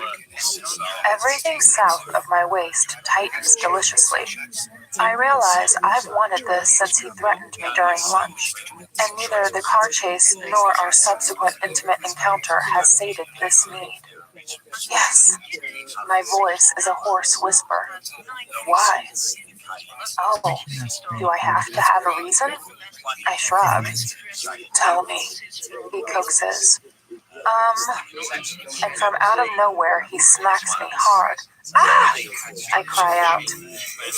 Everything south of my waist tightens deliciously. I realize I've wanted this since he threatened me during lunch, and neither the car chase nor our subsequent intimate encounter has sated this need. Yes. My voice is a hoarse whisper. Why? Oh, do I have to have a reason? I shrug. Tell me, he coaxes. And from out of nowhere he smacks me hard. Ah! I cry out.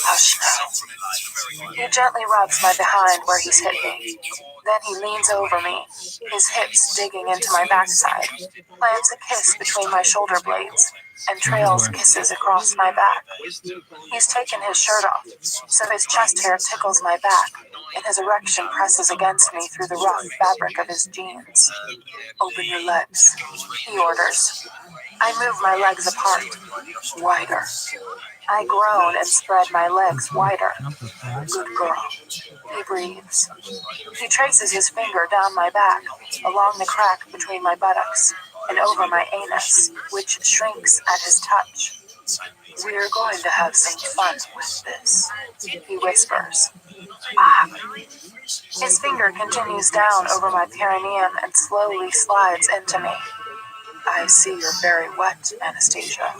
Hush now. He gently rubs my behind where he's hit me. Then he leans over me, his hips digging into my backside, plants a kiss between my shoulder blades, and trails kisses across my back. He's taken his shirt off, so his chest hair tickles my back, and his erection presses against me through the rough fabric of his jeans. Open your legs, he orders. I move my legs apart, wider. I groan and spread my legs wider. Good girl. He breathes. He traces his finger down my back, along the crack between my buttocks, and over my anus, which shrinks at his touch. We're going to have some fun with this, he whispers. Ah! His finger continues down over my perineum and slowly slides into me. I see you're very wet, Anastasia.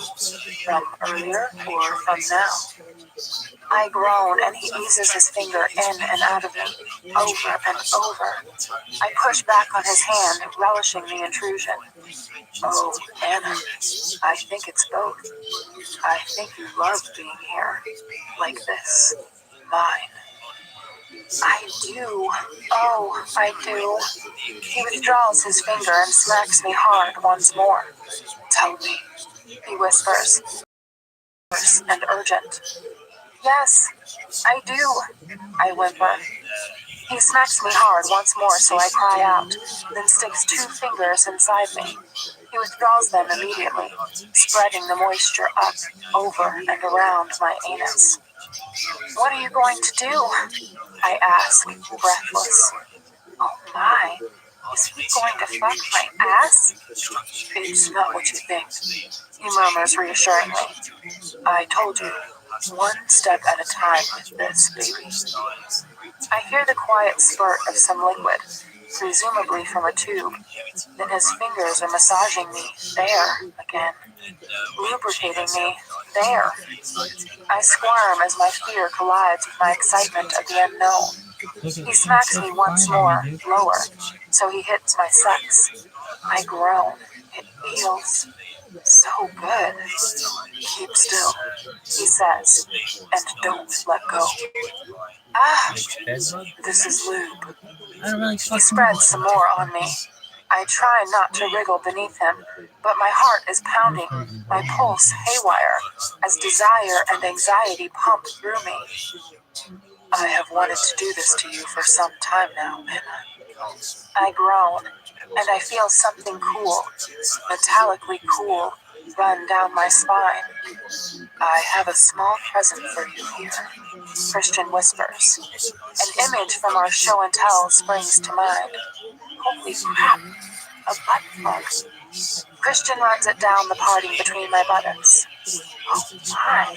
From earlier or from now? I groan and he eases his finger in and out of me, over and over. I push back on his hand, relishing the intrusion. Oh, Anna, I think it's both. I think you love being here, like this, mine. I do. Oh, I do. He withdraws his finger and smacks me hard once more. Tell me, he whispers, and urgent. Yes, I do, I whimper. He smacks me hard once more, so I cry out, then sticks 2 fingers inside me. He withdraws them immediately, spreading the moisture up, over, and around my anus. What are you going to do? I ask, breathless. Oh my, is he going to fuck my ass? It's not what you think, he murmurs reassuringly. I told you, one step at a time with this, baby. I hear the quiet spurt of some liquid, presumably from a tube. Then his fingers are massaging me, there, again. Lubricating me, there. I squirm as my fear collides with my excitement of the unknown. He smacks me once more, lower, so he hits my sex. I groan. It feels so good. Keep still, he says, and don't let go. Ah, this is lube. He spreads some more on me. I try not to wriggle beneath him, but my heart is pounding, my pulse haywire, as desire and anxiety pump through me. I have wanted to do this to you for some time now, Anna. I groan, and I feel something cool, metallically cool, run down my spine. I have a small present for you here, Christian whispers. An image from our show and tell springs to mind. Holy crap, a butt plug. Christian runs it down the parting between my buttocks. Oh my.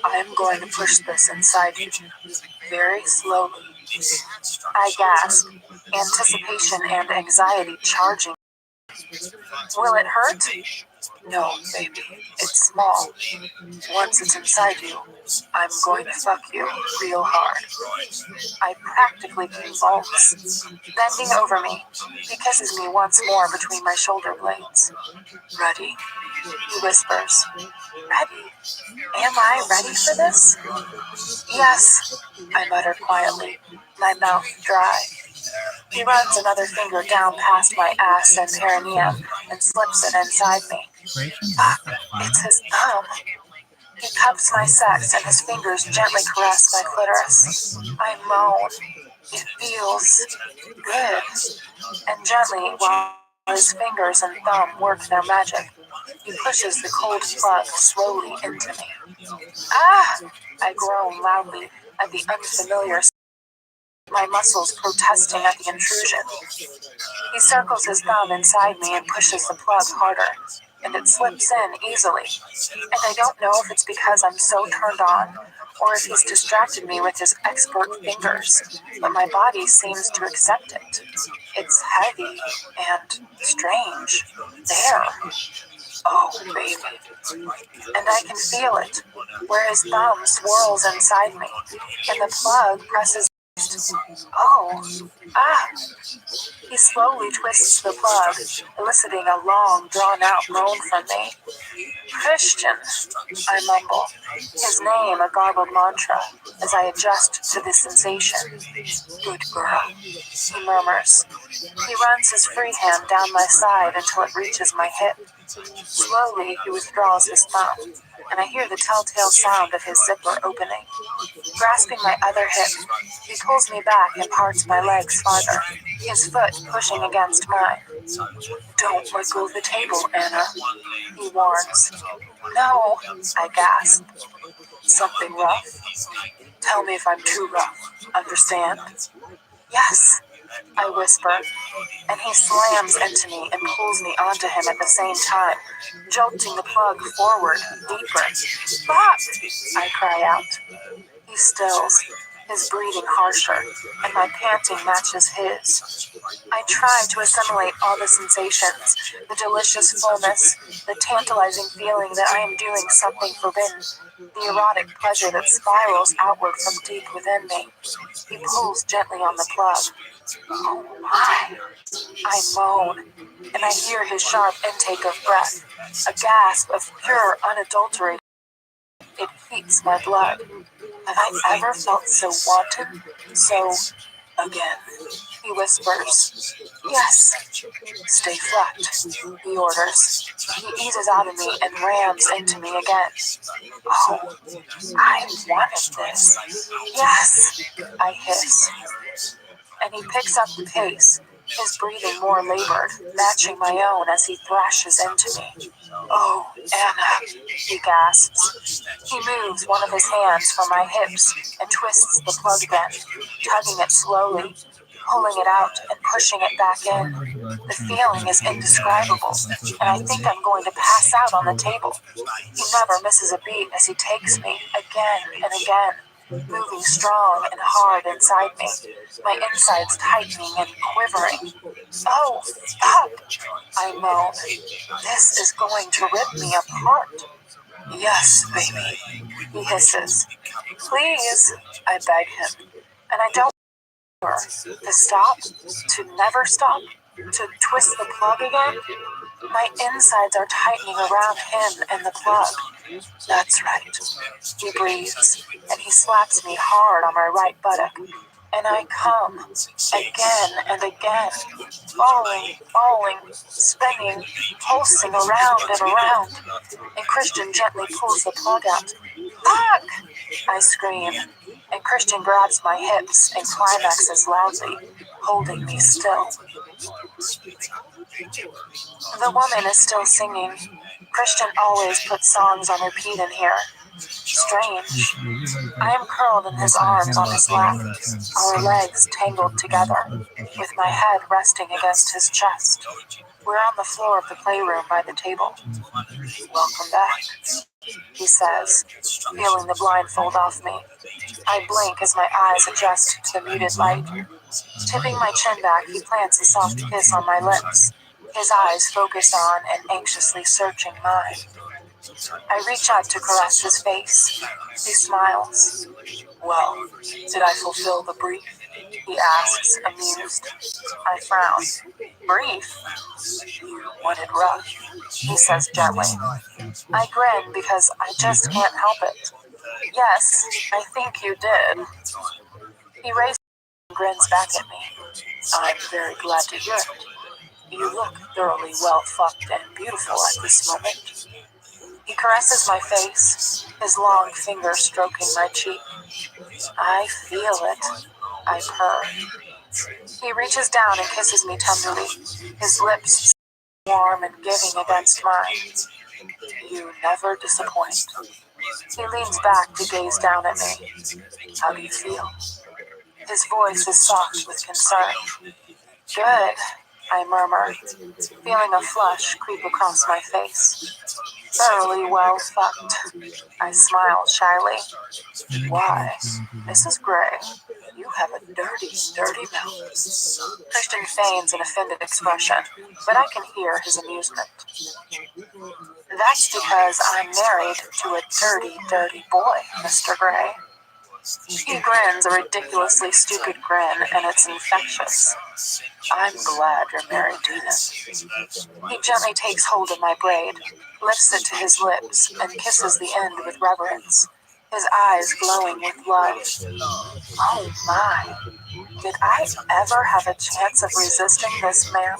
I am going to push this inside you, very slowly. I gasp, anticipation and anxiety charging. Will it hurt? No, baby, it's small. Once it's inside you, I'm going to fuck you real hard. I practically convulse. Bending over me, he kisses me once more between my shoulder blades. Ready? He whispers. Ready? Am I ready for this? Yes, I muttered quietly, my mouth dry. He runs another finger down past my ass and perineum and slips it inside me. Fuck, it's his thumb. He cups my sex and his fingers gently caress my clitoris. I moan. It feels good. And gently, while his fingers and thumb work their magic, he pushes the cold plug slowly into me. Ah! I groan loudly at the unfamiliar, my muscles protesting at the intrusion. He circles his thumb inside me and pushes the plug harder, and it slips in easily. And I don't know if it's because I'm so turned on, or if he's distracted me with his expert fingers, but my body seems to accept it. It's heavy and strange. There. Oh, baby. And I can feel it, where his thumb swirls inside me, and the plug presses. Oh, ah. He slowly twists the plug, eliciting a long, drawn-out moan from me. Christian, I mumble, his name a garbled mantra, as I adjust to the sensation. Good girl, he murmurs. He runs his free hand down my side until it reaches my hip. Slowly, he withdraws his thumb, and I hear the telltale sound of his zipper opening. Grasping my other hip, he pulls me back and parts my legs farther, his foot pushing against mine. Don't wiggle the table, Anna, he warns. No, I gasp. Something rough? Tell me if I'm too rough, understand? Yes, I whisper, and he slams into me and pulls me onto him at the same time, jolting the plug forward, deeper. Fuck! I cry out. He stills, his breathing harsher, and my panting matches his. I try to assimilate all the sensations, the delicious fullness, the tantalizing feeling that I am doing something forbidden, the erotic pleasure that spirals outward from deep within me. He pulls gently on the plug. Oh my! I moan, and I hear his sharp intake of breath, a gasp of pure, unadulterated. It heats my blood. Have I ever felt so wanted? So, again, he whispers. Yes. Stay flat, he orders. He eases out of me and rams into me again. Oh, I wanted this. Yes, I hiss. And he picks up the pace, his breathing more labored, matching my own as he thrashes into me. Oh, Anna, he gasps. He moves one of his hands from my hips and twists the plug then, tugging it slowly, pulling it out and pushing it back in. The feeling is indescribable, and I think I'm going to pass out on the table. He never misses a beat as he takes me again and again, moving strong and hard inside me, my insides tightening and quivering. Oh, stop! I moan. This is going to rip me apart. Yes, baby, he hisses. Please, I beg him. And I don't remember. To stop? To never stop? To twist the plug again? My insides are tightening around him and the plug. That's right. He breathes, and he slaps me hard on my right buttock. And I come, again and again, falling, spinning, pulsing around and around. And Christian gently pulls the plug out. Fuck! I scream, and Christian grabs my hips and climaxes loudly, holding me still. The woman is still singing. Christian always puts songs on repeat in here. Strange. I am curled in his arms on his lap, our legs tangled together, with my head resting against his chest. We're on the floor of the playroom by the table. Welcome back, he says, peeling the blindfold off me. I blink as my eyes adjust to the muted light. Tipping my chin back, he plants a soft kiss on my lips, his eyes focused on and anxiously searching mine. I reach out to caress his face. He smiles. Well, did I fulfill the brief? He asks, amused. I frown. Brief? You wanted rough, he says gently. I grin because I just can't help it. Yes, I think you did. He raises and grins back at me. I'm very glad to hear it. You look thoroughly well fucked and beautiful at this moment. He caresses my face, his long finger stroking my cheek. I feel it. I purr. He reaches down and kisses me tenderly, his lips warm and giving against mine. You never disappoint. He leans back to gaze down at me. How do you feel? His voice is soft with concern. Good, I murmur, feeling a flush creep across my face. Thoroughly well fucked. I smile shyly. Why, Mrs. Gray, you have a dirty, dirty mouth. Christian feigns an offended expression, but I can hear his amusement. That's because I'm married to a dirty, dirty boy, Mr. Gray. He grins a ridiculously stupid grin, and it's infectious. I'm glad you're married to him. He gently takes hold of my braid, lifts it to his lips, and kisses the end with reverence, his eyes glowing with love. Oh my, did I ever have a chance of resisting this man?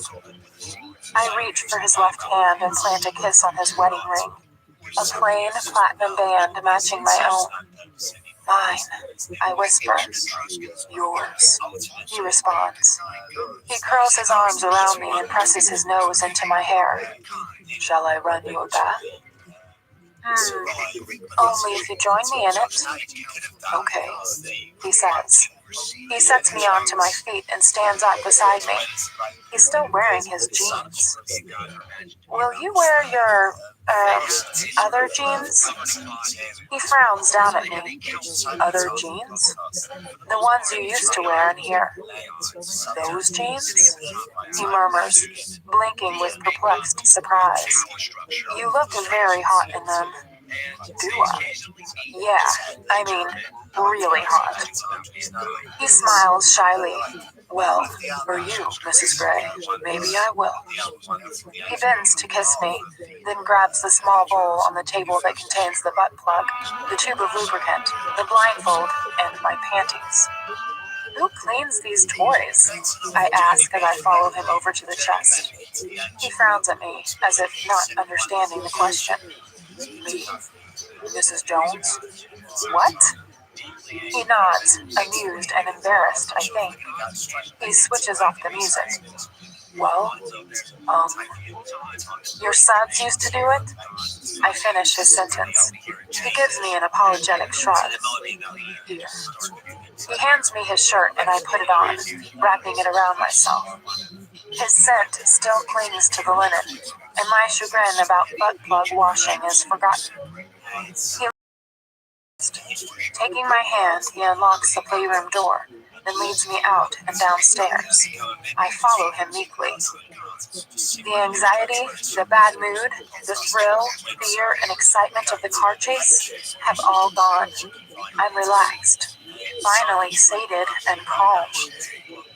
I reach for his left hand and plant a kiss on his wedding ring, a plain platinum band matching my own. Mine, I whisper. Yours, he responds. He curls his arms around me and presses his nose into my hair. Shall I run you a bath? Only if you join me in it. Okay, he says. He sets me onto my feet and stands up beside me. He's still wearing his jeans. Will you wear your, other jeans? He frowns down at me. Other jeans? The ones you used to wear in here. Those jeans? He murmurs, blinking with perplexed surprise. You look very hot in them. Do I? Yeah, I mean, really hot. He smiles shyly. Well, for you, Mrs. Gray, maybe I will. He bends to kiss me, then grabs the small bowl on the table that contains the butt plug, the tube of lubricant, the blindfold, and my panties. Who cleans these toys? I ask as I follow him over to the chest. He frowns at me, as if not understanding the question. Me? Mrs. Jones? What? He nods, amused and embarrassed, I think. He switches off the music. Well, your sons used to do it? I finish his sentence. He gives me an apologetic shrug. Here. He hands me his shirt and I put it on, wrapping it around myself. His scent still clings to the linen, and my chagrin about butt plug washing is forgotten. Taking my hand, he unlocks the playroom door, then leads me out and downstairs. I follow him meekly. The anxiety, the bad mood, the thrill, fear, and excitement of the car chase have all gone. I'm relaxed, finally sated and calm.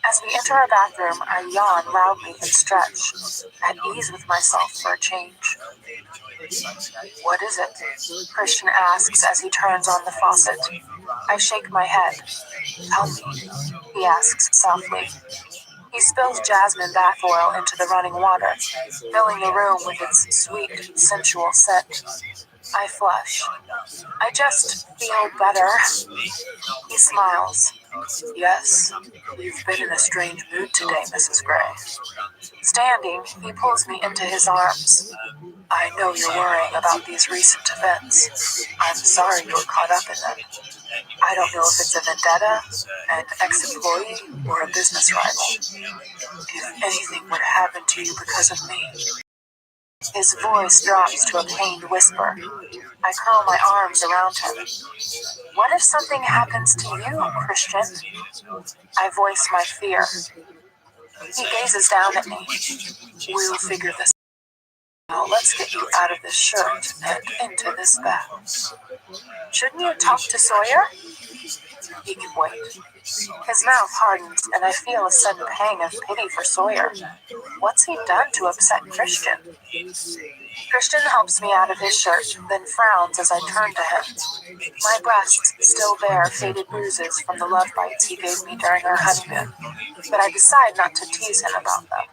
As we enter our bathroom, I yawn loudly and stretch, at ease with myself for a change. What is it? Christian asks as he turns on the faucet. I shake my head. Tell me, he asks softly. He spills jasmine bath oil into the running water, filling the room with its sweet, sensual scent. I flush. I just feel better. He smiles. Yes, you've been in a strange mood today, Mrs. Gray. Standing, he pulls me into his arms. I know you're worrying about these recent events. I'm sorry you're caught up in them. I don't know if it's a vendetta, an ex-employee, or a business rival. If anything were to happen to you because of me. His voice drops to a pained whisper. I curl my arms around him. What if something happens to you, Christian? I voice my fear. He gazes down at me. We'll figure this out. Now let's get you out of this shirt and into this bath. Shouldn't you talk to Sawyer? He can wait. His mouth hardens, and I feel a sudden pang of pity for Sawyer. What's he done to upset Christian? Christian helps me out of his shirt, then frowns as I turn to him. My breasts still bear faded bruises from the love bites he gave me during our honeymoon, but I decide not to tease him about them.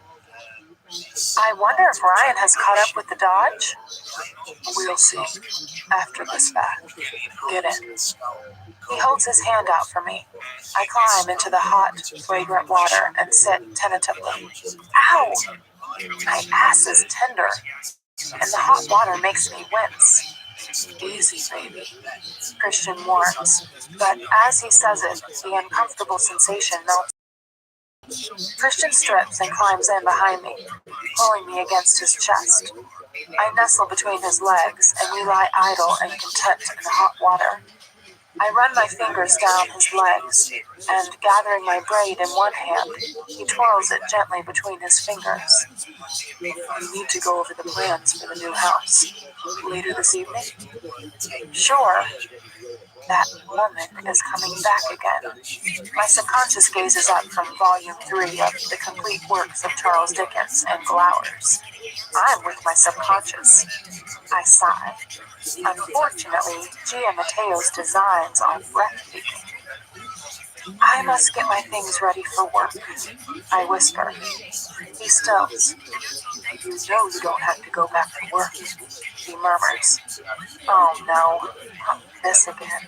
I wonder if Ryan has caught up with the Dodge? We'll see. After this bath. Get in. He holds his hand out for me. I climb into the hot, fragrant water and sit tentatively. Ow! My ass is tender, and the hot water makes me wince. Easy, baby. Christian warns, but as he says it, the uncomfortable sensation melts. Christian strips and climbs in behind me, pulling me against his chest. I nestle between his legs, and we lie idle and content in the hot water. I run my fingers down his legs, and gathering my braid in one hand, he twirls it gently between his fingers. We need to go over the plans for the new house. Later this evening? Sure. That woman is coming back again. My subconscious gazes up from volume 3 of The Complete Works of Charles Dickens and glowers. I'm with my subconscious. I sigh. Unfortunately, Gia Mateo's designs are breathtaking. I must get my things ready for work, I whisper. He stills. You know you don't have to go back to work, he murmurs. Oh no, not this again.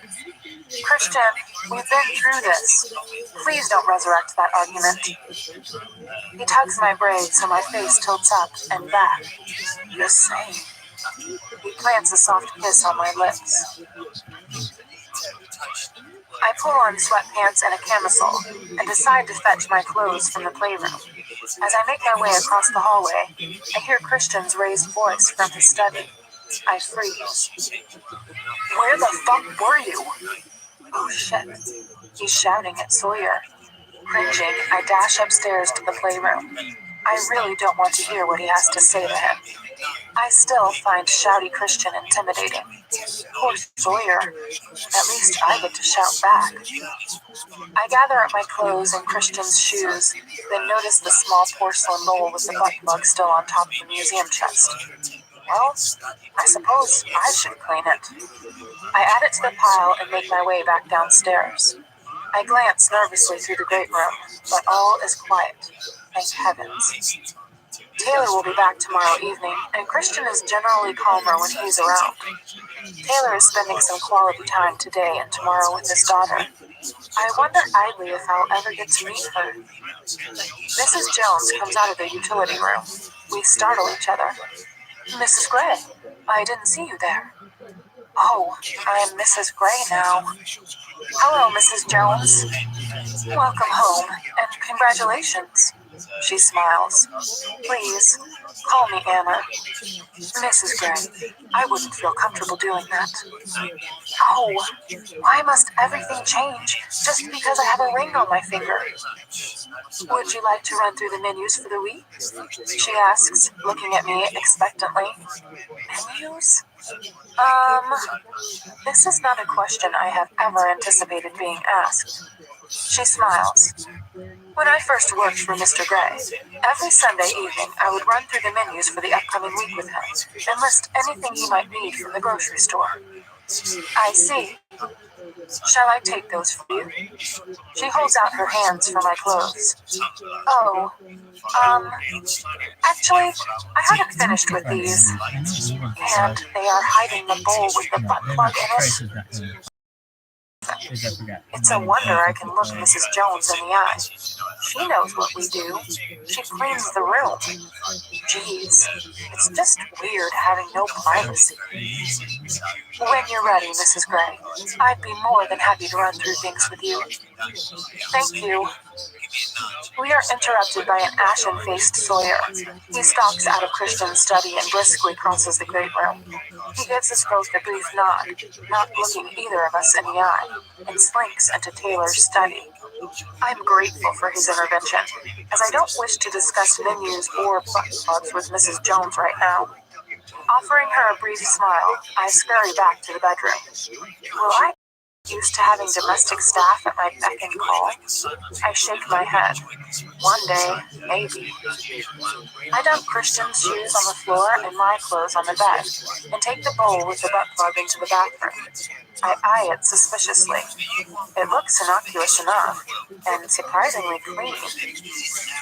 Christian, we've been through this. Please don't resurrect that argument. He tugs my braid so my face tilts up and back. Just saying. He plants a soft kiss on my lips. I pull on sweatpants and a camisole and decide to fetch my clothes from the playroom. As I make my way across the hallway, I hear Christian's raised voice from his study. I freeze. Where the fuck were you? Oh shit. He's shouting at Sawyer. Cringing, I dash upstairs to the playroom. I really don't want to hear what he has to say to him. I still find shouty Christian intimidating. Poor Sawyer. At least I get to shout back. I gather up my clothes and Christian's shoes, then notice the small porcelain bowl with the butt plug still on top of the museum chest. Well, I suppose I should clean it. I add it to the pile and make my way back downstairs. I glance nervously through the great room, but all is quiet. Thank heavens. Taylor will be back tomorrow evening, and Christian is generally calmer when he's around. Taylor is spending some quality time today and tomorrow with his daughter. I wonder idly if I'll ever get to meet her. Mrs. Jones comes out of the utility room. We startle each other. Mrs. Gray, I didn't see you there. Oh, I'm Mrs. Gray now. Hello, Mrs. Jones. Welcome home, and congratulations. She smiles. Please, call me Anna. Mrs. Gray, I wouldn't feel comfortable doing that. Oh, why must everything change just because I have a ring on my finger? Would you like to run through the menus for the week? She asks, looking at me expectantly. Menus? This is not a question I have ever anticipated being asked. She smiles. When I first worked for Mr. Gray, every Sunday evening I would run through the menus for the upcoming week with him and list anything he might need from the grocery store. I see. Shall I take those for you? She holds out her hands for my clothes. Oh, actually, I haven't finished with these. And they are hiding the bowl with the butt plug in it. It's a wonder I can look Mrs. Jones in the eye. She knows what we do. She cleans the room. Jeez, it's just weird having no privacy. When you're ready, Mrs. Gray, I'd be more than happy to run through things with you. Thank you. We are interrupted by an ashen-faced Sawyer. He stalks out of Christian's study and briskly crosses the great room. He gives us both a brief nod, not looking either of us in the eye, and slinks into Taylor's study. I'm grateful for his intervention, as I don't wish to discuss menus or butt plugs with Mrs. Jones right now. Offering her a brief smile, I scurry back to the bedroom. Will I get used to having domestic staff at my beck and call? I shake my head. One day, maybe. I dump Christian's shoes on the floor and my clothes on the bed, and take the bowl with the butt plug into the bathroom. I eye it suspiciously. It looks innocuous enough, and surprisingly clean.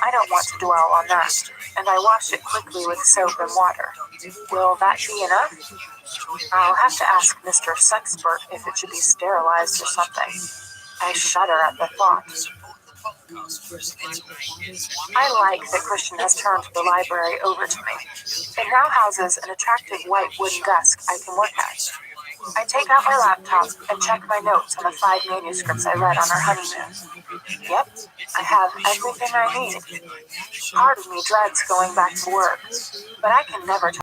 I don't want to dwell on that, and I wash it quickly with soap and water. Will that be enough? I'll have to ask Mr. Sexpert if it should be sterilized or something. I shudder at the thought. I like that Christian has turned the library over to me. It now houses an attractive white wooden desk I can work at. I take out my laptop and check my notes on the 5 manuscripts I read on our honeymoon. Yep, I have everything I need. Part of me dreads going back to work, but I can never tell.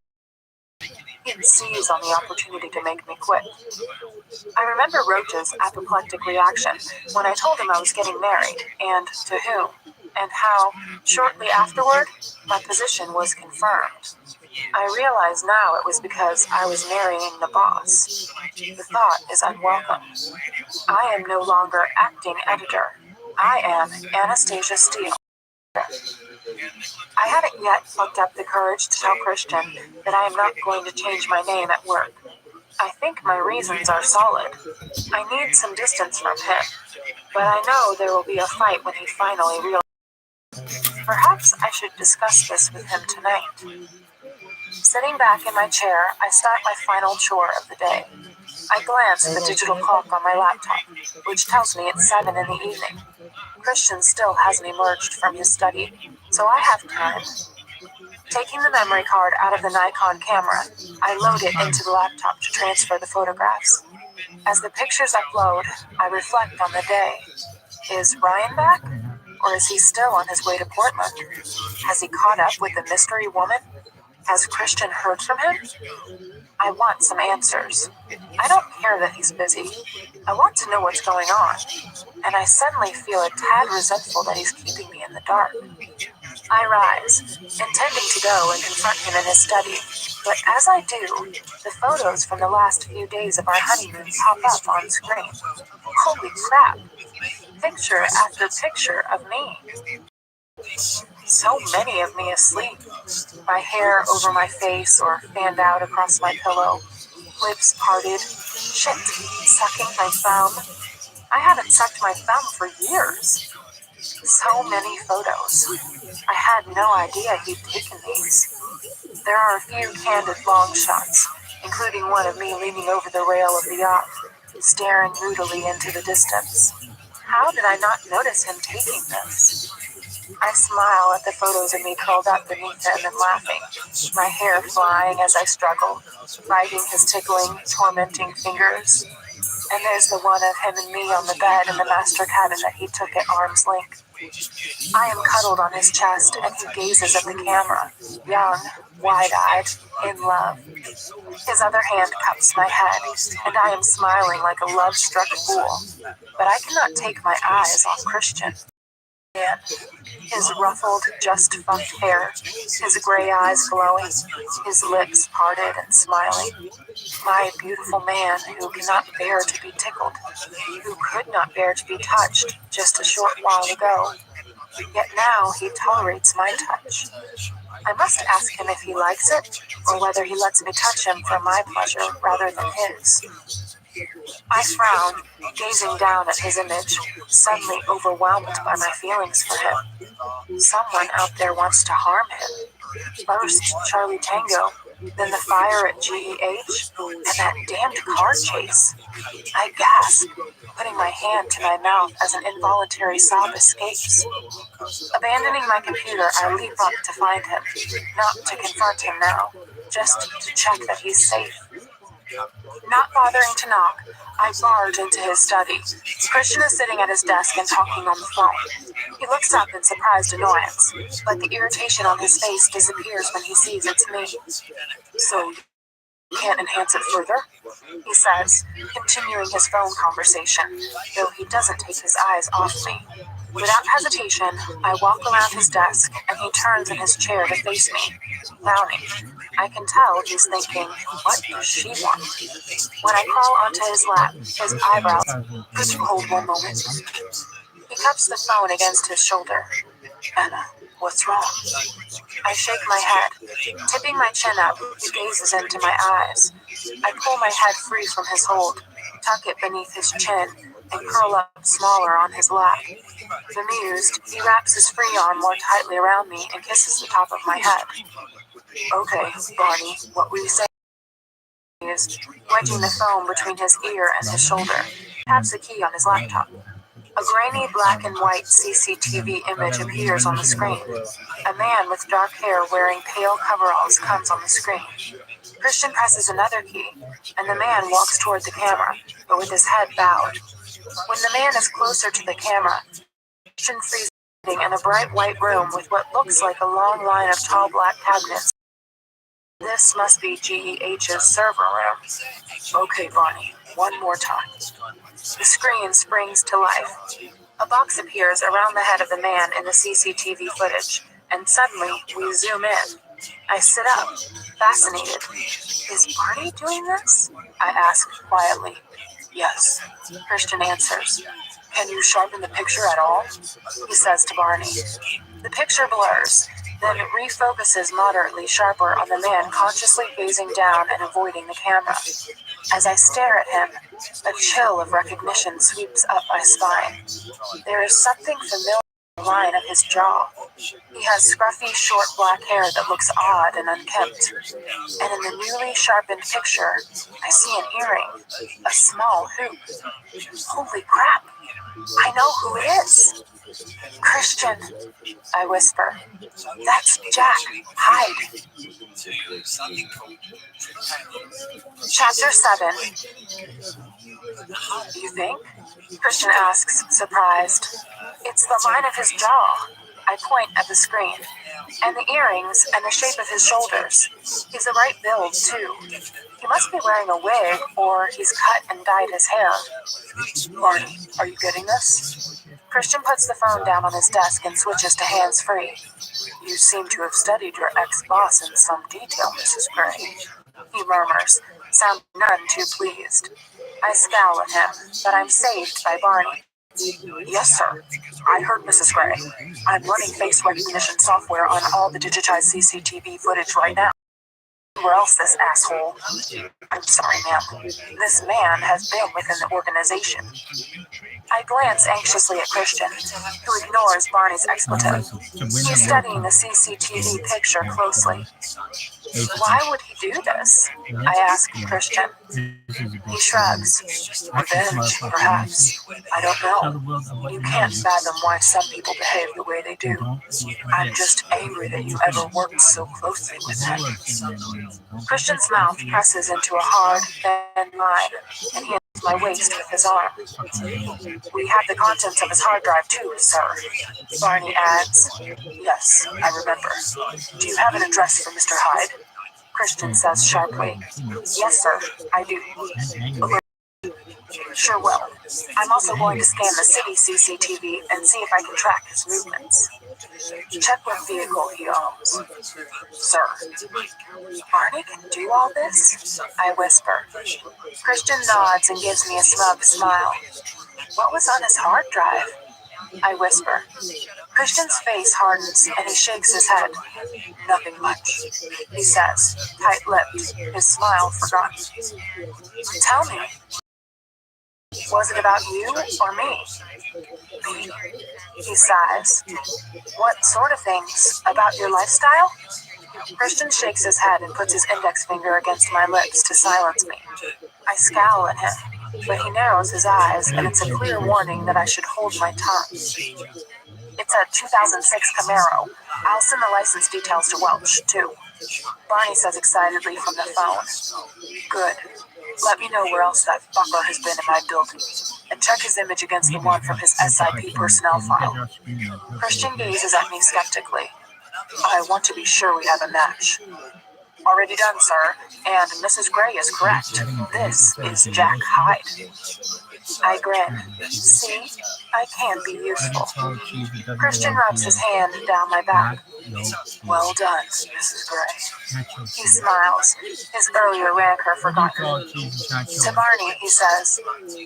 He'd seize on the opportunity to make me quit. I remember Roach's apoplectic reaction when I told him I was getting married, and to whom, and how, shortly afterward, my position was confirmed. I realize now it was because I was marrying the boss. The thought is unwelcome. I am no longer acting editor. I am Anastasia Steele. I haven't yet plucked up the courage to tell Christian that I am not going to change my name at work. I think my reasons are solid. I need some distance from him, but I know there will be a fight when he finally realizes. Perhaps I should discuss this with him tonight. Sitting back in my chair, I start my final chore of the day. I glance at the digital clock on my laptop, which tells me it's 7 in the evening. Christian still hasn't emerged from his study, so I have time. Taking the memory card out of the Nikon camera, I load it into the laptop to transfer the photographs. As the pictures upload, I reflect on the day. Is Ryan back? Or is he still on his way to Portland? Has he caught up with the mystery woman? Has Christian heard from him? I want some answers. I don't care that he's busy. I want to know what's going on. And I suddenly feel a tad resentful that he's keeping me in the dark. I rise, intending to go and confront him in his study, but as I do, the photos from the last few days of our honeymoon pop up on screen. Holy crap! Picture after picture of me. So many of me asleep. My hair over my face or fanned out across my pillow. Lips parted. Shit, sucking my thumb. I haven't sucked my thumb for years. So many photos. I had no idea he'd taken these. There are a few candid long shots, including one of me leaning over the rail of the yacht, staring moodily into the distance. How did I not notice him taking this? I smile at the photos of me curled up beneath him and laughing, my hair flying as I struggle, biting his tickling, tormenting fingers. And there's the one of him and me on the bed in the master cabin that he took at arm's length. I am cuddled on his chest and he gazes at the camera, young, wide-eyed, in love. His other hand cups my head, and I am smiling like a love-struck fool. But I cannot take my eyes off Christian. Man, his ruffled, just funked hair, his gray eyes glowing, his lips parted and smiling. My beautiful man who cannot bear to be tickled, who could not bear to be touched just a short while ago. Yet now he tolerates my touch. I must ask him if he likes it, or whether he lets me touch him for my pleasure rather than his. I frown, gazing down at his image, suddenly overwhelmed by my feelings for him. Someone out there wants to harm him. First Charlie Tango, then the fire at GEH, and that damned car chase. I gasp, putting my hand to my mouth as an involuntary sob escapes. Abandoning my computer, I leap up to find him, not to confront him now, just to check that he's safe. Not bothering to knock, I barge into his study. Christian is sitting at his desk and talking on the phone. He looks up in surprised annoyance, but the irritation on his face disappears when he sees it's me. So, you can't enhance it further? He says, continuing his phone conversation, though he doesn't take his eyes off me. Without hesitation, I walk around his desk, and he turns in his chair to face me, frowning. I can tell he's thinking, what does she want? When I crawl onto his lap, his eyebrows, could you hold one moment? He cups the phone against his shoulder. Anna, what's wrong? I shake my head. Tipping my chin up, he gazes into my eyes. I pull my head free from his hold, tuck it beneath his chin, and curl up smaller on his lap. Bemused, he wraps his free arm more tightly around me and kisses the top of my head. Okay, Barney, what were you saying? He is wedging the phone between his ear and his shoulder. Taps the key on his laptop. A grainy black and white CCTV image appears on the screen. A man with dark hair wearing pale coveralls comes on the screen. Christian presses another key, and the man walks toward the camera, but with his head bowed. When the man is closer to the camera, Christian freezes in a bright white room with what looks like a long line of tall black cabinets. This must be GEH's server room. Okay, Barney, one more time. The screen springs to life. A box appears around the head of the man in the CCTV footage, and suddenly we zoom in. I sit up, fascinated. Is Barney doing this? I ask quietly. Yes, Christian answers. Can you sharpen the picture at all? He says to Barney. The picture blurs, then it refocuses moderately sharper on the man consciously gazing down and avoiding the camera. As I stare at him, a chill of recognition sweeps up my spine. There is something familiar in the line of his jaw. He has scruffy, short black hair that looks odd and unkempt. And in the newly sharpened picture, I see an earring, a small hoop. Holy crap! I know who it is! Christian, I whisper. That's Jack. Hide. Chapter 7. You think? Christian asks, surprised. It's the line of his jaw. I point at the screen. And the earrings and the shape of his shoulders. He's the right build, too. He must be wearing a wig, or he's cut and dyed his hair. Barney, are you getting this? Christian puts the phone down on his desk and switches to hands-free. You seem to have studied your ex-boss in some detail, Mrs. Gray. He murmurs, sounding none too pleased. I scowl at him, but I'm saved by Barney. Yes, sir. I heard Mrs. Gray. I'm running face recognition software on all the digitized CCTV footage right now. Where else this asshole? I'm sorry, ma'am. This man has been within the organization. I glance anxiously at Christian, who ignores Barney's expletive. He's studying the CCTV picture closely. Why would he do this? I ask Christian. He shrugs. Revenge, perhaps. I don't know. You can't fathom why some people behave the way they do. I'm just angry that you ever worked so closely with him. Christian's mouth presses into a hard, thin line, and he hits my waist with his arm. We have the contents of his hard drive too, sir. Barney adds. Yes, I remember. Do you have an address for Mr. Hyde? Christian says sharply. Yes, sir, I do. Sure will. I'm also going to scan the city CCTV and see if I can track his movements. Check what vehicle he owns. Sir. Barney can do all this? I whisper. Christian nods and gives me a smug smile. What was on his hard drive? I whisper. Christian's face hardens and he shakes his head. Nothing much, he says, tight-lipped, his smile forgotten. Tell me. Was it about you or me? Me, he sighs. What sort of things? About your lifestyle? Christian shakes his head and puts his index finger against my lips to silence me. I scowl at him, but he narrows his eyes and it's a clear warning that I should hold my tongue. It's a 2006 Camaro. I'll send the license details to Welch, too. Barney says excitedly from the phone. Good. Let me know where else that fucker has been in my building, and check his image against the one from his SIP personnel file. Christian gazes at me skeptically. I want to be sure we have a match. Already done, sir, and Mrs. Gray is correct. This is Jack Hyde. I grin. See, I can be useful. Christian rubs his hand down my back. Well done, Mrs. Gray. He smiles, his earlier rancor forgotten. To Barney, he says,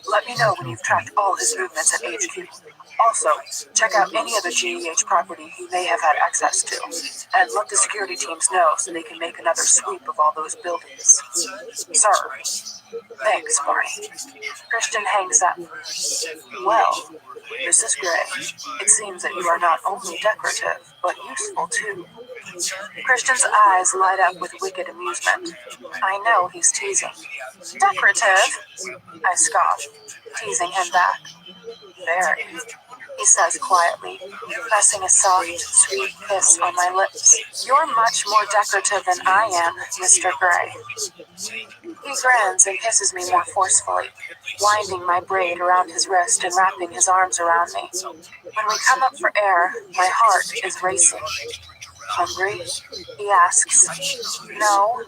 let me know when you've tracked all his movements at HQ. Also, check out any other GEH property he may have had access to, and let the security teams know so they can make another sweep of all those buildings. Sir. Thanks, Barney. Christian hangs up. Well, Mrs. Gray, it seems that you are not only decorative, but useful too. Christian's eyes light up with wicked amusement. I know he's teasing. Decorative? I scoff, teasing him back. Very, he says quietly, pressing a soft, sweet kiss on my lips. You're much more decorative than I am, Mr. Gray. He grins and kisses me more forcefully, winding my braid around his wrist and wrapping his arms around me. When we come up for air, my heart is racing. Hungry? He asks. No,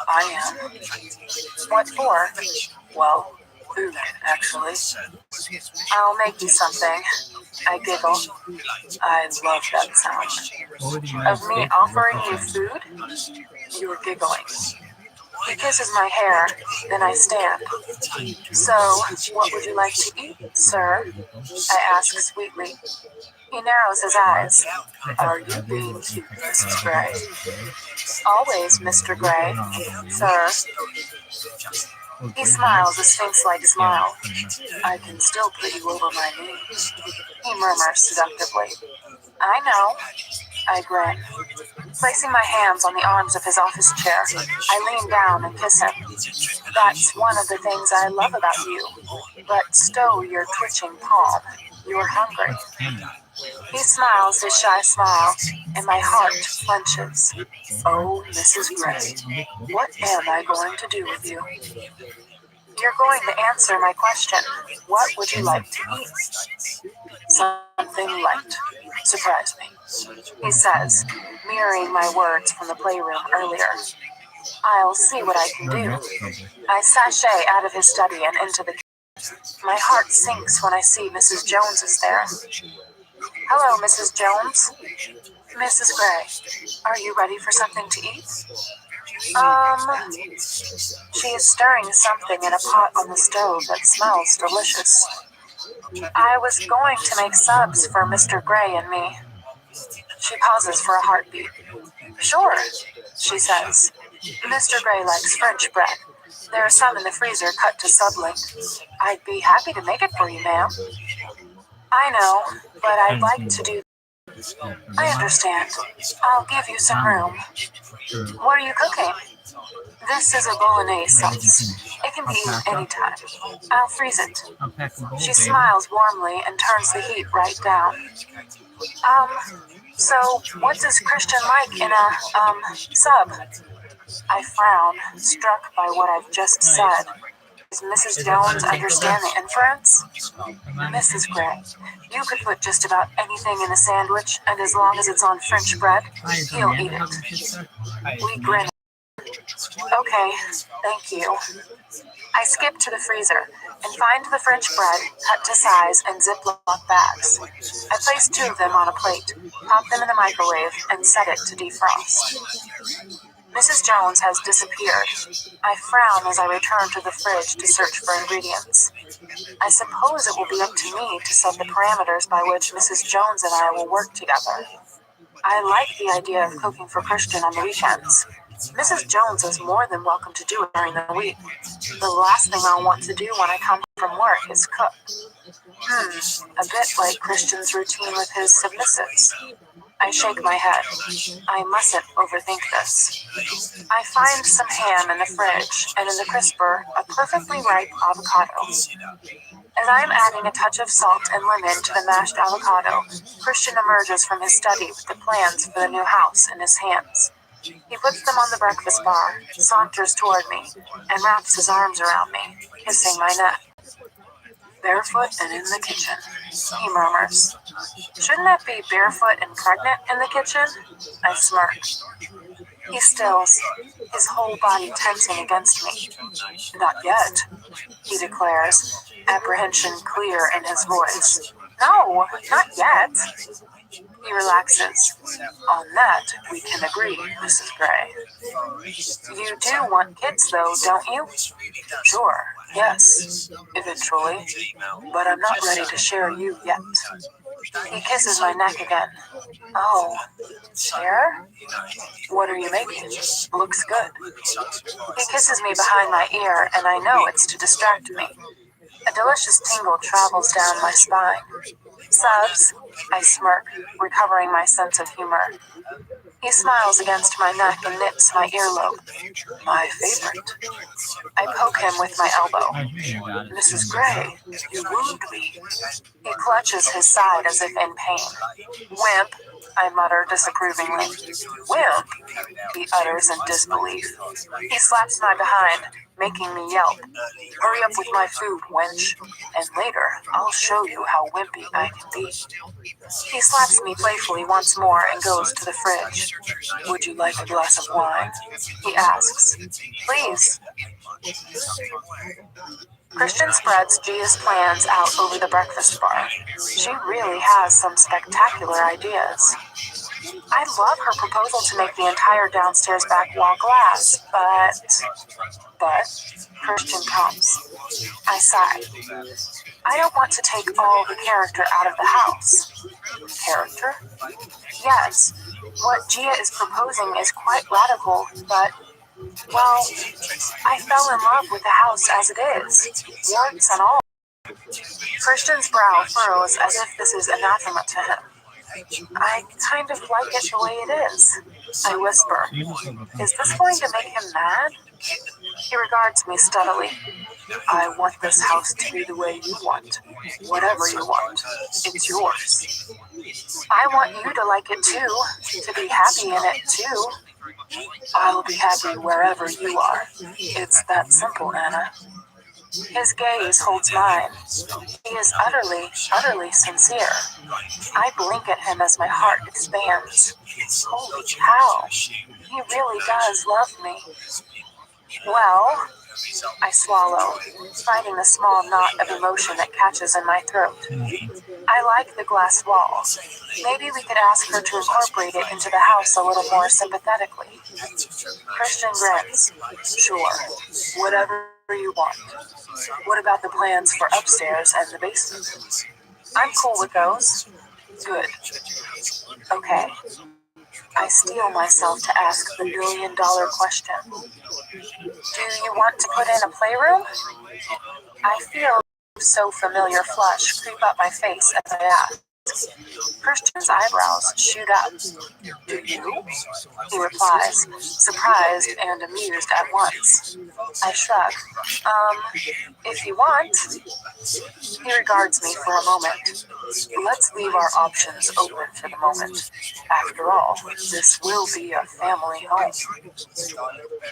I am. What for? Well, food, actually. I'll make you something. I giggle. I love that sound. Of me offering you food? You're giggling. He kisses my hair, then I stand. So, what would you like to eat, sir? I ask sweetly. He narrows his eyes. Are you being cute, Mrs. Gray? Always, Mr. Gray. Sir. He smiles a sphinx-like smile. I can still put you over my knees. He murmurs seductively. I know. I grin. Placing my hands on the arms of his office chair, I lean down and kiss him. That's one of the things I love about you. But stow your twitching palm. You're hungry. He smiles his shy smile, and my heart clenches. Oh, Mrs. Gray, what am I going to do with you? You're going to answer my question. What would you like to eat? Something light. Surprise me. He says, mirroring my words from the playroom earlier. I'll see what I can do. I sashay out of his study and into the My heart sinks when I see Mrs. Jones is there. Hello, Mrs. Jones. Mrs. Gray, are you ready for something to eat? She is stirring something in a pot on the stove that smells delicious. I was going to make subs for Mr. Gray and me. She pauses for a heartbeat. Sure, she says. Mr. Gray likes French bread. There are some in the freezer cut to sublink. I'd be happy to make it for you, ma'am. I know, but I'd like to do. I understand. I'll give you some room. What are you cooking? This is a bolognese sauce. It can be eaten anytime. I'll freeze it. She smiles warmly and turns the heat right down. So what does Christian like in a, sub? I frown, struck by what I've just said. Does Mrs. Jones understand the inference? Mrs. Gray, you could put just about anything in a sandwich, and as long as it's on French bread, he'll eat it. We grin. Okay, thank you. I skip to the freezer and find the French bread cut to size in Ziploc bags. I place 2 of them on a plate, pop them in the microwave, and set it to defrost. Mrs. Jones has disappeared. I frown as I return to the fridge to search for ingredients. I suppose it will be up to me to set the parameters by which Mrs. Jones and I will work together. I like the idea of cooking for Christian on the weekends. Mrs. Jones is more than welcome to do it during the week. The last thing I'll want to do when I come from work is cook. A bit like Christian's routine with his submissives. I shake my head. I mustn't overthink this. I find some ham in the fridge, and in the crisper, a perfectly ripe avocado. As I am adding a touch of salt and lemon to the mashed avocado, Christian emerges from his study with the plans for the new house in his hands. He puts them on the breakfast bar, saunters toward me, and wraps his arms around me, kissing my neck. Barefoot and in the kitchen, he murmurs. Shouldn't that be barefoot and pregnant in the kitchen? I smirk. He stills, his whole body tensing against me. Not yet, he declares, apprehension clear in his voice. No, not yet. He relaxes. On that, we can agree, Mrs. Gray. You do want kids, though, don't you? Sure, yes, eventually. But I'm not ready to share you yet. He kisses my neck again. Oh, share? What are you making? Looks good. He kisses me behind my ear, and I know it's to distract me. A delicious tingle travels down my spine. Subs, I smirk, recovering my sense of humor. He smiles against my neck and nips my earlobe. My favorite. I poke him with my elbow. Mrs. Gray, you wound me. He clutches his side as if in pain. Wimp, I mutter disapprovingly. Wimp, he utters in disbelief. He slaps my behind, making me yelp. Hurry up with my food, wench, and later I'll show you how wimpy I can be. He slaps me playfully once more and goes to the fridge. Would you like a glass of wine? He asks. Please. Christian spreads Gia's plans out over the breakfast bar. She really has some spectacular ideas. I love her proposal to make the entire downstairs back wall glass, but Christian comes. I sigh. I don't want to take all the character out of the house. Character? Yes. What Gia is proposing is quite radical, but, well, I fell in love with the house as it is, warts and all. Christian's brow furrows as if this is anathema to him. I kind of like it the way it is. I whisper. Is this going to make him mad? He regards me steadily. I want this house to be the way you want. Whatever you want. It's yours. I want you to like it too. To be happy in it too. I'll be happy wherever you are. It's that simple, Anna. His gaze holds mine. He is utterly sincere. I blink at him as my heart expands. Holy cow. He really does love me. Well, I swallow, finding the small knot of emotion that catches in my throat. I like the glass wall. Maybe we could ask her to incorporate it into the house a little more sympathetically. Christian grins. Sure, whatever you want. What about the plans for upstairs and the basement? I'm cool with those. Good. Okay. I steel myself to ask the $1 million question. Do you want to put in a playroom? I feel so familiar flush creep up my face as I ask. Christian's eyebrows shoot up. Do you? He replies, surprised and amused at once. I shrug. If you want. He regards me for a moment. Let's leave our options open for the moment. After all, this will be a family home.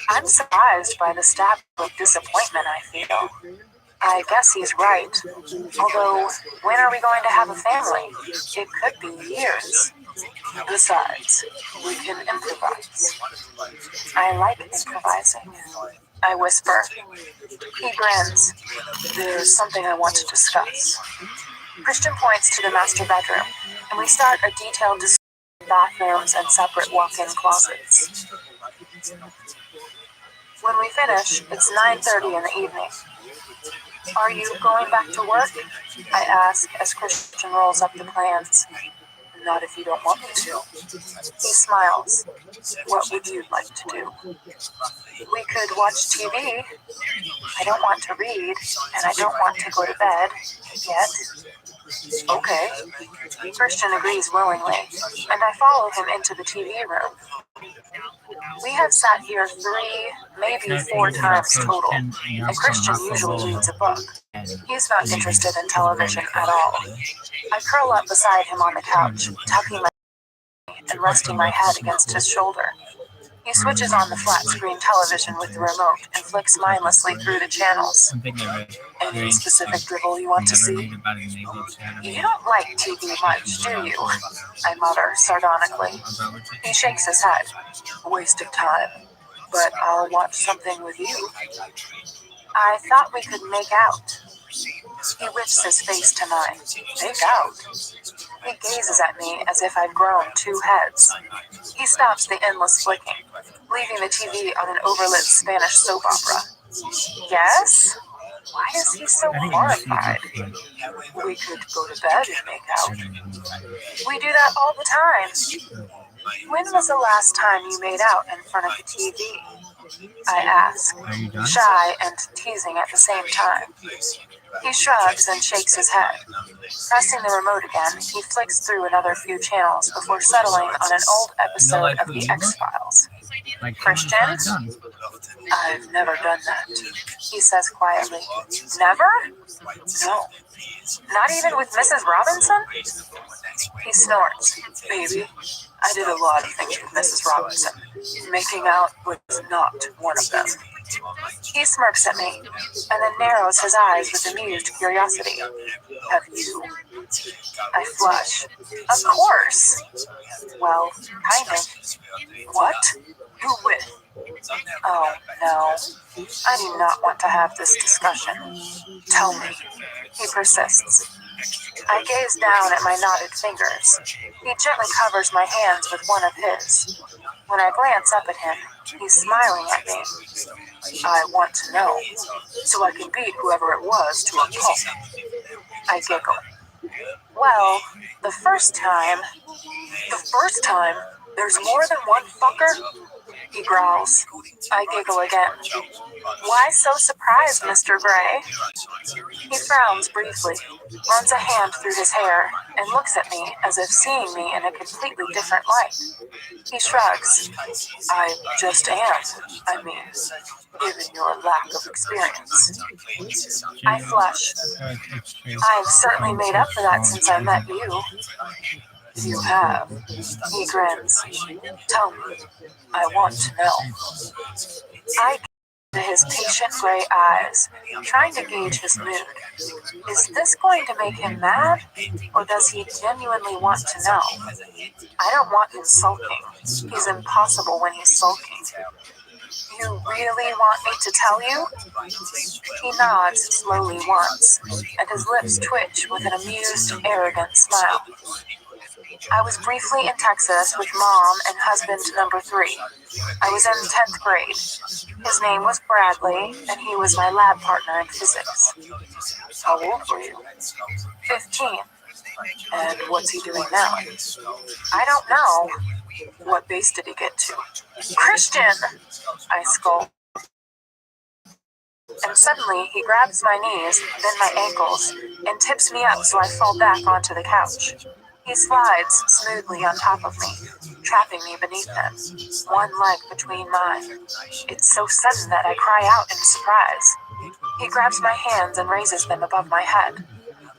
I'm surprised by the stab of disappointment I feel. I guess he's right. Although, when are we going to have a family? It could be years. Besides, we can improvise. I like improvising. I whisper. He grins. There's something I want to discuss. Christian points to the master bedroom, and we start a detailed discussion of bathrooms and separate walk-in closets. When we finish, it's 9:30 in the evening. Are you going back to work? I ask as Christian rolls up the plans. Not if you don't want me to. He smiles. What would you like to do? We could watch TV. I don't want to read, and I don't want to go to bed yet. Okay. Christian agrees willingly, and I follow him into the TV room. We have sat here 3, maybe 4 times total, and Christian usually reads a book. He's not interested in television at all. I curl up beside him on the couch, tucking my and resting my head against his shoulder. He switches on the flat-screen television with the remote and flicks mindlessly through the channels. Any specific dribble you want to see? You don't like TV much, do you? I mutter sardonically. He shakes his head. Waste of time. But I'll watch something with you. I thought we could make out. He lifts his face to mine. Make out? He gazes at me as if I'd grown 2 heads. He stops the endless flicking, leaving the TV on an overlit Spanish soap opera. Yes? Why is he so horrified? We could go to bed and make out. We do that all the time. When was the last time you made out in front of the TV? I ask, shy and teasing at the same time. He shrugs and shakes his head. Pressing the remote again, he flicks through another few channels before settling on an old episode of The X-Files. Christian? I've never done that, he says quietly. Never? No. Not even with Mrs. Robinson? He snorts. Baby, I did a lot of things with Mrs. Robinson. Making out was not one of them. He smirks at me, and then narrows his eyes with amused curiosity. Have you? I flush. Of course. Well, kind of. What? Who with? Oh, no. I do not want to have this discussion. Tell me. He persists. I gaze down at my knotted fingers. He gently covers my hands with one of his. When I glance up at him, he's smiling at me. I want to know, so I can beat whoever it was to a pulp. I giggle. Well, the first time? There's more than one fucker? He growls. I giggle again. Why so surprised, Mr. Gray? He frowns briefly, runs a hand through his hair, and looks at me as if seeing me in a completely different light. He shrugs. I just am, given your lack of experience. I flush. I've certainly made up for that since I met you. You have. He grins. Tell me. I want to know. I gaze into his patient gray eyes, trying to gauge his mood. Is this going to make him mad, or does he genuinely want to know? I don't want him sulking. He's impossible when he's sulking. You really want me to tell you? He nods slowly once, and his lips twitch with an amused, arrogant smile. I was briefly in Texas with mom and husband number 3. I was in 10th grade. His name was Bradley, and he was my lab partner in physics. How old were you? 15. And what's he doing now? I don't know. What base did he get to? Christian! I scold. And suddenly he grabs my knees, then my ankles, and tips me up so I fall back onto the couch. He slides smoothly on top of me, trapping me beneath him, one leg between mine. It's so sudden that I cry out in surprise. He grabs my hands and raises them above my head.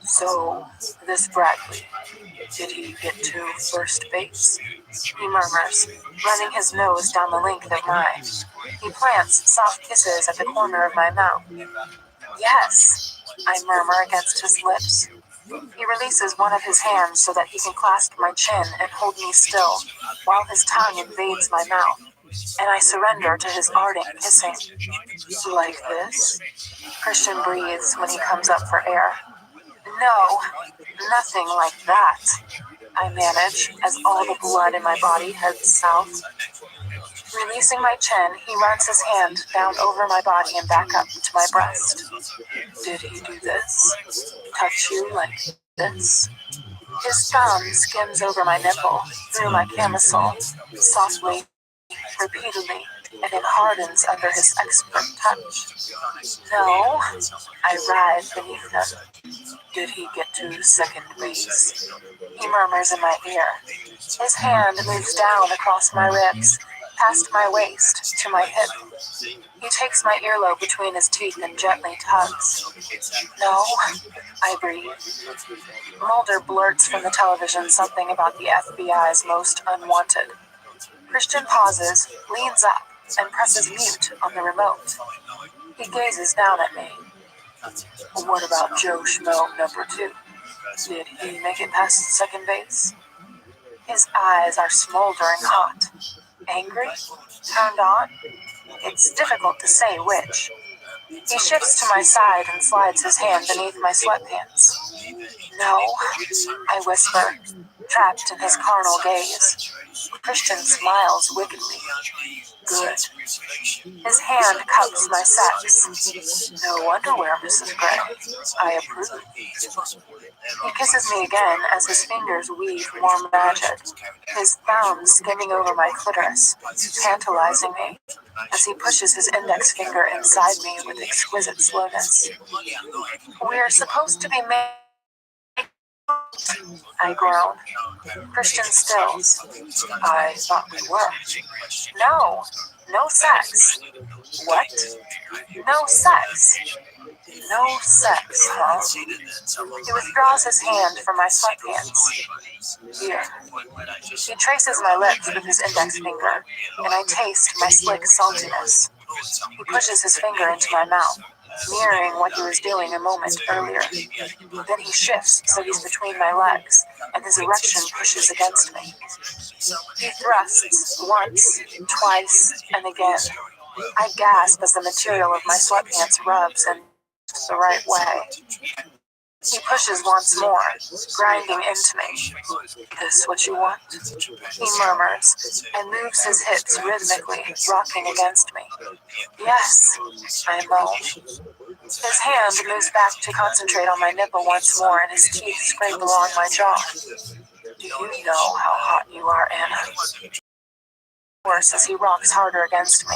So, this Bradley, did he get to first base? He murmurs, running his nose down the length of mine. He plants soft kisses at the corner of my mouth. Yes, I murmur against his lips. He releases one of his hands so that he can clasp my chin and hold me still, while his tongue invades my mouth, and I surrender to his ardent kissing. Like this? Christian breathes when he comes up for air. No, nothing like that, I manage as all the blood in my body heads south. Releasing my chin, he runs his hand down over my body and back up to my breast. Did he do this? Touch you like this? His thumb skims over my nipple, through my camisole, softly, repeatedly, and it hardens under his expert touch. No, I writhe beneath him. Did he get to second base? He murmurs in my ear. His hand moves down across my ribs, past my waist, to my hip. He takes my earlobe between his teeth and gently tugs. No, I breathe. Mulder blurts from the television something about the FBI's most unwanted. Christian pauses, leans up, and presses mute on the remote. He gazes down at me. What about Joe Schmo number 2? Did he make it past second base? His eyes are smoldering hot. Angry? Turned on? It's difficult to say which. He shifts to my side and slides his hand beneath my sweatpants. No, I whisper, trapped in his carnal gaze. Christian smiles wickedly. Good. His hand cups my sex. No underwear, Mrs. Gray. I approve. He kisses me again as his fingers weave warm magic, his thumb skimming over my clitoris, tantalizing me, as he pushes his index finger inside me with exquisite slowness. We're supposed to be made, I groan. Christian stills. I thought we were. No sex. What? No sex. No sex, huh? He withdraws his hand from my sweatpants. Here. He traces my lips with his index finger, and I taste my slick saltiness. He pushes his finger into my mouth, mirroring what he was doing a moment earlier. Then he shifts so he's between my legs, and his erection pushes against me. He thrusts once, twice, and again. I gasp as the material of my sweatpants rubs and the right way. He pushes once more, grinding into me. This what you want? He murmurs, and moves his hips rhythmically, rocking against me. Yes, I moan. His hand moves back to concentrate on my nipple once more, and his teeth scrape along my jaw. Do you know how hot you are, Anna? Worse as he rocks harder against me.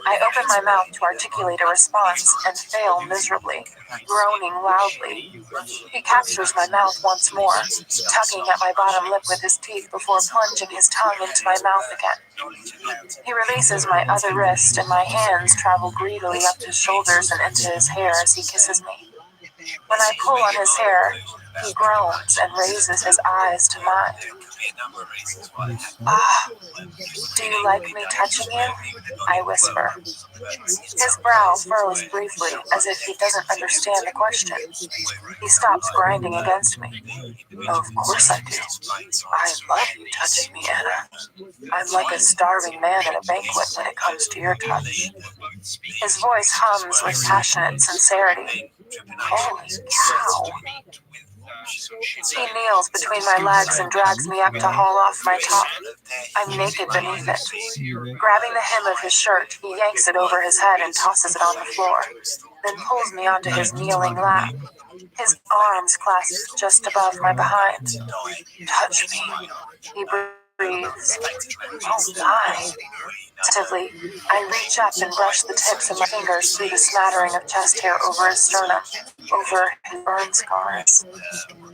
I open my mouth to articulate a response and fail miserably, groaning loudly. He captures my mouth once more, tugging at my bottom lip with his teeth before plunging his tongue into my mouth again. He releases my other wrist, and my hands travel greedily up his shoulders and into his hair as he kisses me. When I pull on his hair, he groans and raises his eyes to mine. Ah, do you like me touching you? I whisper. His brow furrows briefly, as if he doesn't understand the question. He stops grinding against me. Of course I do. I love you touching me, Anna. I'm like a starving man at a banquet when it comes to your touch. His voice hums with passionate sincerity. Holy cow. He kneels between my legs and drags me up to haul off my top. I'm naked beneath it. Grabbing the hem of his shirt, he yanks it over his head and tosses it on the floor, then pulls me onto his kneeling lap. His arms clasped just above my behind. Touch me, he breathes. Oh my. Tentatively, I reach up and brush the tips of my fingers through the smattering of chest hair over his sternum, over his burn scars.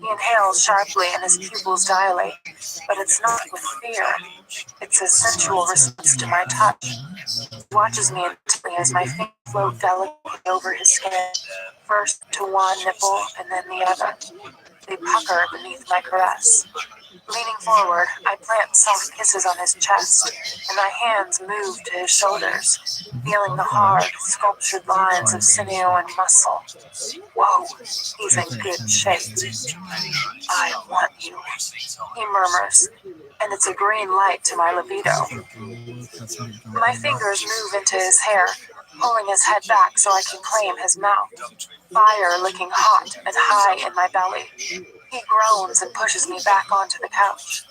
He inhales sharply and his pupils dilate, but it's not with fear. It's a sensual response to my touch. He watches me intently as my fingers float delicately over his skin, first to one nipple and then the other. They pucker beneath my caress. Leaning forward, I plant soft kisses on his chest, and my hands move to his shoulders, feeling the hard, sculptured lines of sinew and muscle. Whoa, he's in good shape. I want you, he murmurs, and it's a green light to my libido. My fingers move into his hair, pulling his head back so I can claim his mouth, fire licking hot and high in my belly. He groans and pushes me back onto the couch.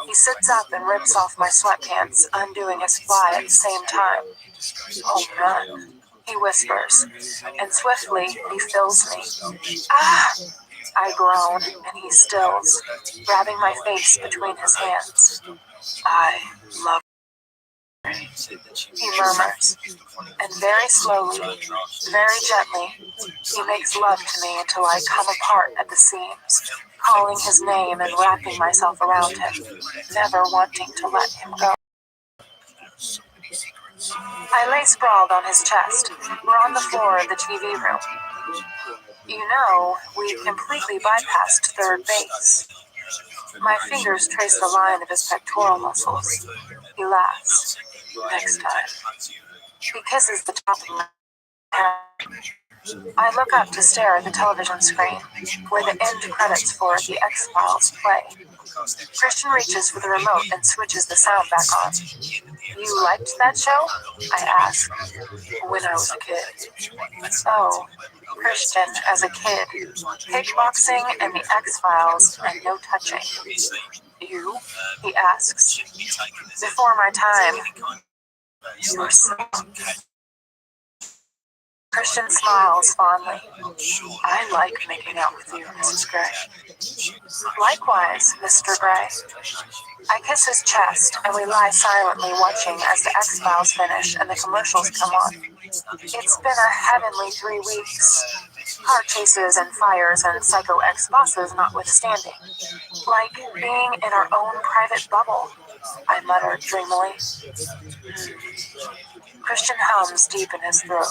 He sits up and rips off my sweatpants, undoing his fly at the same time. Oh, run, he whispers, and swiftly he fills me. Ah! I groan, and he stills, grabbing my face between his hands. I love her, he murmurs, and very slowly, very gently, he makes love to me until I come apart at the seams, calling his name and wrapping myself around him, never wanting to let him go. I lay sprawled on his chest. We're on the floor of the TV room. You know, we've completely bypassed third base. My fingers trace the line of his pectoral muscles. He laughs. Next time. He kisses the top of my head. I look up to stare at the television screen, where the end credits for The X-Files play. Christian reaches for the remote and switches the sound back on. You liked that show? I ask. When I was a kid. Oh, Christian as a kid. Kickboxing and The X-Files and no touching. You? He asks. Before my time. You're so... Christian smiles fondly. I like making out with you, Mrs. Gray. Likewise, Mr. Gray. I kiss his chest, and we lie silently watching as the X-Files finish and the commercials come on. It's been a heavenly 3 weeks. Car chases and fires and psycho ex-bosses notwithstanding. Like being in our own private bubble, I muttered dreamily. Christian hums deep in his throat.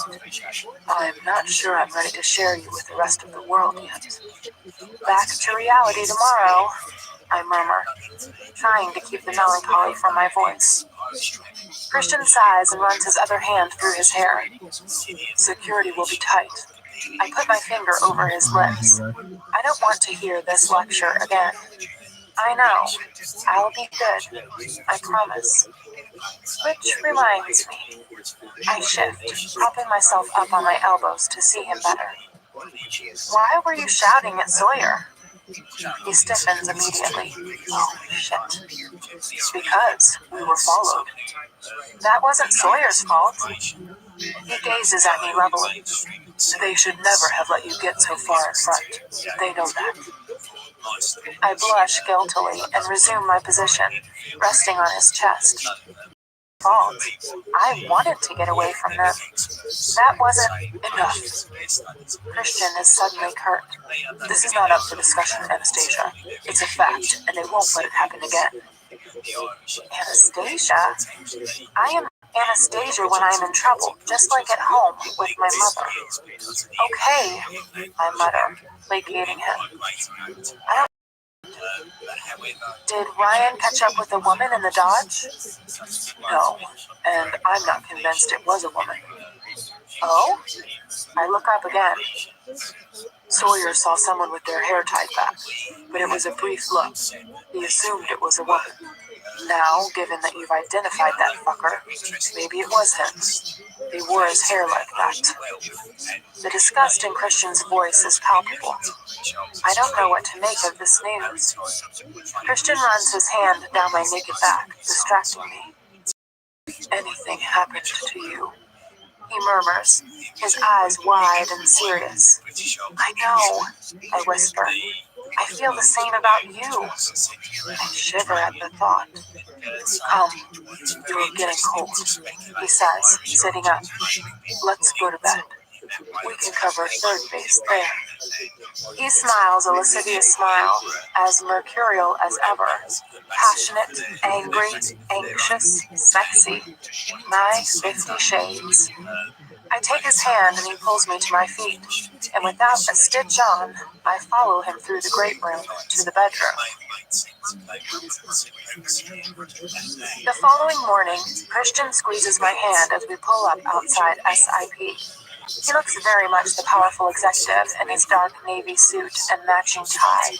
I'm not sure I'm ready to share you with the rest of the world yet. Back to reality tomorrow, I murmur, trying to keep the melancholy from my voice. Christian sighs and runs his other hand through his hair. Security will be tight. I put my finger over his lips. I don't want to hear this lecture again. I know. I'll be good. I promise. Which reminds me. I shift, propping myself up on my elbows to see him better. Why were you shouting at Sawyer? He stiffens immediately. Oh, shit. Because we were followed. That wasn't Sawyer's fault. He gazes at me levelly. They should never have let you get so far in front. They know that. I blush guiltily and resume my position, resting on his chest. Fault. I wanted to get away from them. That wasn't enough. Christian is suddenly curt. This is not up for discussion, Anastasia. It's a fact, and they won't let it happen again. Anastasia? I am Anastasia when I am in trouble, just like at home with my mother. Okay, I mutter, placating him. I don't Did Ryan catch up with the woman in the Dodge? No, and I'm not convinced it was a woman. Oh? I look up again. Sawyer saw someone with their hair tied back, but it was a brief look. He assumed it was a woman. Now, given that you've identified that fucker, maybe it was him. He wore his hair like that. The disgust in Christian's voice is palpable. I don't know what to make of this news. Christian runs his hand down my naked back, distracting me. Anything happened to you? He murmurs, his eyes wide and serious. I know, I whisper. I feel the same about you. I shiver at the thought. Come, you're getting cold, he says, sitting up. Let's go to bed. We can cover third base there. He smiles a lascivious smile, as mercurial as ever. Passionate, angry, anxious, sexy. My 50 shades. I take his hand and he pulls me to my feet, and without a stitch on, I follow him through the great room to the bedroom. The following morning, Christian squeezes my hand as we pull up outside SIP. He looks very much the powerful executive in his dark navy suit and matching tie.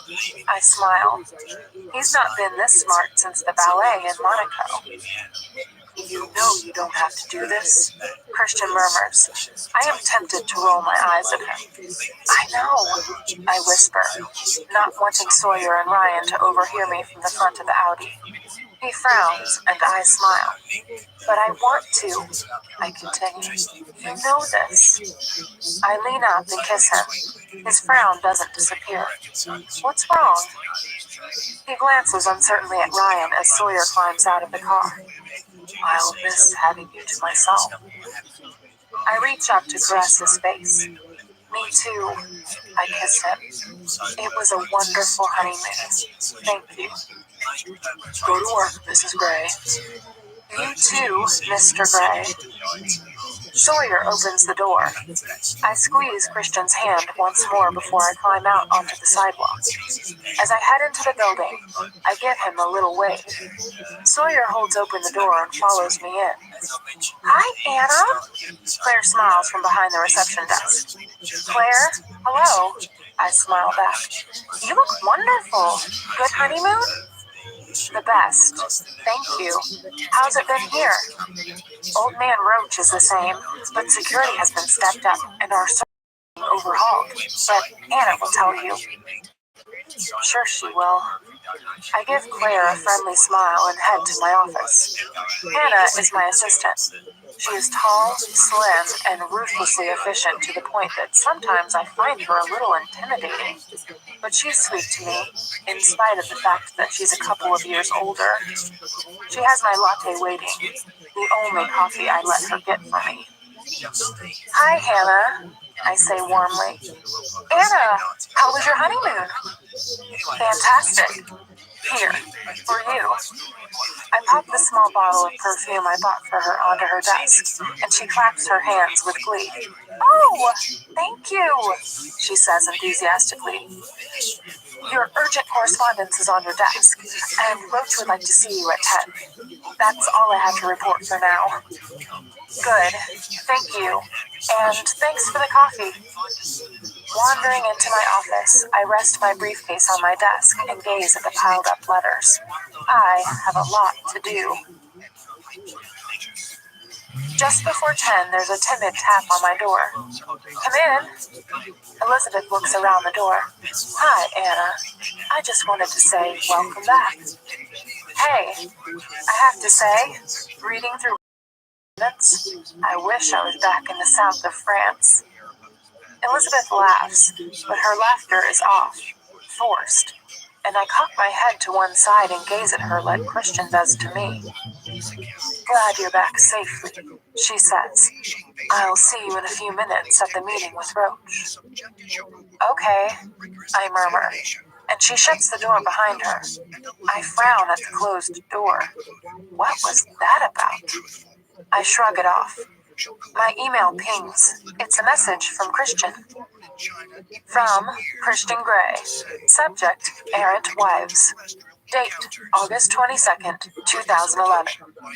I smile. He's not been this smart since the ballet in Monaco. You know you don't have to do this, Christian murmurs. I am tempted to roll my eyes at him. I know, I whisper, not wanting Sawyer and Ryan to overhear me from the front of the Audi. He frowns, and I smile. But I want to, I continue. You know this. I lean up and kiss him. His frown doesn't disappear. What's wrong? He glances uncertainly at Ryan as Sawyer climbs out of the car. I'll miss having you to myself. I reach up to caress his face. Me too, I kiss him. It was a wonderful honeymoon. Thank you. Go to work, Mrs. Gray. You too, Mr. Gray. Sawyer opens the door. I squeeze Christian's hand once more before I climb out onto the sidewalk. As I head into the building, I give him a little wave. Sawyer holds open the door and follows me in. Hi, Anna. Claire smiles from behind the reception desk. Claire, hello. I smile back. You look wonderful. Good honeymoon? The best. Thank you. How's it been here? Old Man Roach is the same, but security has been stepped up and our service overhauled. But Anna will tell you. Sure she will. I give Claire a friendly smile and head to my office. Hannah is my assistant. She is tall, slim, and ruthlessly efficient to the point that sometimes I find her a little intimidating. But she's sweet to me, in spite of the fact that she's a couple of years older. She has my latte waiting, the only coffee I let her get for me. Hi, Hannah, I say warmly. Anna, how was your honeymoon? Fantastic. Here, for you. I pop the small bottle of perfume I bought for her onto her desk, and she claps her hands with glee. Oh, thank you, she says enthusiastically. Your urgent correspondence is on your desk, and Roach would like to see you at 10. That's all I have to report for now. Good, thank you, and thanks for the coffee. Wandering into my office, I rest my briefcase on my desk and gaze at the piled up letters. I have a lot to do. Just before 10, there's a timid tap on my door. Come in. Elizabeth looks around the door. Hi, Anna. I just wanted to say welcome back. Hey, I have to say, reading through minutes, I wish I was back in the south of France. Elizabeth laughs, but her laughter is off, forced, and I cock my head to one side and gaze at her like Christian does to me. Glad you're back safely, she says. I'll see you in a few minutes at the meeting with Roach. Okay, I murmur, and she shuts the door behind her. I frown at the closed door. What was that about? I shrug it off. My email pings. It's a message from Christian. From Christian Gray. Subject, Errant Wives. Date, August 22nd, 2011.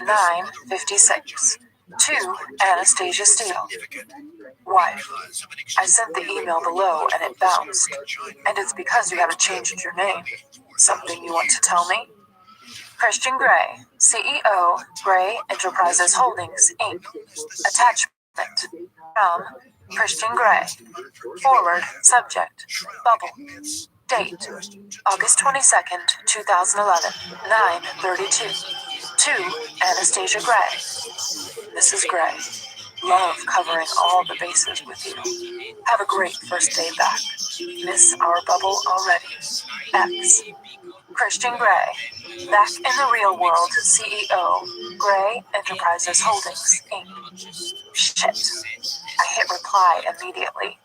9:56. To Anastasia Steele. Wife. I sent the email below and it bounced. And it's because you haven't changed your name. Something you want to tell me? Christian Gray, CEO, Gray Enterprises Holdings, Inc. Attachment. From Christian Gray. Forward, subject, bubble. Date, August 22nd, 2011, 9:32. To Anastasia Gray. Mrs. Gray, love covering all the bases with you. Have a great first day back. Miss our bubble already. X. Christian Gray, back in the real world, CEO, Gray Enterprises Holdings, Inc. Shit. I hit reply immediately.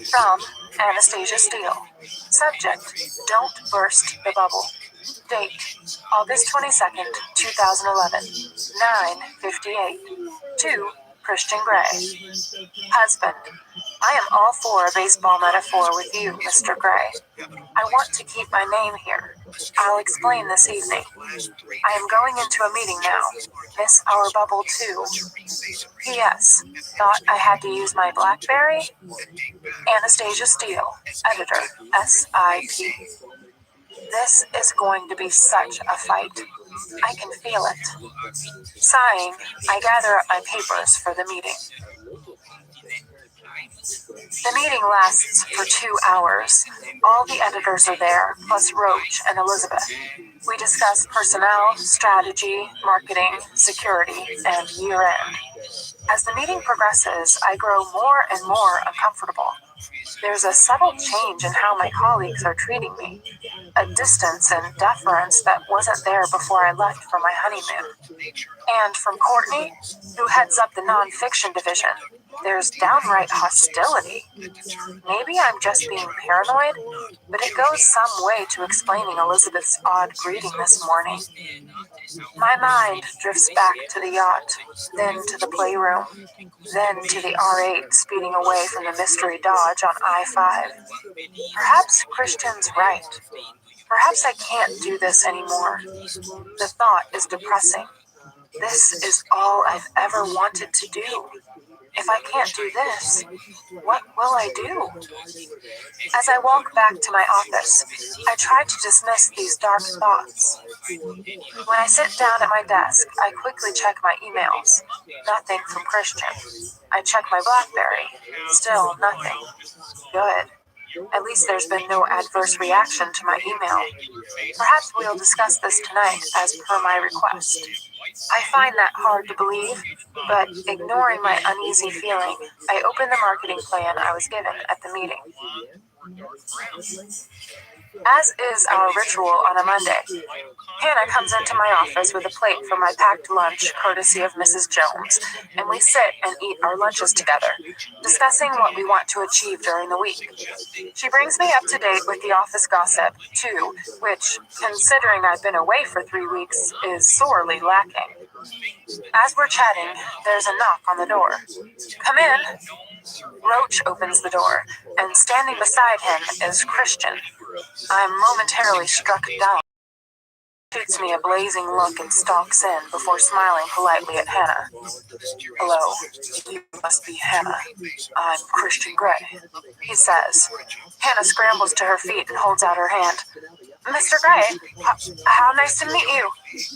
From Anastasia Steele. Subject, don't burst the bubble. Date, August 22nd, 2011, 9:58. To Christian Gray. Husband, I am all for a baseball metaphor with you, Mr. Gray. I want to keep my name here. I'll explain this evening. I am going into a meeting now. Miss our bubble too. P.S. Thought I had to use my BlackBerry? Anastasia Steele, editor, SIP. This is going to be such a fight. I can feel it. Sighing, I gather up my papers for the meeting. The meeting lasts for 2 hours. All the editors are there, plus Roach and Elizabeth. We discuss personnel, strategy, marketing, security, and year-end. As the meeting progresses, I grow more and more uncomfortable. There's a subtle change in how my colleagues are treating me. A distance and deference that wasn't there before I left for my honeymoon. And from Courtney, who heads up the nonfiction division, there's downright hostility. Maybe I'm just being paranoid, but it goes some way to explaining Elizabeth's odd greeting this morning. My mind drifts back to the yacht, then to the playroom, then to the R8 speeding away from the mystery Dodge on I-5. Perhaps Christian's right. Perhaps I can't do this anymore. The thought is depressing. This is all I've ever wanted to do. If I can't do this, what will I do? As I walk back to my office, I try to dismiss these dark thoughts. When I sit down at my desk, I quickly check my emails. Nothing from Christian. I check my BlackBerry. Still nothing. Good. At least there's been no adverse reaction to my email. Perhaps we'll discuss this tonight as per my request. I find that hard to believe, but ignoring my uneasy feeling, I open the marketing plan I was given at the meeting. As is our ritual on a Monday, Hannah comes into my office with a plate for my packed lunch, courtesy of Mrs. Jones, and we sit and eat our lunches together, discussing what we want to achieve during the week. She brings me up to date with the office gossip, too, which, considering I've been away for 3 weeks, is sorely lacking. As we're chatting, there's a knock on the door. Come in. Roach opens the door, and standing beside him is Christian. I'm momentarily struck dumb. He shoots me a blazing look and stalks in before smiling politely at Hannah. Hello, you must be Hannah. I'm Christian Gray, he says. Hannah scrambles to her feet and holds out her hand. Mr. Gray, how nice to meet you,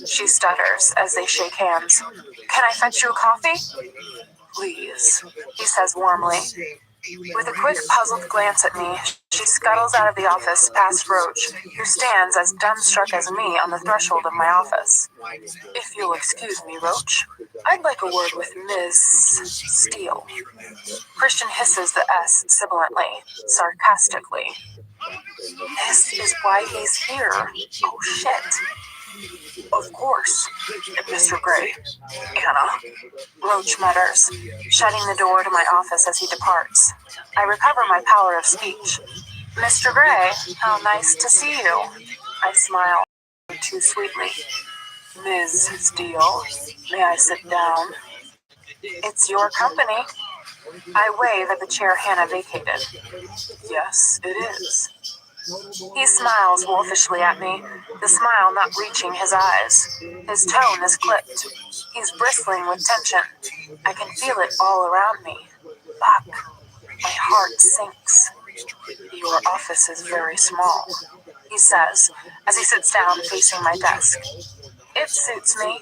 she stutters as they shake hands. Can I fetch you a coffee? Please, he says warmly. With a quick puzzled glance at me, she scuttles out of the office past Roach, who stands as dumbstruck as me on the threshold of my office. If you'll excuse me, Roach, I'd like a word with Ms. Steele. Christian hisses the S sibilantly, sarcastically. This is why he's here. Oh, shit. Of course, Mr. Gray. Anna. Roach mutters, shutting the door to my office as he departs. I recover my power of speech. Mr. Gray, how nice to see you. I smile too sweetly. Ms. Steele, may I sit down? It's your company. I wave at the chair Hannah vacated. Yes, it is. He smiles wolfishly at me, the smile not reaching his eyes. His tone is clipped. He's bristling with tension. I can feel it all around me. Fuck. My heart sinks. Your office is very small, he says, as he sits down facing my desk. It suits me.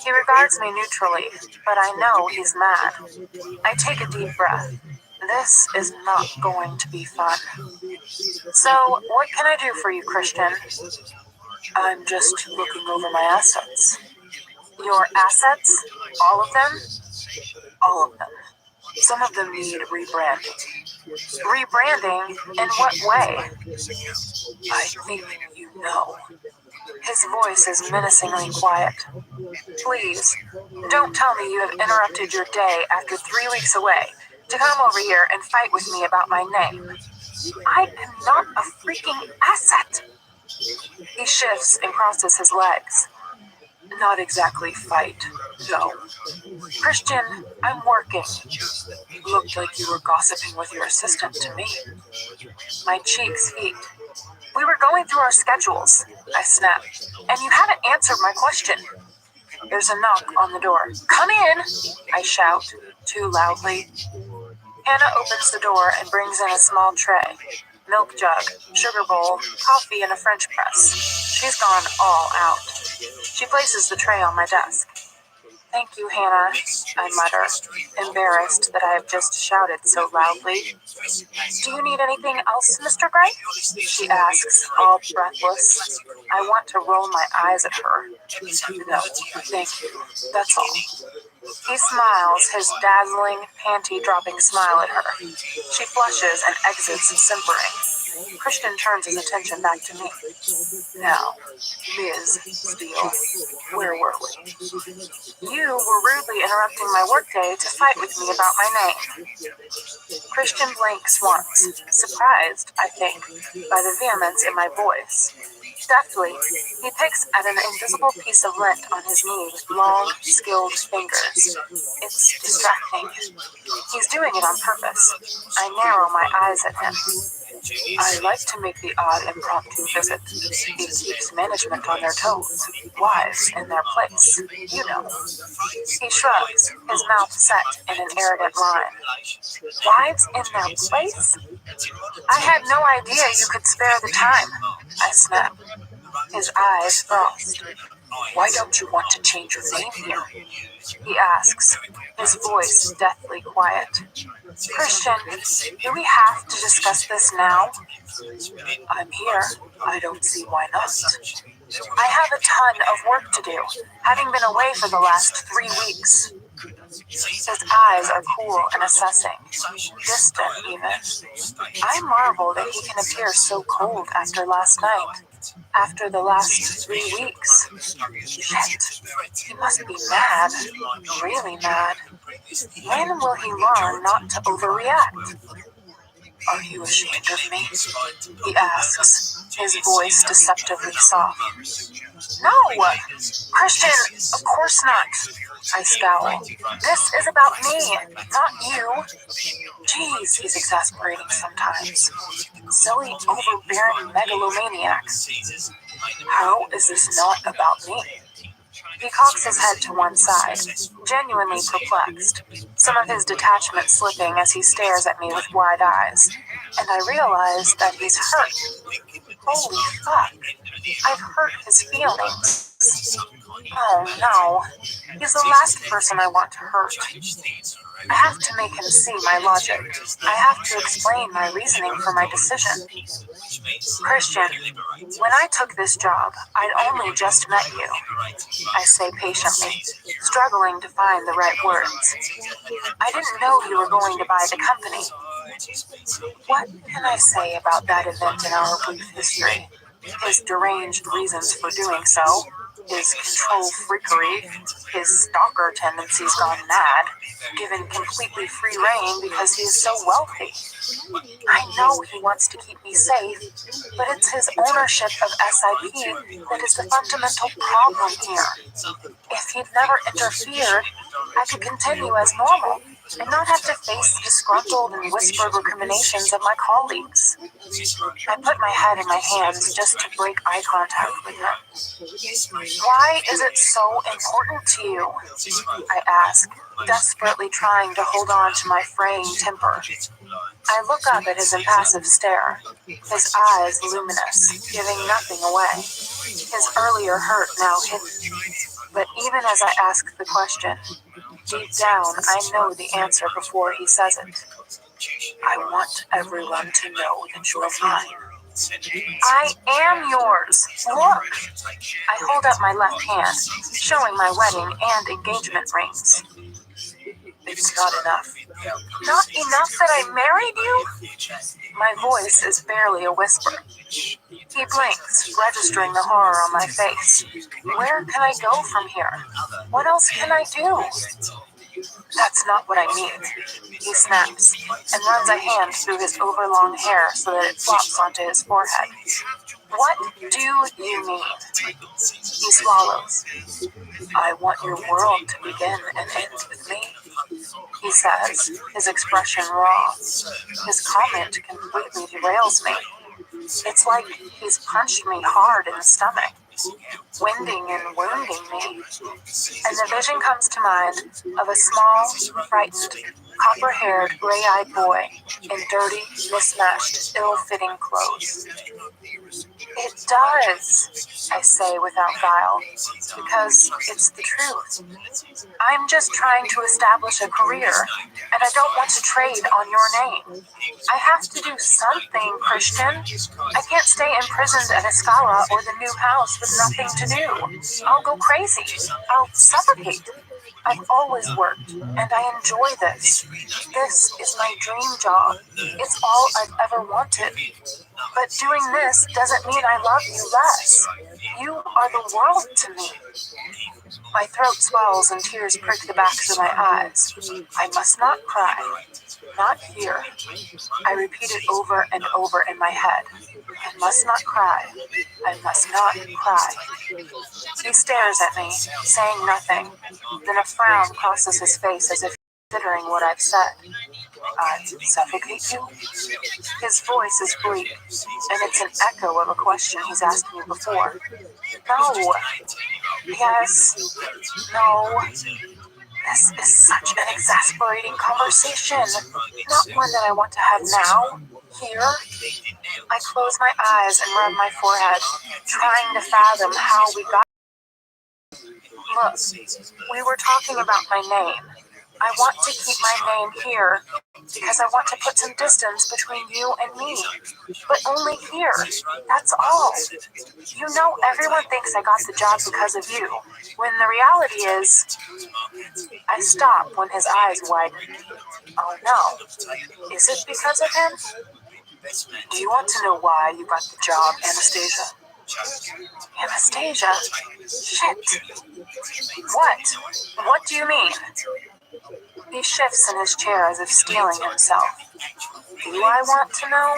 He regards me neutrally, but I know he's mad. I take a deep breath. This is not going to be fun. So, what can I do for you, Christian? I'm just looking over my assets. Your assets? All of them? All of them. Some of them need rebranding. Rebranding? In what way? I think you know. His voice is menacingly quiet. Please, don't tell me you have interrupted your day after 3 weeks away to come over here and fight with me about my name. I am not a freaking asset. He shifts and crosses his legs. Not exactly fight, no. Christian, I'm working. Looked like you were gossiping with your assistant to me. My cheeks heat. We were going through our schedules, I snap, and you haven't answered my question. There's a knock on the door. Come in, I shout, too loudly. Hannah opens the door and brings in a small tray. Milk jug, sugar bowl, coffee, and a French press. She's gone all out. She places the tray on my desk. Thank you, Hannah, I mutter, embarrassed that I have just shouted so loudly. Do you need anything else, Mr. Gray? She asks, all breathless. I want to roll my eyes at her. No, thank you. That's all. He smiles, his dazzling, panty-dropping smile at her. She flushes and exits, simpering. Christian turns his attention back to me. Now, Ms. Steele, where were we? You were rudely interrupting my workday to fight with me about my name. Christian blinks once, surprised, I think, by the vehemence in my voice. Deftly, he picks at an invisible piece of lint on his knee with long, skilled fingers. It's distracting. He's doing it on purpose. I narrow my eyes at him. I like to make the odd impromptu visit. It keeps management on their toes, wives in their place, you know. He shrugs, his mouth set in an arrogant line. Wives in their place? I had no idea you could spare the time, I snap. His eyes frost. Why don't you want to change your name here? He asks, his voice deathly quiet. Christian, do we have to discuss this now? I'm here. I don't see why not. I have a ton of work to do, having been away for the last 3 weeks. His eyes are cool and assessing, distant even. I marvel that he can appear so cold after last night. After the last 3 weeks. Shit. He must be mad. Really mad. When will he learn not to overreact? Are you ashamed of me? He asks, his voice deceptively soft. No! Christian, of course not. I scowl. This is about me, not you. Jeez, he's exasperating sometimes. Silly, overbearing megalomaniac. How is this not about me? He cocks his head to one side, genuinely perplexed, some of his detachment slipping as he stares at me with wide eyes, and I realize that he's hurt. Holy fuck. I've hurt his feelings. Oh no. He's the last person I want to hurt. I have to make him see my logic. I have to explain my reasoning for my decision. Christian, when I took this job, I'd only just met you. I say patiently, struggling to find the right words. I didn't know you were going to buy the company. What can I say about that event in our brief history? His deranged reasons for doing so? his control freakery, his stalker tendencies gone mad, given completely free rein because he is so wealthy. I know he wants to keep me safe, but it's his ownership of SIP that is the fundamental problem here. If he'd never interfered, I could continue as normal and not have to face the disgruntled and whispered recriminations of my colleagues. I put my head in my hands just to break eye contact with him. Why is it so important to you? I ask, desperately trying to hold on to my fraying temper. I look up at his impassive stare, his eyes luminous, giving nothing away, his earlier hurt now hidden. But even as I ask the question, deep down I know the answer before he says it. I want everyone to know that you're mine. I am yours. Look! I hold up my left hand, showing my wedding and engagement rings. It's not enough. Not enough that I married you? My voice is barely a whisper. He blinks, registering the horror on my face. Where can I go from here? What else can I do? That's not what I mean. He snaps and runs a hand through his overlong hair so that it flops onto his forehead. What do you mean? He swallows. I want your world to begin and end with me, he says, his expression raw. His comment completely derails me. It's like he's punched me hard in the stomach, winding and wounding me. And the vision comes to mind of a small, frightened, copper-haired, gray-eyed boy in dirty, mismatched, ill-fitting clothes. It does, I say without guile, because it's the truth. I'm just trying to establish a career, and I don't want to trade on your name. I have to do something, Christian. I can't stay imprisoned at a Scala or the new house with nothing to do. I'll go crazy. I'll suffocate. I've always worked, and I enjoy this. This is my dream job. It's all I've ever wanted. But doing this doesn't mean I love you less. You are the world to me. My throat swells and tears prick the backs of my eyes. I must not cry. Not here. I repeat it over and over in my head. I must not cry. I must not cry. He stares at me, saying nothing. Then a frown crosses his face as if considering what I've said. I suffocate you? His voice is bleak, and it's an echo of a question he's asked me before. No. Yes. No. This is such an exasperating conversation. Not one that I want to have now. Here. I close my eyes and rub my forehead, trying to fathom how we got. Look, we were talking about my name. I want to keep my name here because I want to put some distance between you and me. But only here. That's all. You know, everyone thinks I got the job because of you, when the reality is... I stop when his eyes widen. Oh no. Is it because of him? Do you want to know why you got the job, Anastasia? Anastasia? Shit. What? What do you mean? He shifts in his chair as if steeling himself. Do I want to know?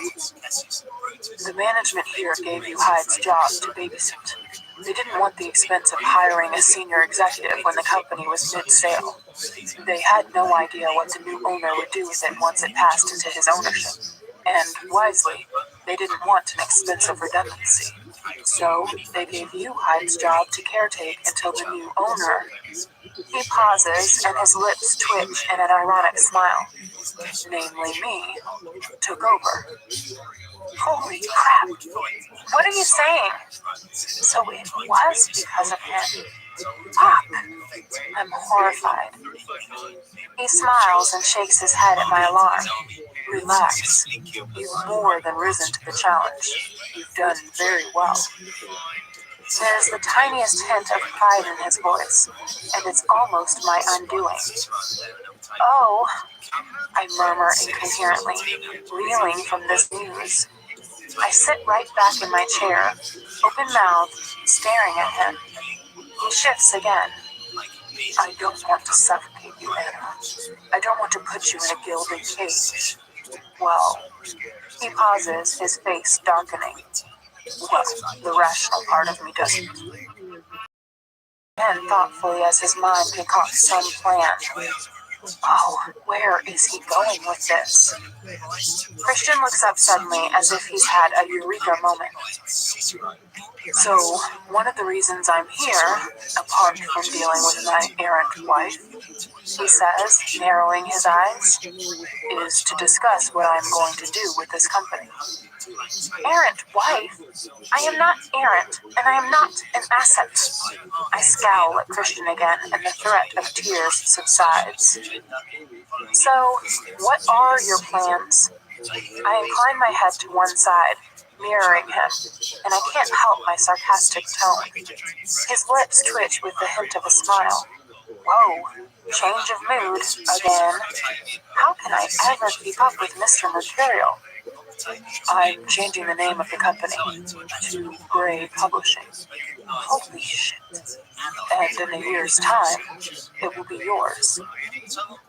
The management here gave you Hyde's job to babysit. They didn't want the expense of hiring a senior executive when the company was mid-sale. They had no idea what the new owner would do with it once it passed into his ownership. And, wisely, they didn't want an expensive redundancy. So, they gave you Hyde's job to caretake until the new owner... He pauses, and his lips twitch in an ironic smile. Namely me, took over. Holy crap! What are you saying? So it was because of him. Fuck! I'm horrified. He smiles and shakes his head at my alarm. Relax. You've more than risen to the challenge. You've done very well. There's the tiniest hint of pride in his voice, and it's almost my undoing. Oh, I murmur incoherently, reeling from this news. I sit right back in my chair, open-mouthed, staring at him. He shifts again. I don't want to suffocate you, Anna. I don't want to put you in a gilded cage. Well, he pauses, his face darkening. Well, the rational part of me doesn't. And thoughtfully as his mind concocts some plan. Oh, where is he going with this? Christian looks up suddenly as if he's had a eureka moment. So, one of the reasons I'm here, apart from dealing with my errant wife, he says, narrowing his eyes, is to discuss what I'm going to do with this company. Errant wife? I am not errant, and I am not an asset. I scowl at Christian again, and the threat of tears subsides. So, what are your plans? I incline my head to one side, mirroring him, and I can't help my sarcastic tone. His lips twitch with the hint of a smile. Whoa, change of mood, again. How can I ever keep up with Mr. Mercurial? I'm changing the name of the company to Gray Publishing. Holy shit. And in a year's time, it will be yours.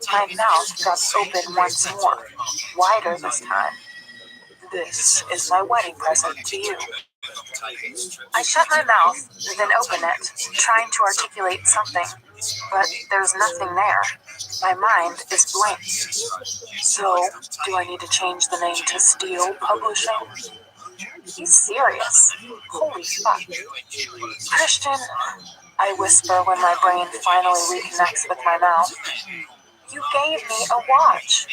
My mouth drops open once more, wider this time. This is my wedding present to you. I shut my mouth, then open it, trying to articulate something, but there's nothing there. My mind is blank. So, do I need to change the name to Steel Publishing? He's serious. Holy fuck. Christian, I whisper when my brain finally reconnects with my mouth. You gave me a watch.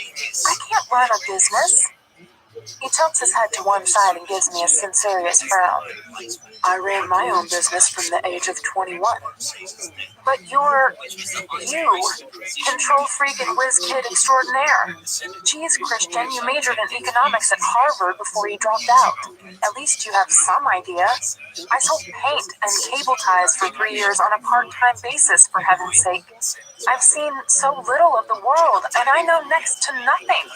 I can't run a business. He tilts his head to one side and gives me a censorious frown. I ran my own business from the age of 21. But you, control freak and whiz kid extraordinaire. Geez, Christian, you majored in economics at Harvard before you dropped out. At least you have some idea. I sold paint and cable ties for 3 years on a part-time basis, for heaven's sake. I've seen so little of the world, and I know next to nothing.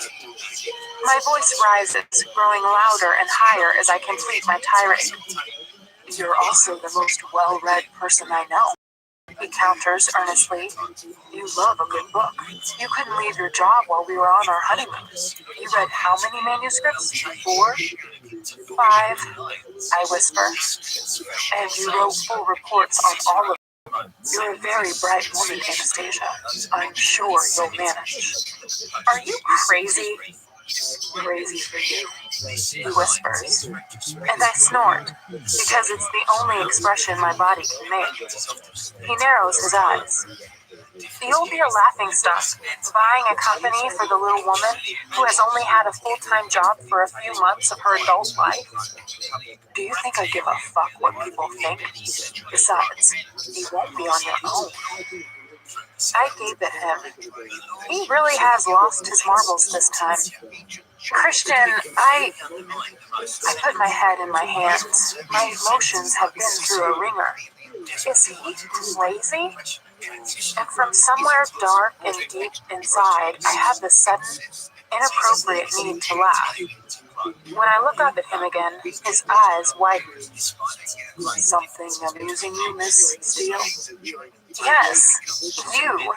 My voice rises, growing louder and higher as I complete my tirade. You're also the most well-read person I know. He counters earnestly. You love a good book. You couldn't leave your job while we were on our honeymoon. You read how many manuscripts? 4? 5? I whisper. And you wrote full reports on all of them. You're a very bright woman, Anastasia. I'm sure you'll manage. Are you crazy? Crazy for you, he whispers. And I snort, because it's the only expression my body can make. He narrows his eyes. You'll be a laughingstock, buying a company for the little woman who has only had a full-time job for a few months of her adult life? Do you think I give a fuck what people think? Besides, you won't be on your own. I gape at him. He really has lost his marbles this time. Christian, I put my head in my hands. My emotions have been through a ringer. Is he crazy? And from somewhere dark and deep inside, I have this sudden, inappropriate need to laugh. When I look up at him again, his eyes widen. Something amusing you, Miss Steele? Yes, you.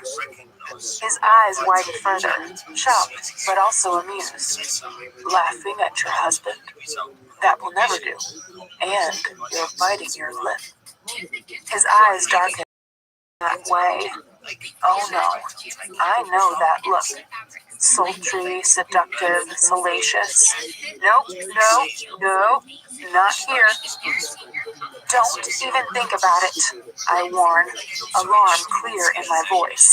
His eyes widen further, shocked, but also amused. Laughing at your husband? That will never do. And you're biting your lip. His eyes darken that way. Oh no, I know that look. Sultry, seductive, salacious. Nope, no, not here. Don't even think about it, I warn, alarm clear in my voice.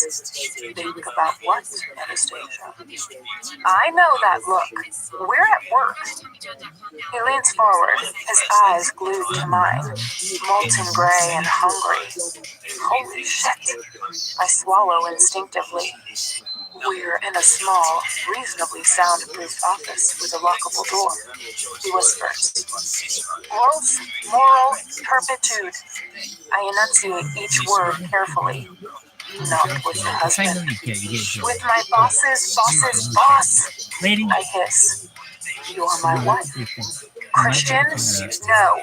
Think about what, Anastasia? I know that look. We're at work. He leans forward, his eyes glued to mine, molten gray and hungry. Holy shit. I swallow instinctively. We're in a small, reasonably soundproof office with a lockable door, he whispers. Growth, moral, turpitude. I enunciate each word carefully. Not with your husband. With my boss's boss. Lady, I hiss. You're my wife. Christian? No,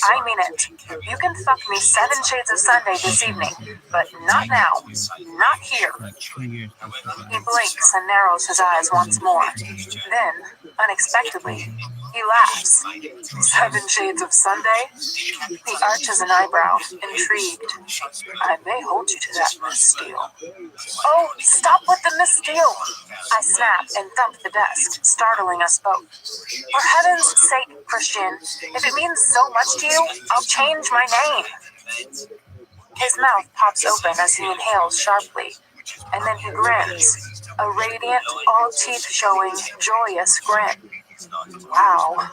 I mean it. You can fuck me 7 shades of Sunday this evening, but not now. Not here. He blinks and narrows his eyes once more. Then, unexpectedly, he laughs. 7 shades of Sunday? He arches an eyebrow, intrigued. I may hold you to that, Miss Steele. Oh, stop with the Miss Steele! I snap and thump the desk, startling us both. For heaven's sake, Christian, if it means so much to you, I'll change my name. His mouth pops open as he inhales sharply, and then he grins, a radiant, all teeth showing, joyous grin. Wow.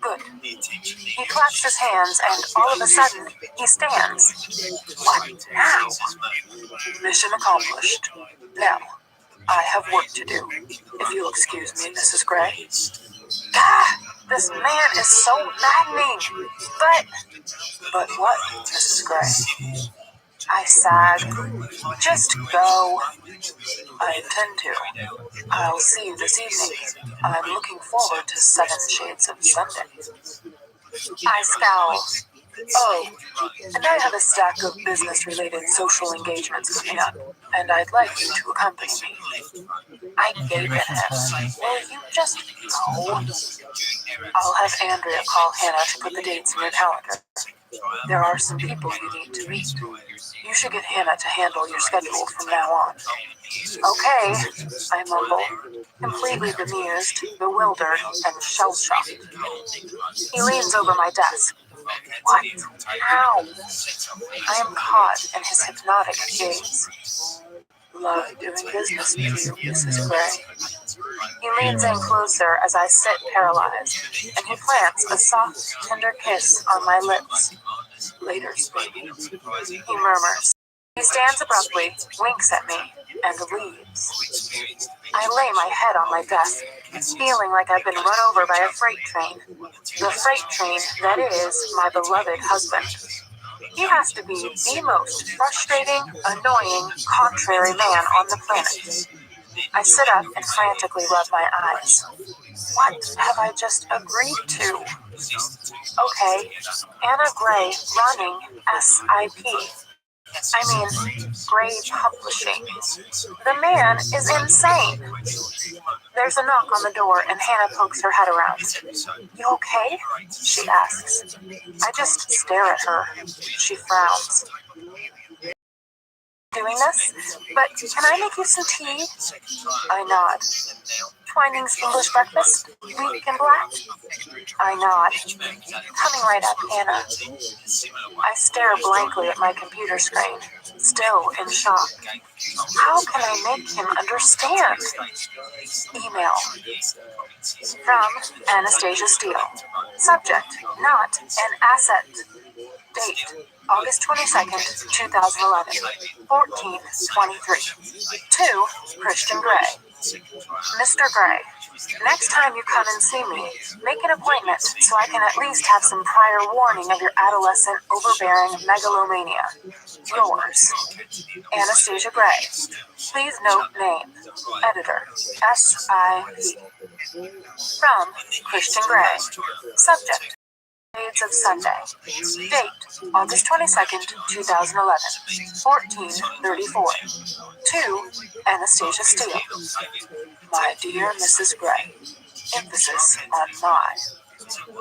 Good. He claps his hands, and all of a sudden, he stands. What now? Mission accomplished. Now, I have work to do. If you'll excuse me, Mrs. Gray. Ah, this man is so maddening. But what, Mrs. Gray? I sag. Just go. I intend to. I'll see you this evening. I'm looking forward to 7 shades of Sunday. I scowl. Oh, and I have a stack of business-related social engagements coming up, and I'd like you to accompany me. I gape at him. Will you just go? I'll have Andrea call Hannah to put the dates in your calendar. There are some people you need to meet. You should get Hannah to handle your schedule from now on. Okay, I mumble, completely bemused, bewildered, and shell-shocked. He leans over my desk. What? How? I am caught in his hypnotic gaze. Love doing business with you, Mrs. Gray. He leans in closer as I sit paralyzed, and he plants a soft, tender kiss on my lips. Later, baby, he murmurs. He stands abruptly, winks at me, and leaves. I lay my head on my desk, feeling like I've been run over by a freight train. The freight train that is my beloved husband. He has to be the most frustrating, annoying, contrary man on the planet. I sit up and frantically rub my eyes. What have I just agreed to? Okay, Anna Gray running SIP. I mean, Gray Publishing. The man is insane. There's a knock on the door and Hannah pokes her head around. You okay? She asks. I just stare at her. She frowns. Doing this? But can I make you some tea? I nod. Twining's English breakfast? Weak and black? I nod. Coming right up, Hannah. I stare blankly at my computer screen, still in shock. How can I make him understand? Email. From Anastasia Steele. Subject, not an asset. Date, August 22nd, 2011, 14:23. To Christian Gray. Mr. Gray, next time you come and see me, make an appointment so I can at least have some prior warning of your adolescent overbearing megalomania. Yours, Anastasia Gray. Please note name. Editor, SIP. From Christian Gray. Subject, Shades of Sunday. Date, August 22nd, 2011, 14:34. To Anastasia Steele. My dear Mrs. Gray. Emphasis on my.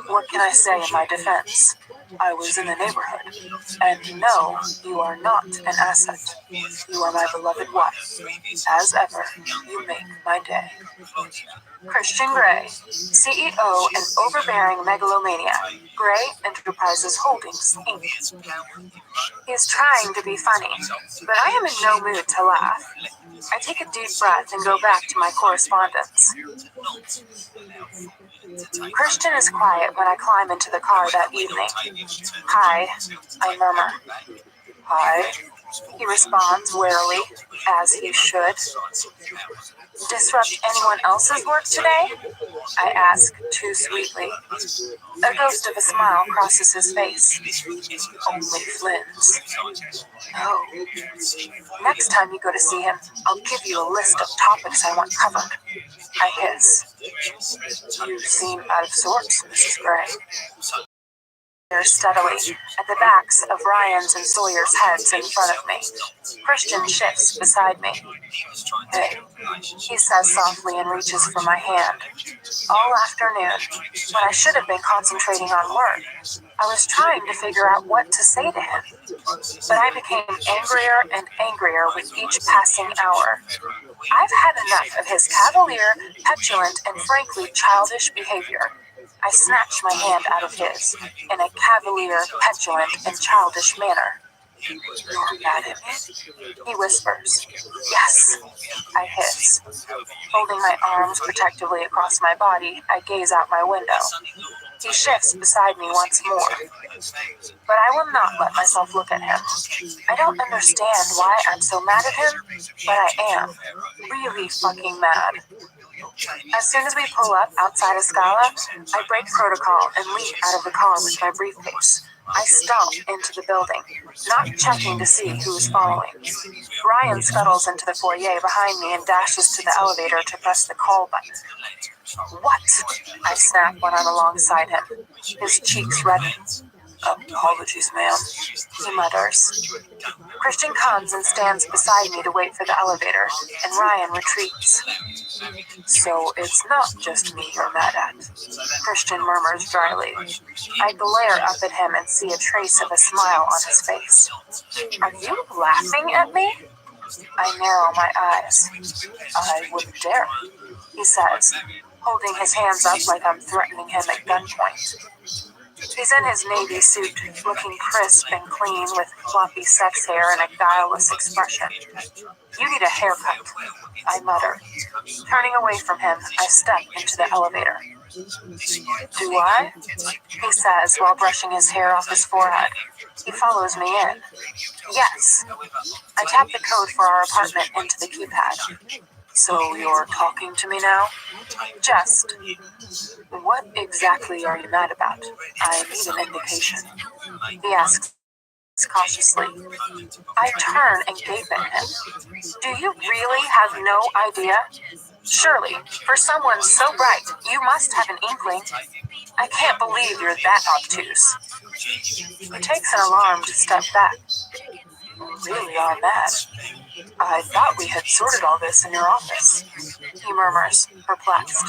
What can I say in my defense? I was in the neighborhood, and no, you are not an asset. You are my beloved wife. As ever, you make my day. Christian Gray, CEO and overbearing megalomaniac, Gray Enterprises Holdings, Inc. He is trying to be funny, but I am in no mood to laugh. I take a deep breath and go back to my correspondence. Christian is quiet when I climb into the car that evening. Hi, I murmur. Hi, he responds warily, as he should. Disrupt anyone else's work today? I ask, too sweetly. A ghost of a smile crosses his face. Only Flynn's. No. Next time you go to see him, I'll give you a list of topics I want covered. I hiss. You seem out of sorts, Mrs. Gray. Steadily at the backs of Ryan's and Sawyer's heads in front of me. Christian shifts beside me. Hey, he says softly and reaches for my hand. All afternoon, when I should have been concentrating on work, I was trying to figure out what to say to him. But I became angrier and angrier with each passing hour. I've had enough of his cavalier, petulant, and frankly childish behavior. I snatched my hand out of his, in a cavalier, petulant, and childish manner. You're mad at me? He whispers. Yes, I hiss. Holding my arms protectively across my body, I gaze out my window. He shifts beside me once more. But I will not let myself look at him. I don't understand why I'm so mad at him, but I am. Really fucking mad. As soon as we pull up outside of Scala, I break protocol and leap out of the car with my briefcase. I stomp into the building, not checking to see who is following. Ryan scuttles into the foyer behind me and dashes to the elevator to press the call button. What? I snap when I'm alongside him. His cheeks redden. Apologies, ma'am, he mutters. Christian comes and stands beside me to wait for the elevator, and Ryan retreats. So it's not just me you're mad at, Christian murmurs dryly. I glare up at him and see a trace of a smile on his face. Are you laughing at me? I narrow my eyes. I wouldn't dare, he says, holding his hands up like I'm threatening him at gunpoint. He's in his navy suit, looking crisp and clean with floppy sex hair and a guileless expression. You need a haircut, I mutter. Turning away from him, I step into the elevator. Do I? He says while brushing his hair off his forehead. He follows me in. Yes. I tap the code for our apartment into the keypad. So you're talking to me now? Just. What exactly are you mad about? I need an indication. He asks cautiously. I turn and gape at him. Do you really have no idea? Surely, for someone so bright, you must have an inkling. I can't believe you're that obtuse. He takes an alarmed step back. You really are mad. I thought we had sorted all this in your office, he murmurs, perplexed.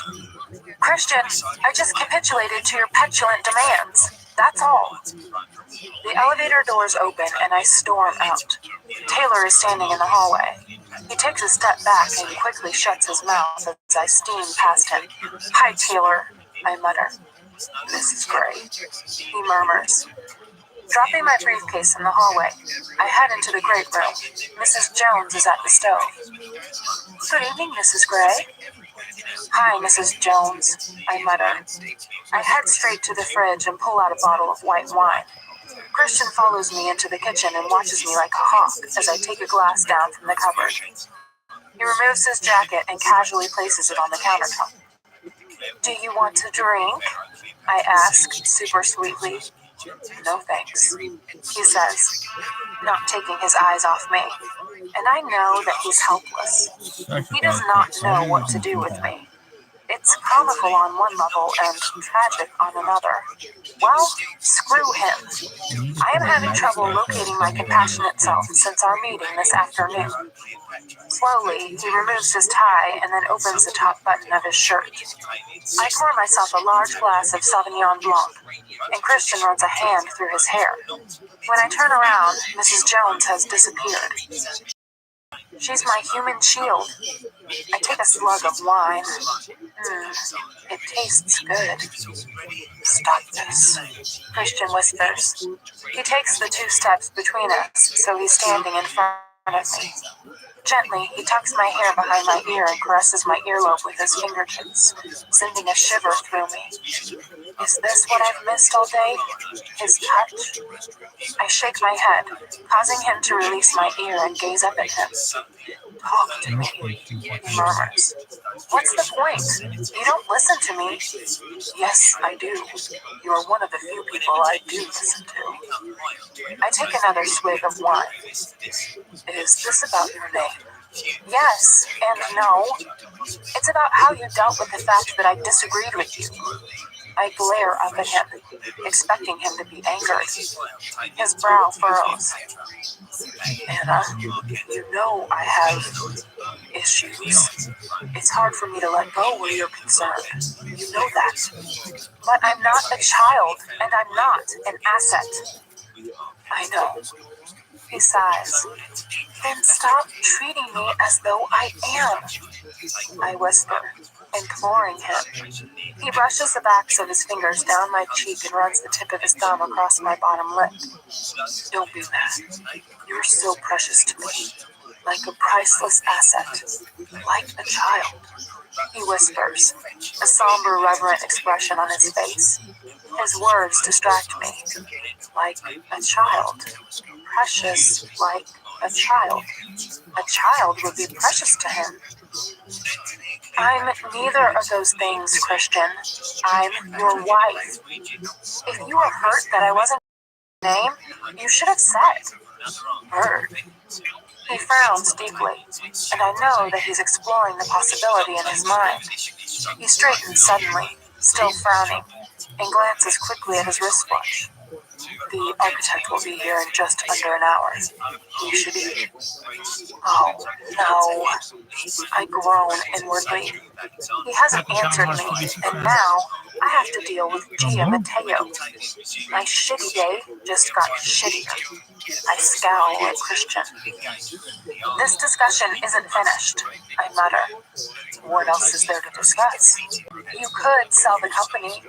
Christian, I just capitulated to your petulant demands. That's all. The elevator doors open and I storm out. Taylor is standing in the hallway. He takes a step back and quickly shuts his mouth as I steam past him. Hi, Taylor, I mutter. Mrs. Gray, he murmurs. Dropping my briefcase in the hallway, I head into the great room. Mrs. Jones is at the stove. Good evening, Mrs. Gray. Hi, Mrs. Jones, I mutter. I head straight to the fridge and pull out a bottle of white wine. Christian follows me into the kitchen and watches me like a hawk as I take a glass down from the cupboard. He removes his jacket and casually places it on the countertop. Do you want to drink? I ask, super sweetly. No thanks, he says, not taking his eyes off me. And I know that he's helpless. He does not know what to do with me. It's comical on one level and tragic on another. Well, screw him. I am having trouble locating my compassionate self since our meeting this afternoon. Slowly, he removes his tie and then opens the top button of his shirt. I pour myself a large glass of Sauvignon Blanc, and Christian runs a hand through his hair. When I turn around, Mrs. Jones has disappeared. She's my human shield. I take a slug of wine. It tastes good. Stop this, Christian whispers. He takes the 2 steps between us, so he's standing in front of me. Gently, he tucks my hair behind my ear and caresses my earlobe with his fingertips, sending a shiver through me. Is this what I've missed all day? His touch? I shake my head, causing him to release my ear and gaze up at him. Talk to me, he murmurs. What's the point? You don't listen to me. Yes, I do. You are one of the few people I do listen to. I take another swig of wine. Is this about your name? Yes and no. It's about how you dealt with the fact that I disagreed with you. I glare up at him, expecting him to be angered. His brow furrows. Anna, you know I have issues. It's hard for me to let go where you're concerned. You know that. But I'm not a child, and I'm not an asset. I know. He sighs. Then stop treating me as though I am. I whisper, imploring him. He brushes the backs of his fingers down my cheek and runs the tip of his thumb across my bottom lip. Don't be mad. You're so precious to me. Like a priceless asset. Like a child. He whispers, a somber, reverent expression on his face. His words distract me. Like a child. Precious like a child. A child would be precious to him. I'm neither of those things, Christian. I'm your wife. If you were hurt that I wasn't your name, you should have said. Hurt. He frowns deeply, and I know that he's exploring the possibility in his mind. He straightens suddenly, still frowning, and glances quickly at his wristwatch. The architect will be here in just under an hour. We should eat. Oh, no. I groan inwardly. He hasn't answered me, and now I have to deal with Gia Mateo. My shitty day just got shittier. I scowl at Christian. This discussion isn't finished, I mutter. What else is there to discuss? You could sell the company.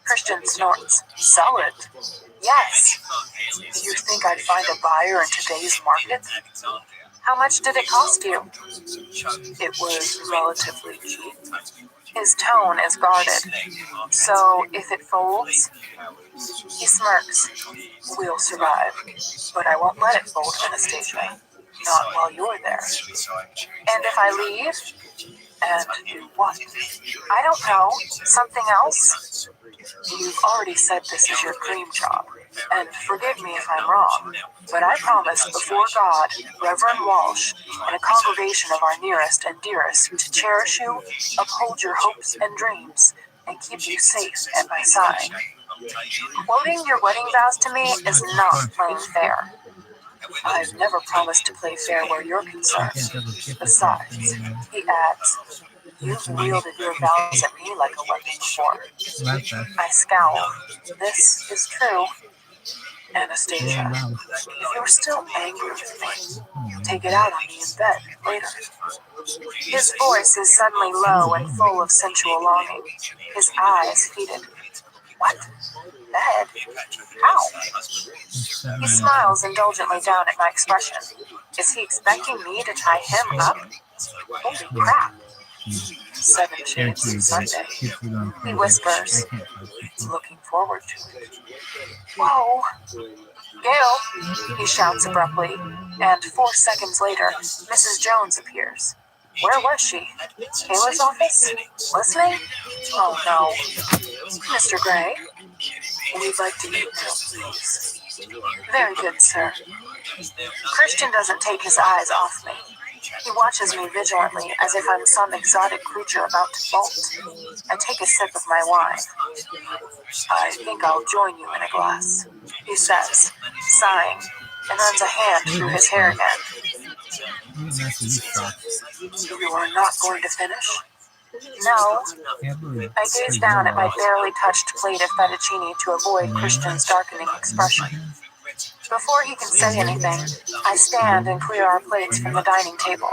Christian snorts. Sell it? Yes. Do you think I'd find a buyer in today's market? How much did it cost you? It was relatively cheap. His tone is guarded. So, if it folds? He smirks. We'll survive. But I won't let it fold, Anastasia. Not while you're there. And if I leave? And do what? I don't know. Something else? You've already said this is your dream job. And forgive me if I'm wrong, but I promise before God, Reverend Walsh, and a congregation of our nearest and dearest to cherish you, uphold your hopes and dreams, and keep you safe at my side. Quoting your wedding vows to me is not playing fair. I've never promised to play fair where you're concerned. Besides, he adds, you've wielded your vows at me like a weapon before. I scowl. This is true. Anastasia, if you're still angry with me, take it out on me in bed later. His voice is suddenly low and full of sensual longing. His eyes heated. What? Bed? How? He smiles indulgently down at my expression. Is he expecting me to tie him up? Holy crap. 7 Chance Sunday. He whispers, looking forward to it. Whoa. Gail, he shouts abruptly, and 4 seconds later, Mrs. Jones appears. Where was she? Taylor's office? Listening? Oh no. Mr. Gray? We'd like to meet now, please. Very good, sir. Christian doesn't take his eyes off me. He watches me vigilantly as if I'm some exotic creature about to bolt. I take a sip of my wine. I think I'll join you in a glass, he says, sighing, and runs a hand through his hair again. You are not going to finish? No. I gaze down at my barely touched plate of fettuccine to avoid Christian's darkening expression. Before he can say anything, I stand and clear our plates from the dining table.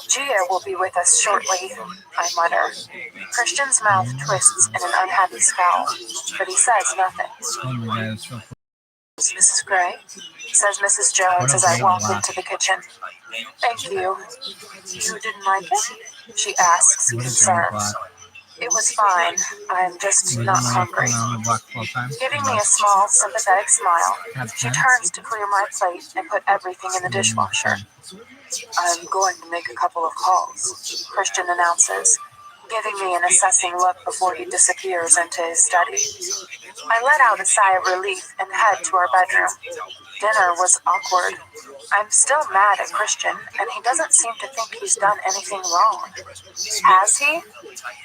Gia will be with us shortly, I mutter. Christian's mouth twists in an unhappy scowl, but he says nothing. Mrs. Gray, says Mrs. Jones as I walk into the kitchen. Thank you. You didn't like it? She asks, concerned. It was fine. I'm just not hungry. Giving me a small, sympathetic smile, she turns to clear my plate and put everything in the dishwasher. I'm going to make a couple of calls, Christian announces, giving me an assessing look before he disappears into his study. I let out a sigh of relief and head to our bedroom. Dinner was awkward, I'm still mad at Christian, and he doesn't seem to think he's done anything wrong. Has he?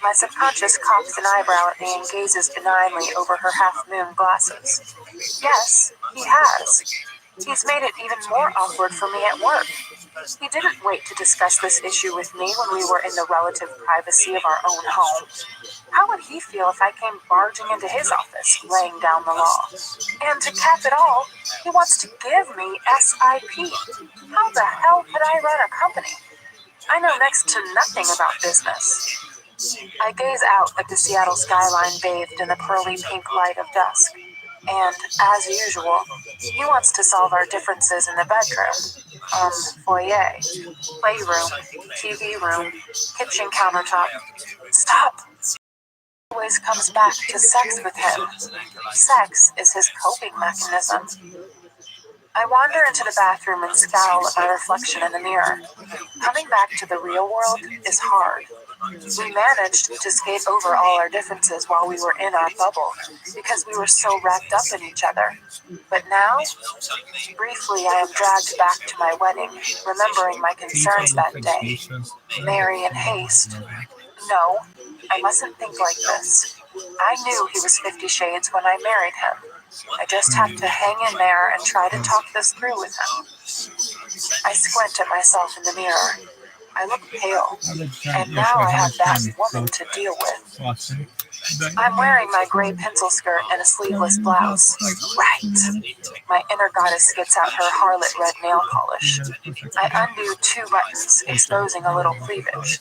My subconscious cocks an eyebrow at me and gazes benignly over her half-moon glasses. Yes, he has. He's made it even more awkward for me at work. He didn't wait to discuss this issue with me when we were in the relative privacy of our own home. How would he feel if I came barging into his office, laying down the law? And to cap it all, he wants to give me SIP. How the hell could I run a company? I know next to nothing about business. I gaze out at the Seattle skyline bathed in the pearly pink light of dusk. And, as usual, he wants to solve our differences in the bedroom. Foyer, playroom, TV room, kitchen countertop. Stop! Always comes back to sex with him. Sex is his coping mechanism. I wander into the bathroom and scowl at my reflection in the mirror. Coming back to the real world is hard. We managed to skate over all our differences while we were in our bubble, because we were so wrapped up in each other. But now, briefly I am dragged back to my wedding, remembering my concerns that day. Marry in haste. No, I mustn't think like this. I knew he was 50 Shades when I married him. I just have to hang in there and try to talk this through with him. I squint at myself in the mirror. I look pale, and now I have that woman to deal with. I'm wearing my gray pencil skirt and a sleeveless blouse. Right. My inner goddess gets out her harlot red nail polish. I undo 2 buttons, exposing a little cleavage.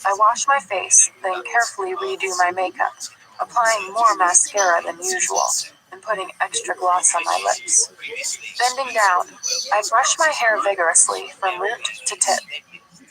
I wash my face, then carefully redo my makeup, applying more mascara than usual, and putting extra gloss on my lips. Bending down, I brush my hair vigorously from root to tip.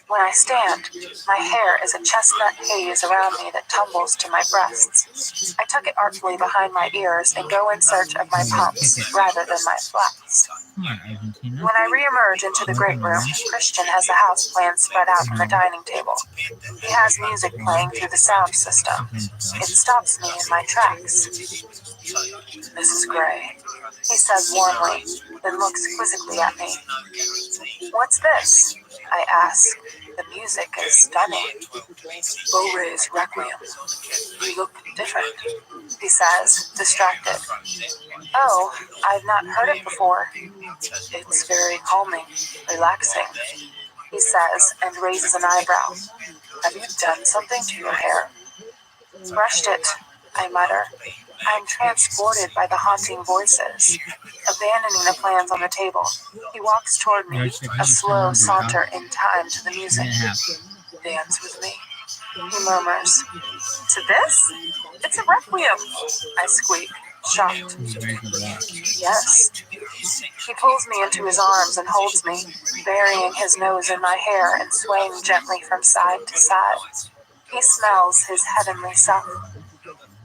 When I stand, my hair is a chestnut haze around me that tumbles to my breasts. I tuck it artfully behind my ears and go in search of my pumps rather than my flats. When I reemerge into the great room, Christian has the house plan spread out on the dining table. He has music playing through the sound system. It stops me in my tracks. Mrs. Gray, he says warmly, then looks quizzically at me. What's this? I ask. The music is stunning. Beauré's Requiem. You look different, he says, distracted. Oh, I've not heard it before. It's very calming, relaxing, he says, and raises an eyebrow. Have you done something to your hair? Brushed it, I mutter. I'm transported by the haunting voices. Abandoning the plans on the table, he walks toward me, a slow saunter in time to the music. Dance with me, he murmurs. To this? It's a requiem, I squeak, shocked. Yes. He pulls me into his arms and holds me, burying his nose in my hair and swaying gently from side to side. He smells his heavenly self.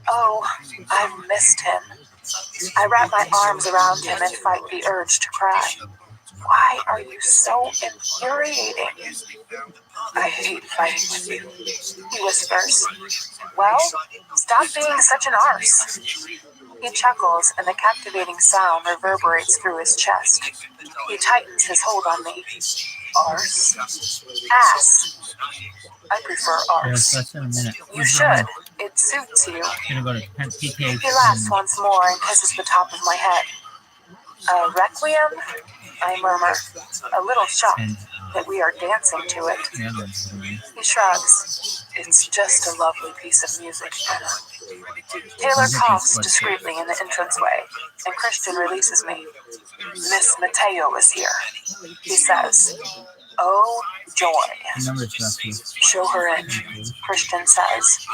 Oh, I've missed him. I wrap my arms around him and fight the urge to cry. Why are you so infuriating? I hate fighting with you, he whispers. Well, stop being such an arse. He chuckles and the captivating sound reverberates through his chest. He tightens his hold on me. Arse? Ass. I prefer arse. You should. It suits you. He laughs once more and kisses the top of my head. A requiem? I murmur, a little shocked that we are dancing to it. He shrugs. It's just a lovely piece of music, Anna. Taylor coughs discreetly in the entranceway, and Christian releases me. Miss Mateo is here, he says. Oh, joy. Show her in, Christian says.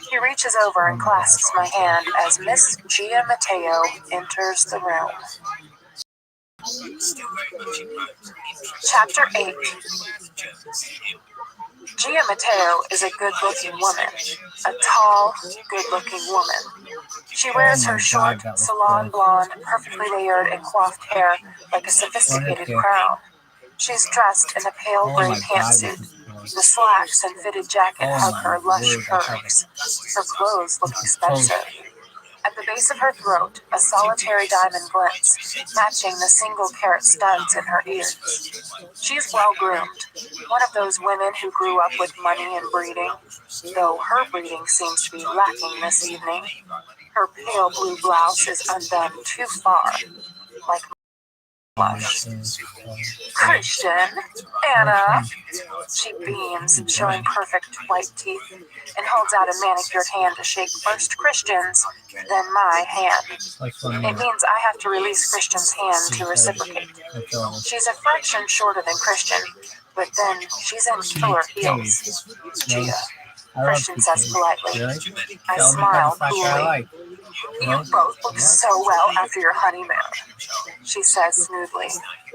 He reaches over and clasps my hand as Miss Gia Mateo enters the room. Chapter 8. Gia Mateo is a good-looking woman, a tall, good-looking woman. She wears her short, salon blonde, perfectly layered and coiffed hair like a sophisticated crown. She's dressed in a pale gray pantsuit. The slacks and fitted jacket hug her lush curves. Her clothes look expensive. At the base of her throat, a solitary diamond glints, matching the single carat studs in her ears. She's well-groomed, one of those women who grew up with money and breeding, though her breeding seems to be lacking this evening. Her pale blue blouse is undone too far, like blush. Christian, Anna. She beams, showing perfect white teeth, and holds out a manicured hand to shake first Christian's, then my hand. It means I have to release Christian's hand to reciprocate. She's a fraction shorter than Christian, but then she's in killer heels. Gia, Christian says politely. I smile coolly. You both look so well after your honeymoon, she says smoothly,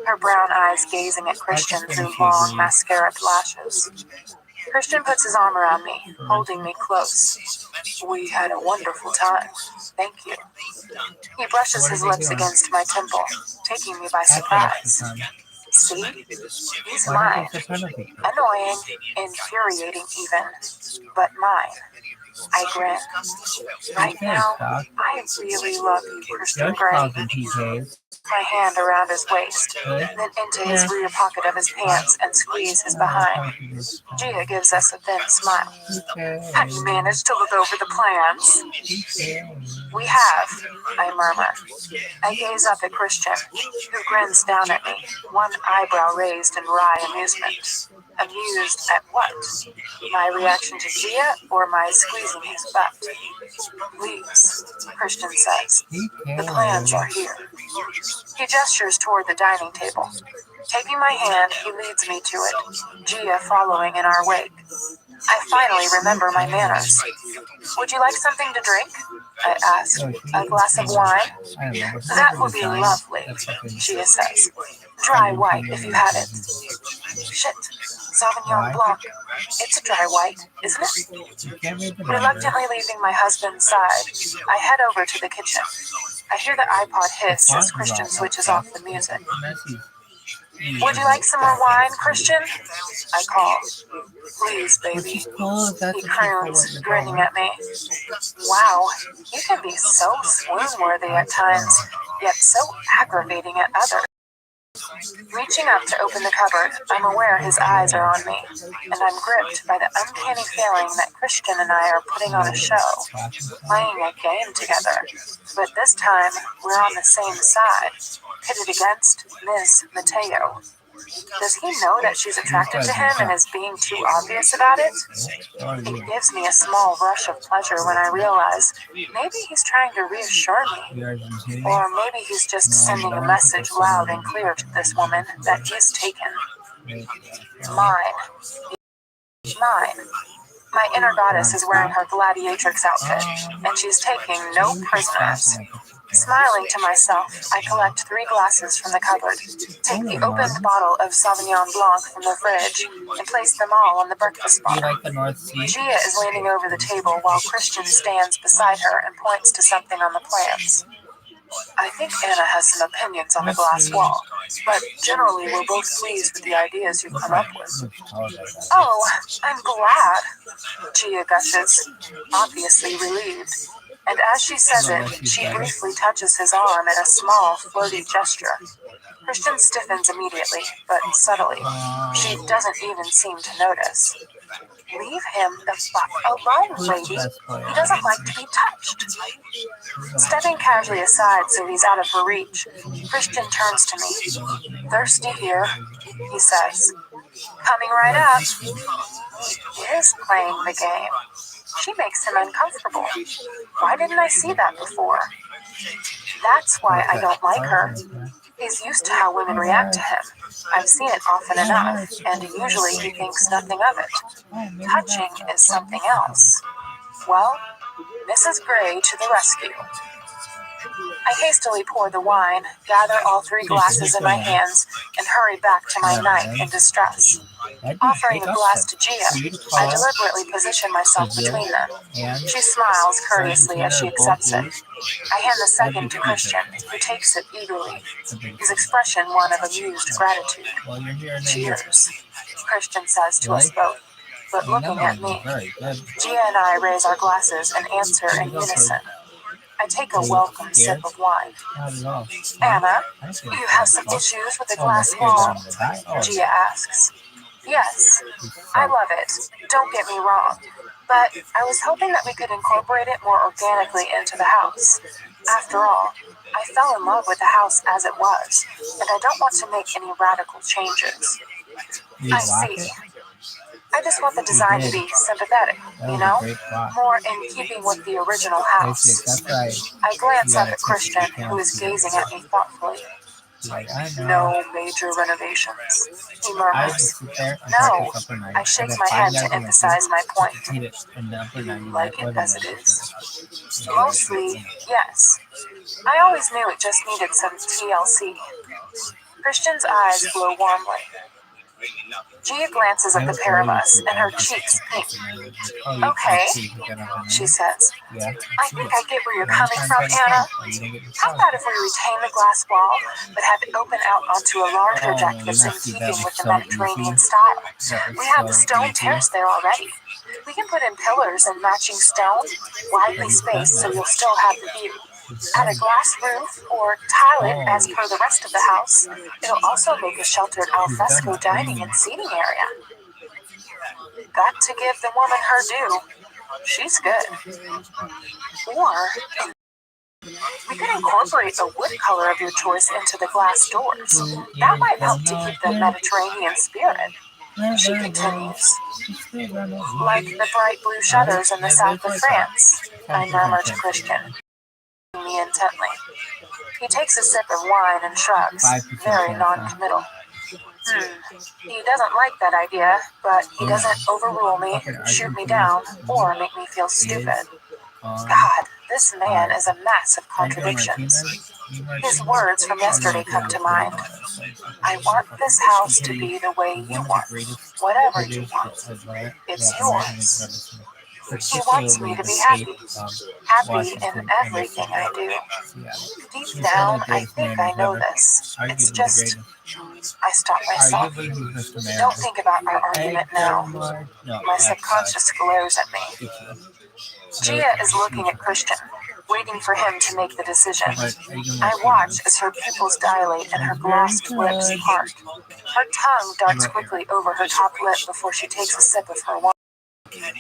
her brown eyes gazing at Christian through long mascara lashes. Christian puts his arm around me, holding me close. We had a wonderful time. Thank you. He brushes his lips against my temple, taking me by surprise. See? He's mine. Annoying, infuriating even, but mine. I grin. Right now, I really love you, Christian Grey. My hand around his waist, then into his rear pocket of his pants and squeeze his behind. Gia gives us a thin smile. Have you managed to look over the plans? We have, I murmur. I gaze up at Christian, who grins down at me, one eyebrow raised in wry amusement. Amused at what? My reaction to Gia or my squeezing his butt? Please, Christian says. The plans are here. He gestures toward the dining table. Taking my hand, he leads me to it, Gia following in our wake. I finally remember my manners. Would you like something to drink? I asked. A glass of wine? That would be lovely, Gia says. Dry white if you had it. Shit. Sauvignon Blanc. It's a dry white, isn't it? Reluctantly leaving my husband's side, I head over to the kitchen. I hear the iPod hiss as Christian switches off the music. Would you like some more wine, Christian? I call. Please, baby. He croons, grinning at me. Wow, you can be so swoon-worthy at times, yet so aggravating at others. Reaching up to open the cupboard, I'm aware his eyes are on me, and I'm gripped by the uncanny feeling that Christian and I are putting on a show, playing a game together. But this time, we're on the same side, pitted against Ms. Mateo. Does he know that she's attracted to him and is being too obvious about it? It gives me a small rush of pleasure when I realize maybe he's trying to reassure me. Or maybe he's just sending a message loud and clear to this woman that he's taken. Mine. Mine. My inner goddess is wearing her gladiatrix outfit, and she's taking no prisoners. Smiling to myself, I collect 3 glasses from the cupboard, take the opened bottle of Sauvignon Blanc from the fridge, and place them all on the breakfast bar. Gia is leaning over the table while Christian stands beside her and points to something on the plants. I think Anna has some opinions on the glass wall, but generally we're both pleased with the ideas you've come up with. Oh, I'm glad, Gia gushes, obviously relieved. And as she says it, she briefly touches his arm in a small, floaty gesture. Christian stiffens immediately, but subtly. She doesn't even seem to notice. Leave him the fuck alone, lady. He doesn't like to be touched. Stepping casually aside so he's out of her reach, Christian turns to me. Thirsty here, he says. Coming right up. He is playing the game. She makes him uncomfortable. Why didn't I see that before? That's why I don't like her. He's used to how women react to him. I've seen it often enough, and usually he thinks nothing of it. Touching is something else. Well, Mrs. Gray to the rescue. I hastily pour the wine, gather all 3 glasses in my hands, and hurry back to my knife in distress. Offering a glass to Gia, I deliberately position myself between them. She smiles courteously as she accepts it. I hand the second to Christian, who takes it eagerly, his expression one of amused gratitude. Cheers, Christian says to us both, but looking at me. Gia and I raise our glasses and answer in unison. I I take a welcome sip of wine. Anna, you have some issues with the glass wall? Gia asks. Yes, I love it. Don't get me wrong. But I was hoping that we could incorporate it more organically into the house. After all, I fell in love with the house as it was, and I don't want to make any radical changes. I see. I just want the design to be sympathetic, you know? More in keeping with the original house. I glance up at Christian, who is gazing at me thoughtfully. No major renovations, he murmurs. No, I shake my head to emphasize my point. Like it as it is. Mostly, yes. I always knew it just needed some TLC. Christian's eyes glow warmly. Gia glances at the pair of us, and her cheeks pink. Okay, she says. I think I get where you're coming from, Anna. How about if we retain the glass wall, but have it open out onto a larger deck that's in keeping with the Mediterranean style? We have the stone terrace there already. We can put in pillars and matching stone, widely spaced so you'll still have the view. Add a glass roof or tile it as per the rest of the house. It'll also make a sheltered alfresco dining and seating area. Got to give the woman her due. She's good. Or we could incorporate a wood color of your choice into the glass doors. That might help to keep the Mediterranean spirit. She continues. Like the bright blue shutters in the south of France, I murmur to Christian, me intently. He takes a sip of wine and shrugs, very non-committal. He doesn't like that idea, but he doesn't overrule me, shoot me down, or make me feel stupid. God, this man is a mass of contradictions. His words from yesterday come to mind. I want this house to be the way you want, whatever you want. It's yours. He wants me to be happy. Happy in everything I do. Deep down, I think I know this. It's just, I stop myself. Don't think about our argument now. My subconscious glares at me. Gia is looking at Christian, waiting for him to make the decision. I watch as her pupils dilate and her glossed lips part. Her tongue darts quickly over her top lip before she takes a sip of her wine.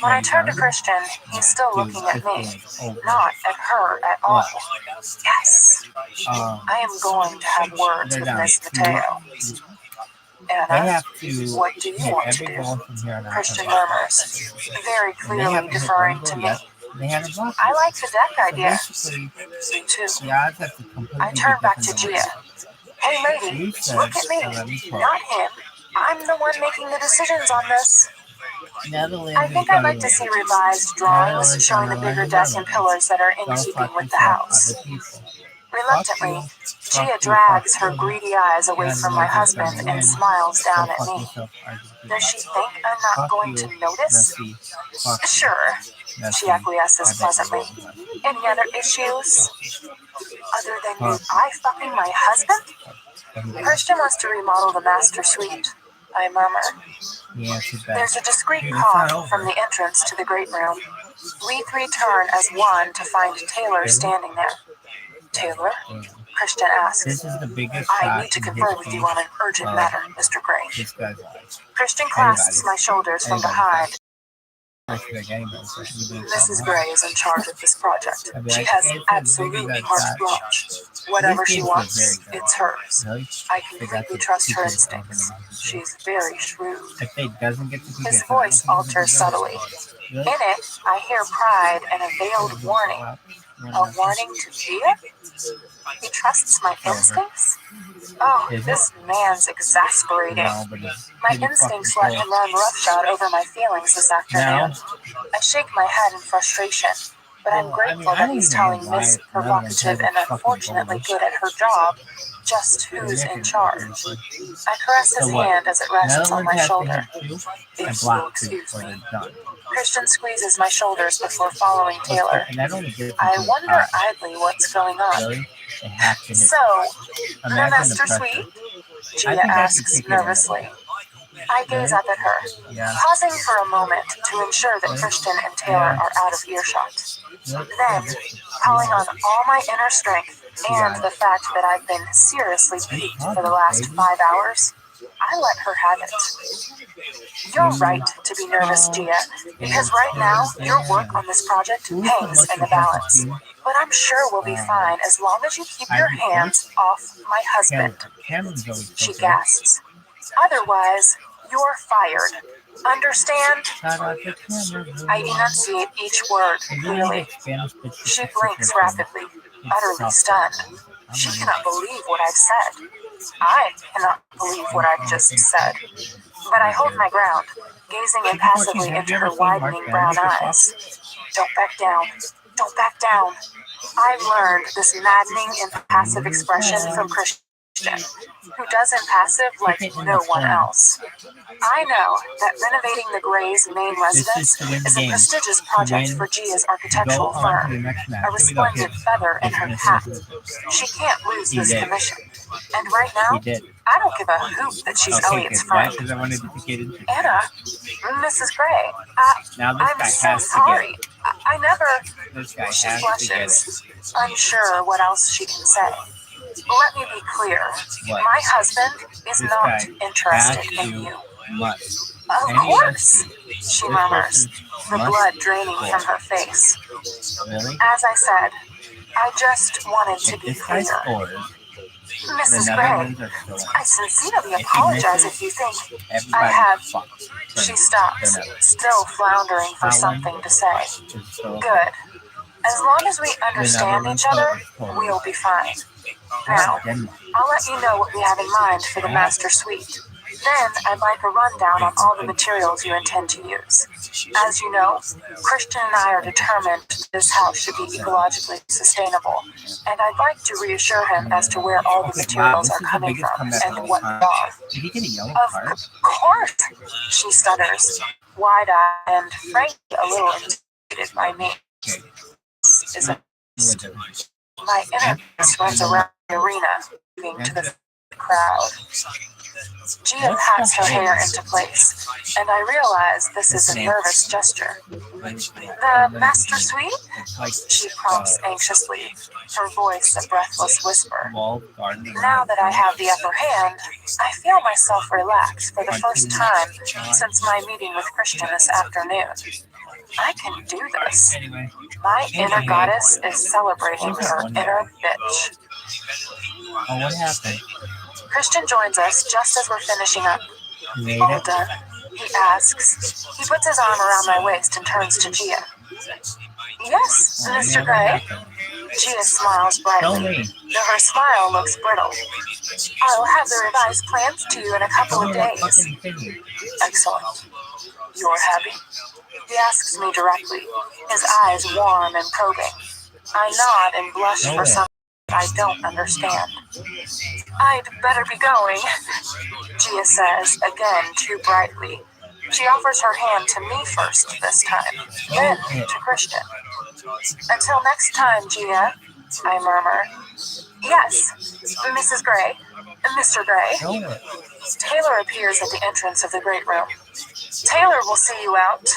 When I turn to Christian, he's still looking at me, not at her at all. Yes, I am going to have words with Miss Mateo. Anna, what do you want to do? Christian murmurs, very clearly deferring to me. I like the deck idea. Me too. I turn back to Gia. Hey lady, look at me, not him. I'm the one making the decisions on this. I think I'd like to see revised drawings showing the bigger deck and pillars that are in keeping with the house. Reluctantly, Gia drags her greedy eyes away from my husband and smiles down at me. Does she think I'm not going to notice? Sure, she acquiesces pleasantly. Any other issues? Other than you eye-fucking my husband? Christian wants to remodel the master suite, I murmur. There's a discreet cough from the entrance to the great room. We three turn as one to find Taylor standing there. Taylor? Christian asks. I need to confer with you on an urgent matter, Mr. Gray. Christian clasps my shoulders from behind. Mrs. Gray is in charge of this project. She has absolute carte blanche. Whatever she wants, it's hers. I completely trust her instincts. She's very shrewd. His voice alters subtly. In it, I hear pride and a veiled warning. A warning to Gia? He trusts my instincts? Oh, this man's exasperating. My instincts let him run roughshod over my feelings this afternoon. I shake my head in frustration, but I'm grateful that he's telling Miss Provocative and unfortunately good at her job just who's in charge. I caress his hand as it rests on my shoulder. If you'll excuse me. Christian squeezes my shoulders before following Taylor. I wonder idly what's going on. So, the master suite? Gia asks nervously. I gaze up at her, pausing for a moment to ensure that Christian and Taylor are out of earshot. Then, calling on all my inner strength and the fact that I've been seriously peaked for the last 5 hours, I let her have it. You're right to be nervous, Gia, because right now your work on this project hangs in the balance. But I'm sure we'll be fine as long as you keep your hands off my husband. She gasps. Otherwise, you're fired. Understand? I enunciate each word clearly. She blinks rapidly, utterly stunned. She cannot believe what I've said. I cannot believe what I've just said. But I hold my ground, gazing impassively into her widening brown eyes. Don't back down. Don't back down. I've learned this maddening impassive expression from Christian, who does impassive like no one else. I know that renovating the Gray's main residence is a prestigious project for Gia's architectural firm, a resplendent feather in her cap. She can't lose this commission. And right now, I don't give a hoot that she's Elliot's friend. Anna, Mrs. Gray, I'm so sorry. I never... She blushes, unsure what else she can say. Let me be clear. My husband is not interested in you. Of course, she murmurs, the blood draining from her face. As I said, I just wanted to be clear. Mrs. Gray, I sincerely apologize if you think I have... She stops, still floundering for something to say. Good. As long as we understand each other, we'll be fine. Now, I'll let you know what we have in mind for the master suite. Then, I'd like a rundown on all the materials you intend to use. As you know, Christian and I are determined this house should be ecologically sustainable, and I'd like to reassure him as to where all the materials are coming from and what they are. Did he get a yellow card? Of course, she stutters, wide-eyed and frankly a little intimidated by me. Is a my inner voice runs around the arena, moving to the crowd. Gia pats her hair into place, and I realize this is a nervous gesture. The master suite? She prompts anxiously, her voice a breathless whisper. Now that I have the upper hand, I feel myself relax for the first time since my meeting with Christian this afternoon. I can do this. My inner goddess is celebrating her inner bitch. Oh, what happened? Christian joins us just as we're finishing up. All done? He asks. He puts his arm around my waist and turns to Gia. Yes, Mr. Gray. Gia smiles brightly, though her smile looks brittle. I'll have the revised plans to you in a couple of days. Excellent. You're happy? He asks me directly, his eyes warm and probing. I nod and blush for something I don't understand. I'd better be going, Gia says, again too brightly. She offers her hand to me first this time, then to Christian. Until next time, Gia, I murmur. Yes, Mrs. Gray, Mr. Gray. Taylor appears at the entrance of the great room. Taylor will see you out.